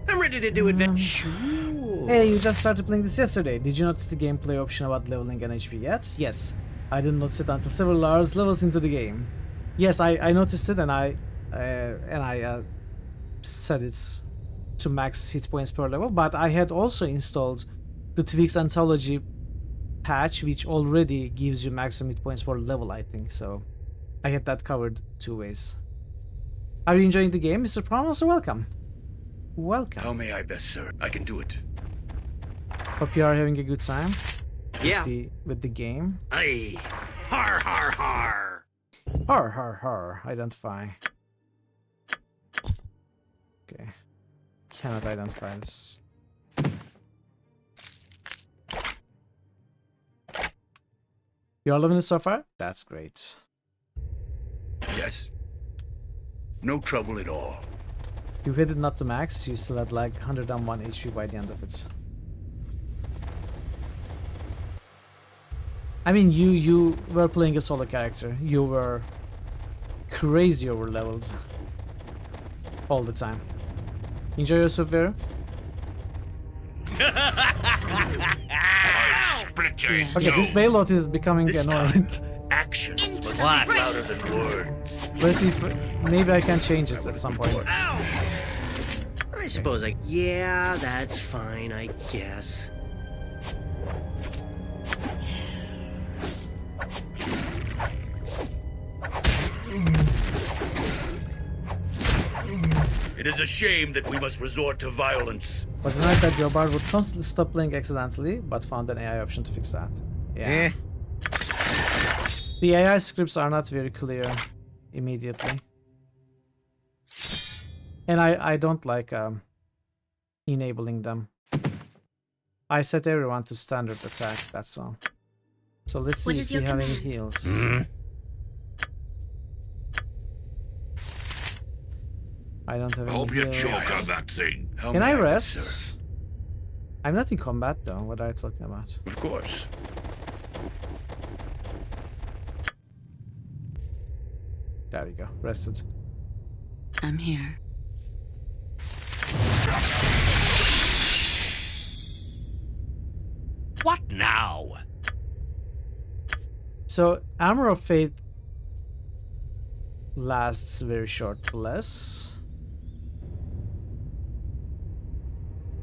I'm ready ready to do adventure. Hey, you just started playing this yesterday. Did you notice the gameplay option about leveling an HP yet? Yes. I didn't notice it until several hours levels into the game. Yes, I noticed it, and I set it to max hit points per level, but I had also installed the Twix Anthology patch, which already gives you maximum hit points per level, I think, so I had that covered 2 ways. Are you enjoying the game, Mr. Pronos? Welcome. Welcome. How may I best serve? I can do it. Hope you are having a good time. Yeah. With the game. Aye. Har har har. Har har har. Identify. Okay. Cannot identify this. You're loving it so far? That's great. Yes. No trouble at all. You hit it not to max, you still had like 101 HP by the end of it. I mean, you were playing a solo character. You were crazy over leveled all the time. Enjoy yourself, Vera. Okay, this payload is becoming annoying. Actions must be louder than words. Let's see if maybe I can change it at some point. I suppose yeah, that's fine, I guess. It is a shame that we must resort to violence. Was it nice that your bard would constantly stop playing accidentally, but found an AI option to fix that? Yeah. The AI scripts are not very clear immediately. And I don't like enabling them. I set everyone to standard attack, that's all. So let's see if we have any heals. I don't have any Hope you heals. choke on that thing. Can I rest? I'm not in combat though, what are you talking about? Of course. There we go, rested. I'm here. What now? So, Armor of Faith lasts very short, less.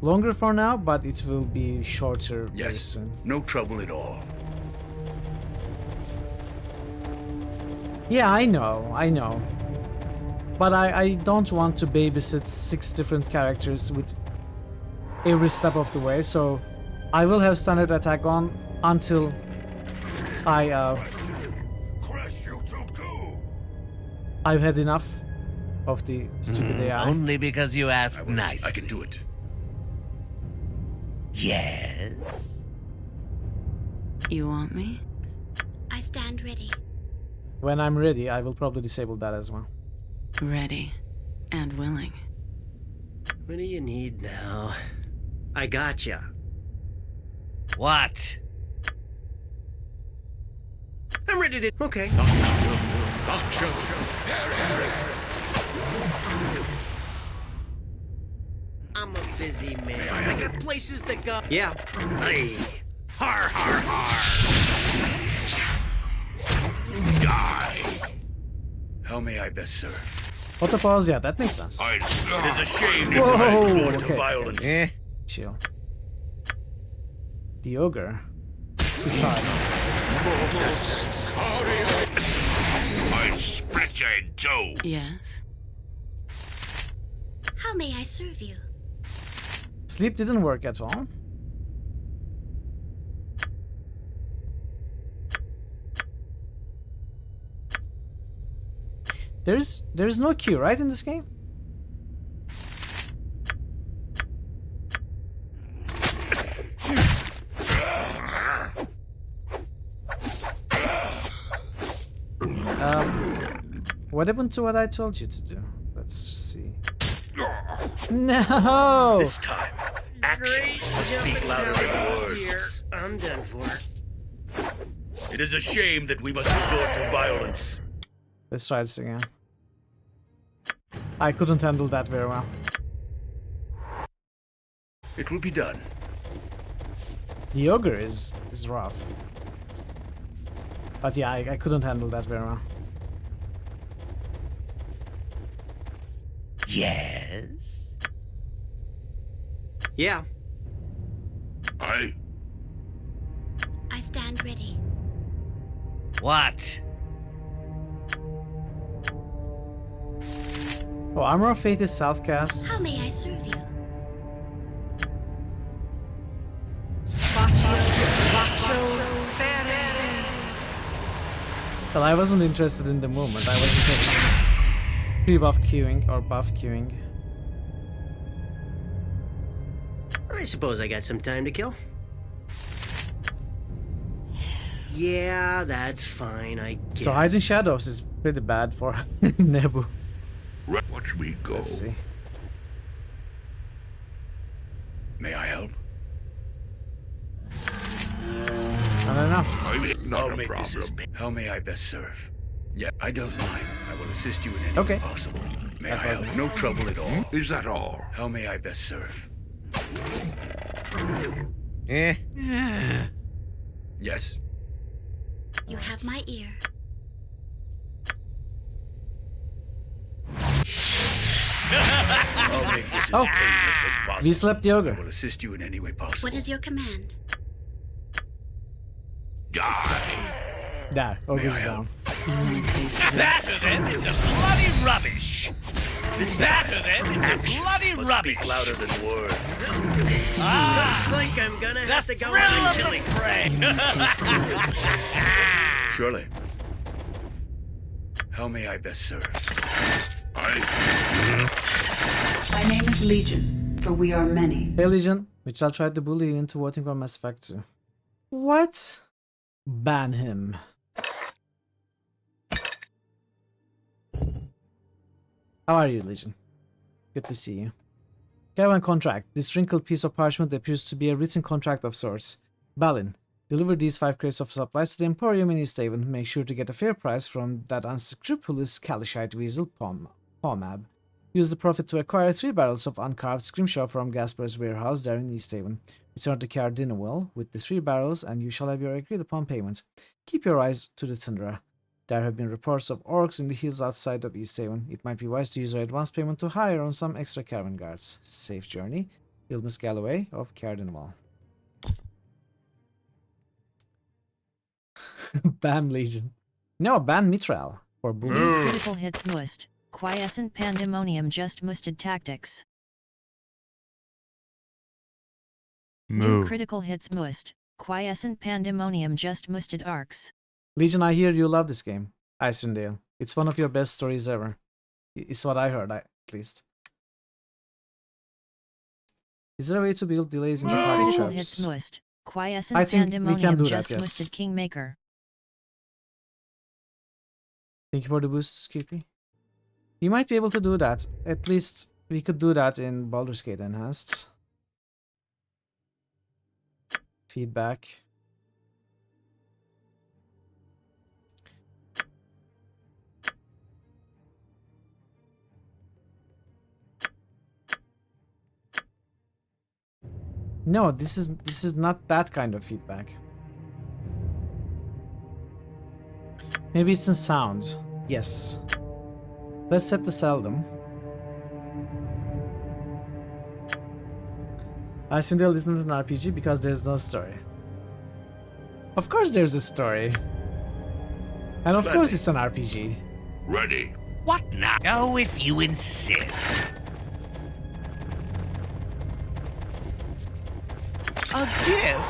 Longer for now, but it will be shorter very soon. No trouble at all. Yeah, I know. But I don't want to babysit 6 different characters with every step of the way, so I will have standard attack on until I've had enough of the stupid AI. Only because you asked nicely. I can do it. Yes? You want me? I stand ready. When I'm ready, I will probably disable that as well. Ready and willing. What do you need now? I gotcha. What? I'm ready to... Okay. I'm a busy man. I got places to go. Yeah. Hey. Har, har, har. Die. How may I best serve? Auto pause, yeah, that makes sense. It is a shame that we must resort to violence. Chill. The ogre. It's hard. I'll split you in two. Yes. How may I serve you? Sleep didn't work at all. There's no Q, right, in this game? What happened to what I told you to do? Let's see. No! This time, actions must speak louder than words. I'm done for. It is a shame that we must resort to violence. Let's try this again. I couldn't handle that very well. It will be done. The ogre is rough. But yeah, I couldn't handle that very well. Yes? Yeah. I stand ready. What? Oh, Armor of Fate is self-cast. How may I serve you? Well, I wasn't interested in the movement. I was interested in pre-buff queuing or buff queuing. I suppose I got some time to kill. Yeah, that's fine, I guess. So hiding shadows is pretty bad for Nebu. Watch me go. Let's see. May I help? I don't know. I'll make this as how may I best serve? Yeah, I don't mind. I will assist you in any way possible. May I help? No trouble at all. Is that all? How may I best serve? Yes. You have my ear. I'll make this as painless as possible. We slept the ogre. I will assist you in any way possible. What is your command? Die. There, ogre's down. That of it, it's a bloody rubbish. That of it, it's a bloody rubbish. Speak louder than words. Looks like I'm gonna have to go on a killing spree. Surely. How may I best serve? My name is Legion, for we are many. Hey Legion, which I'll try to bully you into voting for Mass Effect 2. What? Ban him. How are you, Legion? Good to see you. Caravan contract. This wrinkled piece of parchment appears to be a written contract of sorts. Balin, deliver these 5 crates of supplies to the Emporium in Easthaven. Make sure to get a fair price from that unscrupulous Kalishite weasel, Pomab. Use the profit to acquire 3 barrels of uncarved scrimshaw from Gasper's warehouse there in Easthaven. Return to Cardinal with the 3 barrels and you shall have your agreed upon payment. Keep your eyes to the tundra. There have been reports of orcs in the hills outside of Easthaven. It might be wise to use your advance payment to hire on some extra caravan guards. Safe journey. Ilmus Galloway of Cardinal. Ban Legion. No, ban Mithril for bullying. Critical hits must. Quiescent pandemonium just musted tactics. New critical hits must. Quiescent pandemonium just musted arcs. Legion, I hear you love this game. Icewind. It's one of your best stories ever. It's what I heard, at least. Is there a way to build delays into party Critical traps? hits must. Quiescent I think we pandemonium can do just that, yes. musted Kingmaker. Thank you for the boost, Skippy. We might be able to do that. At least we could do that in Baldur's Gate Enhanced. Feedback. No, this is not that kind of feedback. Maybe it's in sound. Yes. Let's set the seldom. Icewind Dale isn't an RPG because there's no story. Of course there's a story. And of course it's an RPG. Ready. What now? Oh, if you insist. A gift?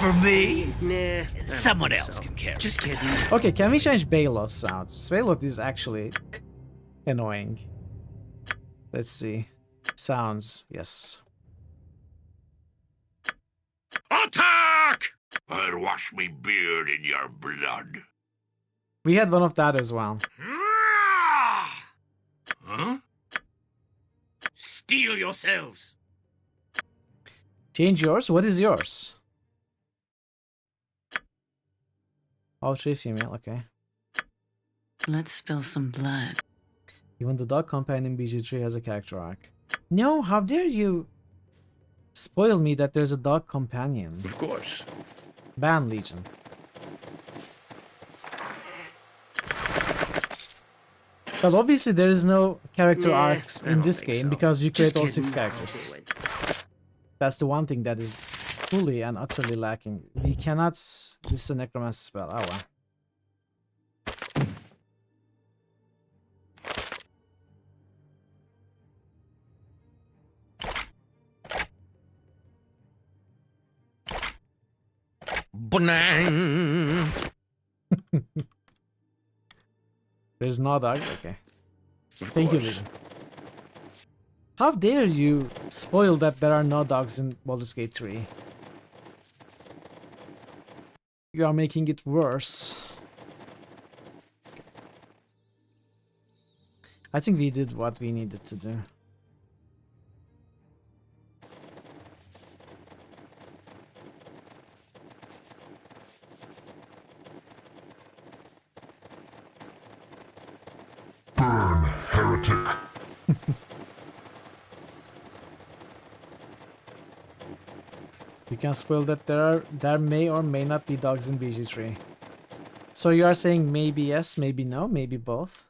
For me? Nah. Someone else can carry. Just kidding. Okay, can we change Baylot's sound? Baylot is actually annoying. Let's see. Sounds, yes. Attack! I'll wash me beard in your blood. We had one of that as well. Huh? Steel yourselves. Change yours? What is yours? Oh, 3 female, okay. Let's spill some blood. Even the dog companion BG3 has a character arc. No, how dare you? spoil me that there's a dog companion. Of course. Ban Legion. Well, obviously there is no character arcs in this game because you create all 6 characters. That's the one thing that is fully and utterly lacking. We cannot... This is a necromancer spell. Oh well. There's no dogs? Okay. Thank you, Legion. How dare you spoil that there are no dogs in Baldur's Gate 3? You are making it worse. I think we did what we needed to do. Burn, heretic. You can spoil that there may or may not be dogs in BG3. So you are saying maybe yes, maybe no, maybe both?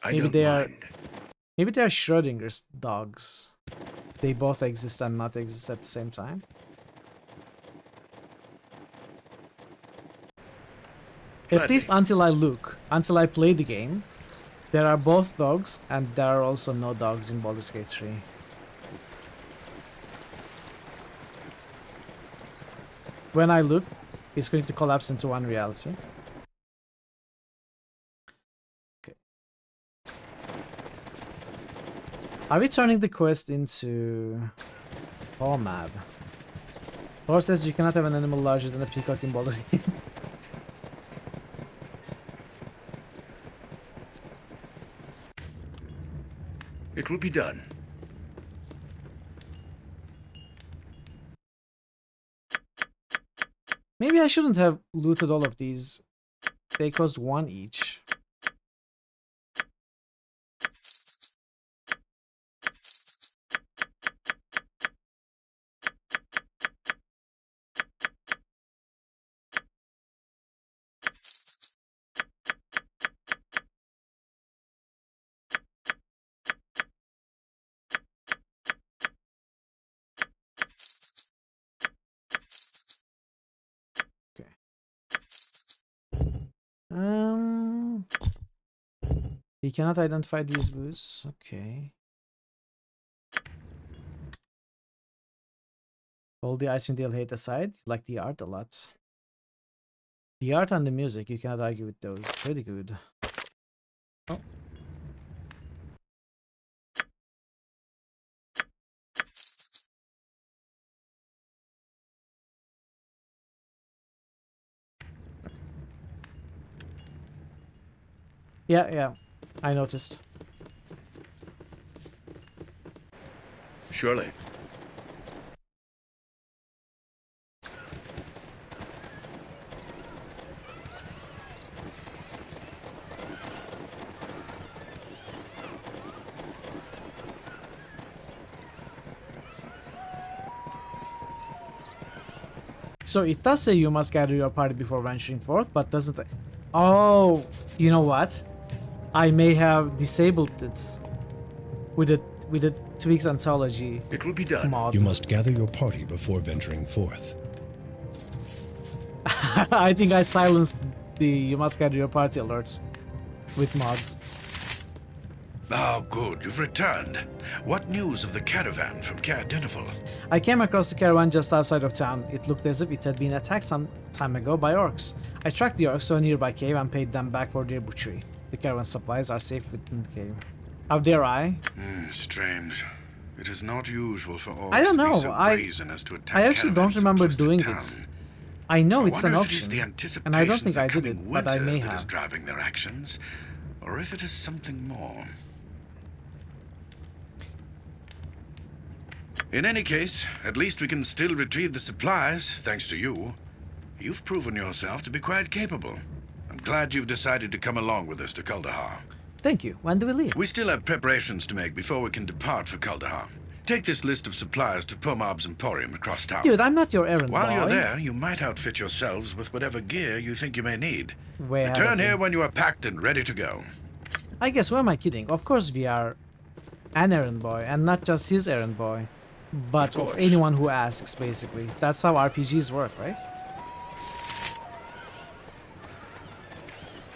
Maybe they are Schrodinger's dogs. They both exist and not exist at the same time. At least until I play the game, there are both dogs and there are also no dogs in Baldur's Gate 3. When I look, it's going to collapse into one reality. Okay. Are we turning the quest into... Oh, mad. Lore says you cannot have an animal larger than a peacock in Baldur's Gate. It will be done. Maybe I shouldn't have looted all of these. They cost 1 each. We cannot identify these boots. Okay. All the Icewind Dale hate aside, you like the art a lot. The art and the music, you cannot argue with those. Pretty good. Oh. Yeah. I noticed. Surely. So it does say you must gather your party before venturing forth, but doesn't... Oh, you know what? I may have disabled it with a Tweaks Anthology. It will be done. Mod. You must gather your party before venturing forth. I think I silenced the you must gather your party alerts with mods. Oh, good. You've returned. What news of the caravan from Caer Dineval? I came across the caravan just outside of town. It looked as if it had been attacked some time ago by orcs. I tracked the orcs to a nearby cave and paid them back for their butchery. The caravan supplies are safe within the cave. How dare I? Strange. It is not usual for orcs I don't to know. be so brazen as to attack I actually don't caravans so remember close to doing town. it. I know it's an wonder if it is option, the anticipation and I don't think of I the did it, coming but I winter may that is have. driving their actions, or if it is something more. In any case, at least we can still retrieve the supplies, thanks to you. You've proven yourself to be quite capable. I'm glad you've decided to come along with us to Kuldahar. Thank you. When do we leave? We still have preparations to make before we can depart for Kuldahar. Take this list of supplies to Pomab's Emporium across town. Dude, I'm not your errand While boy. you're there, you might outfit yourselves with whatever gear you think you may need. Way ahead Return of here you. when you are packed and ready to go. I guess, who am I kidding? Of course we are an errand boy, and not just his errand boy, but of anyone who asks, basically. That's how RPGs work, right?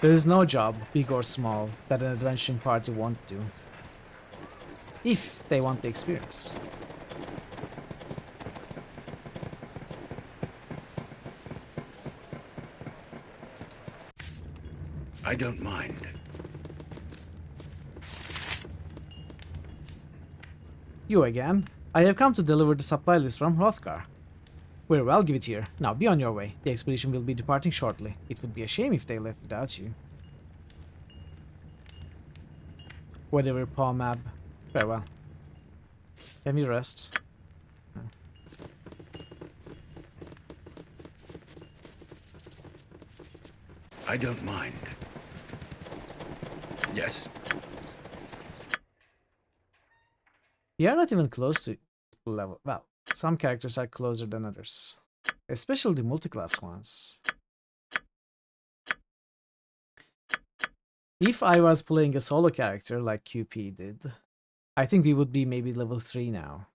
There is no job, big or small, that an adventuring party won't do. If they want the experience. I don't mind. You again. I have come to deliver the supply list from Hrothgar. Very well, give it here. Now be on your way. The expedition will be departing shortly. It would be a shame if they left without you. Whatever, Pomab. Farewell. Let me rest. I don't mind. Yes. We are not even close to level. Well, some characters are closer than others. Especially the multi-class ones. If I was playing a solo character like QP did, I think we would be maybe level 3 now.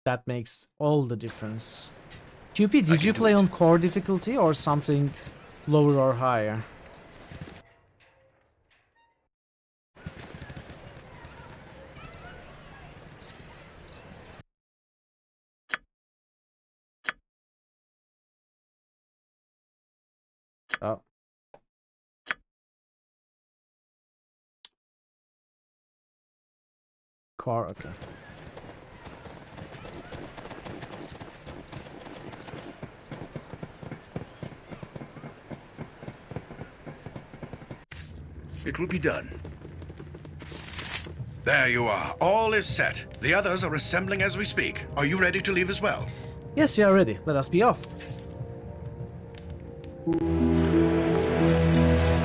That makes all the difference. QP, did you play on core difficulty or something lower or higher? Oh. Car, okay. It will be done. There you are. All is set. The others are assembling as we speak. Are you ready to leave as well? Yes, we are ready. Let us be off.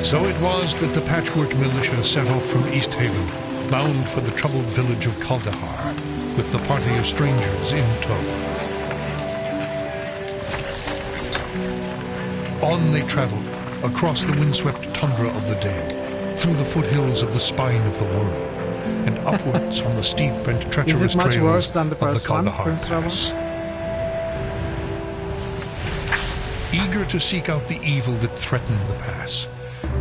So it was that the Patchwork Militia set off from East Haven, bound for the troubled village of Kaldahar, with the party of strangers in tow. On they traveled, across the windswept tundra of the Dale, through the foothills of the spine of the world, and upwards on the steep and treacherous Is it much trails worse than the of the first one, Kaldahar Prince Pass. Eager to seek out the evil that threatened the pass,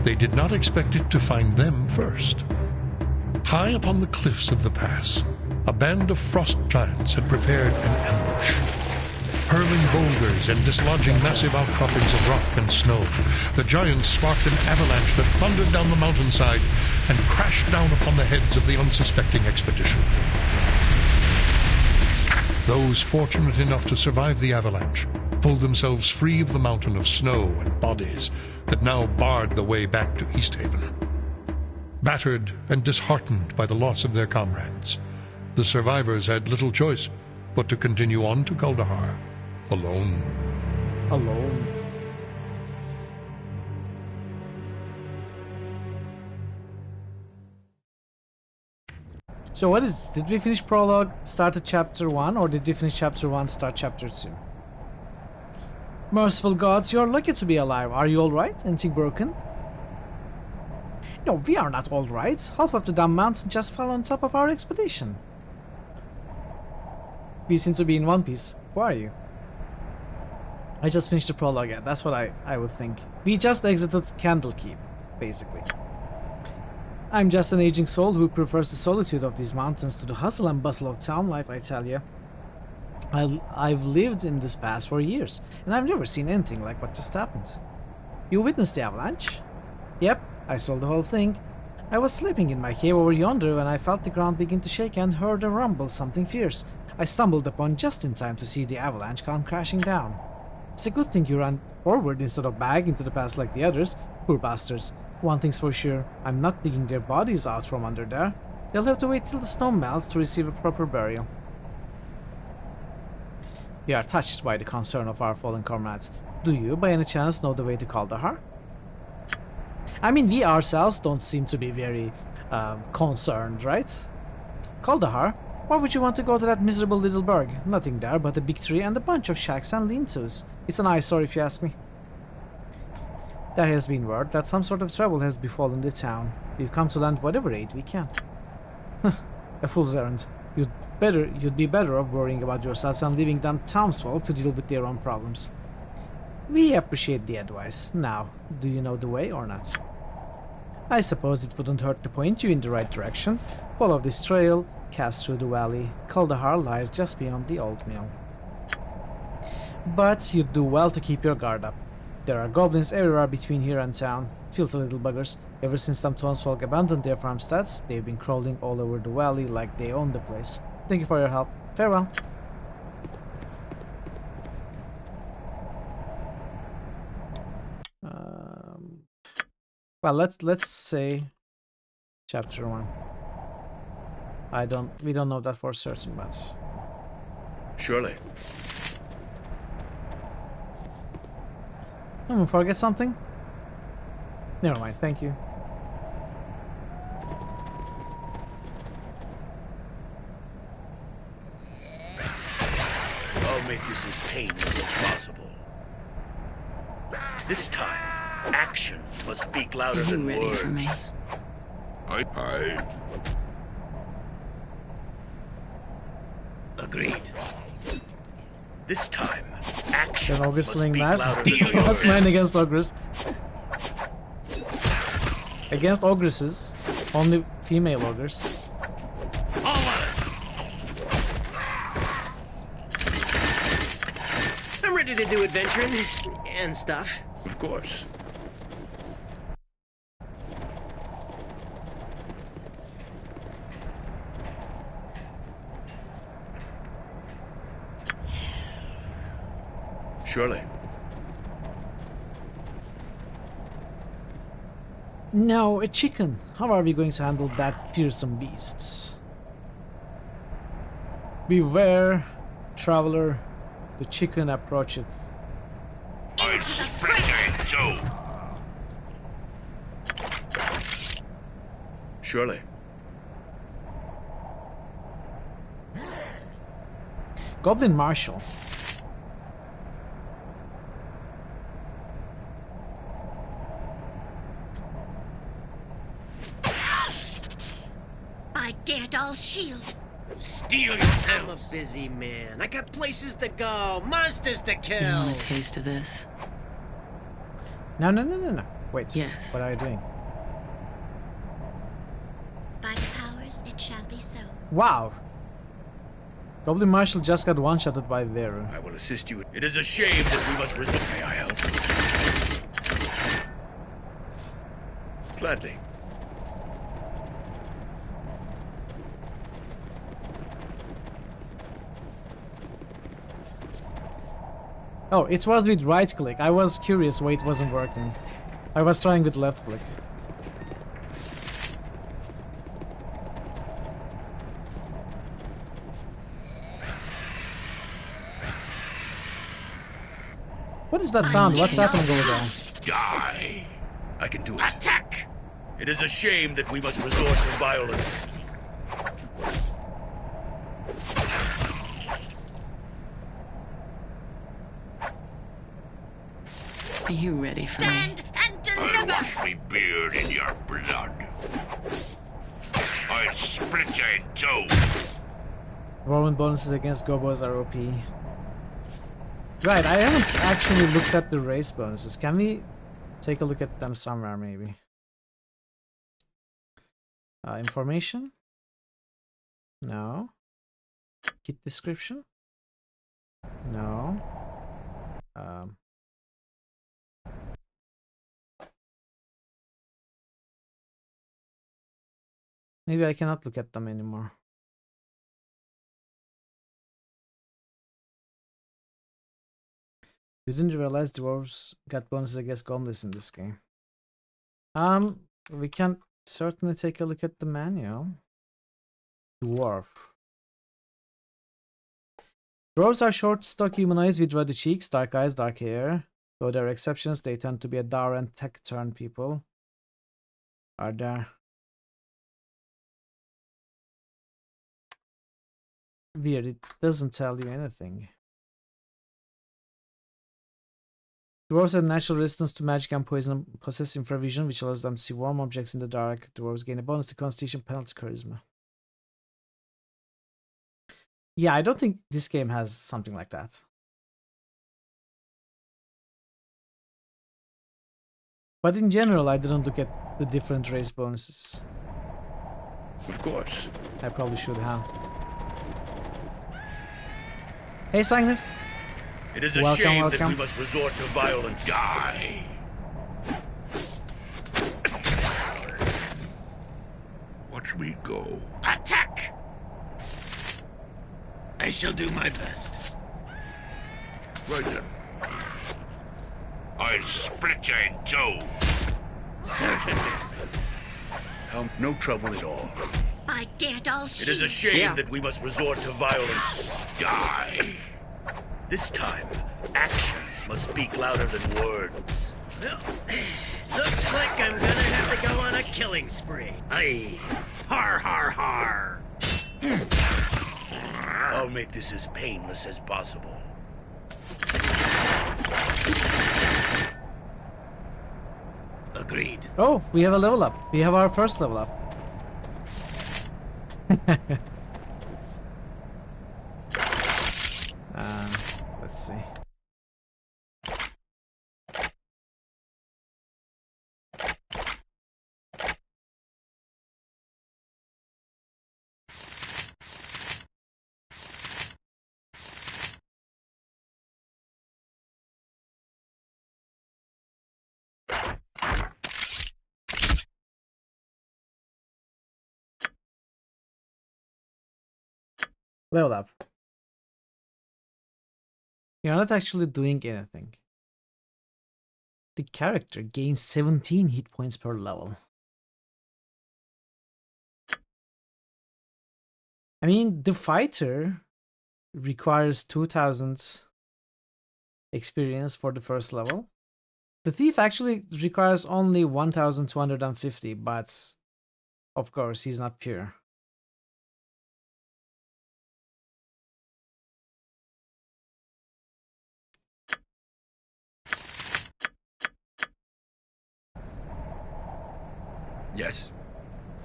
they did not expect it to find them first. High upon the cliffs of the pass, a band of frost giants had prepared an ambush. Hurling boulders and dislodging massive outcroppings of rock and snow, the giants sparked an avalanche that thundered down the mountainside and crashed down upon the heads of the unsuspecting expedition. Those fortunate enough to survive the avalanche pulled themselves free of the mountain of snow and bodies that now barred the way back to East Haven. Battered and disheartened by the loss of their comrades, the survivors had little choice but to continue on to Kaldahar, alone. Alone. So what is, did we finish prologue, started chapter 1, or did we finish chapter 1, start chapter 2? Merciful gods, you're lucky to be alive. Are you alright? Anything broken? No, we are not alright. Half of the damn mountain just fell on top of our expedition. We seem to be in one piece. Who are you? I just finished the prologue, yeah, that's what I would think. We just exited Candlekeep, basically. I'm just an aging soul who prefers the solitude of these mountains to the hustle and bustle of town life, I tell you. I've lived in this pass for years, and I've never seen anything like what just happened. You witnessed the avalanche? Yep, I saw the whole thing. I was sleeping in my cave over yonder when I felt the ground begin to shake and heard a rumble, something fierce. I stumbled upon just in time to see the avalanche come crashing down. It's a good thing you ran forward instead of back into the pass like the others. Poor bastards. One thing's for sure, I'm not digging their bodies out from under there. They'll have to wait till the snow melts to receive a proper burial. We are touched by the concern of our fallen comrades. Do you, by any chance, know the way to Kaldahar? I mean, we ourselves don't seem to be very concerned, right? Kaldahar? Why would you want to go to that miserable little burg? Nothing there but a big tree and a bunch of shacks and lean-tos. It's an eyesore if you ask me. There has been word that some sort of trouble has befallen the town. We've come to lend whatever aid we can. A fool's errand. You'd be better off worrying about yourselves and leaving them townsfolk to deal with their own problems. We appreciate the advice. Now, do you know the way or not? I suppose it wouldn't hurt to point you in the right direction. Follow this trail, cast through the valley. Kaldahar lies just beyond the old mill. But you'd do well to keep your guard up. There are goblins everywhere between here and town. Filthy little buggers. Ever since them townsfolk abandoned their farmsteads, they've been crawling all over the valley like they own the place. Thank you for your help. Farewell. Well, let's say chapter 1. We don't know that for certain, but Surely. Forget something? Never mind, thank you. I'll make this as painless as possible. This time, actions must speak louder than ready words. for me? I... Agreed. This time, actions Can Ogre must sling speak that? louder than Last man words. against Ogres. Against Ogresses. Only female Ogres. I'm ready to do adventuring and stuff. Of course. Surely. No, a chicken. How are we going to handle that fearsome beast? Beware, traveler. The chicken approacheth. I'll split it too. Surely. Goblin Marshal. I dared all shield. Steal yourself. I'm a busy man. I got places to go, monsters to kill. You want a taste of this? No. Wait. Yes. What are you doing? By the powers, it shall be so. Wow. Goblin Marshal just got one-shotted by Veru. I will assist you. It is a shame that we must resume. May I help? Gladly. Oh, it was with right click. I was curious why it wasn't working. I was trying with left click. What is that sound? What's happening over there? Die. I can do it. Attack. It is a shame that we must resort to violence. Are you ready for me? Stand and I'll deliver! wash me beard in your blood. I'll split you in two. Roman bonuses against Gobos are OP. Right, I haven't actually looked at the race bonuses. Can we take a look at them somewhere, maybe? Information? No. Kit description? No. Maybe I cannot look at them anymore. You didn't realize dwarves got bonuses against goblins in this game. We can certainly take a look at the manual. Dwarf. Dwarves are short, stocky humanoids with ruddy cheeks, dark eyes, dark hair. Though there are exceptions, they tend to be a dour and taciturn people. Are there? weird. It doesn't tell you anything. Dwarves have natural resistance to magic and poison, possess infravision, which allows them to see warm objects in the dark. Dwarves gain a bonus to Constitution, penalty, Charisma. Yeah, I don't think this game has something like that. But in general, I didn't look at the different race bonuses. Of course. I probably should have. Hey, Sagnif. It is a shame that we must resort to violence. Die! Watch me go. Attack! I shall do my best. Right then. I'll split you in two. Certainly. No trouble at all. I get all It is a shame that we must resort to violence. Die! This time, actions must speak louder than words. Well, looks like I'm gonna have to go on a killing spree. Aye. Har har har. I'll make this as painless as possible. Agreed. Oh, we have a level up. We have our first level up. Let's see. Level up. You're not actually doing anything. The character gains 17 hit points per level. I mean, the fighter requires 2000 experience for the first level. The thief actually requires only 1250, but of course he's not pure. Yes,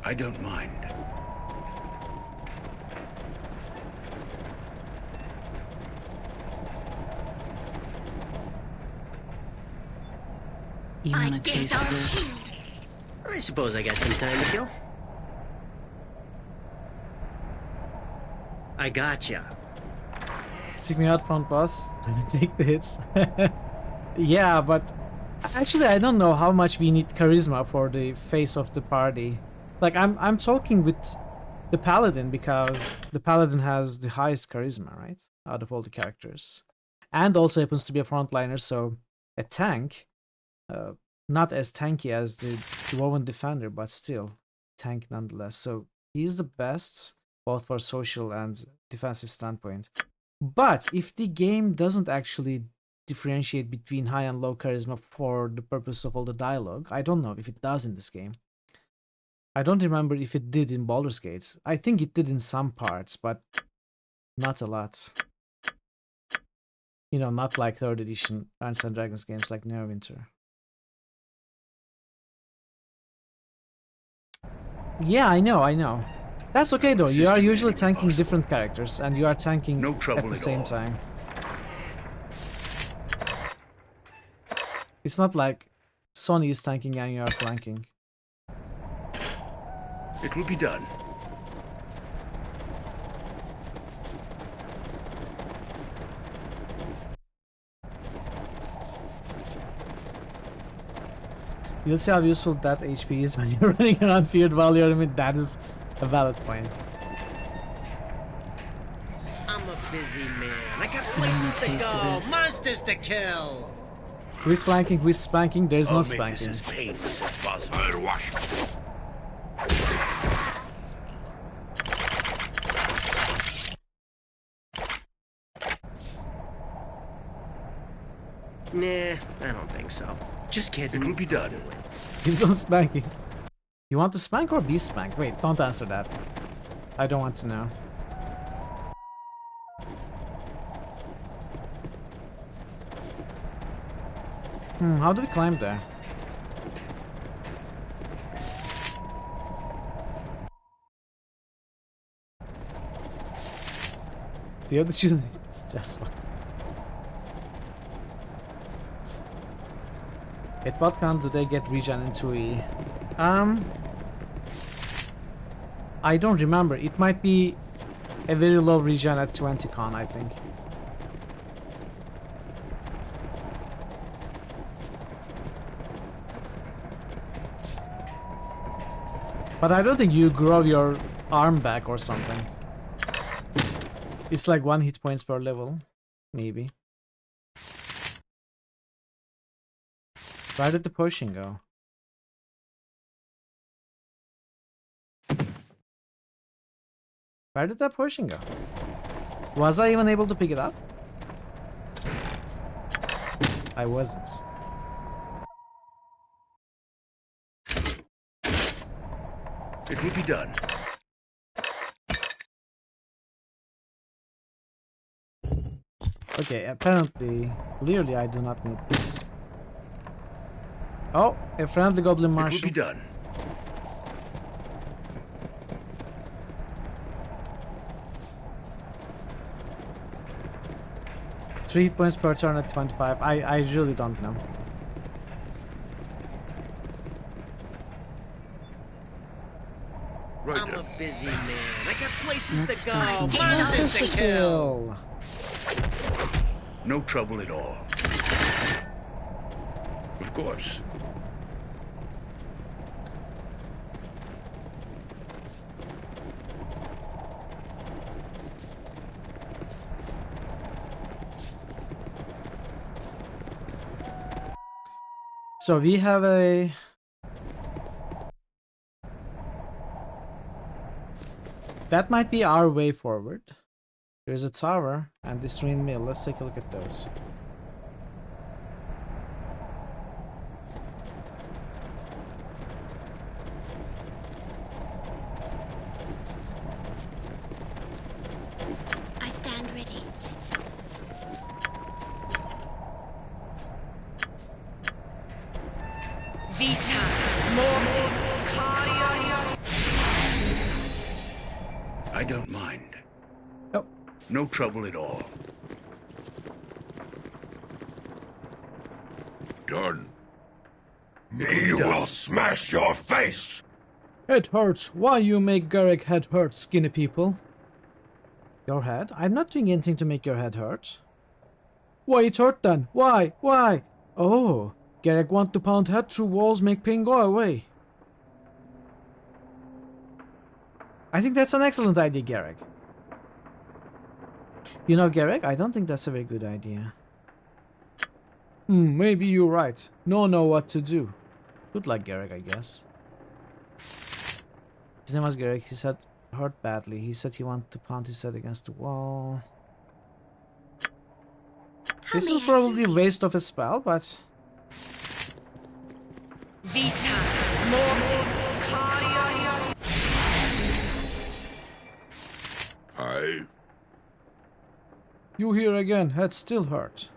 I don't mind. You want a taste of this? I suppose I got some time to kill. I gotcha. Stick me out front, boss. Let me take the hits. Yeah, but actually I don't know how much we need charisma for the face of the party. Like I'm talking with the paladin because the paladin has the highest charisma, right? Out of all the characters. And also happens to be a frontliner, so a tank, not as tanky as the Dwarven Defender, but still tank nonetheless. So he's the best, both for social and defensive standpoint. But if the game doesn't actually differentiate between high and low charisma for the purpose of all the dialogue, I don't know if it does in this game. I don't remember if it did in Baldur's Gate. I think it did in some parts, but not a lot. You know, not like 3rd edition Dungeons & Dragons games like Neverwinter. Yeah, I know. That's okay though, you are usually tanking different characters, and you are tanking at the same time. It's not like Sony is tanking and you are flanking. It will be done. You'll see how useful that HP is when you're running around feared while you're in mid. That is a valid point. I'm a busy man. I got places to go, monsters to kill. Who is flanking? Who is spanking? There's no spanking. This as painless as possible. I'll wash me. Nah, I don't think so. Just kidding. It will be done. He's on spanking. You want to spank or be spanked? Wait, don't answer that. I don't want to know. How do we climb there? Do you have to choose? That's one. At what count do they get regen in 2E? I don't remember. It might be a very low regen at 20 con, I think. But I don't think you grow your arm back or something. It's like 1 hit points per level, maybe. Where did the potion go? Where did that potion go? Was I even able to pick it up? I wasn't. It will be done. Okay, apparently, clearly I do not need this. Oh, a friendly goblin marshal. It will be done. Three hit points per turn at 25. I really don't know. Right I'm a busy man. I got places Let's to go. go. Monsters to kill. No trouble at all. Of course. So we have a... That might be our way forward. There's a tower and this ruined mill. Let's take a look at those. I stand ready. Vita Mortis Cardia. I don't mind. Oh. No trouble at all. Done. Me will smash your face! Head hurts. Why you make Garrick head hurt, skinny people? Your head? I'm not doing anything to make your head hurt. Why it hurt then? Why? Why? Oh, Garrick want to pound head through walls, make pain go away. I think that's an excellent idea, Garrick. You know, Garrick, I don't think that's a very good idea. Maybe you're right. No know what to do. Good luck, Garrick, I guess. His name was Garrick. He said hurt badly. He said he wanted to pound his head against the wall. This is probably a waste of a spell, but... Vita Mortis Cardia. You here again. Head still hurt.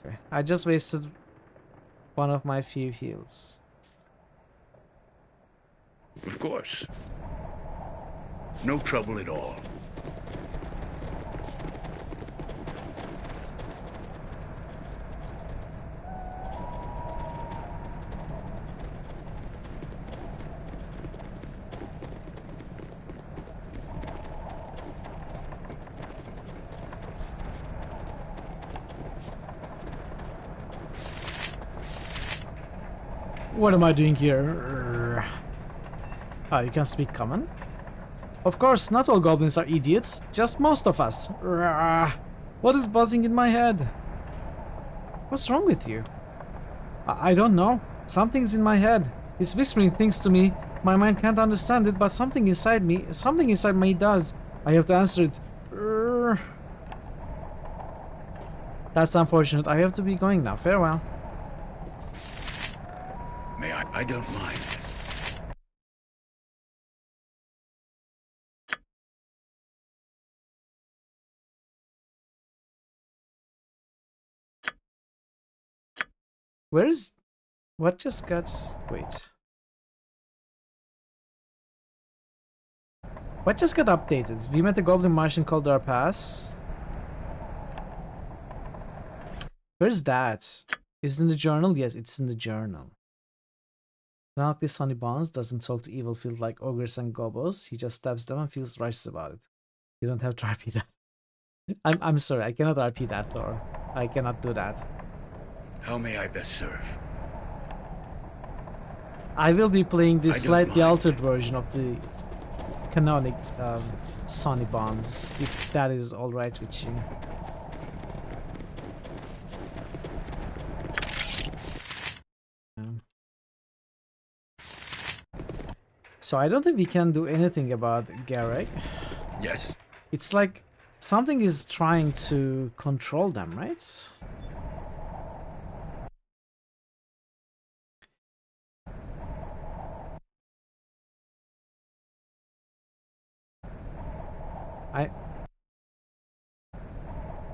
Okay. I just wasted one of my few heals. Of course. No trouble at all. What am I doing here? Ah, you can speak common? Of course, not all goblins are idiots, just most of us. What is buzzing in my head? What's wrong with you? I don't know. Something's in my head. It's whispering things to me. My mind can't understand it, but something inside me does. I have to answer it. That's unfortunate. I have to be going now. Farewell. May I don't mind. Where's... What just got... Wait. What just got updated? We met the Goblin Martian called our pass. Where's that? Is it in the journal? Yes, it's in the journal. Penelope Sonny Bonds doesn't talk to evil field like ogres and gobos. He just stabs them and feels righteous about it. You don't have to RP that. I'm sorry, I cannot RP that, Thor. I cannot do that. How may I best serve? I will be playing the slightly altered version of the canonic Sonny Bonds, if that is alright with you. So I don't think we can do anything about Garrick. Yes. It's like something is trying to control them, right?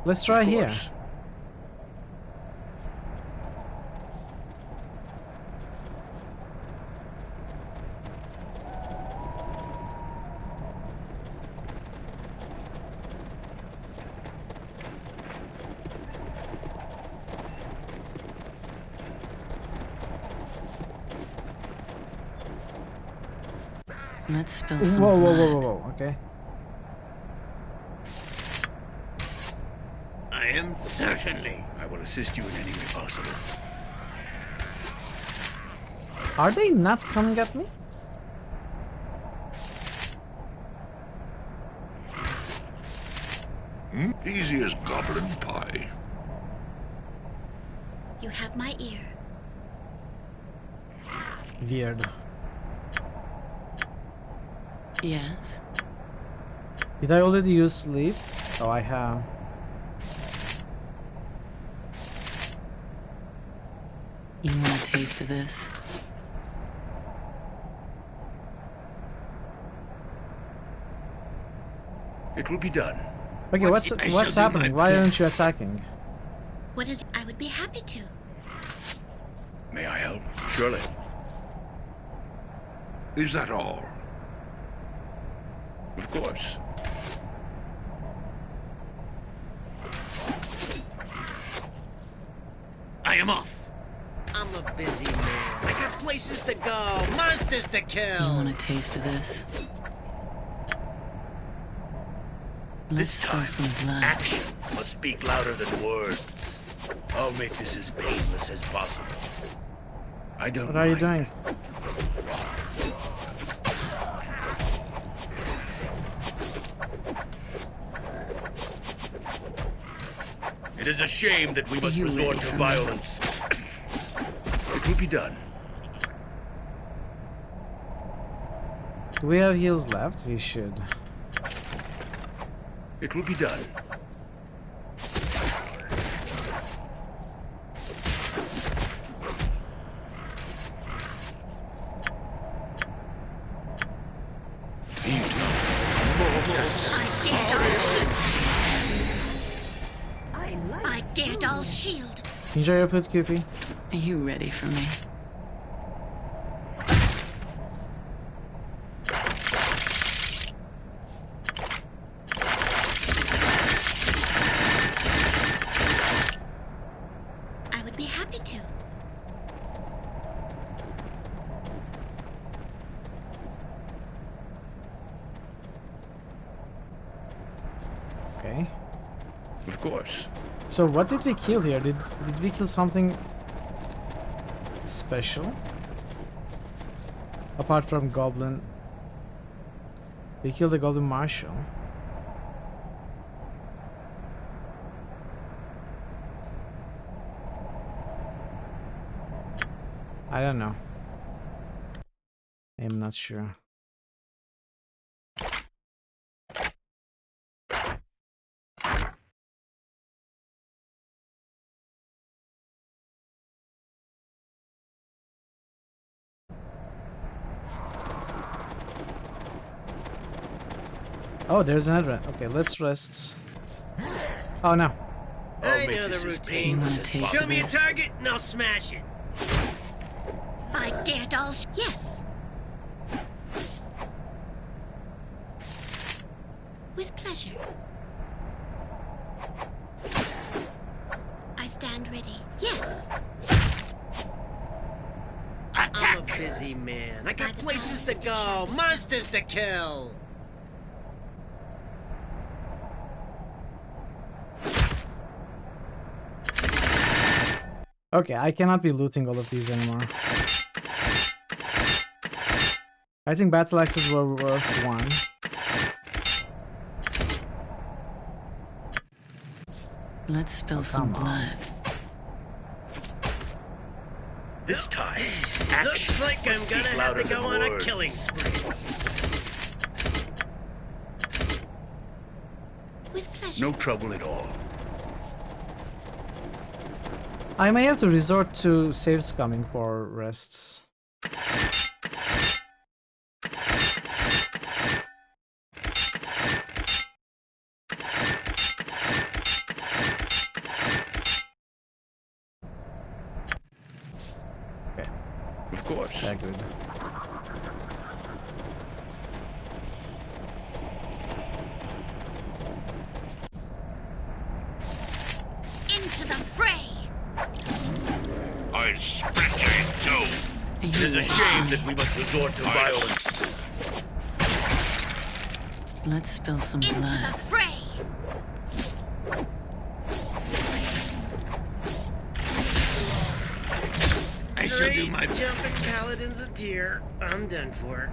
Let's try here. Let's spill some Whoa, blood. whoa, okay. I am certainly. I will assist you in any way possible. Are they not coming at me? Easy as goblin pie. You have my ear. Weird. Yes. Did I already use sleep? Oh, I have. You want a taste of this? It will be done. Okay, what's happening? Why aren't you attacking? What is... I would be happy to. May I help? Surely. Is that all? Of course. I am off. I'm a busy man. I got places to go, monsters to kill. You want a taste of this? Let's spill some blood. Actions must speak louder than words. I'll make this as painless as possible. I don't What are you doing? It is a shame that we must resort to violence. It will be done. Do we have heals left? We should. It will be done. I dared all shield. Enjoy your food, Goofy. Are you ready for me? I would be happy to. Okay. Of course. So what did we kill here? Did we kill something special? Apart from Goblin. We killed the Goblin Marshal. I don't know. I'm not sure. Oh, there's another. Okay, let's rest. Oh no. I know the routine. You want a taste Show of me a this? target and I'll smash it. I get all. Yes. With pleasure. I stand ready. Yes. I'm a busy man. I got places to go, monsters to kill. Okay, I cannot be looting all of these anymore. I think battle axes were worth 1. Let's spill some blood. This time, Looks like I'm gonna have to go on a killing spree. With pleasure. No trouble at all. I may have to resort to save scumming for rests. Okay. Of course. Yeah, good. Into the fray. I'll split you in two. It is a shame that we must resort to violence. Let's spill some Into blood. the fray. I shall do my jumping paladins of tear. I'm done for.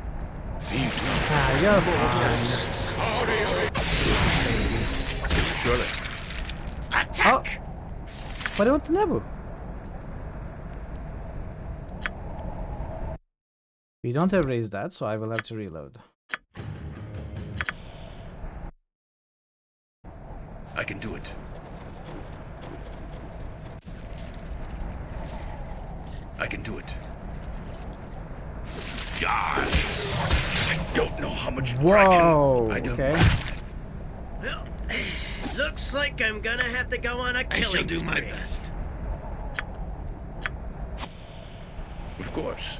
Ah, you're fine. Surely. Oh! What do you want to Nebu? We don't have raised that, so I will have to reload. I can do it. I can do it. Die. I don't know how much Whoa! I don't. Okay. Well, looks like I'm gonna have to go on a killing spree. I shall do my best. Of course.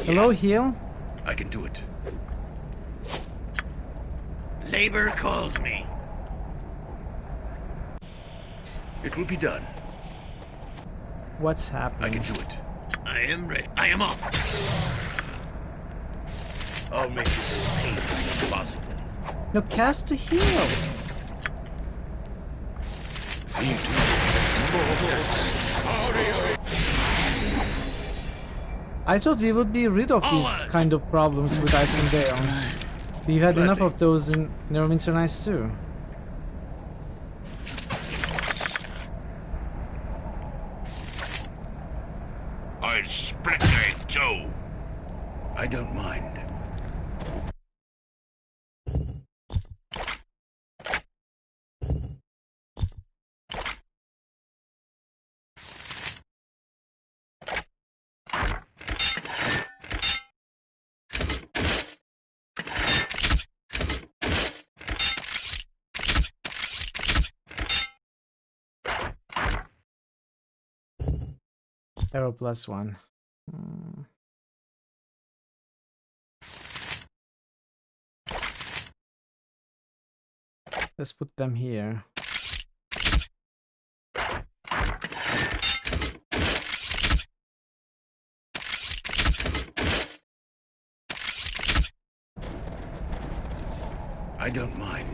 Hello, heal. I can do it. Labor calls me. It will be done. What's happening? I can do it. I am ready. I am off. I'll make this as painless as possible. No, cast a heal. I thought we would be rid of these kind of problems with Icewind Dale. We've had enough of those in Neverwinter Nights too. I'll split you in two. I don't mind. Arrow +1. Let's put them here. I don't mind.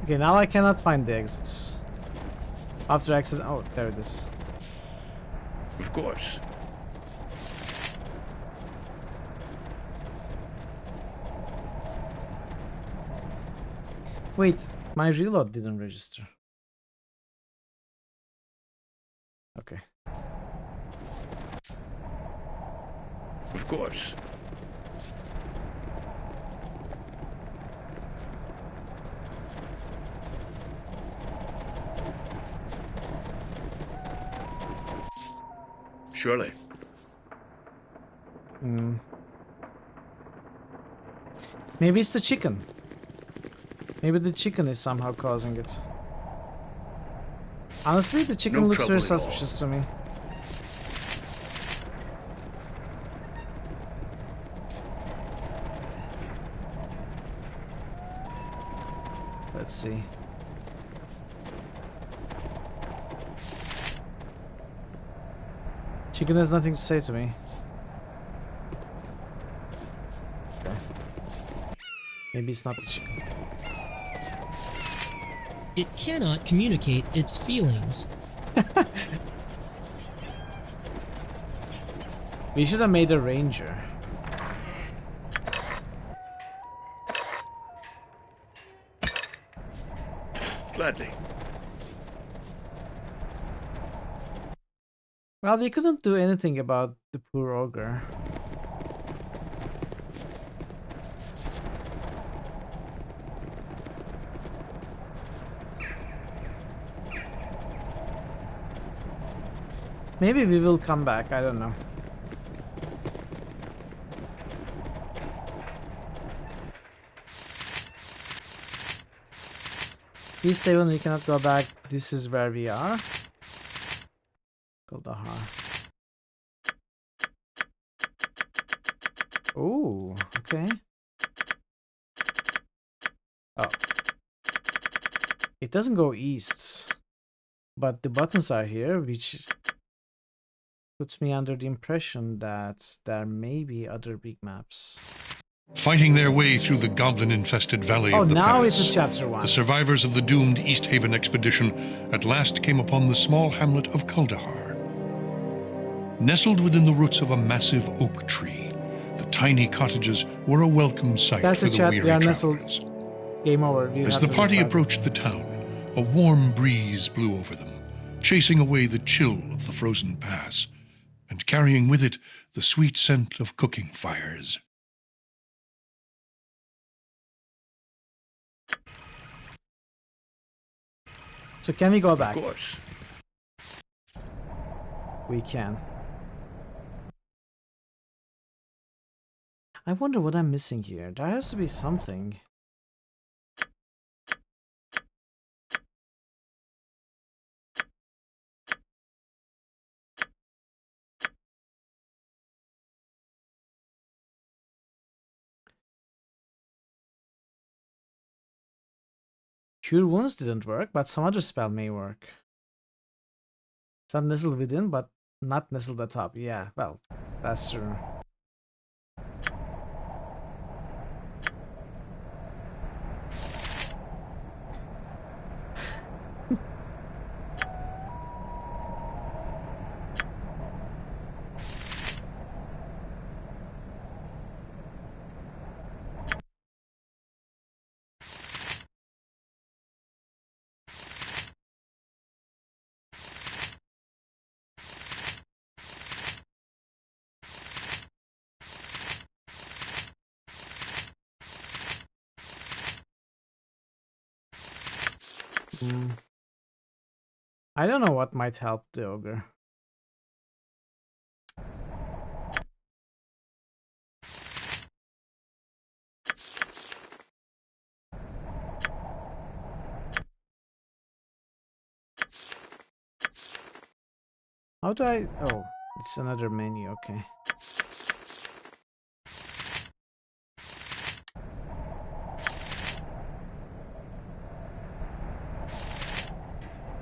Okay, now I cannot find the exits. After exit, oh, there it is. Of course. Wait, my reload didn't register. Okay. Of course. Surely. Maybe it's the chicken. Maybe the chicken is somehow causing it. Honestly, the chicken looks very suspicious to me. Let's see. Chicken has nothing to say to me. Okay. Maybe it's not the chicken. It cannot communicate its feelings. We should have made a ranger. Gladly. Well, they couldn't do anything about the poor ogre. Maybe we will come back, I don't know. East Haven, we cannot go back. This is where we are. Kuldahar. Oh, okay. Oh. It doesn't go east. But the buttons are here, which puts me under the impression that there may be other big maps. Fighting their way through the goblin-infested valley of the now pass, it's a chapter 1. the survivors of the doomed East Haven expedition at last came upon the small hamlet of Kuldahar. Nestled within the roots of a massive oak tree, the tiny cottages were a welcome sight That's for the the chat, weary we are travelers. nestled. Game over. We As have the to party restart. approached the town, a warm breeze blew over them, chasing away the chill of the frozen pass, and carrying with it the sweet scent of cooking fires. So can we go back? Of course. We can. I wonder what I'm missing here. There has to be something. Cure Wounds didn't work, but some other spell may work. Some nestled within, but not nestled atop. Yeah, well, that's true. I don't know what might help the ogre. How do I... Oh, it's another menu, okay.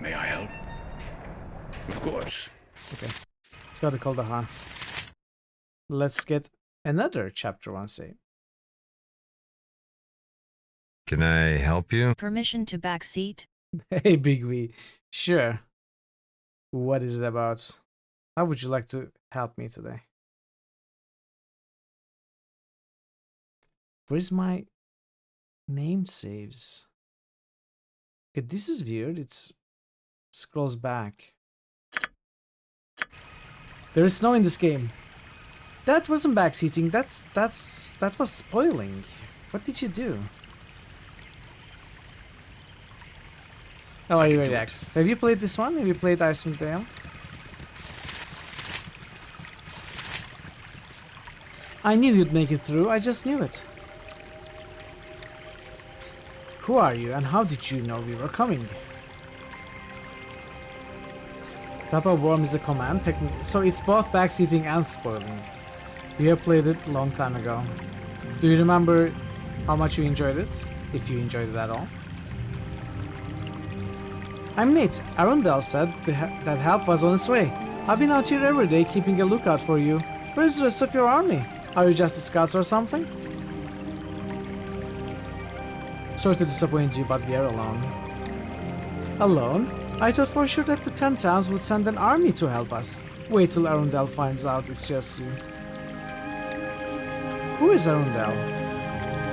May I help? Of course. Okay. Let's go to Kuldahar. Let's get another chapter 1 save. Can I help you? Permission to backseat? Hey, Big V. Sure. What is it about? How would you like to help me today? Where's my name saves? Okay, this is weird. It's scrolls back. There is snow in this game. That wasn't backseating. That was spoiling. What did you do? Oh, are you ready, X? Have you played this one? Have you played Icewind Dale? I knew you'd make it through, I just knew it. Who are you, and how did you know we were coming? Papa Worm is a command, so it's both backseating and spoiling. We have played it a long time ago. Do you remember how much you enjoyed it? If you enjoyed it at all? I'm Nate. Arundel said that help was on its way. I've been out here every day keeping a lookout for you. Where's the rest of your army? Are you just the scouts or something? Sorry to disappoint you, but we are alone. Alone? I thought for sure that the 10 towns would send an army to help us. Wait till Arundel finds out it's just you. Who is Arundel?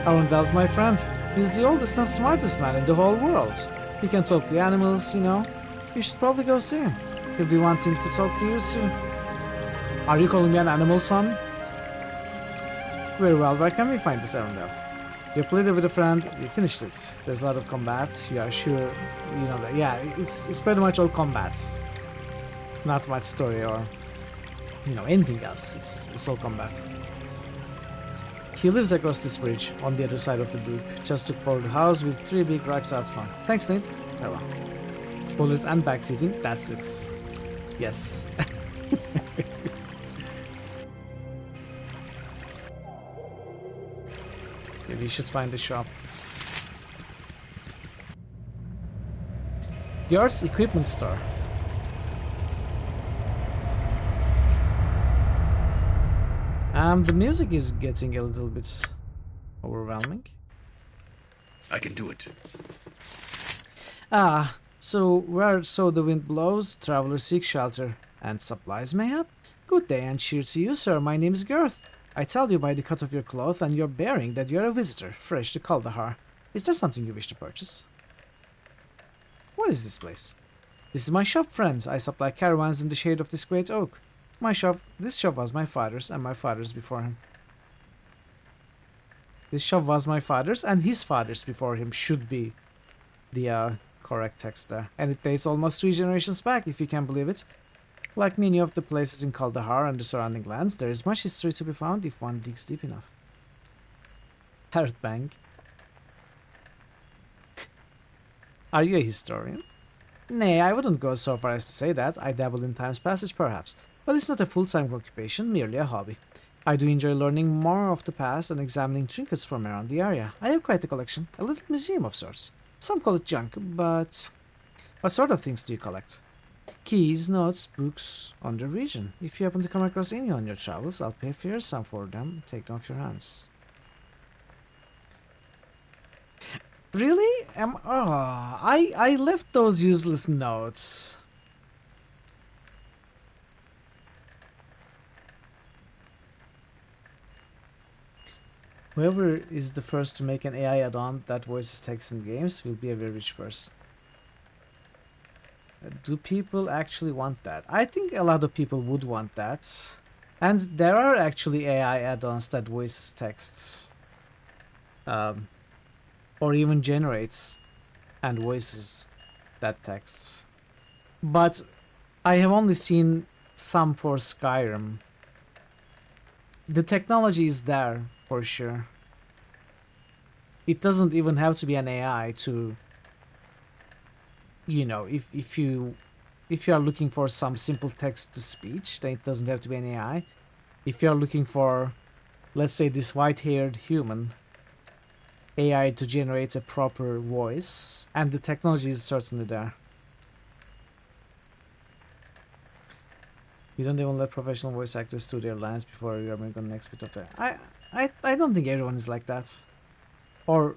Arundel's my friend. He's the oldest and smartest man in the whole world. He can talk to animals, you know. You should probably go see him. He'll be wanting to talk to you soon. Are you calling me an animal, son? Very well, where can we find this Arundel? You played it with a friend, you finished it. There's a lot of combat, you are sure you know that. Yeah, it's pretty much all combat. Not much story or, you know, anything else. It's all combat. He lives across this bridge, on the other side of the brook. Just took for the house with 3 big rocks out front. Thanks, Nate. Farewell. Spoilers and backseating, that's it. Yes. Maybe you should find the shop. Yours equipment store. The music is getting a little bit overwhelming. I can do it. So where so the wind blows, travelers seek shelter, and supplies mayhap? Good day and cheer to you, sir. My name is Girth. I tell you by the cut of your cloth and your bearing that you are a visitor, fresh to Kaldahar. Is there something you wish to purchase? What is this place? This is my shop, friends. I supply caravans in the shade of this great oak. This shop was my father's and my father's before him. This shop was my father's and his father's before him should be the correct text there. And it dates almost 3 generations back, if you can believe it. Like many of the places in Kaldahar and the surrounding lands, there is much history to be found if one digs deep enough. Heartbang. Are you a historian? Nay, I wouldn't go so far as to say that. I dabble in time's passage, perhaps. But it's not a full-time occupation, merely a hobby. I do enjoy learning more of the past and examining trinkets from around the area. I have quite a collection, a little museum of sorts. Some call it junk, but what sort of things do you collect? Keys, notes, books on the region. If you happen to come across any on your travels, I'll pay a fair sum for them. Take them off your hands. Really? I left those useless notes. Whoever is the first to make an AI add-on that voices text in games will be a very rich person. Do people actually want that? I think a lot of people would want that. And there are actually AI add-ons that voices texts. Or even generates and voices that texts. But I have only seen some for Skyrim. The technology is there for sure. It doesn't even have to be an AI to, you know, if you are looking for some simple text to speech, then it doesn't have to be an AI. If you are looking for, let's say, this white-haired human, AI to generate a proper voice, and the technology is certainly there. You don't even let professional voice actors do their lines before you're making the next bit of that. I don't think everyone is like that. Or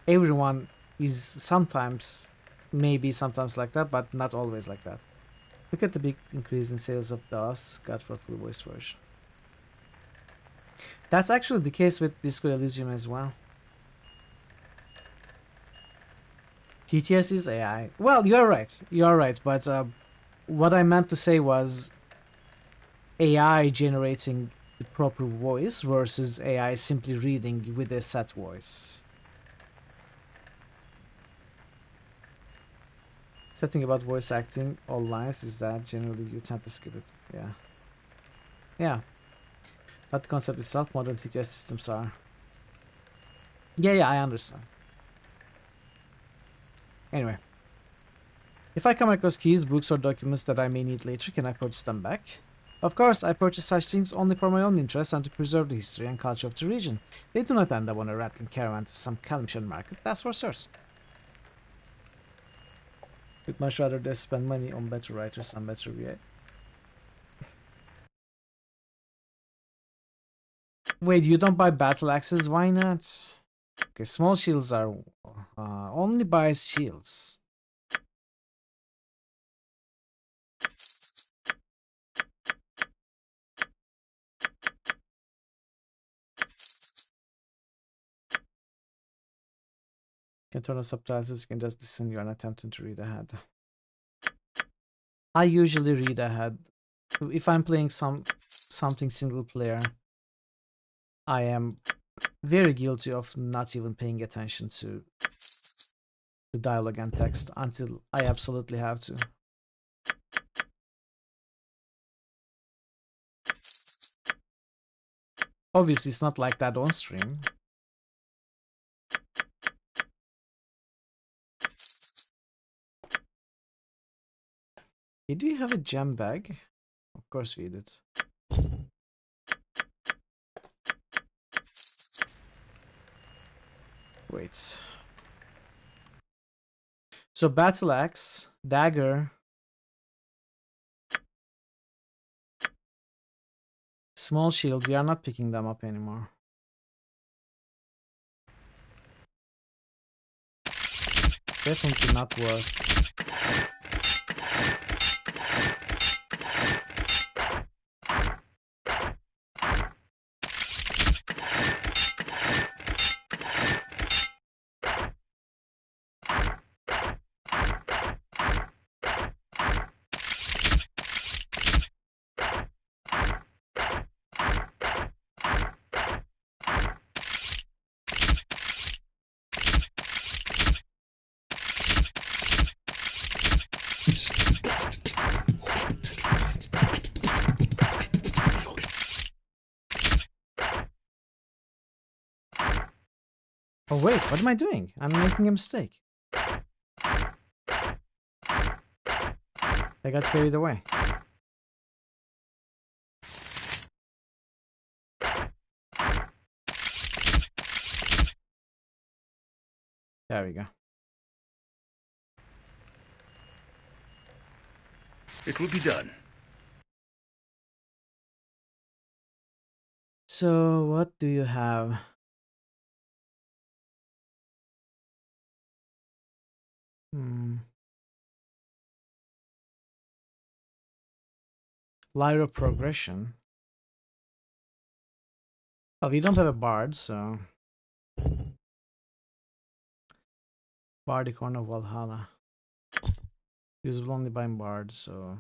everyone is sometimes, maybe sometimes like that, but not always like that. Look at the big increase in sales of DOS, got for full voice version. That's actually the case with Disco Elysium as well. TTS is AI. Well, you're right, but what I meant to say was AI generating the proper voice versus AI simply reading with a set voice. Something about voice acting, all lines, is that generally you tend to skip it. Yeah. Not the concept itself, modern TTS systems are. Yeah, I understand. Anyway. If I come across keys, books, or documents that I may need later, can I purchase them back? Of course, I purchase such things only for my own interest and to preserve the history and culture of the region. They do not end up on a rattling caravan to some Kalimshan market, that's for certain. Would much rather they spend money on better writers and better VA. Wait, you don't buy battle axes? Why not? Okay, small shields are only buys shields. You can turn on subtitles, you can just listen, you're not attempting to read ahead. I usually read ahead. If I'm playing something single player, I am very guilty of not even paying attention to the dialogue and text until I absolutely have to. Obviously, it's not like that on stream. Did we have a gem bag? Of course we did. Wait. So battle axe, dagger, small shield, we are not picking them up anymore. Definitely not worth. Oh wait, what am I doing? I'm making a mistake. I got carried away. There we go. It will be done. So, what do you have? Lyra progression. Oh, we don't have a bard, so Bardic Horn of Valhalla. Usable only by bard, so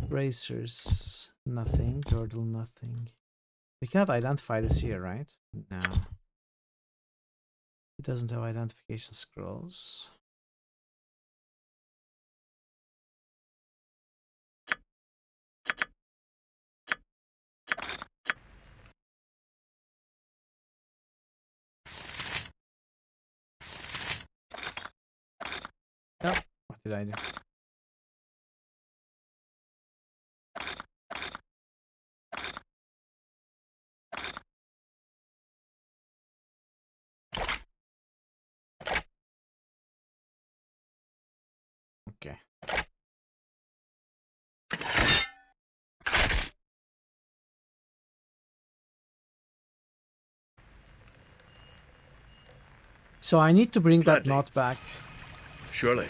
bracers, nothing. Girdle, nothing. We cannot identify this here, right? No. It doesn't have identification scrolls. Oh, what did I do? Okay. So I need to bring that knot back. Surely.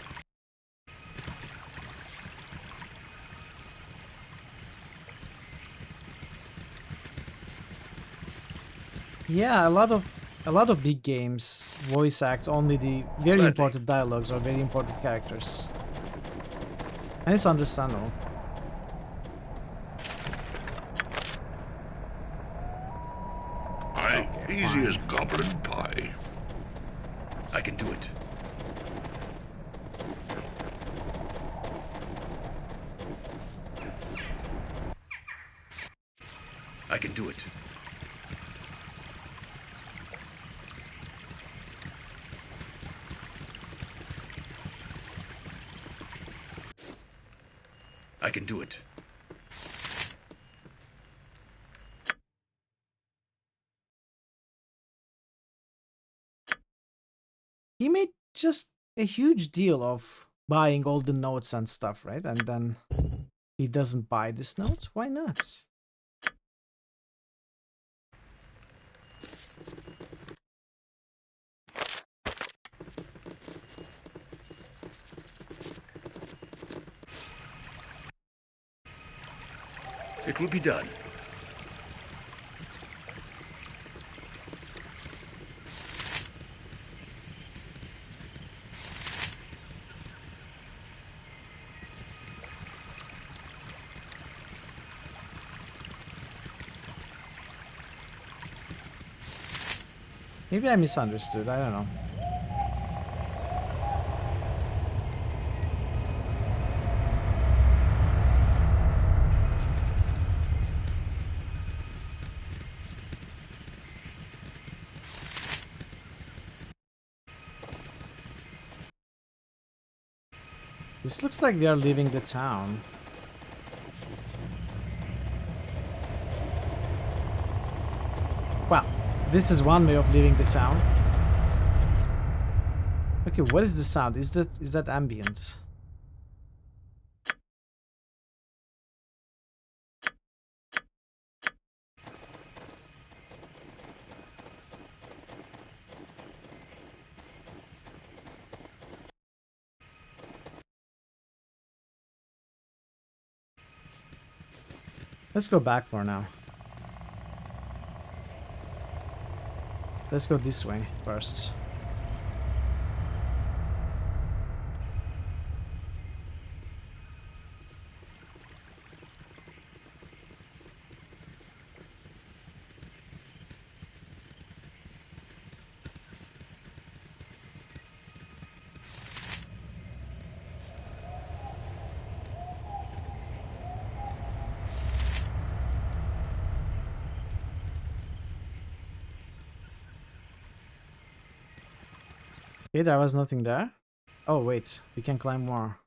Yeah, a lot of big games voice act only the very important dialogues or very important characters. And it's understandable. Easy as goblin pie. I can do it. can do it. I can do it. He made just a huge deal of buying all the notes and stuff, right? And then he doesn't buy this note? Why not? It will be done. Maybe I misunderstood, I don't know. This looks like we are leaving the town. Well, this is one way of leaving the town. Okay, what is the sound? Is that ambient? Let's go back for now. Let's go this way first. Okay, there was nothing there. Oh, wait. We can climb more.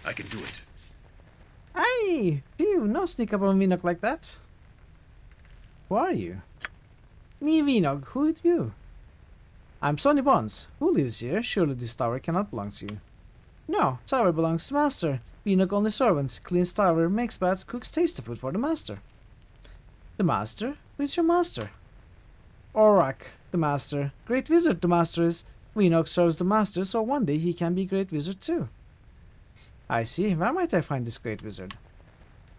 I can do it. Hey! Phew, no sneak up on Vinok like that. Who are you? Me, Vinok. Who are you? I'm Sonny Bonds. Who lives here? Surely this tower cannot belong to you. No, tower belongs to master. Vinok only servant. Cleans tower, makes beds, cooks tasty food for the master. The master? Who is your master? Orak, the master. Great wizard the master is. Vinok serves the master, so one day he can be great wizard too. I see. Where might I find this great wizard?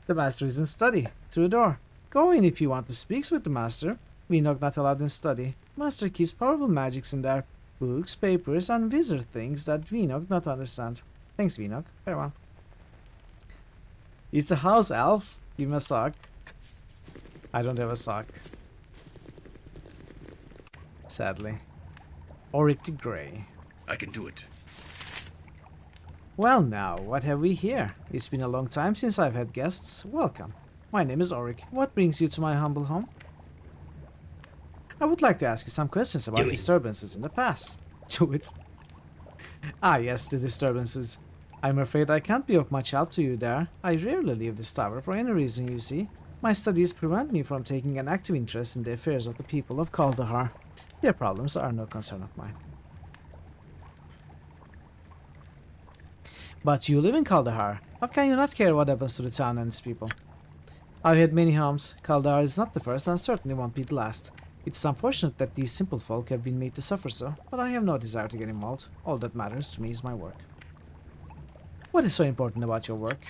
The master is in study. Through the door. Go in if you want to speak with the master. Vinok not allowed in study. Master keeps powerful magics in there. Books, papers, and wizard things that Vinok not understand. Thanks, Vinok. Farewell. It's a house elf. Give me a sock. I don't have a sock. Sadly. Auric the Grey. I can do it. Well now, what have we here? It's been a long time since I've had guests. Welcome. My name is Auric. What brings you to my humble home? I would like to ask you some questions about disturbances in the past. Do it. Ah yes, the disturbances. I'm afraid I can't be of much help to you there. I rarely leave this tower for any reason, you see. My studies prevent me from taking an active interest in the affairs of the people of Kaldahar. Their problems are no concern of mine. But you live in Kaldahar. How can you not care what happens to the town and its people? I've had many homes. Kaldahar is not the first and certainly won't be the last. It's unfortunate that these simple folk have been made to suffer so, but I have no desire to get involved. All that matters to me is my work. What is so important about your work?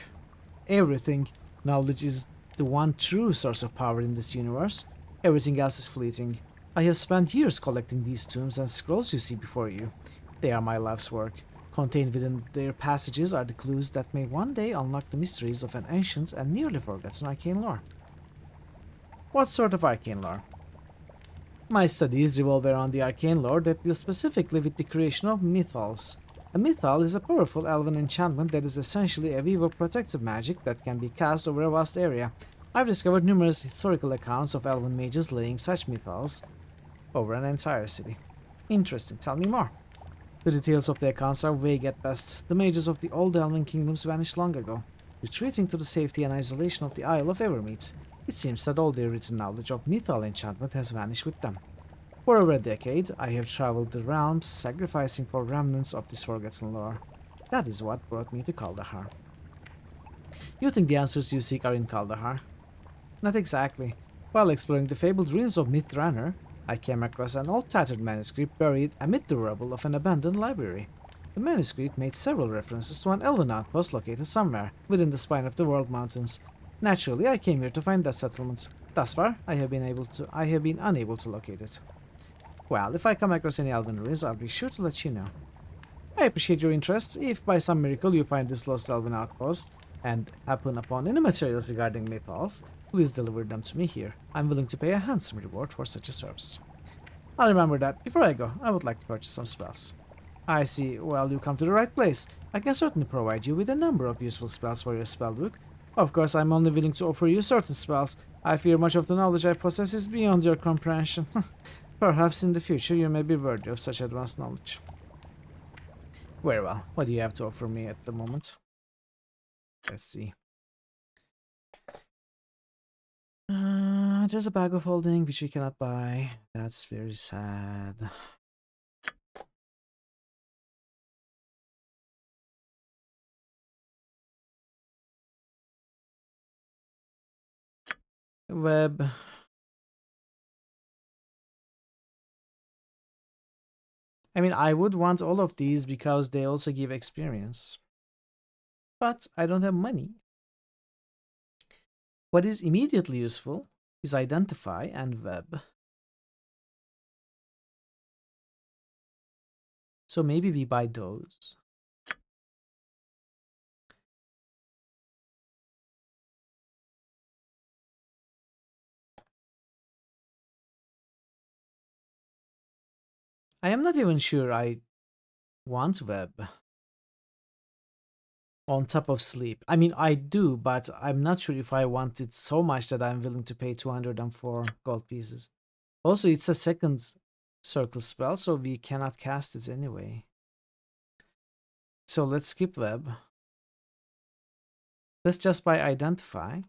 Everything. Knowledge is the one true source of power in this universe. Everything else is fleeting. I have spent years collecting these tombs and scrolls you see before you. They are my life's work. Contained within their passages are the clues that may one day unlock the mysteries of an ancient and nearly forgotten arcane lore. What sort of arcane lore? My studies revolve around the arcane lore that deals specifically with the creation of mythals. A mythal is a powerful elven enchantment that is essentially a weave of protective magic that can be cast over a vast area. I've discovered numerous historical accounts of elven mages laying such mythals over an entire city. Interesting, tell me more. The details of the accounts are vague at best. The mages of the old elven kingdoms vanished long ago, retreating to the safety and isolation of the Isle of Evermeet. It seems that all their written knowledge of mythal enchantment has vanished with them. For over a decade, I have traveled the realms, sacrificing for remnants of this forgotten lore. That is what brought me to Kaldahar. You think the answers you seek are in Kaldahar? Not exactly. While exploring the fabled ruins of Mithranor, I came across an old tattered manuscript buried amid the rubble of an abandoned library. The manuscript made several references to an elven outpost located somewhere within the spine of the World Mountains. Naturally, I came here to find that settlement. Thus far, I have been unable to locate it. Well, if I come across any elven ruins, I'll be sure to let you know. I appreciate your interest. If by some miracle you find this lost elven outpost and happen upon any materials regarding mythals, please deliver them to me here. I'm willing to pay a handsome reward for such a service. I'll remember that. Before I go, I would like to purchase some spells. I see. Well, you come to the right place. I can certainly provide you with a number of useful spells for your spellbook. Of course, I'm only willing to offer you certain spells. I fear much of the knowledge I possess is beyond your comprehension. Perhaps in the future you may be worthy of such advanced knowledge. Very well. What do you have to offer me at the moment? Let's see. There's a bag of holding which we cannot buy. That's very sad. Web. I mean, I would want all of these because they also give experience. But I don't have money. What is immediately useful is identify and web. So maybe we buy those. I am not even sure I want web on top of sleep. I mean, I do, but I'm not sure if I want it so much that I'm willing to pay 204 gold pieces. Also, it's a second circle spell, so we cannot cast it anyway. So let's skip web. Let's just buy identify.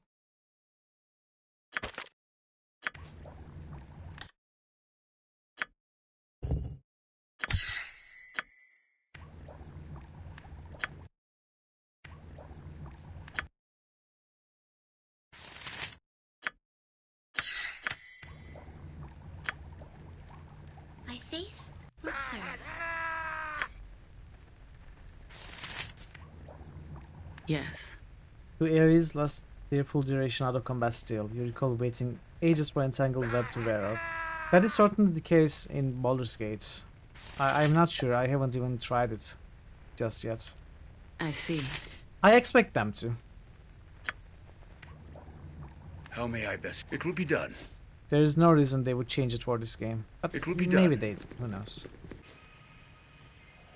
My faith will serve. Yes. Two Ares lost their full duration out of combat still. You recall waiting ages for entangled web to wear out. That is certainly the case in Baldur's Gate. I'm not sure. I haven't even tried it just yet. I see. I expect them to. How may I best? It will be done. There is no reason they would change it for this game. But it will be maybe done. they do. Who knows?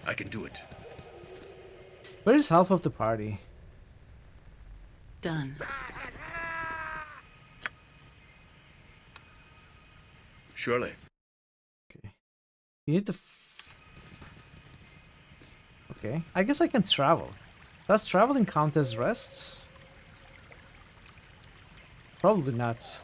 I can do it. Where is half of the party? Done. Surely. Okay. You need to... Okay. I guess I can travel. Does traveling count as rests? Probably not.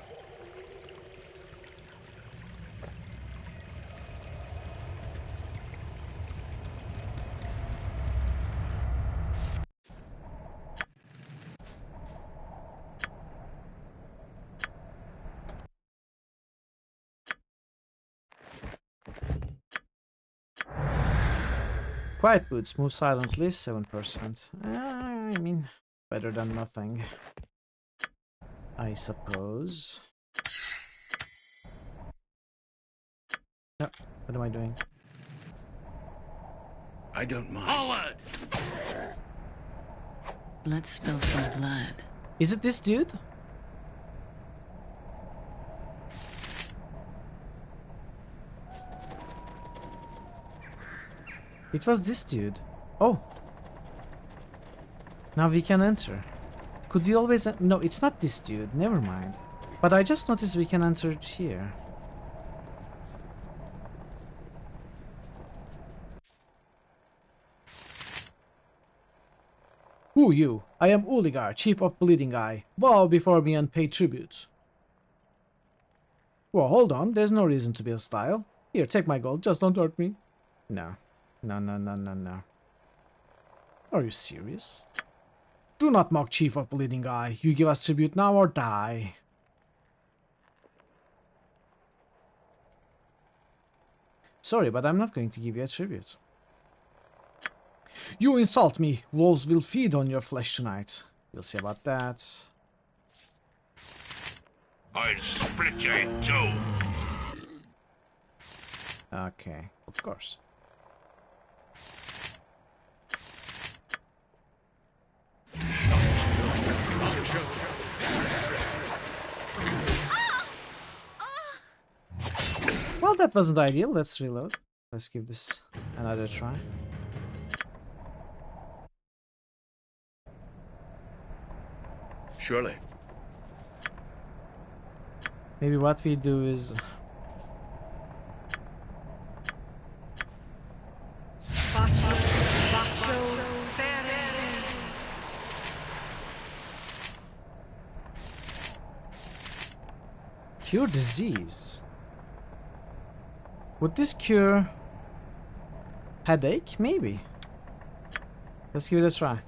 Quiet boots, move silently, 7%. I mean, better than nothing. I suppose. No, what am I doing? I don't mind. Forward! Let's spill some blood. Is it this dude? It was this dude. Oh. Now we can enter. Could we always... No, it's not this dude. Never mind. But I just noticed we can enter here. Who you? I am Uligar, chief of Bleeding Eye. Bow before me and pay tribute. Well, hold on. There's no reason to be hostile. Here, take my gold. Just don't hurt me. No. No, no, no, no, no. Are you serious? Do not mock Chief of Bleeding Eye. You give us tribute now or die. Sorry, but I'm not going to give you a tribute. You insult me. Wolves will feed on your flesh tonight. We'll see about that. I'll split you in two. Okay, of course. Well, that wasn't ideal. Let's reload. Let's give this another try. Surely. Maybe what we do is... Cure disease. Would this cure headache? Maybe. Let's give it a try.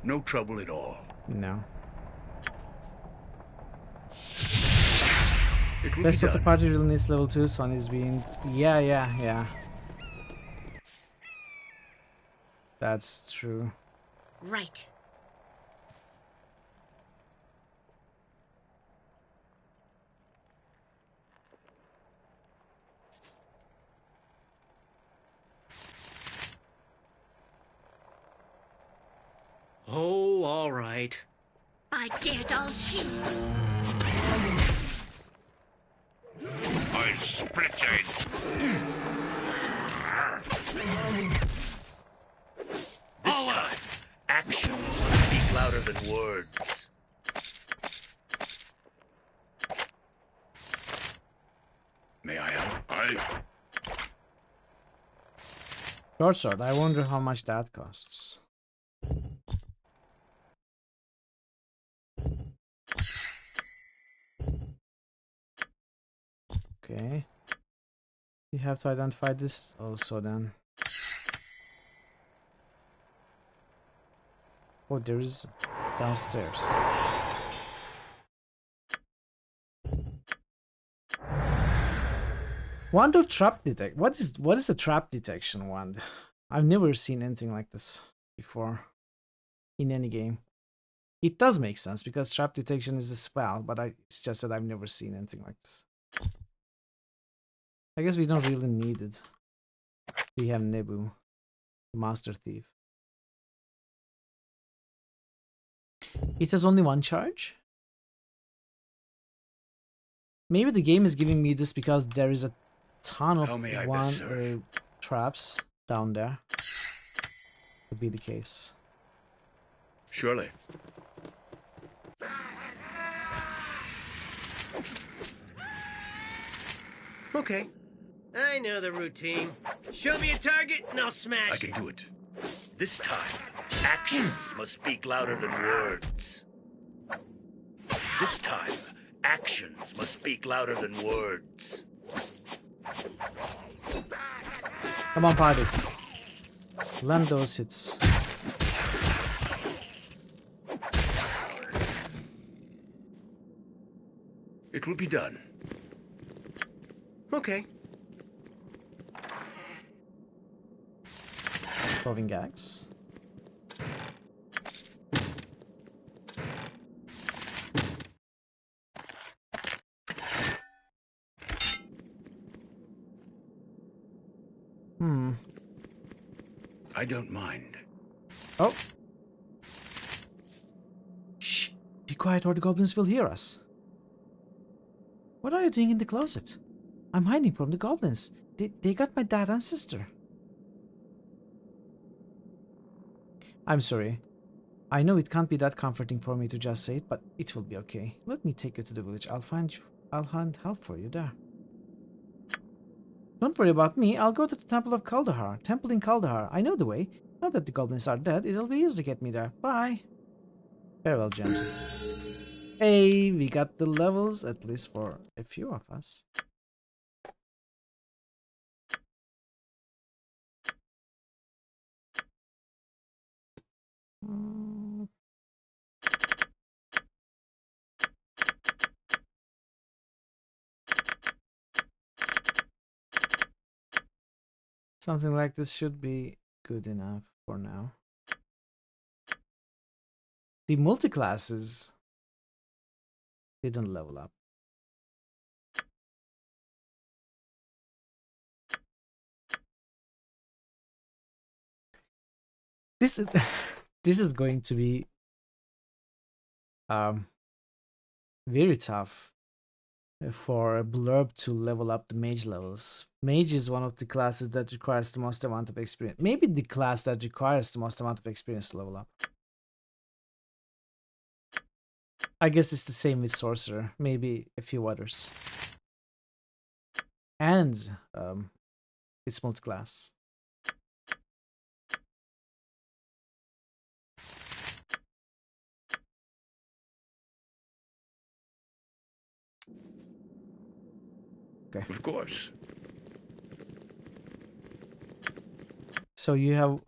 No trouble at all. No. It will Rest be of the done. party really needs level 2. Sun is being... Yeah. That's true. Right. Oh, all right. I get all she. I'll split you in. This time, actions must speak louder than words. May I help? Short sword. I wonder how much that costs. Okay. You have to identify this also then. Oh, there is downstairs. Wand of trap detect. What is a trap detection wand? I've never seen anything like this before in any game. It does make sense because trap detection is a spell, but it's just that I've never seen anything like this. I guess we don't really need it. We have Nebu, the Master Thief. It has only one charge? Maybe the game is giving me this because there is a ton of traps down there. Could be the case. Surely. Okay. I know the routine. Show me a target and I'll smash I can do it. This time, actions must speak louder than words. This time, actions must speak louder than words. Come on, party. Land those hits. It will be done. Okay. Roving gags. I don't mind. Oh. Shh! Be quiet or the goblins will hear us. What are you doing in the closet? I'm hiding from the goblins. They got my dad and sister. I'm sorry. I know it can't be that comforting for me to just say it, but it will be okay. Let me take you to the village. I'll find help for you there. Don't worry about me. I'll go to the Temple of Kaldahar. Temple in Kaldahar. I know the way. Now that the goblins are dead, it'll be easy to get me there. Bye. Farewell, gems. Hey, we got the levels, at least for a few of us. Something like this should be good enough for now. The multi-classes didn't level up. This is this is going to be very tough for a blurb to level up the mage levels. Mage is one of the classes that requires the most amount of experience. Maybe the class that requires the most amount of experience to level up. I guess it's the same with sorcerer, maybe a few others. And it's multi-class. Okay. Of course. So you have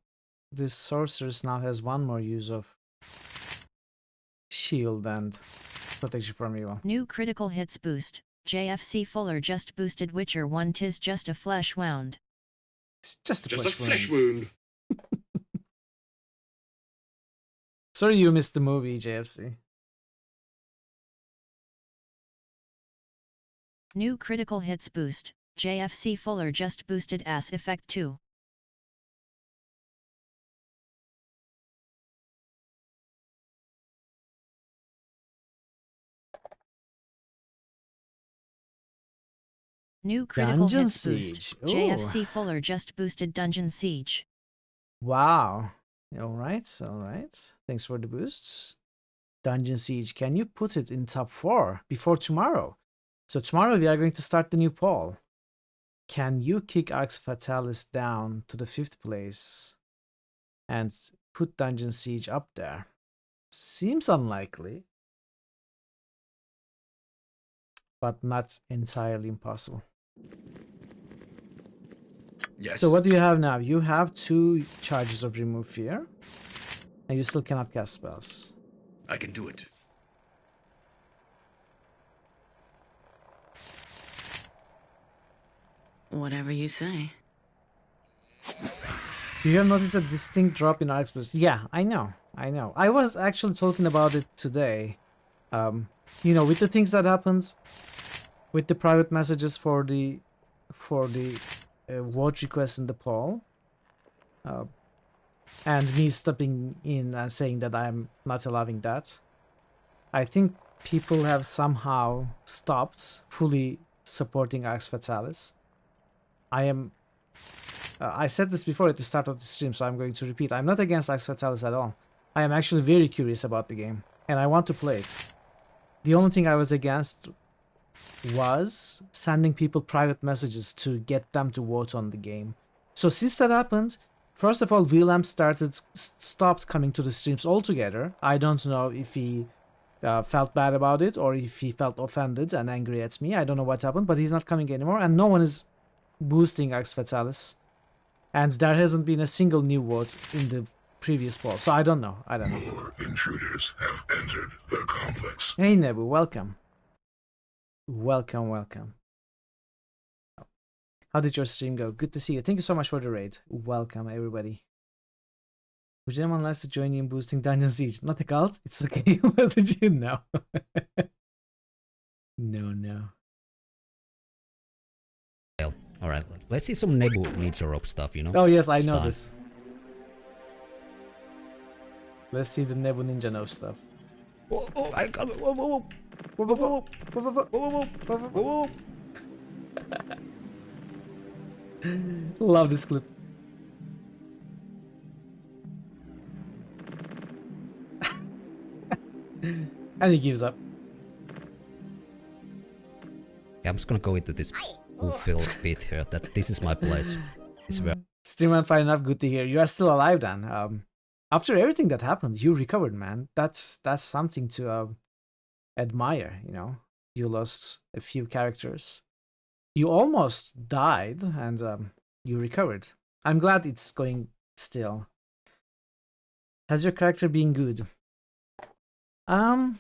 this sorceress now has one more use of shield and protection from evil. New critical hits boost. JFC Fuller just boosted Witcher 1. Tis just a flesh wound. It's just a flesh flesh wound. Sorry you missed the movie, JFC. New critical hits boost. JFC Fuller just boosted Ass Effect 2. New critical Dungeon hits Siege. boost. JFC Fuller just boosted Dungeon Siege. Wow. Alright, alright. Thanks for the boosts. Dungeon Siege. Can you put it in top 4 before tomorrow? So tomorrow we are going to start the new poll. Can you kick Arx Fatalis down to the 5th place and put Dungeon Siege up there? Seems unlikely, but not entirely impossible. Yes. So what do you have now? You have 2 charges of Remove Fear, and you still cannot cast spells. I can do it. Whatever you say. You have noticed a distinct drop in Arx boost. Yeah, I know. I was actually talking about it today. You know, with the things that happened, with the private messages for the vote request in the poll, and me stepping in and saying that I'm not allowing that. I think people have somehow stopped fully supporting Arx Fatalis. I said this before at the start of the stream, so I'm going to repeat. I'm not against Arx Fatalis at all. I am actually very curious about the game, and I want to play it. The only thing I was against was sending people private messages to get them to vote on the game. So since that happened, first of all, Willem stopped coming to the streams altogether. I don't know if he felt bad about it or if he felt offended and angry at me. I don't know what happened, but he's not coming anymore, and no one is boosting Arx Fatalis. And there hasn't been a single new vote in the previous poll, so I don't know. More intruders have entered the complex. Hey Nebu, welcome. Welcome. How did your stream go? Good to see you. Thank you so much for the raid. Welcome, everybody. Would anyone like to join you in boosting Dungeon Siege? Not a cult? It's okay. What did you know? No. Alright, let's see some Nebu needs a rope stuff, you know? Oh yes, I know this. Let's see the Nebu Ninja know stuff. I got it. Whoa, whoa, whoa. Whoa. Love this clip. And he gives up. Yeah, I'm just gonna go into this filled bit here. That this is my place. It's where. Streamer, fine enough. Good to hear. You are still alive, Dan. After everything that happened, you recovered, man. That's something to admire. You know, you lost a few characters. You almost died, and you recovered. I'm glad it's going still. Has your character been good? I'm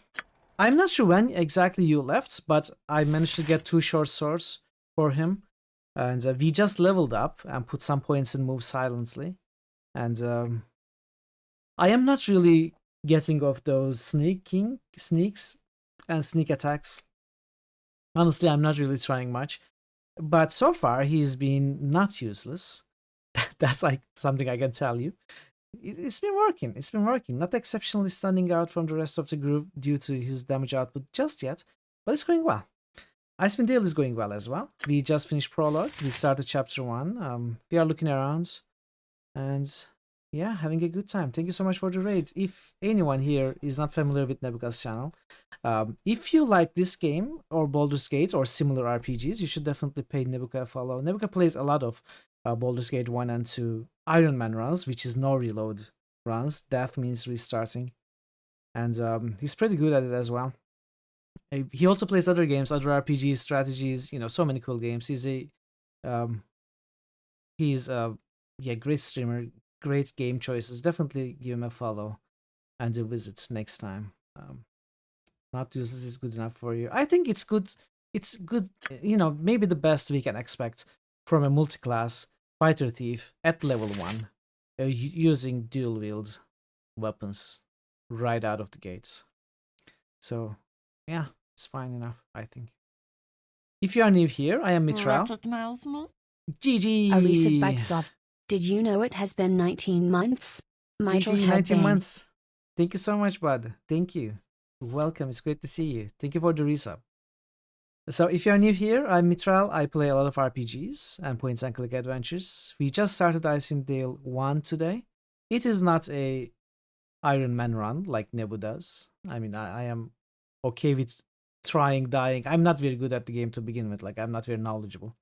not sure when exactly you left, but I managed to get 2 short swords for him. And we just leveled up and put some points in Move Silently. And I am not really getting off those sneaks and sneak attacks. Honestly, I'm not really trying much. But so far, he's been not useless. That's like something I can tell you. It's been working. It's been working. Not exceptionally standing out from the rest of the group due to his damage output just yet, but it's going well. Icewind Dale is going well as well. We just finished prologue. We started chapter 1. We are looking around and yeah, having a good time. Thank you so much for the raid. If anyone here is not familiar with Nebuka's channel, if you like this game or Baldur's Gate or similar RPGs, you should definitely pay Nebuka a follow. Nebuka plays a lot of Baldur's Gate 1 and 2 Iron Man runs, which is no reload runs. Death means restarting. And he's pretty good at it as well. He also plays other games, other RPGs, strategies, you know, so many cool games. He's a great streamer, great game choices. Definitely give him a follow and a visit next time. Not useless is good enough for you. I think it's good. It's good, you know, maybe the best we can expect from a multi-class fighter thief at level 1 using dual wield weapons right out of the gates. So yeah, it's fine enough, I think. If you are new here, I am Mitral. Recognize me? GG! Arisa Bagsov, did you know it has been 19 months? GG, 19 months. Thank you so much, bud. Thank you. Welcome, it's great to see you. Thank you for the resub. So if you're new here, I'm Mitral. I play a lot of RPGs and point and click adventures. We just started Icewind Dale 1 today. It is not a Iron Man run like Nebu does. I mean, I am okay with trying, dying. I'm not very good at the game to begin with. Like, I'm not very knowledgeable.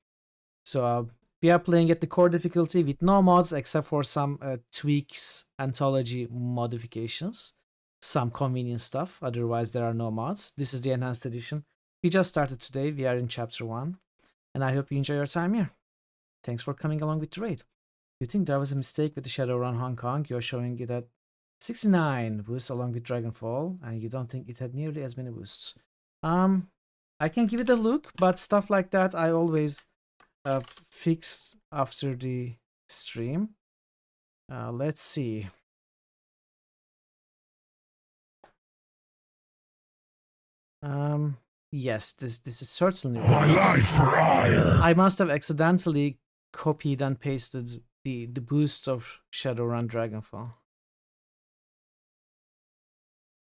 So we are playing at the core difficulty with no mods except for some tweaks, anthology modifications, some convenient stuff. Otherwise, there are no mods. This is the enhanced edition. We just started today. We are in chapter 1. And I hope you enjoy your time here. Thanks for coming along with the raid. You think there was a mistake with the Shadowrun Hong Kong? You're showing it at 69 boosts along with Dragonfall, and you don't think it had nearly as many boosts. I can give it a look, but stuff like that I always fix after the stream. Let's see. Yes, this is certainly My life for ire. I must have accidentally copied and pasted the boost of Shadowrun Dragonfall.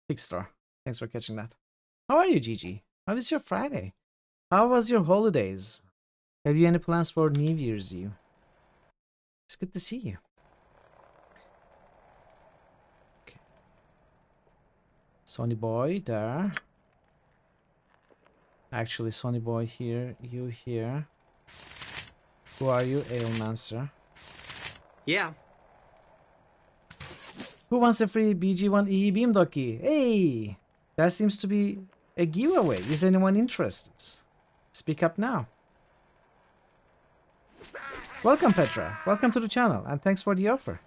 Big star. Thanks for catching that. How are you, Gigi? How is your Friday? How was your holidays? Have you any plans for New Year's Eve? It's good to see you. Okay. Sonny Boy there. Actually, Sonny Boy here, you here. Who are you, Ailmancer? Yeah. Who wants a free BG1 EE Beam Docky? Hey! There seems to be a giveaway. Is anyone interested? Speak up now. Welcome, Petra. Welcome to the channel, and thanks for the offer.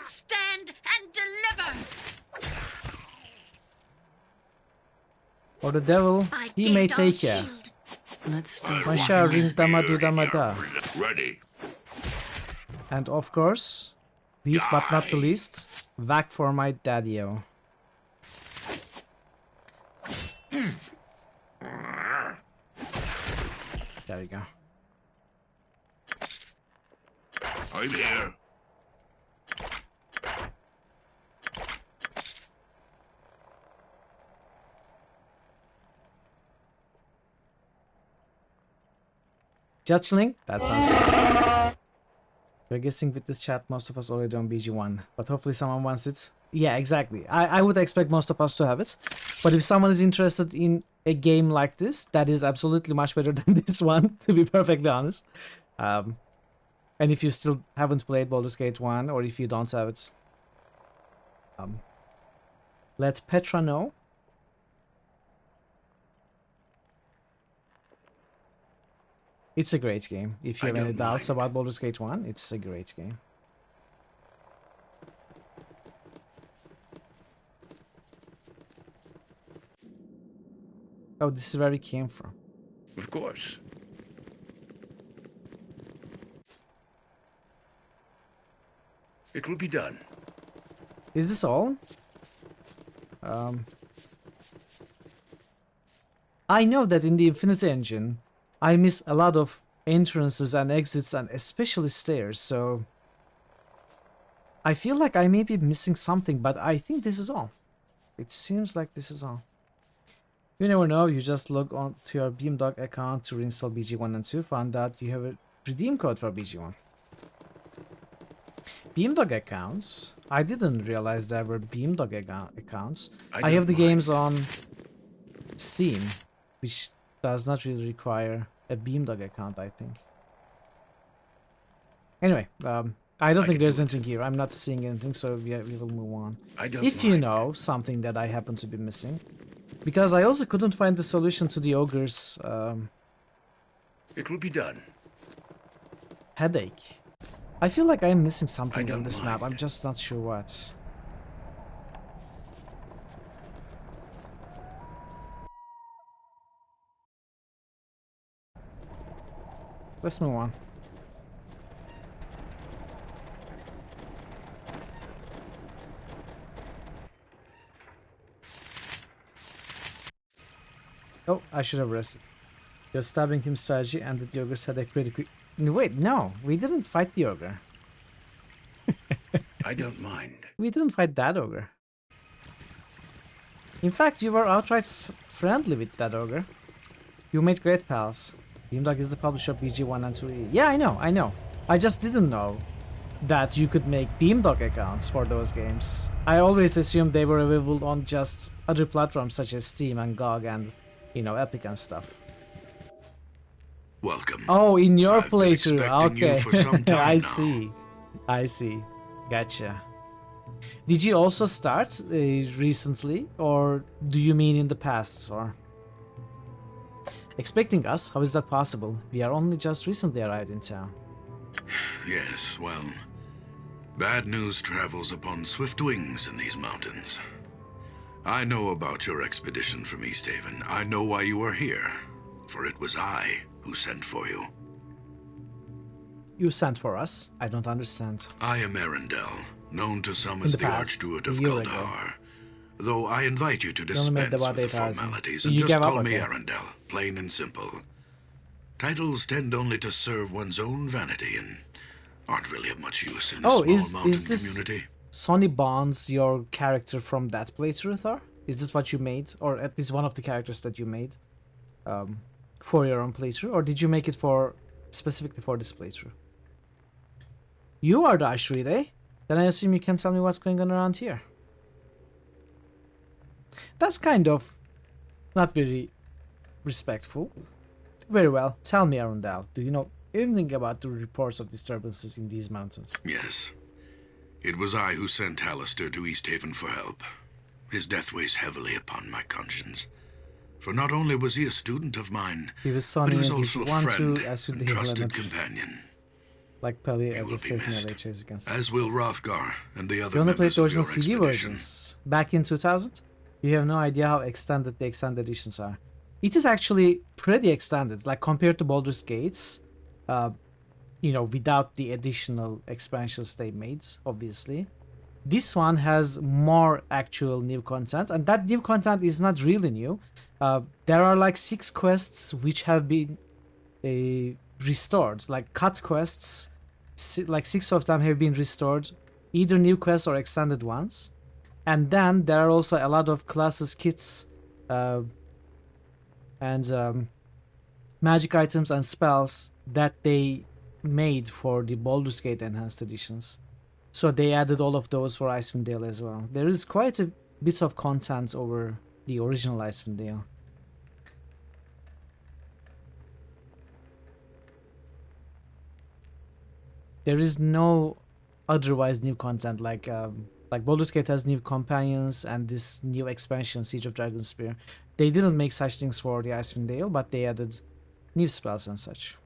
Stand and deliver! For the devil, he may take ya. Let's Masha ring damadu damada. Ready. And of course, least but not the least, Vac for my daddy-o. There we go. I I'm here. Judgeling? That sounds good. We're guessing with this chat, most of us already on BG1, but hopefully someone wants it. Yeah, exactly. I would expect most of us to have it, but if someone is interested in a game like this, that is absolutely much better than this one, to be perfectly honest. And if you still haven't played Baldur's Gate 1, or if you don't have it, let Petra know. It's a great game. If you have any doubts about Baldur's Gate 1, it's a great game. Oh, this is where we came from. Of course. It will be done. Is this all? I know that in the Infinity Engine, I miss a lot of entrances and exits and especially stairs, so I feel like I may be missing something, but I think this is all. It seems like this is all. You never know, you just log on to your Beamdog account to reinstall BG1 and 2, found out you have a redeem code for BG1. Beamdog accounts? I didn't realize there were Beamdog accounts. I have the games on Steam, which does not really require a Beamdog account, I think. Anyway, I don't think there's anything here. I'm not seeing anything, so we will move on. If you know something that I happen to be missing, because I also couldn't find the solution to the ogre's It will be done. headache. I feel like I'm missing something on this map. I'm just not sure what. Let's move on. Oh, I should have rested. Your stabbing him strategy and the ogre's headache pretty quick. Wait, no, we didn't fight the ogre. I don't mind. We didn't fight that ogre. In fact, you were outright friendly with that ogre. You made great pals. Beamdog is the publisher of BG1 and 2E. Yeah, I know. I just didn't know that you could make Beamdog accounts for those games. I always assumed they were available on just other platforms such as Steam and GOG and, you know, Epic and stuff. Welcome. Oh, in your I've been playthrough. expecting you Okay. for some time I now. see. I see. Gotcha. Did you also start recently, or do you mean in the past, or? Expecting us? How is that possible? We are only just recently arrived in town. Yes, well, bad news travels upon swift wings in these mountains. I know about your expedition from Easthaven. I know why you are here, for it was I who sent for you. You sent for us? I don't understand. I am Arundel, known to some In as the the past, Archdruid a of year ago. Goldar. Though I invite you to You only made dispense about with the 8 hours in. formalities So and you just gave up, call me okay. Arundel, plain and simple. Titles tend only to serve one's own vanity and aren't really of much use in a small mountain is this community. Sonny Bonds your character from that playthrough, Thor? Is this what you made, or at least one of the characters that you made for your own playthrough, or did you make it for specifically for this playthrough? You are the Icewind, eh? Then I assume you can tell me what's going on around here. That's kind of not very respectful. Very well. Tell me, Arundel, do you know anything about the reports of disturbances in these mountains? Yes. It was I who sent Hallister to Easthaven for help. His death weighs heavily upon my conscience. For not only was he a student of mine, He was but Sonny he was and also a one, friend two, as with and the trusted elementals. companion. Like Pelly He as will a be safe missed, narrator, as you can see. as will Hrothgar and the other You only played members the of original your CD expedition. versions back in 2000? You have no idea how extended the extended editions are. It is actually pretty extended, like compared to Baldur's Gates, you know, without the additional expansions they made, obviously. This one has more actual new content, and that new content is not really new. There are like 6 quests which have been restored, like cut quests, like 6 of them have been restored, either new quests or extended ones. And then there are also a lot of classes, kits, and magic items and spells that they made for the Baldur's Gate Enhanced Editions. So they added all of those for Icewind Dale as well. There is quite a bit of content over the original Icewind Dale. There is no otherwise new content like Baldur's Gate has new companions and this new expansion, Siege of Dragonspear. They didn't make such things for the Icewind Dale, but they added new spells and such.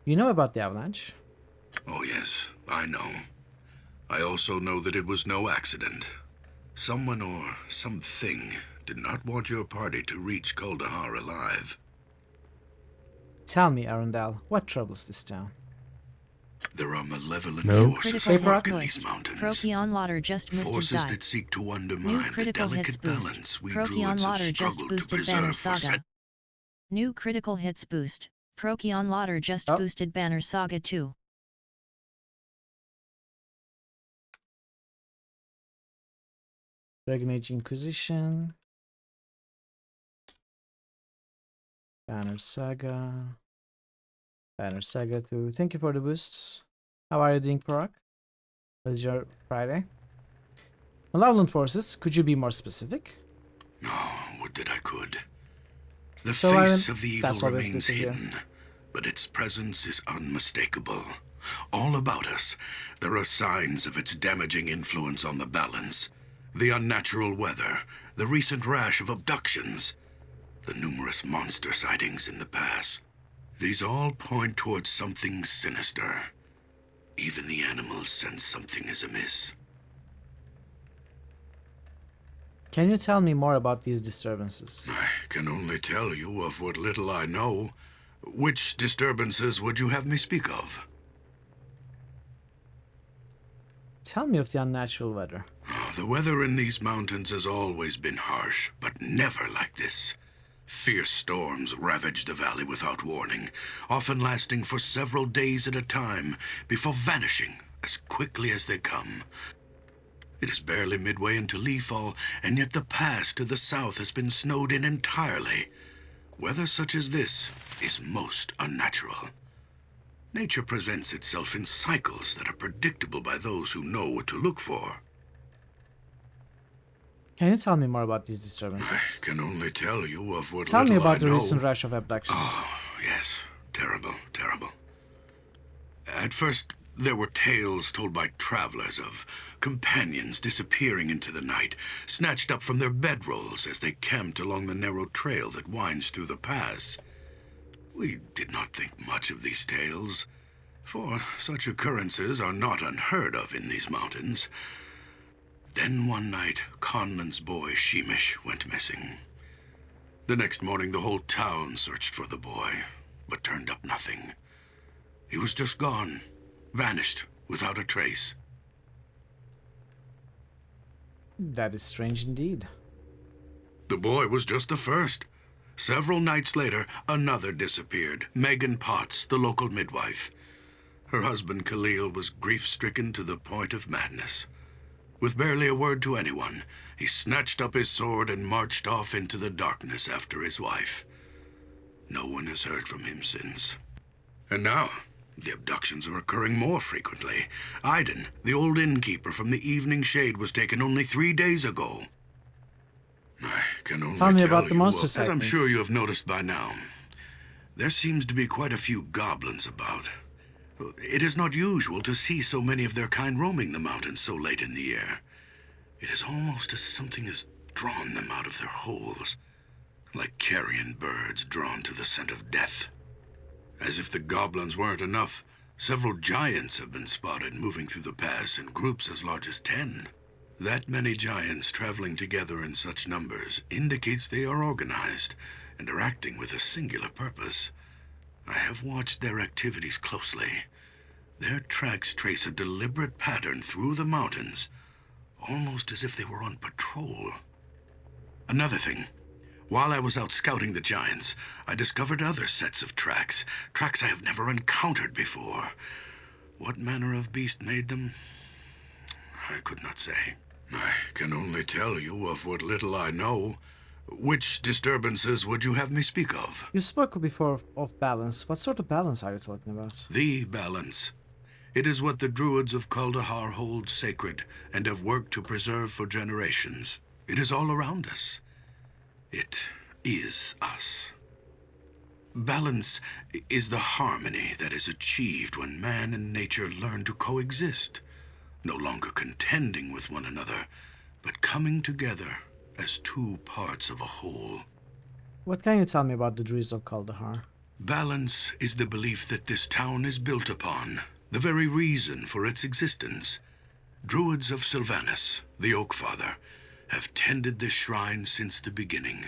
You know about the Avalanche? Oh yes, I know. I also know that it was no accident. Someone or something did not want your party to reach Kuldahar alive. Tell me, Arundel, what troubles this town? There are malevolent New forces critical at work hits in these boost. mountains. Procyon Lauder just missed Forces die. that seek to New undermine the critical hits delicate boost. balance we Procyon druids have Lauder just struggled to boosted Banner preserve for Saga. New critical hits boost. Procyon Lauder just boosted Banner Saga 2. Dragon Age Inquisition. Banner Saga. Banner Saga 2. Thank you for the boosts. How are you doing, Proc? What is your Friday? Malevolent forces, could you be more specific? No, would that I could. The So, face of the evil that's always remains good to hear. hidden, but its presence is unmistakable. All about us, there are signs of its damaging influence on the balance. The unnatural weather, the recent rash of abductions, the numerous monster sightings in the pass. These all point towards something sinister. Even the animals sense something is amiss. Can you tell me more about these disturbances? I can only tell you of what little I know. Which disturbances would you have me speak of? Tell me of the unnatural weather. The weather in these mountains has always been harsh, but never like this. Fierce storms ravage the valley without warning, often lasting for several days at a time, before vanishing as quickly as they come. It is barely midway into Leafall, and yet the pass to the south has been snowed in entirely. Weather such as this is most unnatural. Nature presents itself in cycles that are predictable by those who know what to look for. Can you tell me more about these disturbances? I can only tell you of what Tell me little about I the know. recent rush of abductions. Oh, yes. Terrible, terrible. At first, there were tales told by travelers of companions disappearing into the night, snatched up from their bedrolls as they camped along the narrow trail that winds through the pass. We did not think much of these tales, for such occurrences are not unheard of in these mountains. Then one night, Conlan's boy, Sheemish, went missing. The next morning, the whole town searched for the boy, but turned up nothing. He was just gone, vanished without a trace. That is strange indeed. The boy was just the first. Several nights later, another disappeared, Megan Potts, the local midwife. Her husband, Khalil, was grief-stricken to the point of madness. With barely a word to anyone, he snatched up his sword and marched off into the darkness after his wife. No one has heard from him since. And now, the abductions are occurring more frequently. Iden, the old innkeeper from the Evening Shade, was taken only 3 days ago. I can only Tell me about the you, monster as I'm sightings. sure you have noticed by now, there seems to be quite a few goblins about. It is not usual to see so many of their kind roaming the mountains so late in the year. It is almost as something has drawn them out of their holes, like carrion birds drawn to the scent of death. As if the goblins weren't enough, several giants have been spotted moving through the pass in groups as large as 10. That many giants traveling together in such numbers indicates they are organized and are acting with a singular purpose. I have watched their activities closely. Their tracks trace a deliberate pattern through the mountains, almost as if they were on patrol. Another thing, While I was out scouting the giants, I discovered other sets of tracks I have never encountered before. What manner of beast made them? I could not say. I can only tell you of what little I know. Which disturbances would you have me speak of? You spoke before of balance. What sort of balance are you talking about? The balance. It is what the druids of Kuldahar hold sacred and have worked to preserve for generations. It is all around us. It is us. Balance is the harmony that is achieved when man and nature learn to coexist, no longer contending with one another, but coming together as two parts of a whole. What can you tell me about the druids of Kuldahar? Balance is the belief that this town is built upon, the very reason for its existence. Druids of Sylvanas, the Oak Father, have tended this shrine since the beginning.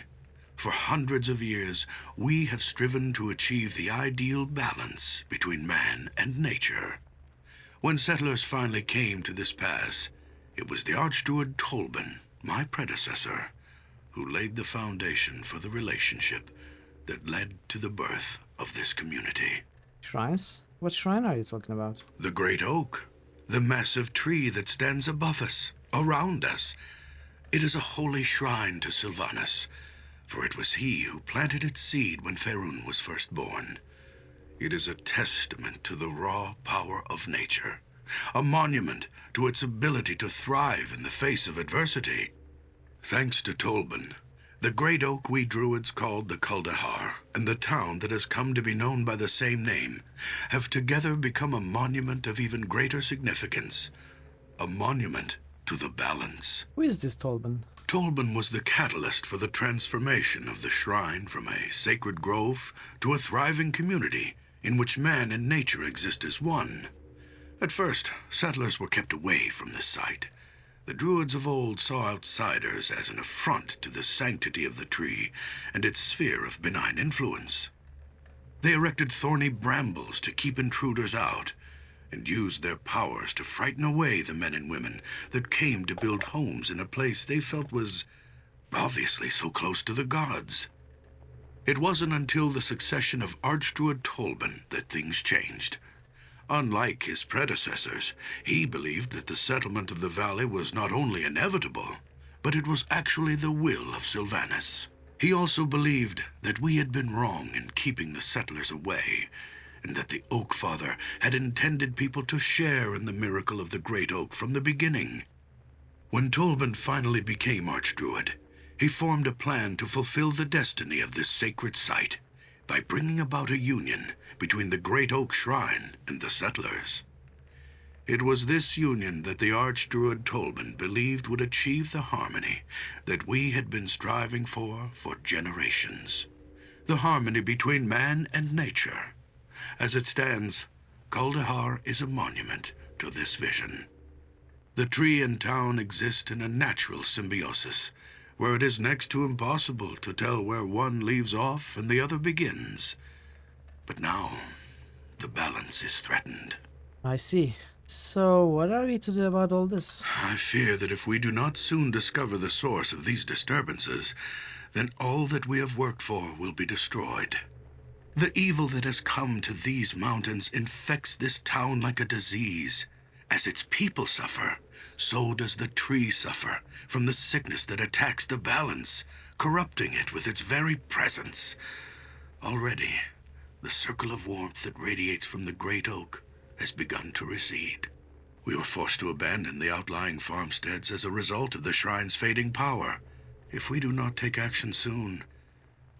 For hundreds of years, we have striven to achieve the ideal balance between man and nature. When settlers finally came to this pass, it was the Archdruid Tolban, my predecessor, who laid the foundation for the relationship that led to the birth of this community. Shrines? What shrine are you talking about? The Great Oak, the massive tree that stands above us, around us. It is a holy shrine to Sylvanas, for it was he who planted its seed when Faerun was first born. It is a testament to the raw power of nature, a monument to its ability to thrive in the face of adversity. Thanks to Tolban, the great oak we druids called the Kuldahar, and the town that has come to be known by the same name, have together become a monument of even greater significance, a monument to the balance. Who is this Tolban? Tolban was the catalyst for the transformation of the shrine from a sacred grove to a thriving community in which man and nature exist as one. At first, settlers were kept away from this site. The druids of old saw outsiders as an affront to the sanctity of the tree and its sphere of benign influence. They erected thorny brambles to keep intruders out, and used their powers to frighten away the men and women that came to build homes in a place they felt was obviously so close to the gods. It wasn't until the succession of Archdruid Tolban that things changed. Unlike his predecessors, he believed that the settlement of the valley was not only inevitable, but it was actually the will of Sylvanas. He also believed that we had been wrong in keeping the settlers away, and that the Oak Father had intended people to share in the miracle of the Great Oak from the beginning. When Tolban finally became Archdruid, he formed a plan to fulfill the destiny of this sacred site by bringing about a union between the Great Oak Shrine and the settlers. It was this union that the Archdruid Tolban believed would achieve the harmony that we had been striving for generations. The harmony between man and nature. As it stands, Kuldahar is a monument to this vision. The tree and town exist in a natural symbiosis, where it is next to impossible to tell where one leaves off and the other begins. But now, the balance is threatened. I see. So, what are we to do about all this? I fear that if we do not soon discover the source of these disturbances, then all that we have worked for will be destroyed. The evil that has come to these mountains infects this town like a disease. As its people suffer, so does the tree suffer from the sickness that attacks the balance, corrupting it with its very presence. Already, the circle of warmth that radiates from the great oak has begun to recede. We were forced to abandon the outlying farmsteads as a result of the shrine's fading power. If we do not take action soon,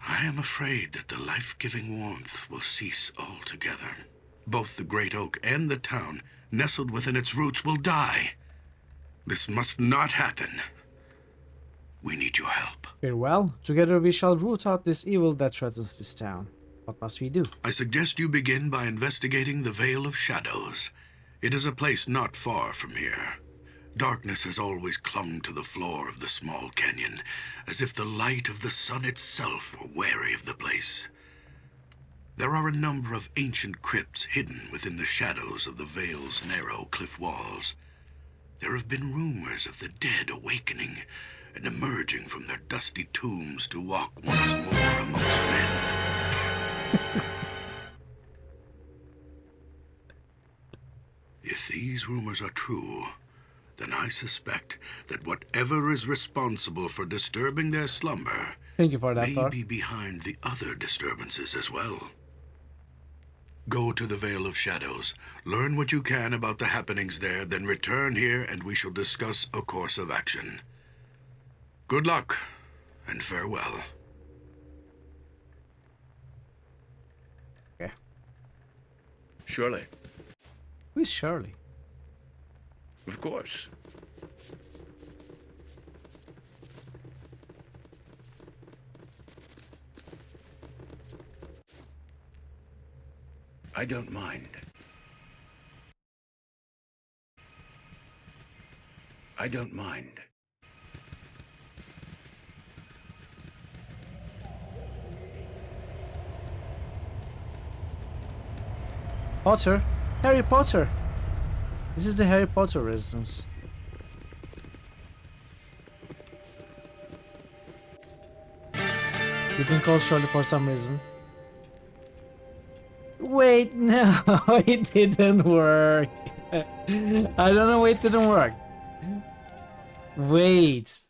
I am afraid that the life-giving warmth will cease altogether. Both the great oak and the town, nestled within its roots, will die. This must not happen. We need your help. Very well. Together we shall root out this evil that threatens this town. What must we do? I suggest you begin by investigating the Vale of Shadows. It is a place not far from here. Darkness has always clung to the floor of the small canyon, as if the light of the sun itself were wary of the place. There are a number of ancient crypts hidden within the shadows of the Vale's narrow cliff walls. There have been rumors of the dead awakening, and emerging from their dusty tombs to walk once more amongst men. If these rumors are true, then I suspect that whatever is responsible for disturbing their slumber Thank you for that, may Thor. be behind the other disturbances as well. Go to the Vale of Shadows, learn what you can about the happenings there, then return here and we shall discuss a course of action. Good luck, and farewell. Okay. Surely. Who is Shirley? Of course. I don't mind. I don't mind. Potter? Harry Potter! This is the Harry Potter residence. You've been called Shirley for some reason. Wait, no, it didn't work. I don't know why it didn't work. Wait.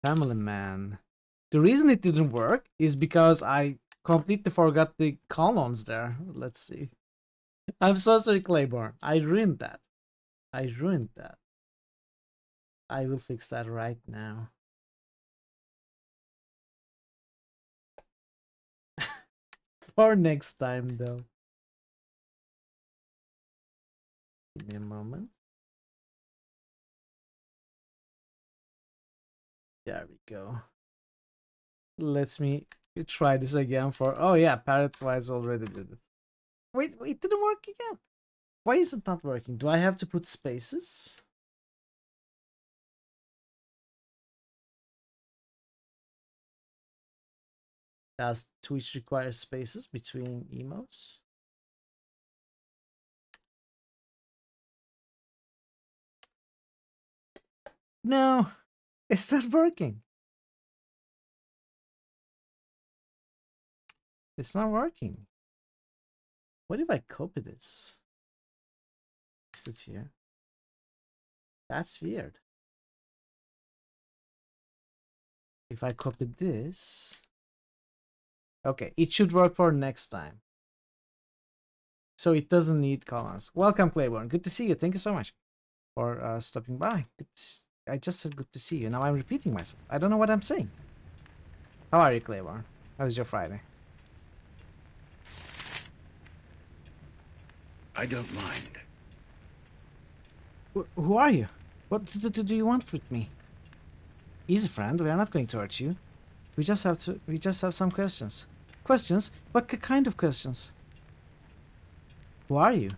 Family Man. The reason it didn't work is because I completely forgot the columns there. Let's see. I'm so sorry, Claiborne. I ruined that. I will fix that right now. For next time, though. Give me a moment. There we go. Let me try this again for... Oh yeah, Parrot-wise already did it. Wait, it didn't work again. Why is it not working? Do I have to put spaces? Does Twitch require spaces between emotes? No, it's not working. It's not working. What if I copy this? Is it here? That's weird. If I copy this... Okay, it should work for next time. So it doesn't need columns. Welcome, Claiborne. Good to see you. Thank you so much for stopping by. I just said good to see you. Now I'm repeating myself. I don't know what I'm saying. How are you, Claiborne? How was your Friday? I don't mind. Who are you? What do you want with me? Easy, friend. We are not going to hurt you. We just have some questions. Questions? What kind of questions? Who are you?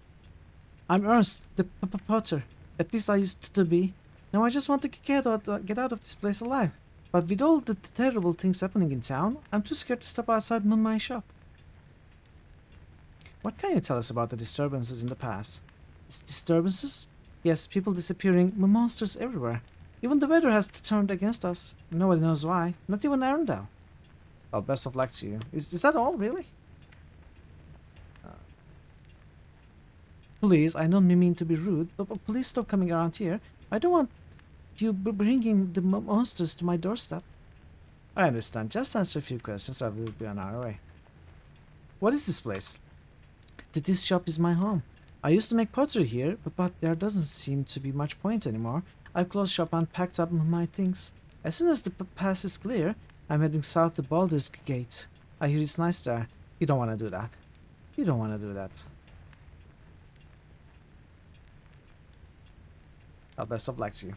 I'm Ernst, the Potter. At least I used to be. Now I just want to get out of this place alive. But with all the terrible things happening in town, I'm too scared to step outside Moonmine shop. What can you tell us about the disturbances in the past? Disturbances? Yes, people disappearing, monsters everywhere. Even the weather has turned against us. Nobody knows why. Not even Arendelle. Well, best of luck to you. Is that all, really? Please, I don't mean to be rude, but please stop coming around here. I don't want you bringing the monsters to my doorstep. I understand. Just answer a few questions. I will be on our way. What is this place? This shop is my home. I used to make pottery here, but there doesn't seem to be much point anymore. I've closed shop and packed up my things. As soon as the pass is clear, I'm heading south to Baldur's Gate. I hear it's nice there. You don't want to do that. You don't want to do that. Well, best of luck to you.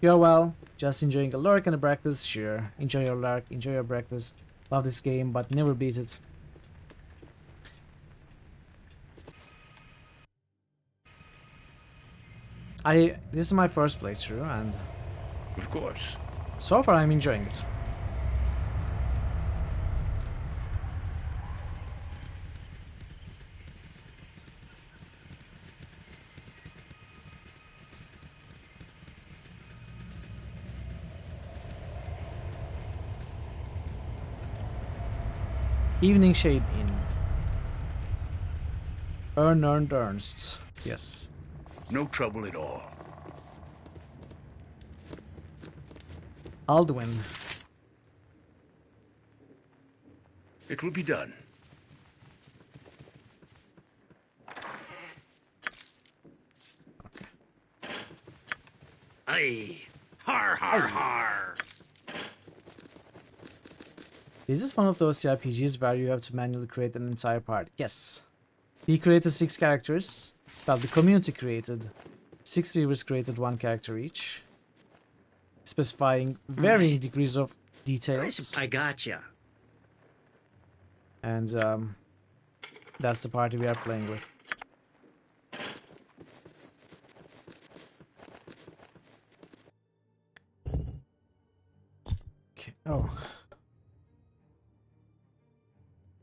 You're well. Just enjoying a lurk and a breakfast? Sure. Enjoy your lurk, enjoy your breakfast. Love this game, but never beat it. This is my first playthrough, and of course, so far I'm enjoying it. Evening Shade Inn. Ernst. Yes. No trouble at all. Aldwin. It will be done. Aye. Har har har. Is this one of those RPGs where you have to manually create an entire party? Yes. We created 6 characters. Well, the community created. 6 viewers created 1 character each, specifying varying degrees of details. I gotcha. And that's the party we are playing with. Okay. Oh.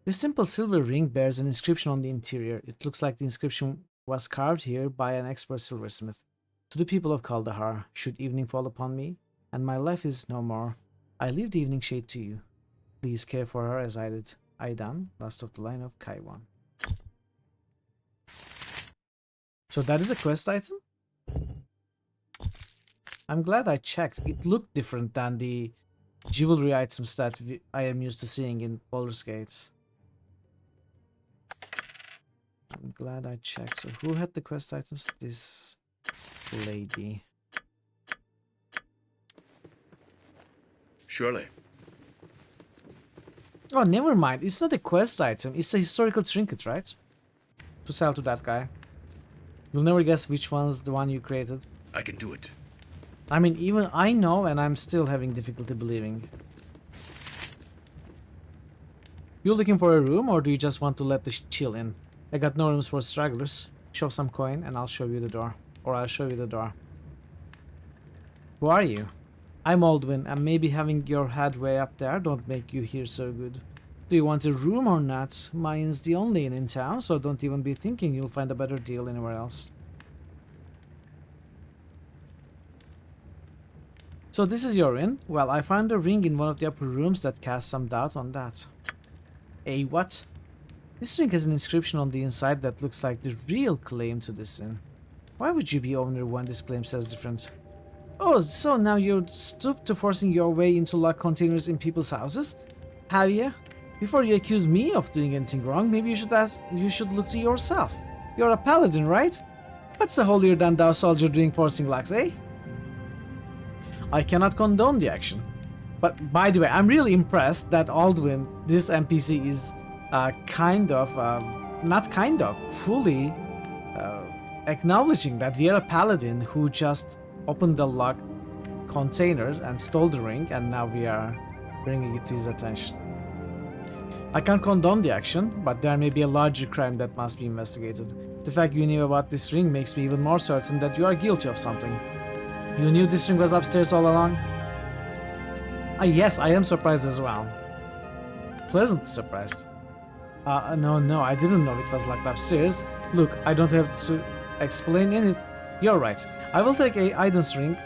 This simple silver ring bears an inscription on the interior. It looks like the inscription was carved here by an expert silversmith. To the people of Kaldahar, should evening fall upon me, and my life is no more, I leave the evening shade to you. Please care for her as I did. Aidan, last of the line of Kaiwan. So that is a quest item? I'm glad I checked. It looked different than the jewelry items that I am used to seeing in Baldur's Gate. I'm glad I checked. So who had the quest items? This lady. Surely. Oh, never mind. It's not a quest item. It's a historical trinket, right? To sell to that guy. You'll never guess which one's the one you created. I can do it. I mean, even I know, and I'm still having difficulty believing. You looking for a room, or do you just want to let the chill in? I got no rooms for stragglers. Show some coin, and I'll show you the door. Or I'll show you the door. Who are you? I'm Aldwin, and maybe having your head way up there don't make you hear so good. Do you want a room or not? Mine's the only inn in town, so don't even be thinking you'll find a better deal anywhere else. So this is your inn? Well, I found a ring in one of the upper rooms that casts some doubt on that. A what? This ring has an inscription on the inside that looks like the real claim to this inn. Why would you be owner when this claim says different? Oh, so now you're stooped to forcing your way into locked containers in people's houses? Have you? Before you accuse me of doing anything wrong, maybe you should look to yourself. You're a paladin, right? What's a holier than thou soldier doing forcing locks, eh? I cannot condone the action. But by the way, I'm really impressed that Aldwin, this NPC, is fully acknowledging that we are a paladin who just opened the locked container and stole the ring, and now we are bringing it to his attention. I can't condone the action, but there may be a larger crime that must be investigated. The fact you knew about this ring makes me even more certain that you are guilty of something. You knew this ring was upstairs all along? Yes, I am surprised as well. Pleasantly surprised. No, I didn't know it was locked upstairs. Look, I don't have to explain anything. You're right. I will take Aiden's ring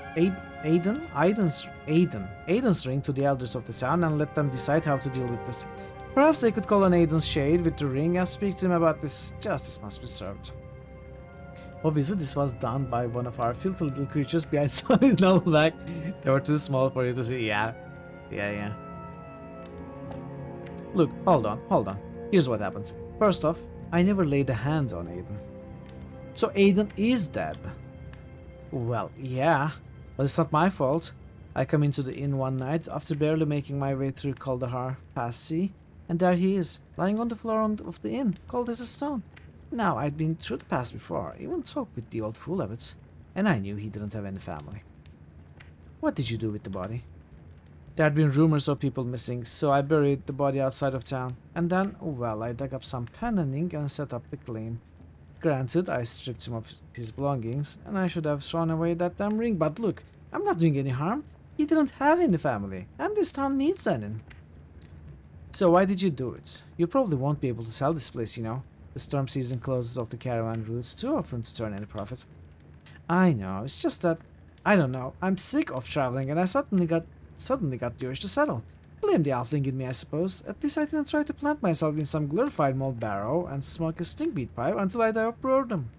to the elders of the town and let them decide how to deal with this. Perhaps they could call on Aiden's shade with the ring and speak to him about this. Justice must be served. Obviously, this was done by one of our filthy little creatures behind Sonny's novel bag. They were too small for you to see. Yeah. Look, hold on. Here's what happened. First off, I never laid a hand on Aiden. So Aiden is dead. Well, yeah, but it's not my fault. I come into the inn one night after barely making my way through Kaldahar past sea, and there he is, lying on the floor of the inn, cold as a stone. Now, I'd been through the past before, even talked with the old fool of it, and I knew he didn't have any family. What did you do with the body? There had been rumors of people missing, so I buried the body outside of town, and then, well, I dug up some pen and ink and set up the claim. Granted, I stripped him of his belongings, and I should have thrown away that damn ring, but look, I'm not doing any harm. He didn't have any family, and this town needs any. So why did you do it? You probably won't be able to sell this place, you know. The storm season closes off the caravan routes too often to turn any profit. I know, it's just that, I don't know, I'm sick of traveling and I suddenly got the urge to settle. blame the halfling in me, I suppose. At least I didn't try to plant myself in some glorified mold barrow and smoke a stinkweed pipe until I die of boredom.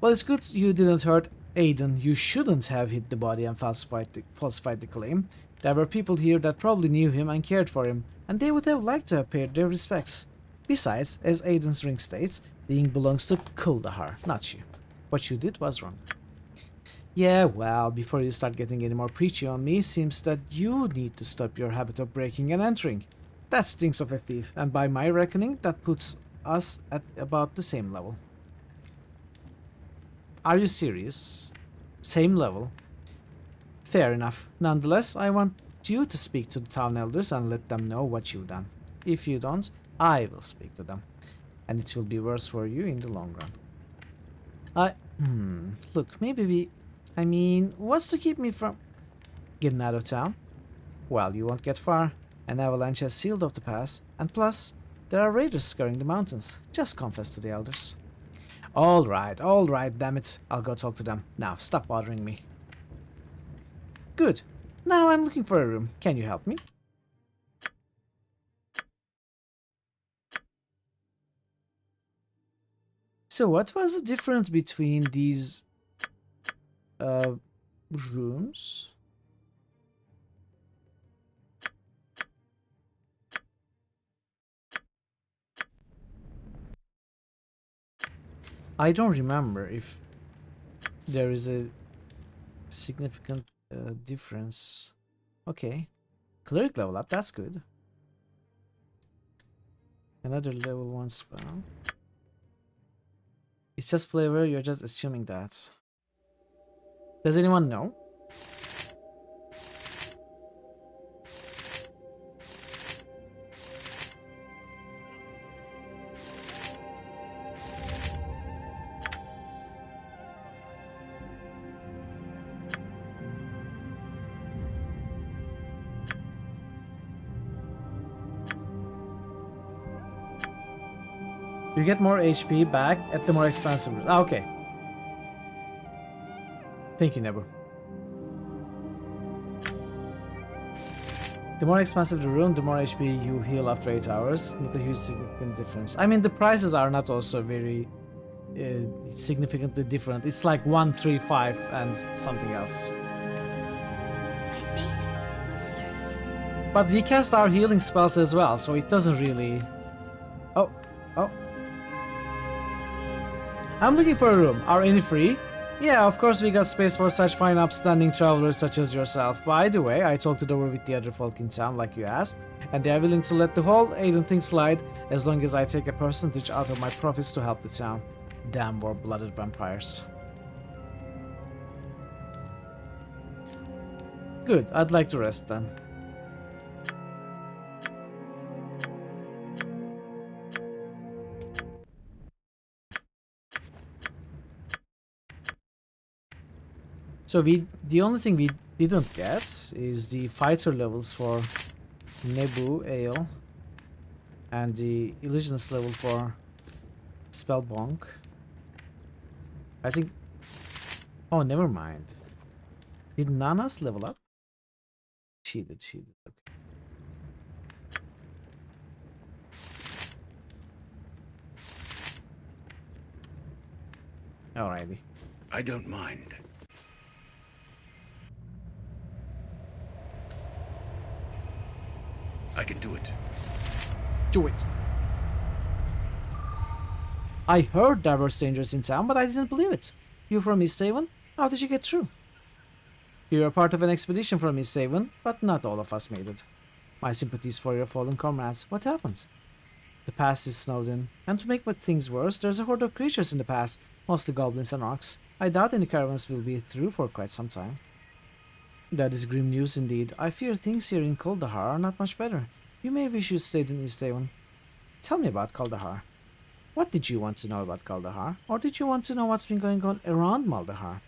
Well, it's good you didn't hurt Aiden. You shouldn't have hid the body and falsified the claim. There were people here that probably knew him and cared for him, and they would have liked to have paid their respects. Besides, as Aiden's ring states, the ink belongs to Kuldahar, not you. What you did was wrong. Yeah, well, before you start getting any more preachy on me, seems that you need to stop your habit of breaking and entering. That stinks of a thief, and by my reckoning, that puts us at about the same level. Are you serious? Same level? Fair enough. Nonetheless, I want you to speak to the town elders and let them know what you've done. If you don't, I will speak to them, and it will be worse for you in the long run. Look, maybe I mean, what's to keep me from getting out of town? Well, you won't get far. An avalanche has sealed off the pass, and plus, there are raiders scouring the mountains. Just confess to the elders. All right, damn it. I'll go talk to them. Now, stop bothering me. Good. Now I'm looking for a room. Can you help me? So what was the difference between these rooms? I don't remember if there is a significant difference. Okay. Cleric level up, that's good. Another level 1 spell. It's just flavor, you're just assuming that. Does anyone know? You get more HP back at the more expensive route. Ah, okay. Thank you, Nebu. The more expensive the room, the more HP you heal after 8 hours. Not a huge significant difference. I mean, the prices are not also very significantly different. It's like 1, 3, 5 and something else. But we cast our healing spells as well, so it doesn't really... Oh. I'm looking for a room. Are any free? Yeah, of course we got space for such fine upstanding travelers such as yourself. By the way, I talked it over with the other folk in town like you asked, and they are willing to let the whole Aiden thing slide as long as I take a percentage out of my profits to help the town. Damn warm-blooded vampires. Good, I'd like to rest then. So the only thing we didn't get is the fighter levels for Nebu, Ale, and the illusionist level for Spellbonk. I think... Oh, never mind. Did Nanas level up? She did. Okay. Alrighty. I don't mind. I can do it. Do it. I heard there were strangers in town, but I didn't believe it. You're from East Haven? How did you get through? You're a part of an expedition from East Haven, but not all of us made it. My sympathies for your fallen comrades. What happened? The pass is snowed in, and to make things worse, there's a horde of creatures in the pass, mostly goblins and orcs. I doubt any caravans will be through for quite some time. That is grim news indeed. I fear things here in Kuldahar are not much better. You may wish you stayed in East Haven. Tell me about Kuldahar. What did you want to know about Kuldahar? Or did you want to know what's been going on around Muldahar?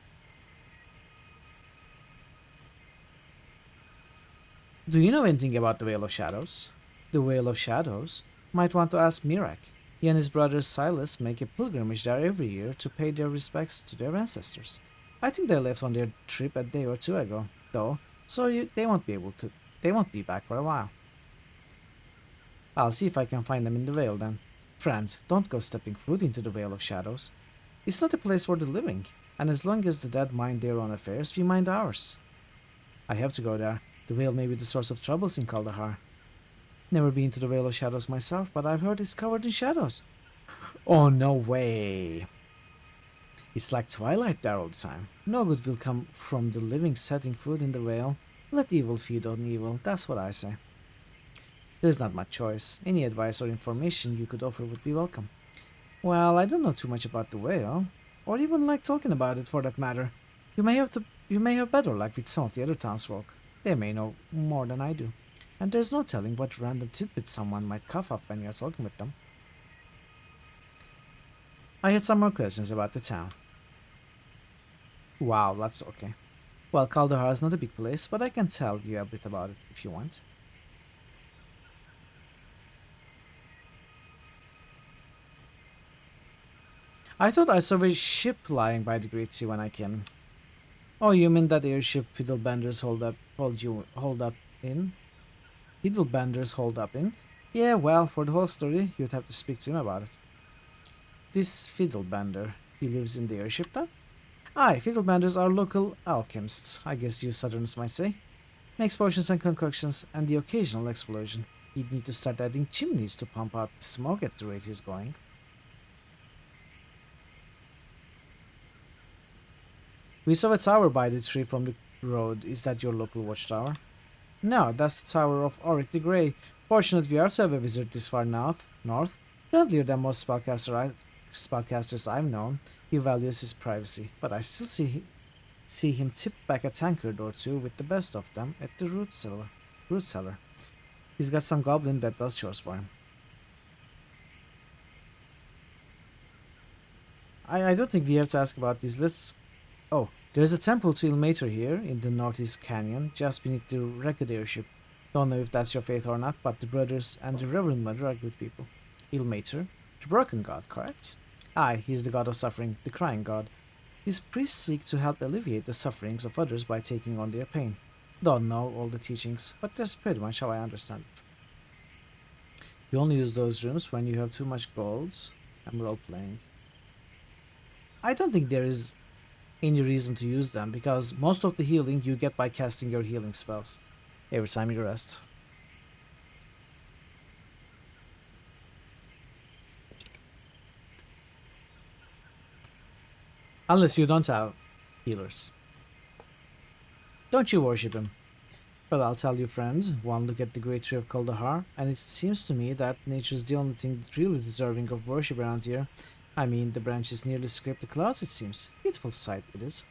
Do you know anything about the Veil of Shadows? The Veil of Shadows? Might want to ask Mirak. He and his brother Silas make a pilgrimage there every year to pay their respects to their ancestors. I think they left on their trip a day or two ago, though, so they won't be able to. They won't be back for a while. I'll see if I can find them in the Vale then. Friend, don't go stepping foot into the Vale of Shadows. It's not a place for the living, and as long as the dead mind their own affairs, we mind ours. I have to go there. The Vale may be the source of troubles in Kaldahar. Never been to the Vale of Shadows myself, but I've heard it's covered in shadows. Oh, no way. It's like Twilight there all the time. No good will come from the living setting foot in the Vale. Let evil feed on evil, that's what I say. There's not much choice. Any advice or information you could offer would be welcome. Well, I don't know too much about the Vale, or even like talking about it for that matter. You may have better luck with some of the other townsfolk. They may know more than I do. And there's no telling what random tidbit someone might cough up when you're talking with them. I had some more questions about the town. Wow, that's okay. Well, Kaldahar is not a big place, but I can tell you a bit about it if you want. I thought I saw a ship lying by the Great Sea when I came. Oh, you mean that airship Fiddlebenders hold up in? Fiddlebenders hold up in? Yeah, well, for the whole story, you'd have to speak to him about it. This Fiddlebender, he lives in the airship then? Aye, Fiddlebenders are local alchemists, I guess you Southerns might say. Makes potions and concoctions, and the occasional explosion. He'd need to start adding chimneys to pump out the smoke at the rate he's going. We saw a tower by the tree from the road. Is that your local watchtower? No, that's the tower of Auric the Grey. Fortunate we are to have a visit this far north. Friendlier than most spellcasters I've known. He values his privacy, but I still see him tip back a tankard or two with the best of them at the root cellar. He's got some goblin that does chores for him. I don't think we have to ask about these lists. Oh, there's a temple to Ilmater here in the northeast canyon, just beneath the wrecked airship. Don't know if that's your faith or not, but the brothers and the Reverend Mother are good people. Ilmater, the broken god, correct? Aye, he's the god of suffering, the crying god. His priests seek to help alleviate the sufferings of others by taking on their pain. Don't know all the teachings, but that's pretty much how I understand it. You only use those rooms when you have too much gold. I'm role-playing. I don't think there is any reason to use them, because most of the healing you get by casting your healing spells every time you rest. Unless you don't have healers. Don't you worship him? Well, I'll tell you, friends, one look at the great tree of Kaldahar, and it seems to me that nature's the only thing really deserving of worship around here. I mean, the branches nearly scrape the clouds, it seems. Beautiful sight it is.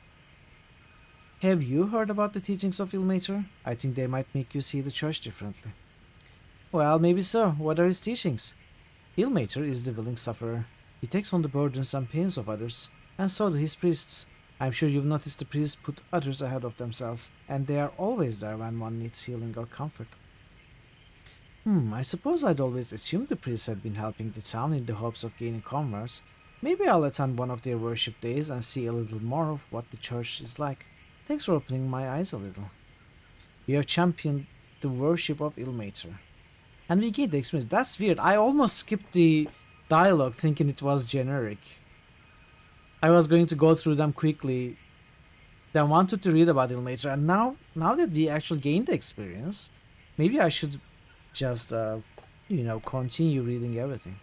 Have you heard about the teachings of Ilmater? I think they might make you see the church differently. Well, maybe so. What are his teachings? Ilmater is the willing sufferer. He takes on the burdens and pains of others, and so do his priests. I'm sure you've noticed the priests put others ahead of themselves, and they are always there when one needs healing or comfort. I suppose I'd always assumed the priests had been helping the town in the hopes of gaining converts. Maybe I'll attend one of their worship days and see a little more of what the church is like. Thanks for opening my eyes a little. You have championed the worship of Ilmater. And we gained the experience. That's weird. I almost skipped the dialogue thinking it was generic. I was going to go through them quickly. Then wanted to read about Ilmater. And now that we actually gained the experience, maybe I should just, continue reading everything.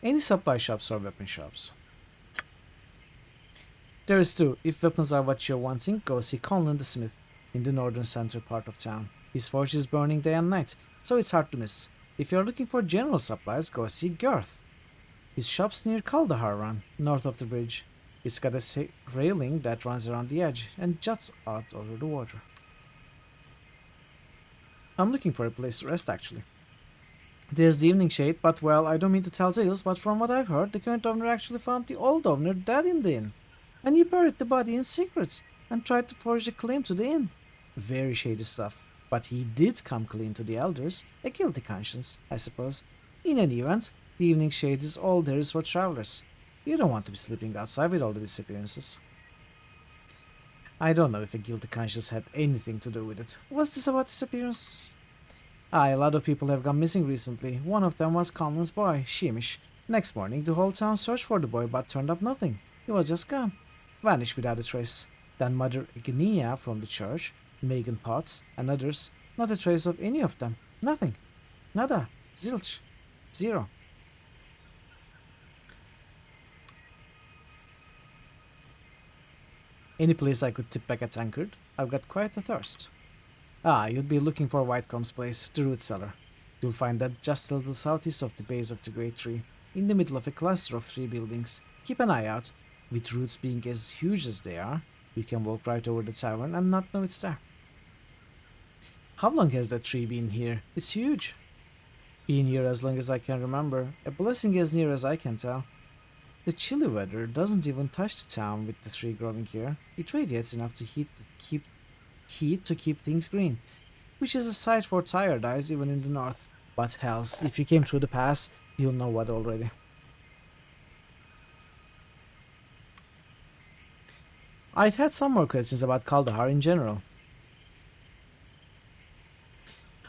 Any supply shops or weapon shops? There is too. If weapons are what you're wanting, go see Conlon the Smith in the northern center part of town. His forge is burning day and night, so it's hard to miss. If you're looking for general supplies, go see Girth. His shop's near Kaldahar Run, north of the bridge. It's got a railing that runs around the edge and juts out over the water. I'm looking for a place to rest, actually. There's the evening shade, but well, I don't mean to tell tales, but from what I've heard, the current owner actually found the old owner dead in the inn. And he buried the body in secret and tried to forge a claim to the inn. Very shady stuff. But he did come clean to the elders. A guilty conscience, I suppose. In any event, the evening shade is all there is for travelers. You don't want to be sleeping outside with all the disappearances. I don't know if a guilty conscience had anything to do with it. What's this about disappearances? A lot of people have gone missing recently. One of them was Conlon's boy, Sheemish. Next morning, the whole town searched for the boy but turned up nothing. He was just gone. Vanished without a trace. Then Mother Ignea from the church, Megan Potts, and others. Not a trace of any of them. Nothing. Nada. Zilch. Zero. Any place I could tip back a tankard? I've got quite a thirst. You'd be looking for Whitcomb's place, the root cellar. You'll find that just a little southeast of the base of the great tree, in the middle of a cluster of 3 buildings. Keep an eye out. With roots being as huge as they are, you can walk right over the tavern and not know it's there. How long has that tree been here? It's huge. Been here as long as I can remember, a blessing as near as I can tell. The chilly weather doesn't even touch the town with the tree growing here. It radiates enough to heat to keep things green, which is a sight for tired eyes even in the north. But hells, if you came through the pass, you'll know what already. I'd had some more questions about Kaldahar in general.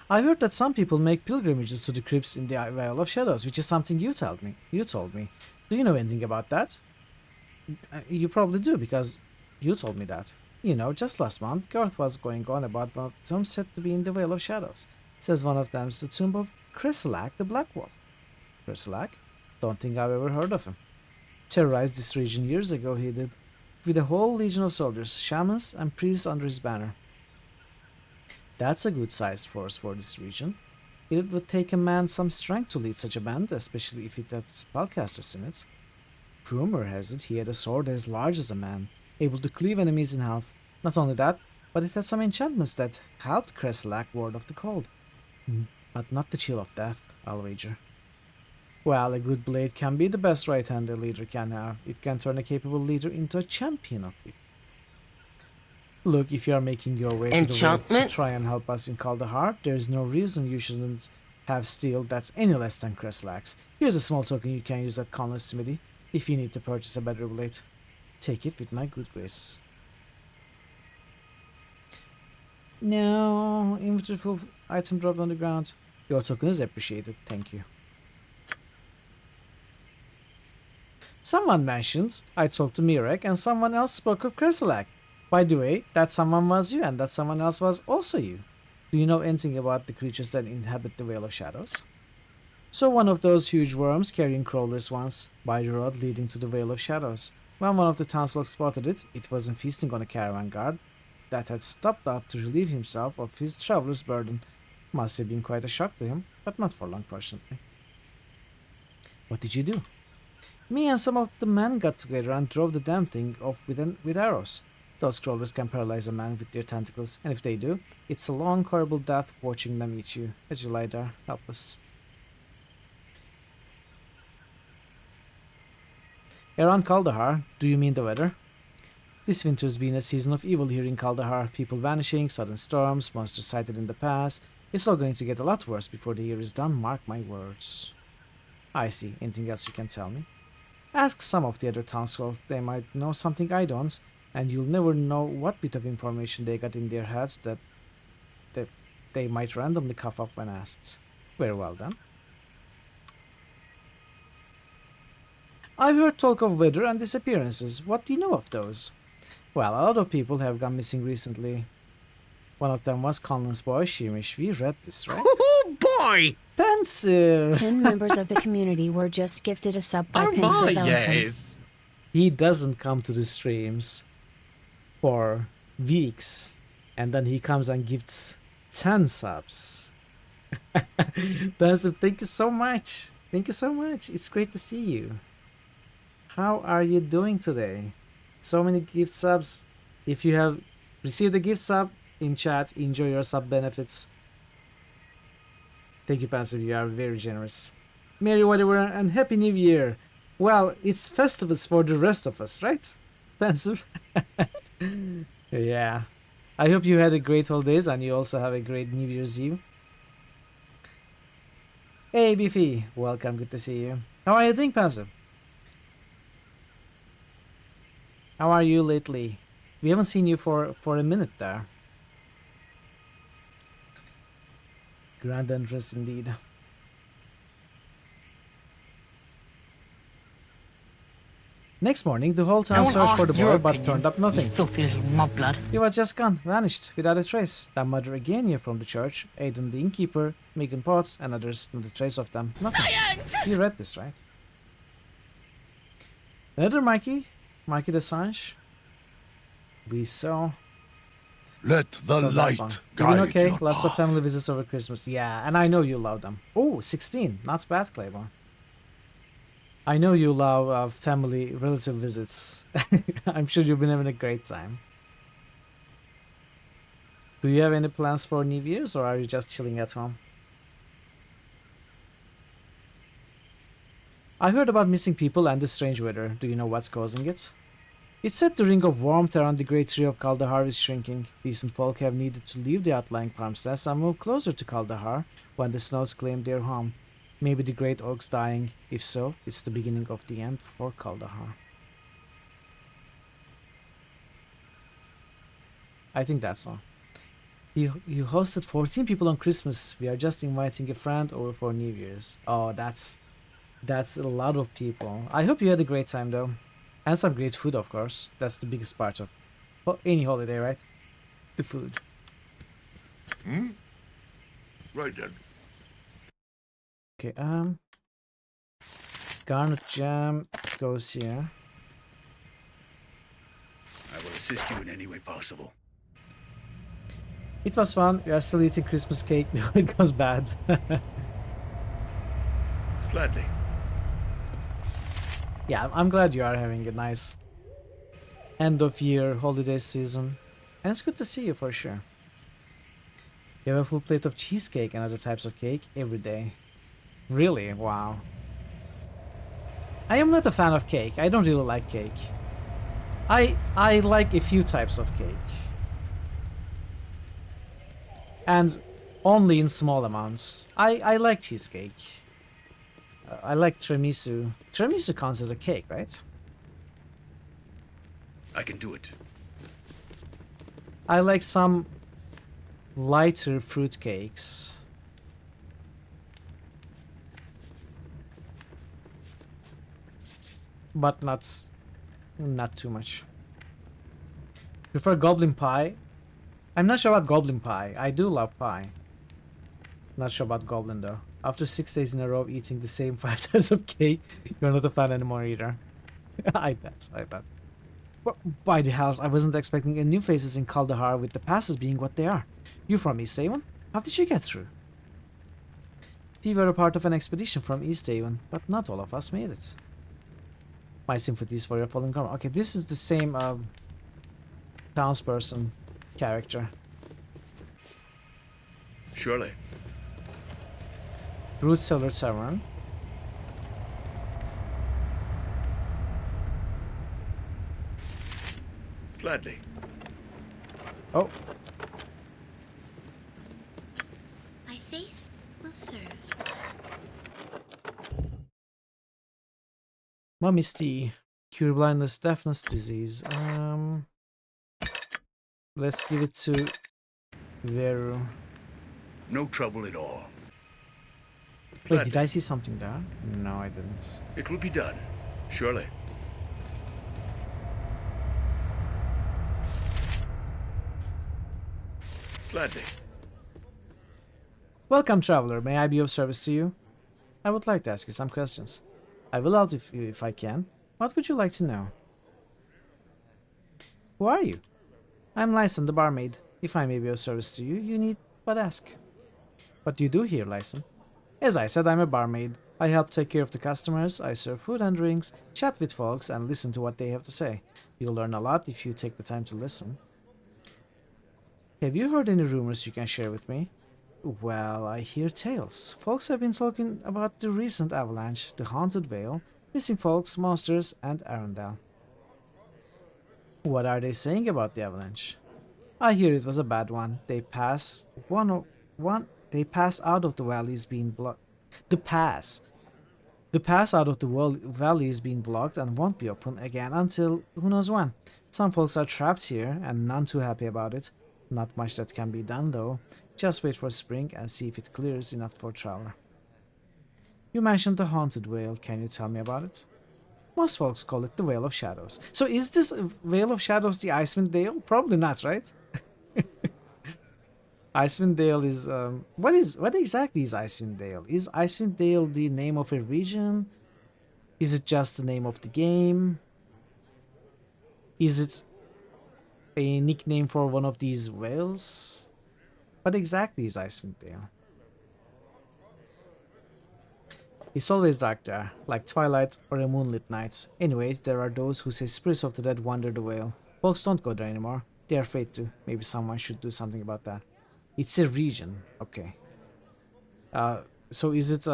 I heard that some people make pilgrimages to the crypts in the Vale of Shadows, which is something you told me. Do you know anything about that? You probably do, because you told me that. You know, just last month, Garth was going on about one of the tombs said to be in the Vale of Shadows. Says one of them's the tomb of Kreslak the Black Wolf. Kreslak? Don't think I've ever heard of him. Terrorized this region years ago, he did, with a whole legion of soldiers, shamans, and priests under his banner. That's a good-sized force for this region. It would take a man some strength to lead such a band, especially if it had spellcasters in it. Rumor has it he had a sword as large as a man, able to cleave enemies in half. Not only that, but it had some enchantments that helped Kreslak ward off the cold. But not the chill of death, I'll wager. Well, a good blade can be the best right hand a leader can have. It can turn a capable leader into a champion of people. Look, if you are making your way to the world to try and help us in Kaldahar, there is no reason you shouldn't have steel that's any less than Kreslak's. Here's a small token you can use at Conlon's smithy if you need to purchase a better blade. Take it with my good graces. No, inventory full item dropped on the ground. Your token is appreciated, thank you. Someone mentioned I talked to Mirek and someone else spoke of Kreslak. By the way, that someone was you and that someone else was also you. Do you know anything about the creatures that inhabit the Vale of Shadows? Saw one of those huge worms carrying crawlers once, by the road leading to the Vale of Shadows. When one of the townsfolk spotted it, it wasn't feasting on a caravan guard that had stopped out to relieve himself of his traveler's burden. Must have been quite a shock to him, but not for long, fortunately. What did you do? Me and some of the men got together and drove the damn thing off with arrows. Those crawlers can paralyze a man with their tentacles, and if they do, it's a long, horrible death watching them eat you as you lie there, helpless. Around Kaldahar, do you mean the weather? This winter's been a season of evil here in Kaldahar. People vanishing, sudden storms, monsters sighted in the past. It's all going to get a lot worse before the year is done, mark my words. I see. Anything else you can tell me? Ask some of the other townsfolk. They might know something I don't, and you'll never know what bit of information they got in their heads that they might randomly cough up when asked. Very well then. I've heard talk of weather and disappearances. What do you know of those? Well, a lot of people have gone missing recently. One of them was Conlon's boy, Sheemish. We read this, right? Oh boy! Pensive! 10 members of the community were just gifted a sub by Pensive Elephant. Yes. He doesn't come to the streams for weeks, and then he comes and gifts 10 subs. Pensive, thank you so much. Thank you so much. It's great to see you. How are you doing today? So many gift subs. If you have received a gift sub in chat, enjoy your sub benefits. Thank you, Pensive. You are very generous. Merry whatever and Happy New Year. Well, it's festivals for the rest of us, right? Pensive. Yeah. I hope you had a great holidays and you also have a great New Year's Eve. Hey, Beefy. Welcome. Good to see you. How are you doing, Pensive? How are you lately? We haven't seen you for a minute there. Grand entrance indeed. Next morning, the whole town searched for the boy, but turned up nothing. Filthy little mudblood. He was just gone, vanished, without a trace. That mother again here from the church, Aidan the innkeeper, Megan Potts, and others, not a trace of them. Nothing. You read this, right? Another Mikey the Sange. We saw. Let the light Doing guide okay. your Lots of path. family visits over Christmas. Yeah, and I know you love them. Oh, 16. Not bad, Claiborne. I know you love family relative visits. I'm sure you've been having a great time. Do you have any plans for New Year's, or are you just chilling at home? I heard about missing people and the strange weather. Do you know what's causing it? It's said the ring of warmth around the great tree of Kaldahar is shrinking. Decent folk have needed to leave the outlying farmsteads and move closer to Kaldahar when the snows claim their home. Maybe the great oak's dying. If so, it's the beginning of the end for Kaldahar. I think that's all. You hosted 14 people on Christmas. We are just inviting a friend over for New Year's. Oh, that's a lot of people. I hope you had a great time though. And some great food, of course. That's the biggest part of any holiday, right? The food. Right then. Okay, garnet jam goes here. I will assist you in any way possible. It was fun. We are still eating Christmas cake before it goes bad. Gladly. Yeah, I'm glad you are having a nice end of year holiday season. And it's good to see you for sure. You have a full plate of cheesecake and other types of cake every day. Really? Wow. I am not a fan of cake. I don't really like cake. I like a few types of cake. And only in small amounts. I like cheesecake. I like tiramisu. Tiramisu counts as a cake, right? I can do it. I like some lighter fruit cakes. But not too much. Prefer goblin pie. I'm not sure about goblin pie. I do love pie. Not sure about goblin though. After 6 days in a row eating the same 5 types of cake, you're not a fan anymore either. I bet. Well, by the hells, I wasn't expecting any new faces in Kaldahar with the passes being what they are. You from Easthaven? How did you get through? We were a part of an expedition from Easthaven, but not all of us made it. My sympathies for your fallen karma. Okay, this is the same townsperson character. Surely. Root Silver Tavern. Gladly. Oh. My faith will serve. Mummy's tea. Cure blindness, deafness, disease. Let's give it to Veru. No trouble at all. Wait, did I see something there? No, I didn't. It will be done. Surely. Gladly. Welcome, traveler. May I be of service to you? I would like to ask you some questions. I will help if I can. What would you like to know? Who are you? I'm Lyson, the barmaid. If I may be of service to you, you need but ask. What do you do here, Lyson? As I said, I'm a barmaid. I help take care of the customers, I serve food and drinks, chat with folks, and listen to what they have to say. You'll learn a lot if you take the time to listen. Have you heard any rumors you can share with me? Well, I hear tales. Folks have been talking about the recent avalanche, the Haunted Vale, missing folks, monsters, and Arundel. What are they saying about the avalanche? I hear it was a bad one. They pass out of the valleys being blocked. The The pass out of the valley is being blocked and won't be open again until who knows when. Some folks are trapped here and none too happy about it. Not much that can be done though. Just wait for spring and see if it clears enough for traveler. You mentioned the haunted vale. Can you tell me about it? Most folks call it the Vale of Shadows. So is this Vale of Shadows the Icewind Dale? Probably not, right? Icewind Dale is what exactly is Icewind Dale? Is Icewind Dale the name of a region? Is it just the name of the game? Is it a nickname for one of these whales? What exactly is Icewind Dale? It's always dark there, like twilight or a moonlit night. Anyways, there are those who say spirits of the dead wander the vale. Folks don't go there anymore. They are afraid to. Maybe someone should do something about that. It's a region. Okay. So is it,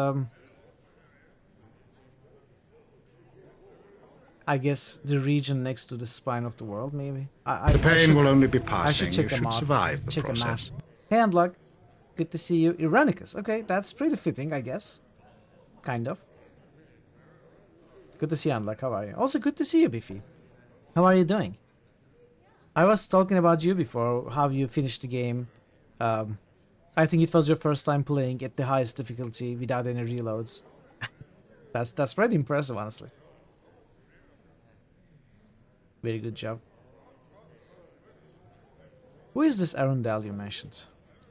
I guess the region next to the spine of the world, maybe? The pain will only be passing. I should check you them should out. survive the Check them out. process. Hey, Unlock. Good to see you. Ironicus. Okay, that's pretty fitting, I guess. Kind of. Good to see you, Unlock. How are you? Also, good to see you, Biffy. How are you doing? I was talking about you before, how you finished the game. I think it was your first time playing at the highest difficulty without any reloads. That's pretty impressive, honestly. Very good job. Who is this Arundel you mentioned?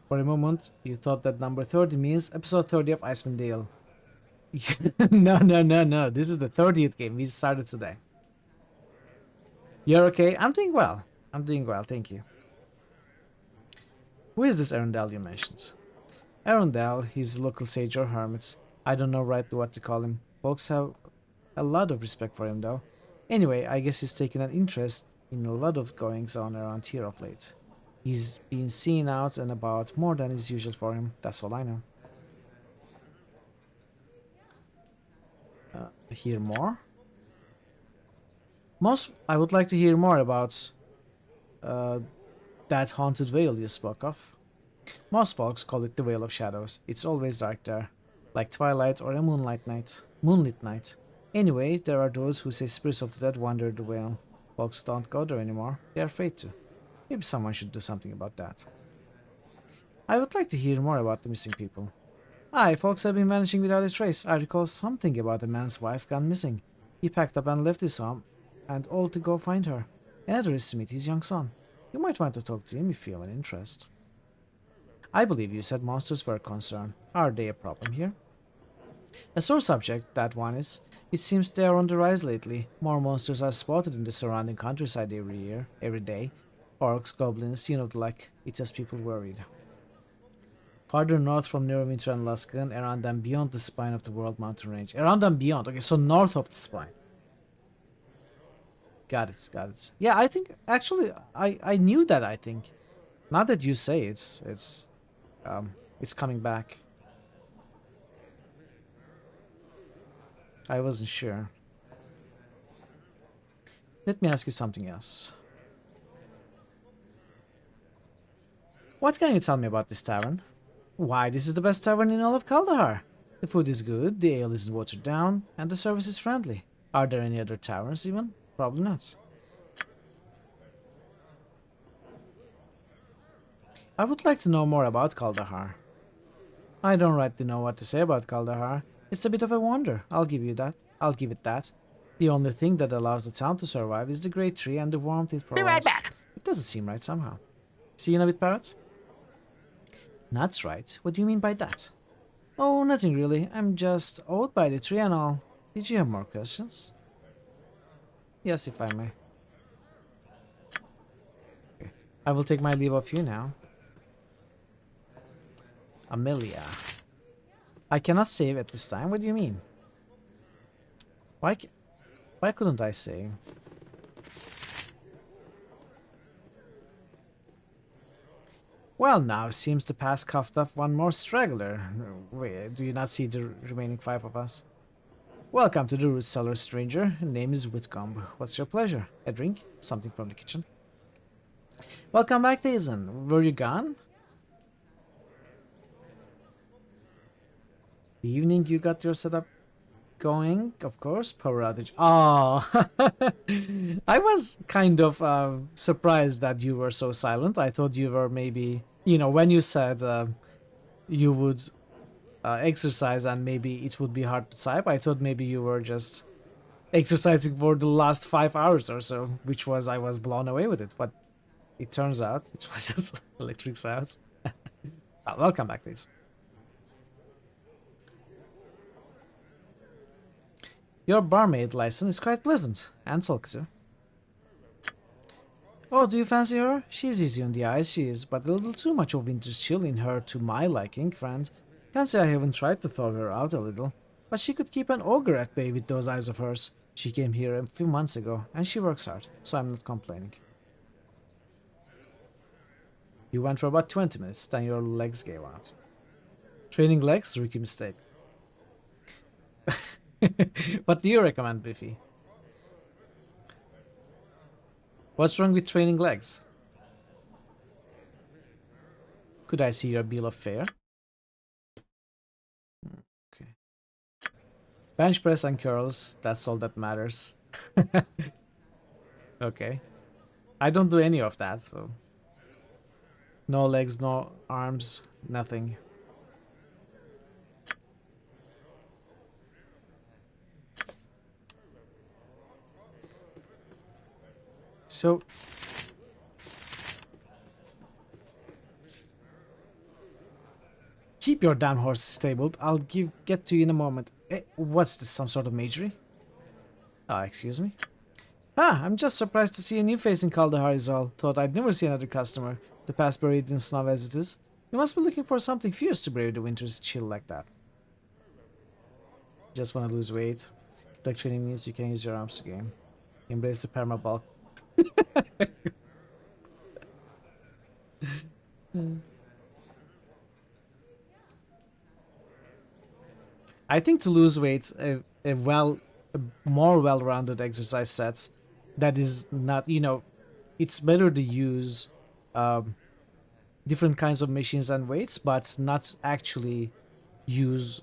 For a moment, you thought that number 30 means episode 30 of Icewind Dale. No. This is the 30th game we started today. You're okay? I'm doing well. Thank you. Who is this Arundel you mentioned? Arundel, he's a local sage or hermit. I don't know rightly what to call him. Folks have a lot of respect for him though. Anyway, I guess he's taken an interest in a lot of goings on around here of late. He's been seen out and about more than is usual for him. That's all I know. Hear more? I would like to hear more about that haunted vale you spoke of. Most folks call it the Vale of Shadows. It's always dark there, like twilight or a moonlit night. Anyway, there are those who say spirits of the dead wander the vale. Folks don't go there anymore. They are afraid to. Maybe someone should do something about that. I would like to hear more about the missing people. Aye, folks have been vanishing without a trace. I recall something about a man's wife gone missing. He packed up and left his home and all to go find her. Another is to meet his young son. You might want to talk to him if you have an interest. I believe you said monsters were a concern. Are they a problem here? A sore subject, that one is. It seems they are on the rise lately. More monsters are spotted in the surrounding countryside every day. Orcs, goblins, you know the like. It has people worried. Farther north from Neverwinter and Luskan, around and beyond the spine of the World Mountain Range. Around and beyond. Okay, so north of the spine. Got it. Yeah, I think, actually, I knew that, I think. Now that you say it's coming back. I wasn't sure. Let me ask you something else. What can you tell me about this tavern? Why, this is the best tavern in all of Kaldahar. The food is good, the ale isn't watered down, and the service is friendly. Are there any other taverns even? Probably not. I would like to know more about Kaldahar. I don't rightly know what to say about Kaldahar. It's a bit of a wonder, I'll give it that. The only thing that allows the town to survive is the great tree and the warmth it provides. Be right back! It doesn't seem right somehow. See you in a bit, Parrot? That's right. What do you mean by that? Oh, nothing really. I'm just awed by the tree and all. Did you have more questions? Yes, if I may. Okay. I will take my leave of you now. Amelia. I cannot save at this time. What do you mean? Why couldn't I save? Well, now seems the pass coughed up one more straggler. Wait, do you not see the remaining 5 of us? Welcome to the root cellar, stranger. Name is Whitcomb. What's your pleasure? A drink? Something from the kitchen? Welcome back, Thazen. Were you gone? The evening you got your setup going, of course. Power outage. Oh, I was kind of surprised that you were so silent. I thought you were maybe, you know, when you said you would exercise and maybe it would be hard to type, I thought maybe you were just exercising for the last 5 hours or so, which was, I was blown away with it. But it turns out it was just electric sounds. Welcome back, please. Your barmaid license is quite pleasant and talkative. Oh, do you fancy her? She's easy on the eyes, she is, but a little too much of winter's chill in her to my liking, friend. Can't say I haven't tried to thaw her out a little, but she could keep an ogre at bay with those eyes of hers. She came here a few months ago, and she works hard, so I'm not complaining. You went for about 20 minutes, then your legs gave out. Training legs? Rookie mistake. What do you recommend, Biffy? What's wrong with training legs? Could I see your bill of fare? Okay. Bench press and curls, that's all that matters. Okay. I don't do any of that, so... No legs, no arms, nothing. So... Keep your damn horse stabled. I'll get to you in a moment. What's this, some sort of majory? Excuse me? I'm just surprised to see a new face in Kaldahar is all. Thought I'd never see another customer. The past buried in snow as it is. You must be looking for something fierce to brave the winter's chill like that. Just want to lose weight. Like training means you can use your arms to game. Embrace the perma-bulk. I think to lose weight, a more well-rounded exercise sets that is not, you know, it's better to use different kinds of machines and weights, but not actually use,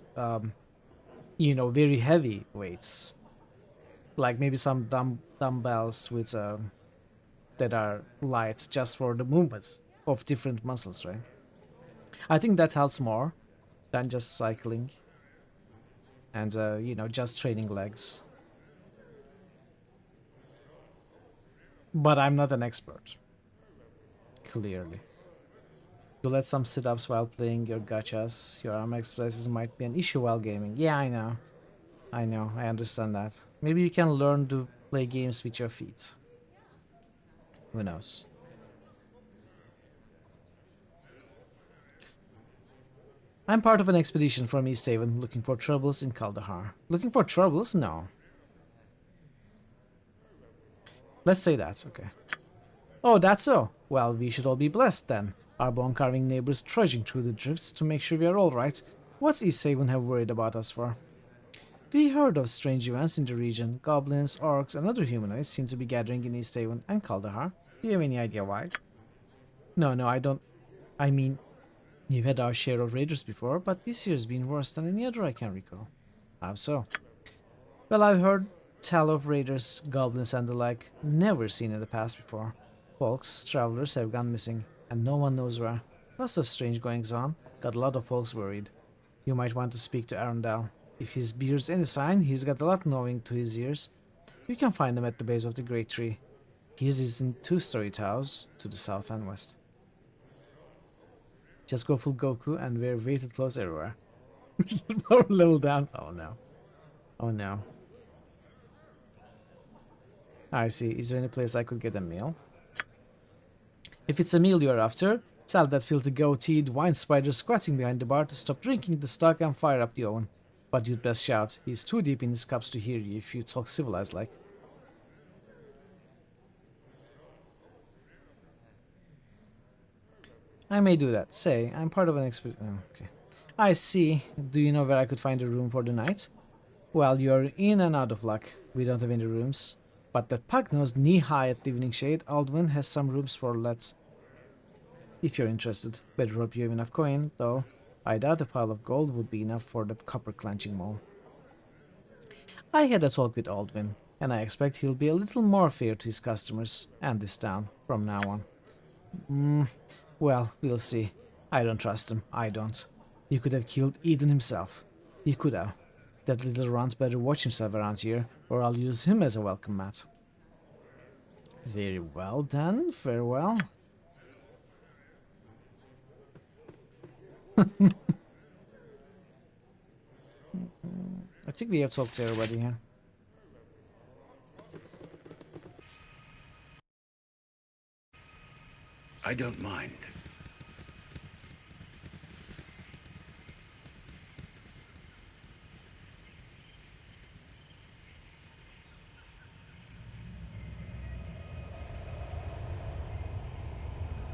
you know, very heavy weights. Like maybe some dumbbells with that are light just for the movements of different muscles, right? I think that helps more than just cycling and, you know, just training legs. But I'm not an expert. Clearly. To let some sit-ups while playing your gachas, your arm exercises might be an issue while gaming. Yeah, I know. I understand that. Maybe you can learn to play games with your feet. Who knows? I'm part of an expedition from East Haven looking for troubles in Kaldahar. Looking for troubles? No. Let's say that, okay. Oh, that's so. Well, we should all be blessed then. Our bone-carving neighbors trudging through the drifts to make sure we are all right. What's East Haven have worried about us for? We heard of strange events in the region. Goblins, orcs, and other humanoids seem to be gathering in East Haven and Kaldahar. Do you have any idea why? No, I don't. I mean, we've had our share of raiders before, but this year's been worse than any other I can recall. How so? Well, I've heard tell of raiders, goblins, and the like, never seen in the past before. Folks, travelers have gone missing, and no one knows where. Lots of strange goings on. Got a lot of folks worried. You might want to speak to Arundel. If his beard's any sign, he's got a lot knowing to his ears. You can find him at the base of the Great Tree. His is in two-story towers to the south and west. Just go full Goku and wear weighted clothes everywhere. Power level down. Oh no. Oh no. I see. Is there any place I could get a meal? If it's a meal you're after, tell that filthy goateed wine spider squatting behind the bar to stop drinking the stock and fire up the oven. But you'd best shout. He's too deep in his cups to hear you if you talk civilized like. I may do that. Say, I'm part of an expedition. Oh, okay. I see. Do you know where I could find a room for the night? Well, you're in and out of luck. We don't have any rooms. But that pug-nosed knee-high at the evening shade, Aldwin has some rooms for let. If you're interested. Better hope you have enough coin, though. I doubt a pile of gold would be enough for the copper clenching mole. I had a talk with Aldwin, and I expect he'll be a little more fair to his customers and this town from now on. Well, we'll see. I don't trust him. I don't. He could have killed Eden himself. He could have. That little runt better watch himself around here, or I'll use him as a welcome mat. Very well then, farewell. I think we have talked to everybody here. I don't mind.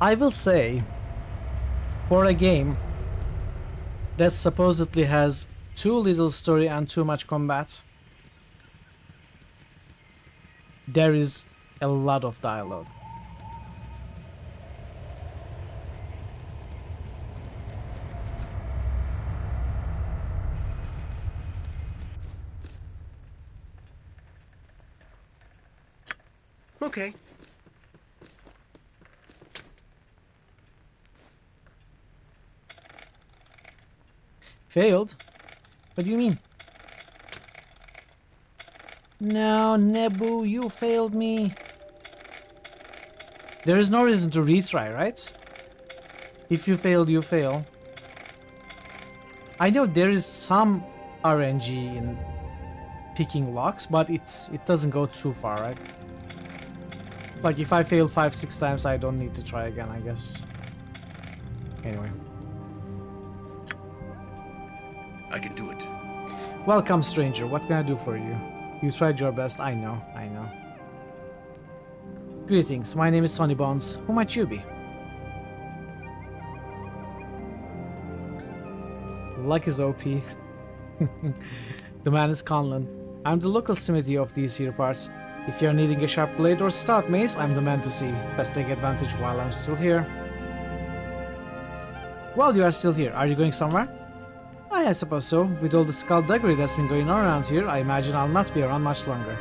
I will say, for a game that supposedly has too little story and too much combat, there is a lot of dialogue. Okay. Failed? What do you mean? No, Nebu, you failed me. There is no reason to retry, right? If you fail, you fail. I know there is some RNG in picking locks, but it doesn't go too far, right? Like if I fail 5-6 times, I don't need to try again, I guess. Anyway. I can do it. Welcome, stranger. What can I do for you? You tried your best. I know. Greetings. My name is Sonny Bones. Who might you be? Luck is OP. The man is Conlon. I'm the local smithy of these here parts. If you're needing a sharp blade or stout mace, I'm the man to see. Best take advantage while I'm still here. Well, you are still here. Are you going somewhere? I suppose so. With all the skullduggery that's been going on around here, I imagine I'll not be around much longer.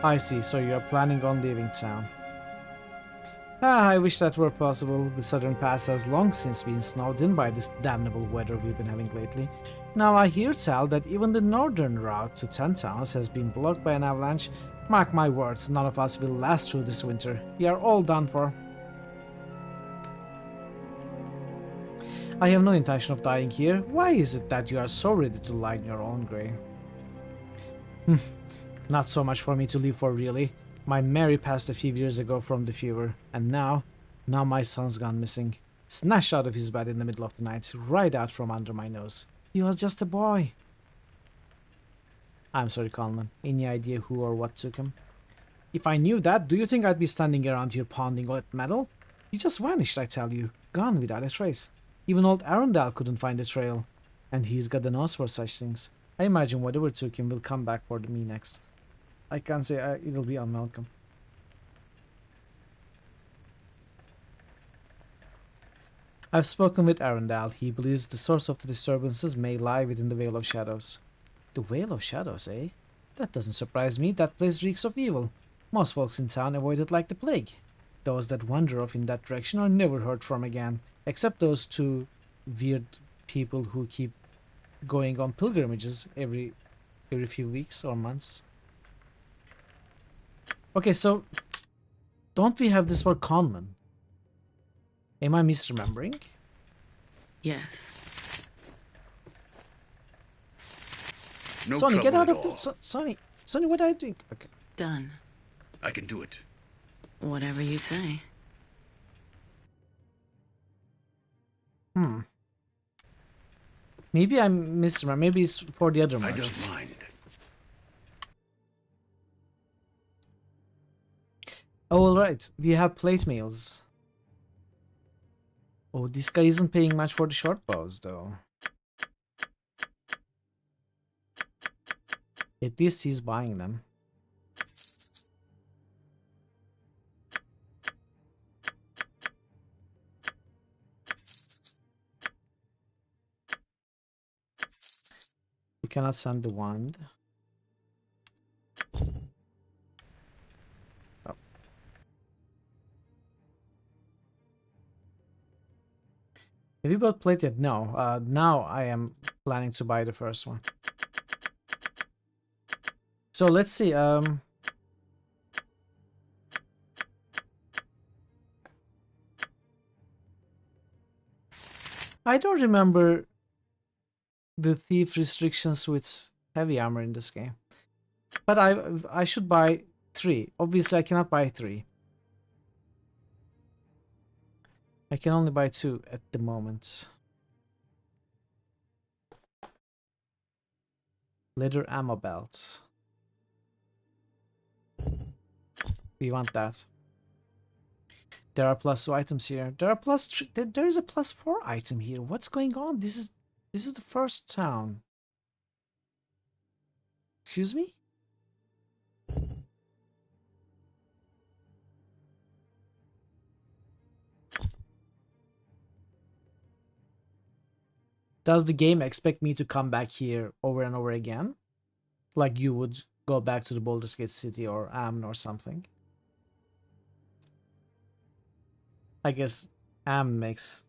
I see, so you're planning on leaving town. I wish that were possible. The southern pass has long since been snowed in by this damnable weather we've been having lately. Now I hear tell that even the northern route to 10 towns has been blocked by an avalanche. Mark my words, none of us will last through this winter. We are all done for. I have no intention of dying here. Why is it that you are so ready to lie in your own grave? Not so much for me to live for, really. My Mary passed a few years ago from the fever, and now my son's gone missing. Snatched out of his bed in the middle of the night, right out from under my nose. He was just a boy. I'm sorry, Conlon. Any idea who or what took him? If I knew that, do you think I'd be standing around here pounding that metal? He just vanished, I tell you. Gone without a trace. Even old Arundel couldn't find a trail. And he's got the nose for such things. I imagine whatever took him will come back for me next. I can't say it'll be unwelcome. I've spoken with Arundel. He believes the source of the disturbances may lie within the Veil of Shadows. The Veil of Shadows, eh? That doesn't surprise me. That place reeks of evil. Most folks in town avoid it like the plague. Those that wander off in that direction are never heard from again, except those two weird people who keep going on pilgrimages every few weeks or months. Okay, so don't we have this for Conlon? Am I misremembering? Yes. No Sonny, get out trouble of at the... all. Sonny, what are you doing? Okay. Done. I can do it. Whatever you say. Maybe I'm misremembering. Maybe it's for the other merchants. I don't mind. Oh, alright. We have plate mails. Oh, this guy isn't paying much for the short bows, though. At least he's buying them. You cannot send the wand. Oh. Have you both played it? No. Now I am planning to buy the first one. So let's see. I don't remember the thief restrictions with heavy armor in this game. But I should buy 3. Obviously I cannot buy 3. I can only buy 2 at the moment. Leather ammo belt. We want that. There are +2 items here. There are +3. There is a +4 item here. What's going on? This is the first town. Excuse me? Does the game expect me to come back here over and over again? Like you would go back to the Baldur's Gate City or Amn or something? I guess Amn makes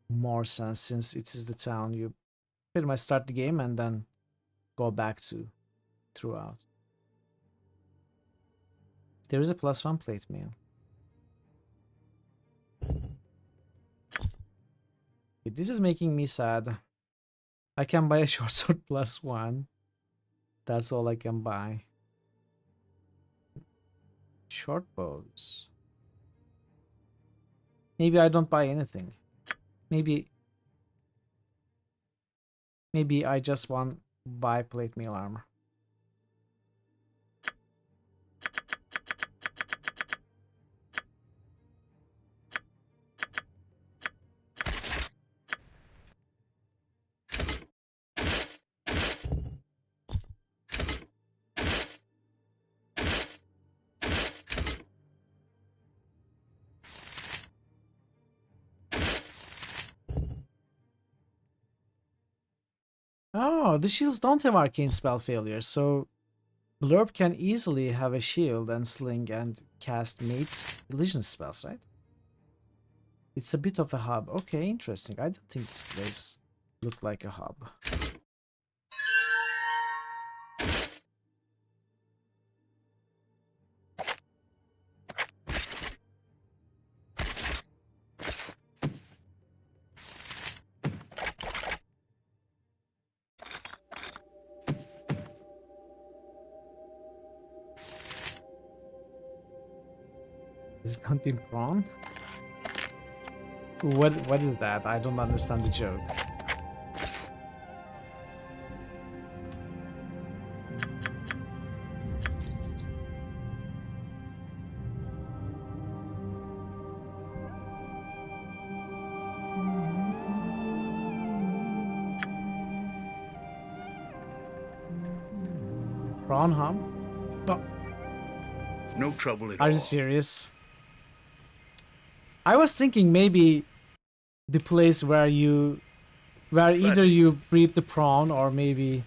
more sense since it is the town you pretty much start the game and then go back to throughout. There is a +1 plate meal. This is making me sad. I can buy a short sword +1. That's all I can buy. Short bows. Maybe I don't buy anything. Maybe I just want buy plate mail armor. Oh, the shields don't have arcane spell failure, so Blurb can easily have a shield and sling and cast Mate's illusion spells, right? It's a bit of a hub. Okay, interesting. I don't think this place looked like a hub. Is hunting prawn? What is that? I don't understand the joke. Prawn hub? No. No trouble at all. Are you serious? I was thinking maybe the place where either you breed the prawn or maybe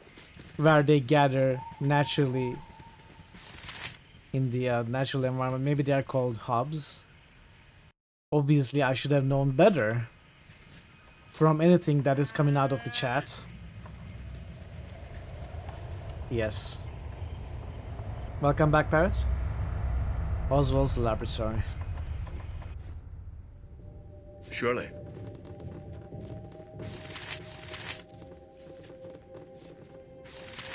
where they gather naturally in the natural environment. Maybe they are called hubs. Obviously, I should have known better from anything that is coming out of the chat. Yes. Welcome back, Parrot. Oswald's laboratory. Surely.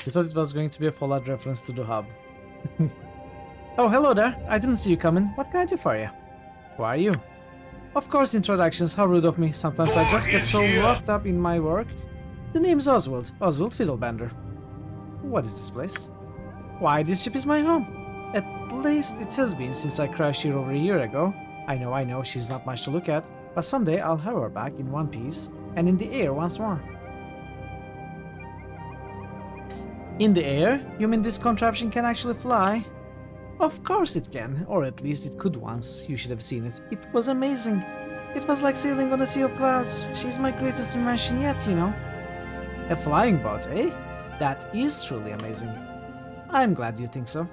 You thought it was going to be a Fallout reference to the hub. Oh, hello there. I didn't see you coming. What can I do for you? Who are you? Of course, introductions. How rude of me. Sometimes I just get so wrapped up in my work. The name's Oswald. Oswald Fiddlebender. What is this place? Why, this ship is my home. At least it has been since I crashed here over a year ago. I know, she's not much to look at. But someday I'll have her back in one piece and in the air once more. In the air? You mean this contraption can actually fly? Of course it can, or at least it could once. You should have seen it. It was amazing. It was like sailing on a sea of clouds. She's my greatest invention yet, you know. A flying boat, eh? That is truly amazing. I'm glad you think so.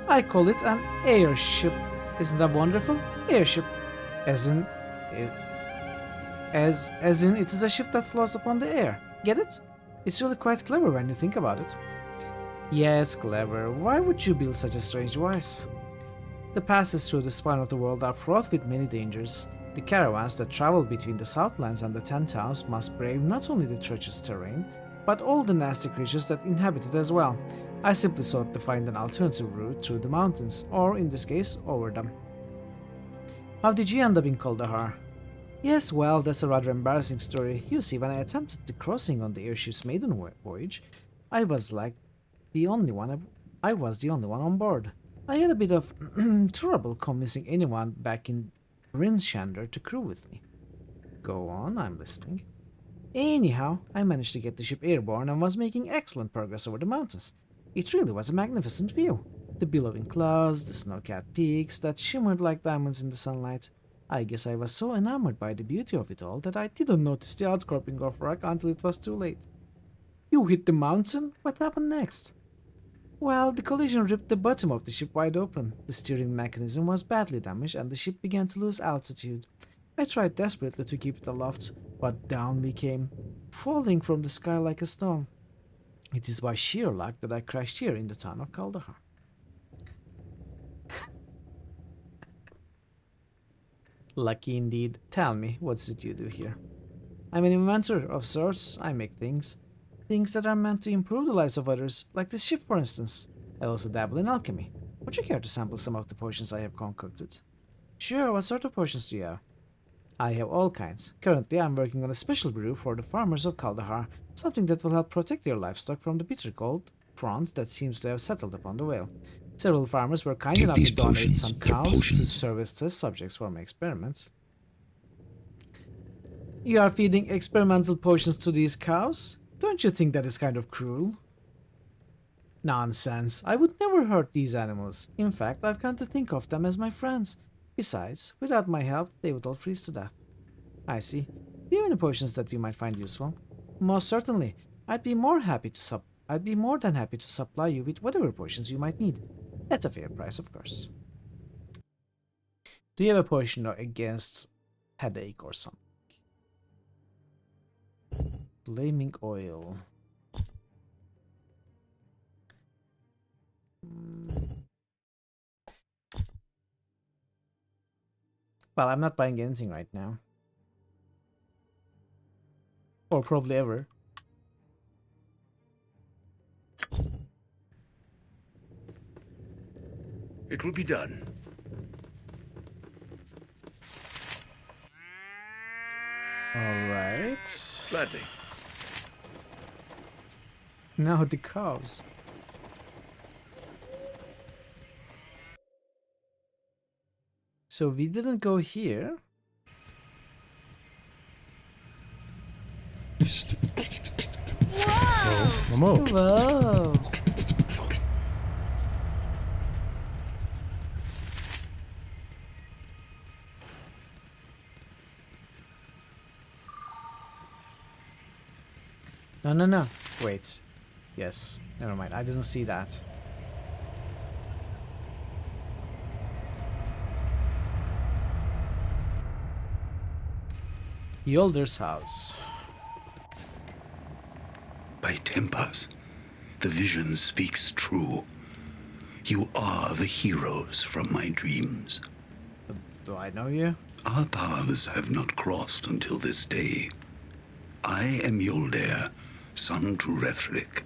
I call it an airship. Isn't that wonderful? Airship. As in it is a ship that floats upon the air. Get it? It's really quite clever when you think about it. Yes, clever. Why would you build such a strange device? The passes through the spine of the world are fraught with many dangers. The caravans that travel between the Southlands and the Ten Towns must brave not only the treacherous terrain, but all the nasty creatures that inhabit it as well. I simply sought to find an alternative route through the mountains, or in this case, over them. How did you end up in Kaldahar? Yes, well, that's a rather embarrassing story. You see, when I attempted the crossing on the airship's maiden voyage, I was the only one on board. I had a bit of trouble convincing anyone back in Rinshander to crew with me. Go on, I'm listening. Anyhow, I managed to get the ship airborne and was making excellent progress over the mountains. It really was a magnificent view. The billowing clouds, the snow-capped peaks that shimmered like diamonds in the sunlight. I guess I was so enamored by the beauty of it all that I didn't notice the outcropping of rock until it was too late. You hit the mountain? What happened next? Well, the collision ripped the bottom of the ship wide open. The steering mechanism was badly damaged and the ship began to lose altitude. I tried desperately to keep it aloft, but down we came, falling from the sky like a stone. It is by sheer luck that I crashed here in the town of Kaldahar. Lucky indeed. Tell me, what did you do here? I'm an inventor of sorts. I make things. Things that are meant to improve the lives of others, like this ship for instance. I also dabble in alchemy. Would you care to sample some of the potions I have concocted? Sure, what sort of potions do you have? I have all kinds. Currently, I'm working on a special brew for the farmers of Kaldahar, something that will help protect their livestock from the bitter cold front that seems to have settled upon the vale. Several farmers were kind enough to donate some cows to serve as test subjects for my experiments. You are feeding experimental potions to these cows? Don't you think that is kind of cruel? Nonsense. I would never hurt these animals. In fact, I've come to think of them as my friends. Besides, without my help, they would all freeze to death. I see. Do you have any potions that we might find useful? Most certainly. I'd be more than happy to supply you with whatever potions you might need. At a fair price, of course. Do you have a potion against headache or something? Flaming oil. Well, I'm not buying anything right now. Or probably ever. It will be done. Alright. Gladly. Now the cows. So we didn't go here. Whoa! Whoa! No. Wait. Yes. Never mind. I didn't see that. Yolder's house. By Tempas, the vision speaks true. You are the heroes from my dreams. Do I know you? Our paths have not crossed until this day. I am Yolder, son to Rethric,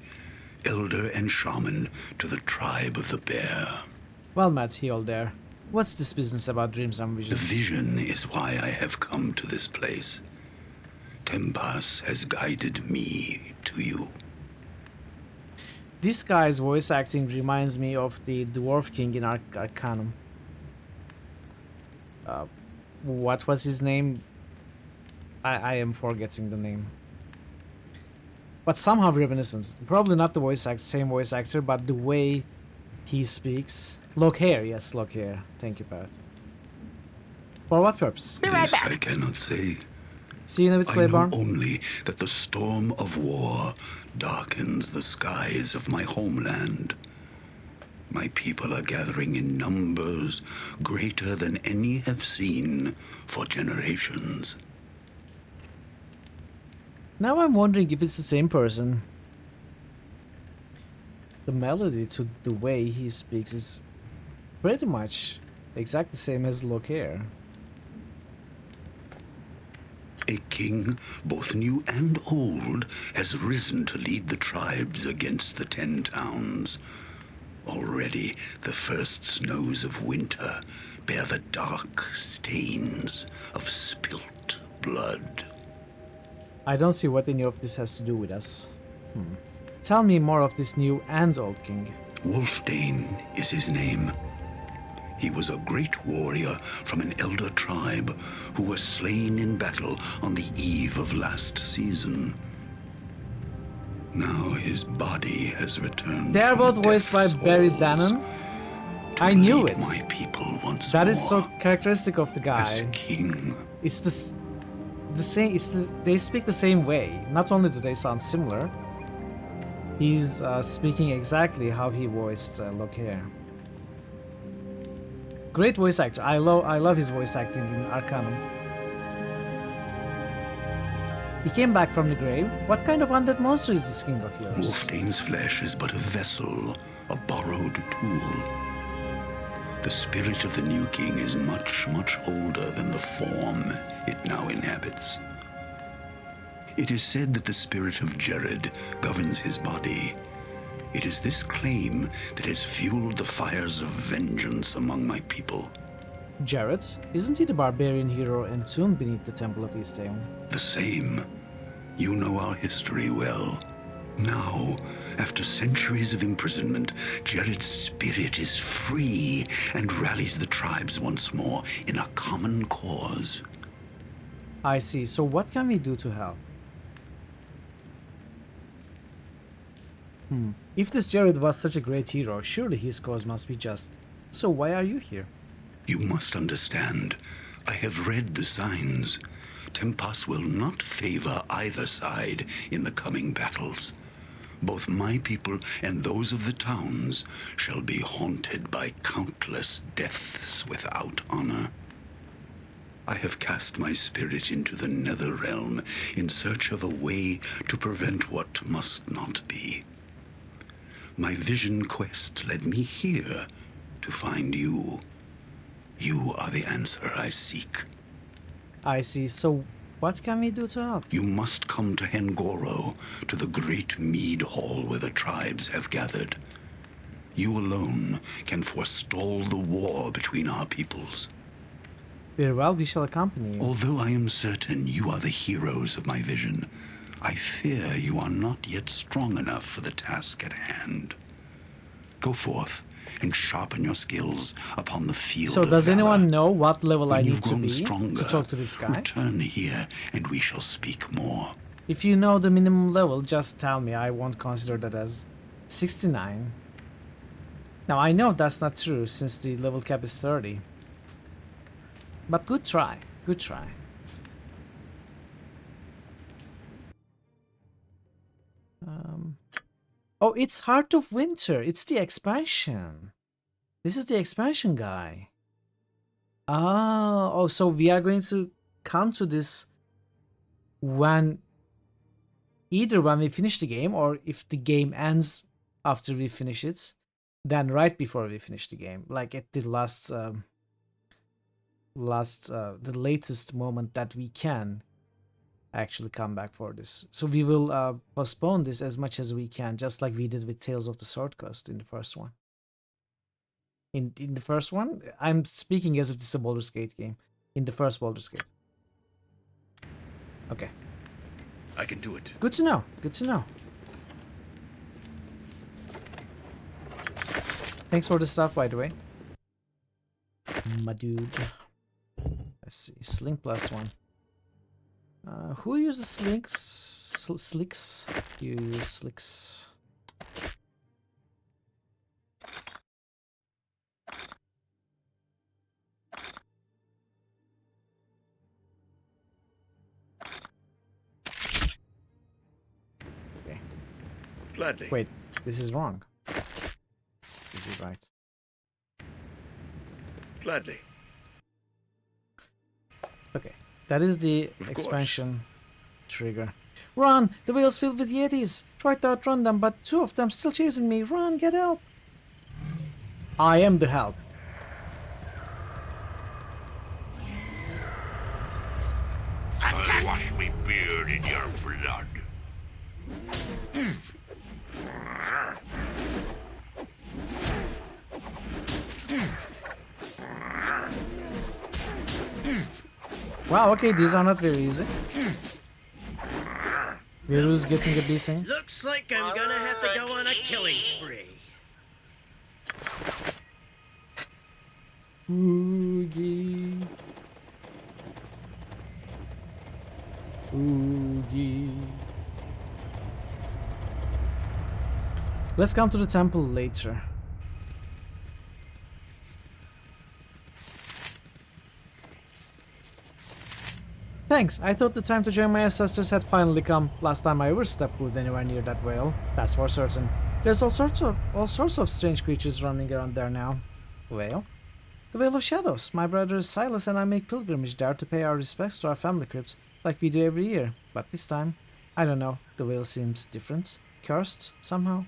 elder and shaman to the tribe of the Bear. Well met, Yolder. What's this business about dreams and visions? The vision is why I have come to this place. Tempas has guided me to you. This guy's voice acting reminds me of the Dwarf King in Arcanum. What was his name? I am forgetting the name. But somehow reminiscent. Probably not the same voice actor, but the way he speaks. Lockhair, yes, Lockhair. Thank you, Pat. For what purpose? This I cannot say. See you in a bit, I know Claiborne. only that the storm of war darkens the skies of my homeland. My people are gathering in numbers greater than any have seen for generations. Now I'm wondering if it's the same person. The melody to the way he speaks is pretty much exactly the same as Locaire. A king, both new and old, has risen to lead the tribes against the 10 towns. Already the first snows of winter bear the dark stains of spilt blood. I don't see what any of this has to do with us. Tell me more of this new and old king. Wolfdane is his name. He was a great warrior from an elder tribe who was slain in battle on the eve of last season. Now his body has returned. They are both voiced by Barry Dannon. I knew it. My people once that more. Is so characteristic of the guy. As king. It's the same. They speak the same way. Not only do they sound similar, he's speaking exactly how he voiced Locaire. Great voice actor. I love his voice acting in Arcanum. He came back from the grave. What kind of undead monster is this king of yours? Wolfdane's flesh is but a vessel, a borrowed tool. The spirit of the new king is much, much older than the form it now inhabits. It is said that the spirit of Jared governs his body. It is this claim that has fueled the fires of vengeance among my people. Jared? Isn't he the barbarian hero entombed beneath the Temple of Easthaven? The same. You know our history well. Now, after centuries of imprisonment, Jared's spirit is free and rallies the tribes once more in a common cause. I see. So what can we do to help? If this Jared was such a great hero, surely his cause must be just. So why are you here? You must understand. I have read the signs. Tempas will not favor either side in the coming battles. Both my people and those of the towns shall be haunted by countless deaths without honor. I have cast my spirit into the nether realm in search of a way to prevent what must not be. My vision quest led me here to find you. You are the answer I seek. I see. So what can we do to help? You must come to Hengoro, to the great mead hall where the tribes have gathered. You alone can forestall the war between our peoples. Very well, we shall accompany you. Although I am certain you are the heroes of my vision, I fear you are not yet strong enough for the task at hand. Go forth and sharpen your skills upon the field. So does anyone know what level when I need to be stronger, to talk to this guy? Return here and we shall speak more. If you know the minimum level, just tell me. I won't consider that as 69. Now I know that's not true since the level cap is 30. But good try. Good try. Oh, it's Heart of Winter. It's the expansion. This is the expansion guy. Oh, so we are going to come to this when either when we finish the game or if the game ends after we finish it, then right before we finish the game, like at the the latest moment that we can actually come back for this. So we will postpone this as much as we can, just like we did with Tales of the Sword Coast in the first one. In the first one, I'm speaking as if this is a Baldur's Gate game. In the first Baldur's Gate. Okay. I can do it. Good to know. Good to know. Thanks for the stuff, by the way. My dude. Let's see. Sling +1. Who uses slinks? Slicks? You use slicks. Gladly. Wait, this is wrong. Is it right? Gladly. Okay, that is the expansion trigger. Run! The whale's filled with yetis! Try to outrun them, but two of them still chasing me. Run, get help! I am the help. I'll wash me beard in your blood. Wow, okay, these are not very easy. Viru's getting a beating. Looks like I'm gonna have to go on a killing spree. Oogie. Oogie. Let's come to the temple later. Thanks, I thought the time to join my ancestors had finally come. Last time I ever stepped foot anywhere near that whale, that's for certain. There's all sorts of strange creatures running around there now. Whale? The Vale of Shadows. My brother Silas and I make pilgrimage there to pay our respects to our family crypts, like we do every year. But this time, I don't know, the whale seems different. Cursed, somehow.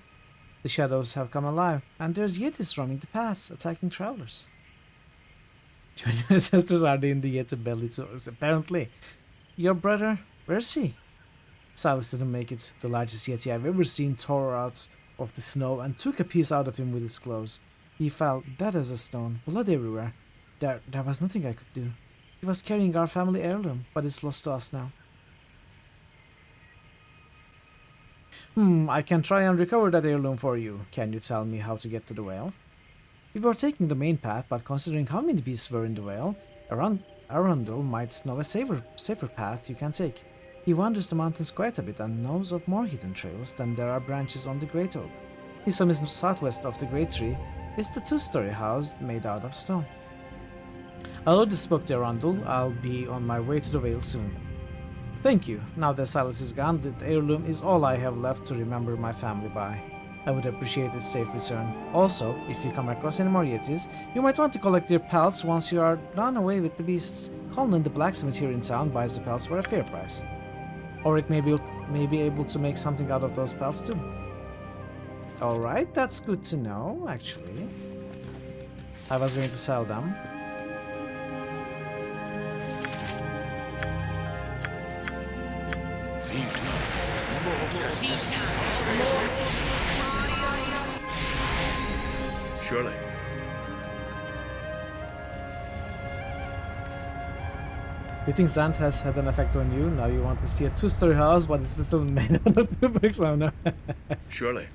The shadows have come alive, and there's yetis roaming the paths, attacking travelers. Join your ancestors, are they in the yeti belly too? Apparently. Your brother, where's he? Silas didn't make it. The largest yeti I've ever seen tore out of the snow and took a piece out of him with his claws. He fell dead as a stone, blood everywhere. There was nothing I could do. He was carrying our family heirloom, but it's lost to us now. I can try and recover that heirloom for you. Can you tell me how to get to the whale? We were taking the main path, but considering how many beasts were in the whale, Arundel might know a safer path you can take. He wanders the mountains quite a bit and knows of more hidden trails than there are branches on the Great Oak. His home is southwest of the Great Tree. It's the two-story house made out of stone. I already spoke to Arundel. I'll be on my way to the whale soon. Thank you. Now that Silas is gone, the heirloom is all I have left to remember my family by. I would appreciate its safe return. Also, if you come across any more yetis, you might want to collect their pelts once you are done away with the beasts. Colin, the blacksmith here in town, buys the pelts for a fair price. Or it may be able to make something out of those pelts too. Alright, that's good to know, actually. I was going to sell them. Surely. You think Zant has had an effect on you? Now you want to see a two-story house, but it's still made out of 2 bricks. Oh no. Surely.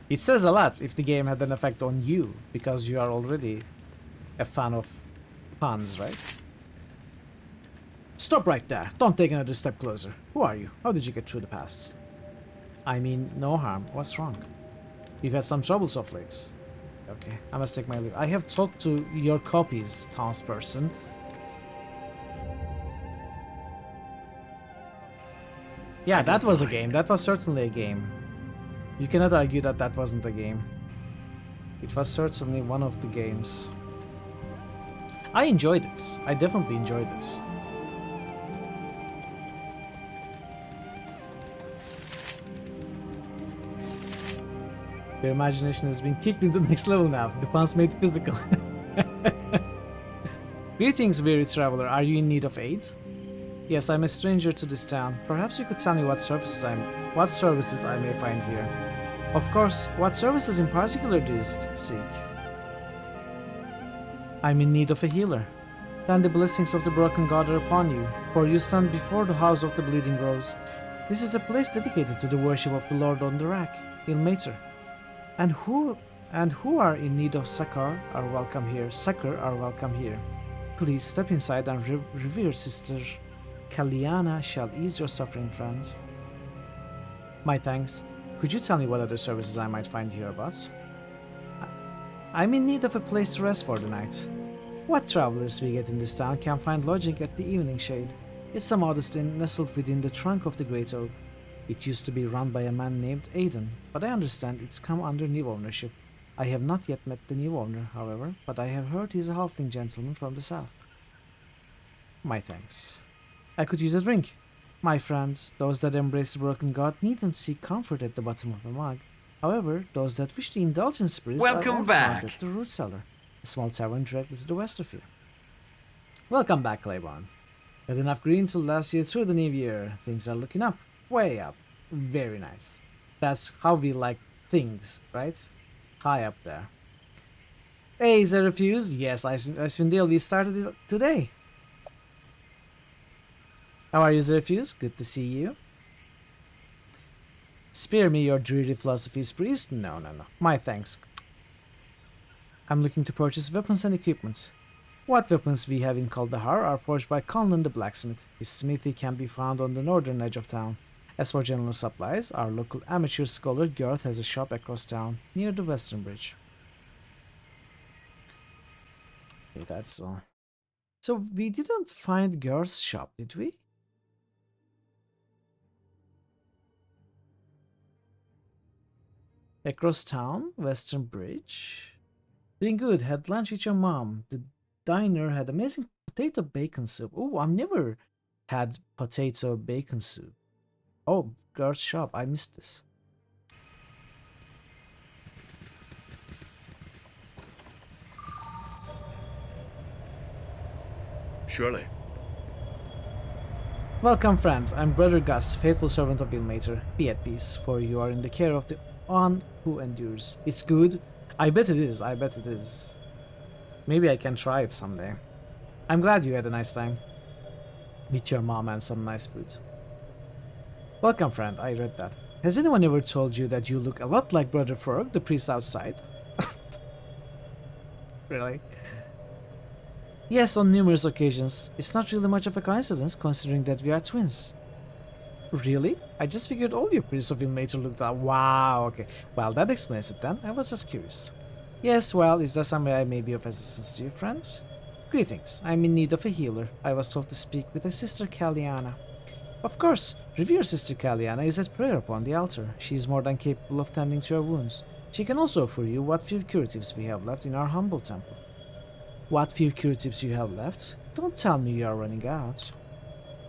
It says a lot if the game had an effect on you, because you are already a fan of puns, right? Stop right there. Don't take another step closer. Who are you? How did you get through the pass? I mean, no harm. What's wrong? You've had some troubles of late. Okay, I must take my leave. I have talked to your copies, townsperson. Yeah, that was a game. That was certainly a game. You cannot argue that that wasn't a game. It was certainly one of the games. I enjoyed it. I definitely enjoyed it. Your imagination has been kicked into the next level now. The puns made physical. Greetings, weary traveler. Are you in need of aid? Yes, I'm a stranger to this town. Perhaps you could tell me what services I may find here. Of course, what services in particular do you seek? I'm in need of a healer. Then the blessings of the broken god are upon you, for you stand before the house of the bleeding rose. This is a place dedicated to the worship of the Lord on the Rack, Ilmater. And who are in need of succor are welcome here. Please step inside and revere Sister Kaliana shall ease your suffering, friends. My thanks. Could you tell me what other services I might find hereabouts? I'm in need of a place to rest for the night. What travelers we get in this town can find lodging at the Evening Shade. It's a modest inn nestled within the trunk of the Great Oak. It used to be run by a man named Aiden, but I understand it's come under new ownership. I have not yet met the new owner, however, but I have heard he's a halfling gentleman from the south. My thanks. I could use a drink. My friends, those that embrace the broken god needn't seek comfort at the bottom of a mug. However, those that wish to indulge in spirits are all found at the Root Cellar, a small tavern directly to the west of here. Welcome back, Claiborne. Had enough green to last you through the new year. Things are looking up. Way up. Very nice. That's how we like things, right? High up there. Hey, is there a fuse? Yes, Icewind, we started it today. How are you, Zerfuse? Good to see you. Spare me your dreary philosophies, priest. No. My thanks. I'm looking to purchase weapons and equipment. What weapons we have in Kaldahar are forged by Conlan the blacksmith. His smithy can be found on the northern edge of town. As for general supplies, our local amateur scholar Girth has a shop across town, near the western bridge. Okay, that's all. So we didn't find Girth's shop, did we? Across town, western bridge. Doing good, had lunch with your mom. The diner had amazing potato bacon soup. Oh, I've never had potato bacon soup. Oh, Girth's shop, I missed this. Surely. Welcome, friends. I'm Brother Gus, faithful servant of Ilmater. Be at peace, for you are in the care of the one who endures. It's good. I bet it is. Maybe I can try it someday. I'm glad you had a nice time. Meet your mom and some nice food. Welcome, friend. I read that. Has anyone ever told you that you look a lot like Brother Ferg, the priest outside? Really? Yes, on numerous occasions. It's not really much of a coincidence, considering that we are twins. Really? I just figured all your priests of Ilmater looked like... Wow, okay. Well, that explains it then. I was just curious. Yes, well, is there some way I may be of assistance to you, friends? Greetings. I'm in need of a healer. I was told to speak with a Sister Kaliana. Of course, revered Sister Kaliana is at prayer upon the altar. She is more than capable of tending to your wounds. She can also offer you what few curatives we have left in our humble temple. What few curatives you have left? Don't tell me you are running out.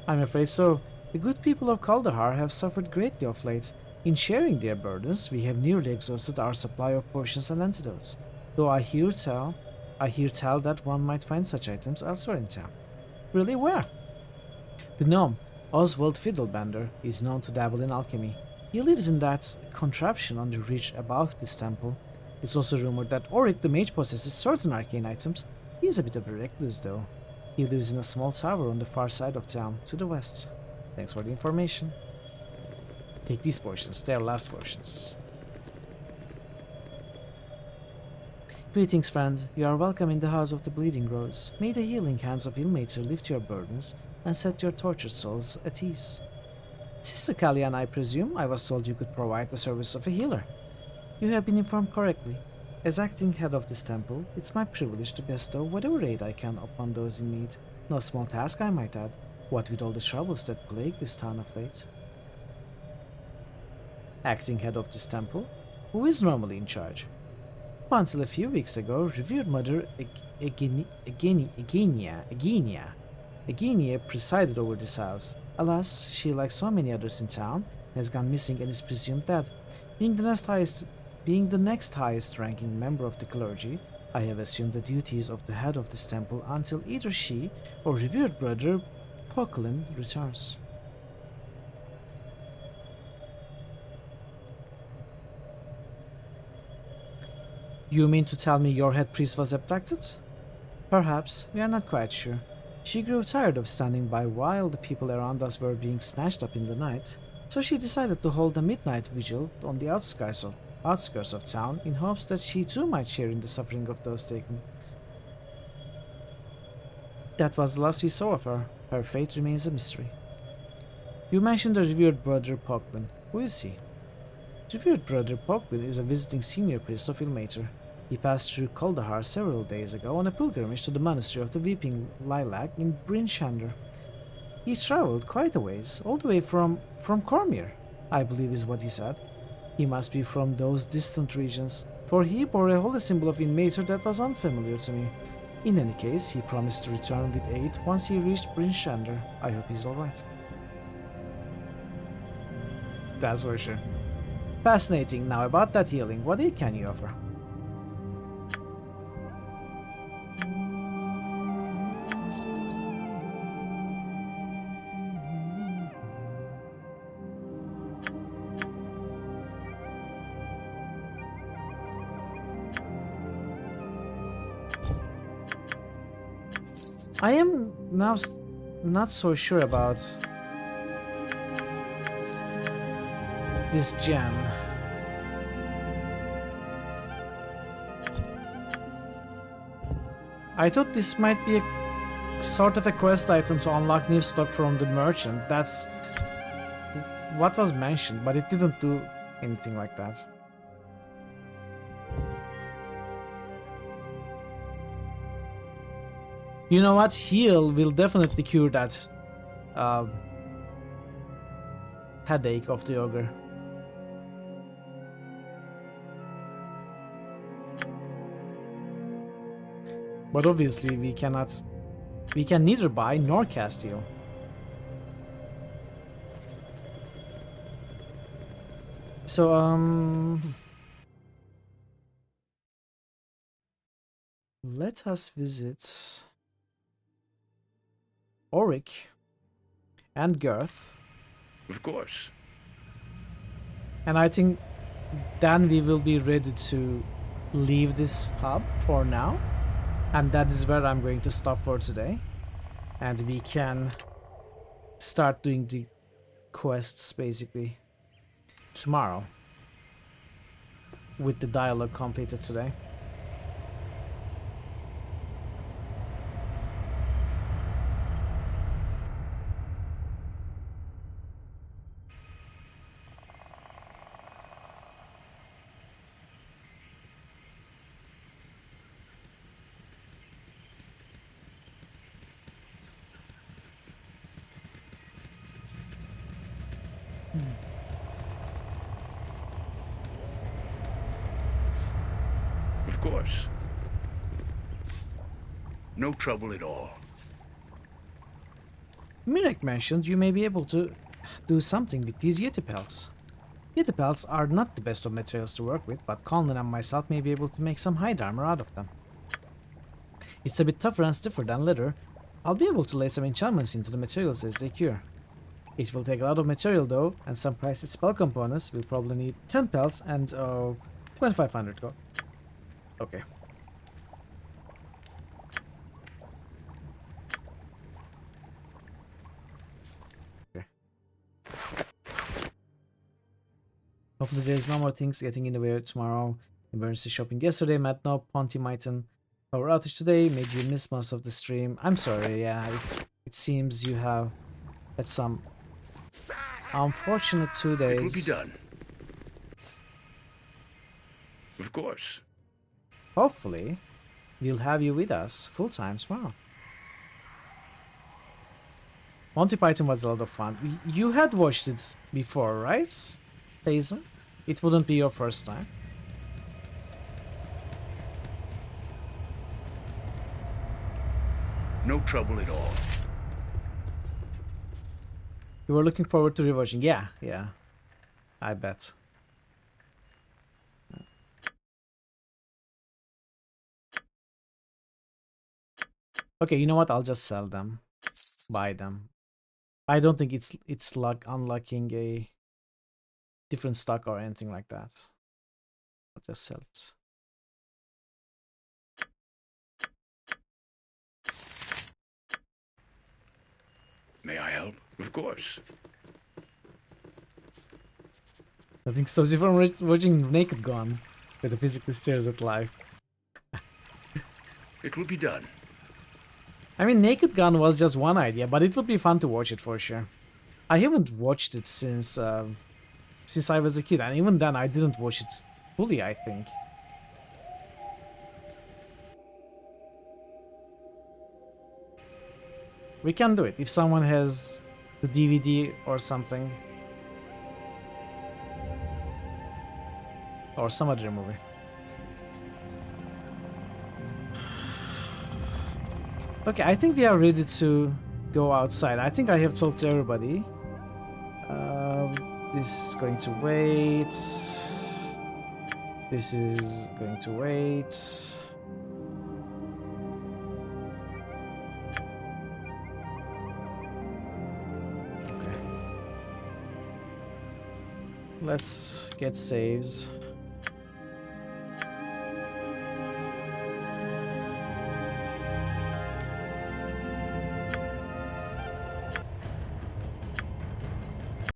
I'm afraid so. The good people of Kaldahar have suffered greatly of late. In sharing their burdens, we have nearly exhausted our supply of potions and antidotes. Though I hear tell that one might find such items elsewhere in town. Really, where? The gnome, Oswald Fiddlebender, is known to dabble in alchemy. He lives in that contraption on the ridge above this temple. It's also rumored that Auric the mage possesses certain arcane items. He is a bit of a recluse, though. He lives in a small tower on the far side of town, to the west. Thanks for the information. Take these potions, they are last potions. Greetings, friend. You are welcome in the House of the Bleeding Rose. May the healing hands of Ilmater lift your burdens and set your tortured souls at ease. Sister Kalian, I presume I was told you could provide the service of a healer. You have been informed correctly. As acting head of this temple, it's my privilege to bestow whatever aid I can upon those in need. No small task, I might add, what with all the troubles that plague this town of late. Acting head of this temple? Who is normally in charge? Up until a few weeks ago, revered Mother Egenia presided over this house. Alas, she, like so many others in town, has gone missing and is presumed dead. Being the next highest ranking member of the clergy, I have assumed the duties of the head of this temple until either she or revered brother Pokelin returns. You mean to tell me your head priest was abducted? Perhaps, we are not quite sure. She grew tired of standing by while the people around us were being snatched up in the night, so she decided to hold a midnight vigil on the outskirts of town in hopes that she too might share in the suffering of those taken. That was the last we saw of her. Her fate remains a mystery. You mentioned the revered brother Poklin. Who is he? Revered brother Poklin is a visiting senior priest of Ilmater. He passed through Kaldahar several days ago on a pilgrimage to the monastery of the Weeping Lilac in Bryn Shander. He traveled quite a ways, all the way from Cormyr. I believe is what he said. He must be from those distant regions, for he bore a holy symbol of Inmater that was unfamiliar to me. In any case, he promised to return with aid once he reached Prince Shander. I hope he's alright. That's for sure. Fascinating. Now about that healing, what can you offer? I am now not so sure about this gem. I thought this might be a sort of a quest item to unlock new stock from the merchant. That's what was mentioned, but it didn't do anything like that. You know what? Heal will definitely cure that headache of the ogre. But obviously we can neither buy nor cast heal. So let us visit Auric and Girth. Of course. And I think then we will be ready to leave this hub for now. And that is where I'm going to stop for today. And we can start doing the quests basically tomorrow. With the dialogue completed today. Of course. No trouble at all. Mirek mentioned you may be able to do something with these Yeti pelts. Yeti pelts are not the best of materials to work with, but Conlon and myself may be able to make some hide armor out of them. It's a bit tougher and stiffer than leather. I'll be able to lay some enchantments into the materials as they cure. It will take a lot of material though, and some pricey spell components. We'll probably need 10 pelts and 2500 gold. Okay. Hopefully there's no more things getting in the way tomorrow. Emergency shopping yesterday, Matt No, Ponty Myton. Power outage today, made you miss most of the stream. I'm sorry, yeah, it seems you have had some unfortunate 2 days. It will be done. Of course. Hopefully, we'll have you with us full time tomorrow. Monty Python was a lot of fun. You had watched it before, right, Hazen? It wouldn't be your first time. No trouble at all. You were looking forward to rewatching. Yeah. I bet. Okay, you know what? I'll just sell them. Buy them. I don't think it's like unlocking a different stock or anything like that. I'll just sell it. May I help? Of course. Nothing stops you from watching Naked Gun with the physically stares at life. It will be done. I mean, Naked Gun was just one idea, but it would be fun to watch it for sure. I haven't watched it since I was a kid, and even then I didn't watch it fully, I think. We can do it if someone has the DVD or something. Or some other movie. Okay, I think we are ready to go outside. I think I have talked to everybody. This is going to wait. This is going to wait. Okay. Let's get saves.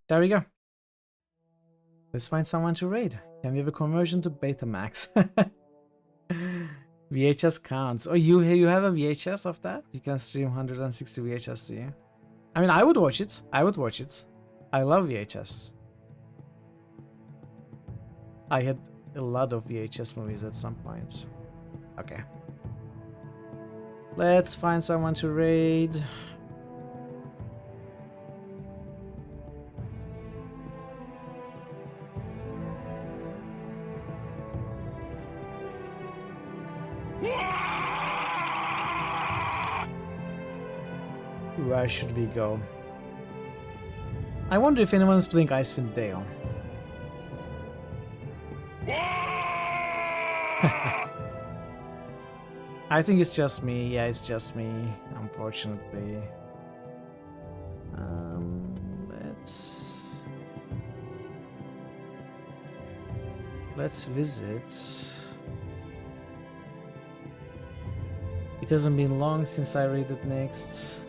There we go. Let's find someone to raid. Can we have a conversion to Betamax? VHS counts. Oh, you have a VHS of that? You can stream 160 VHS to you. I mean, I would watch it. I would watch it. I love VHS. I had a lot of VHS movies at some point. Okay. Let's find someone to raid. Where should we go? I wonder if anyone's playing Icewind Dale. I think it's just me. Yeah, it's just me, unfortunately. Let's visit. It hasn't been long since I raided next.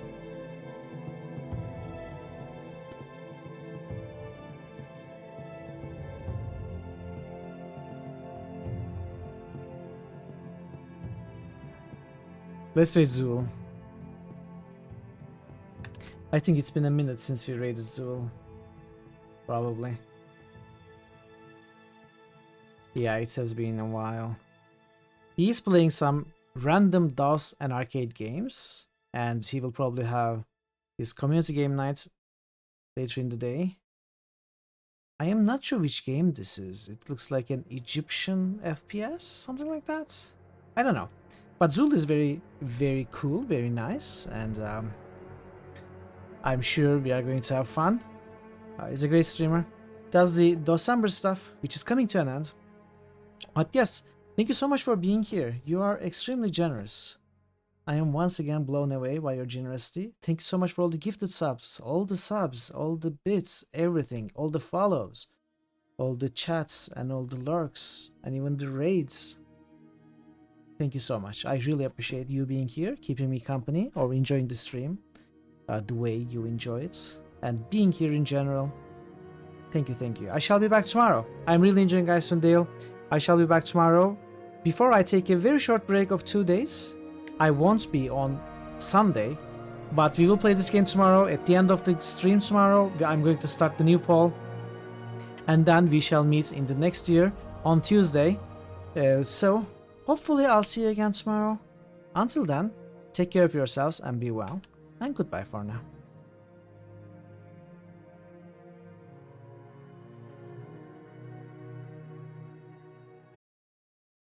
Let's raid Zool. I think it's been a minute since we raided Zool. Probably. Yeah, it has been a while. He's playing some random DOS and arcade games, and he will probably have his community game night later in the day. I am not sure which game this is. It looks like an Egyptian FPS, something like that. I don't know. But Zool is very, very cool, very nice, and I'm sure we are going to have fun. He's a great streamer. Does the December stuff, which is coming to an end. But yes, thank you so much for being here. You are extremely generous. I am once again blown away by your generosity. Thank you so much for all the gifted subs, all the bits, everything, all the follows, all the chats, and all the lurks, and even the raids. Thank you so much. I really appreciate you being here, keeping me company, or enjoying the stream the way you enjoy it, and being here in general. Thank you, thank you. I shall be back tomorrow. I'm really enjoying Icewind Dale. I shall be back tomorrow. Before I take a very short break of 2 days, I won't be on Sunday, but we will play this game tomorrow. At the end of the stream tomorrow, I'm going to start the new poll, and then we shall meet in the next year on Tuesday. So hopefully I'll see you again tomorrow. Until then, take care of yourselves and be well, and goodbye for now.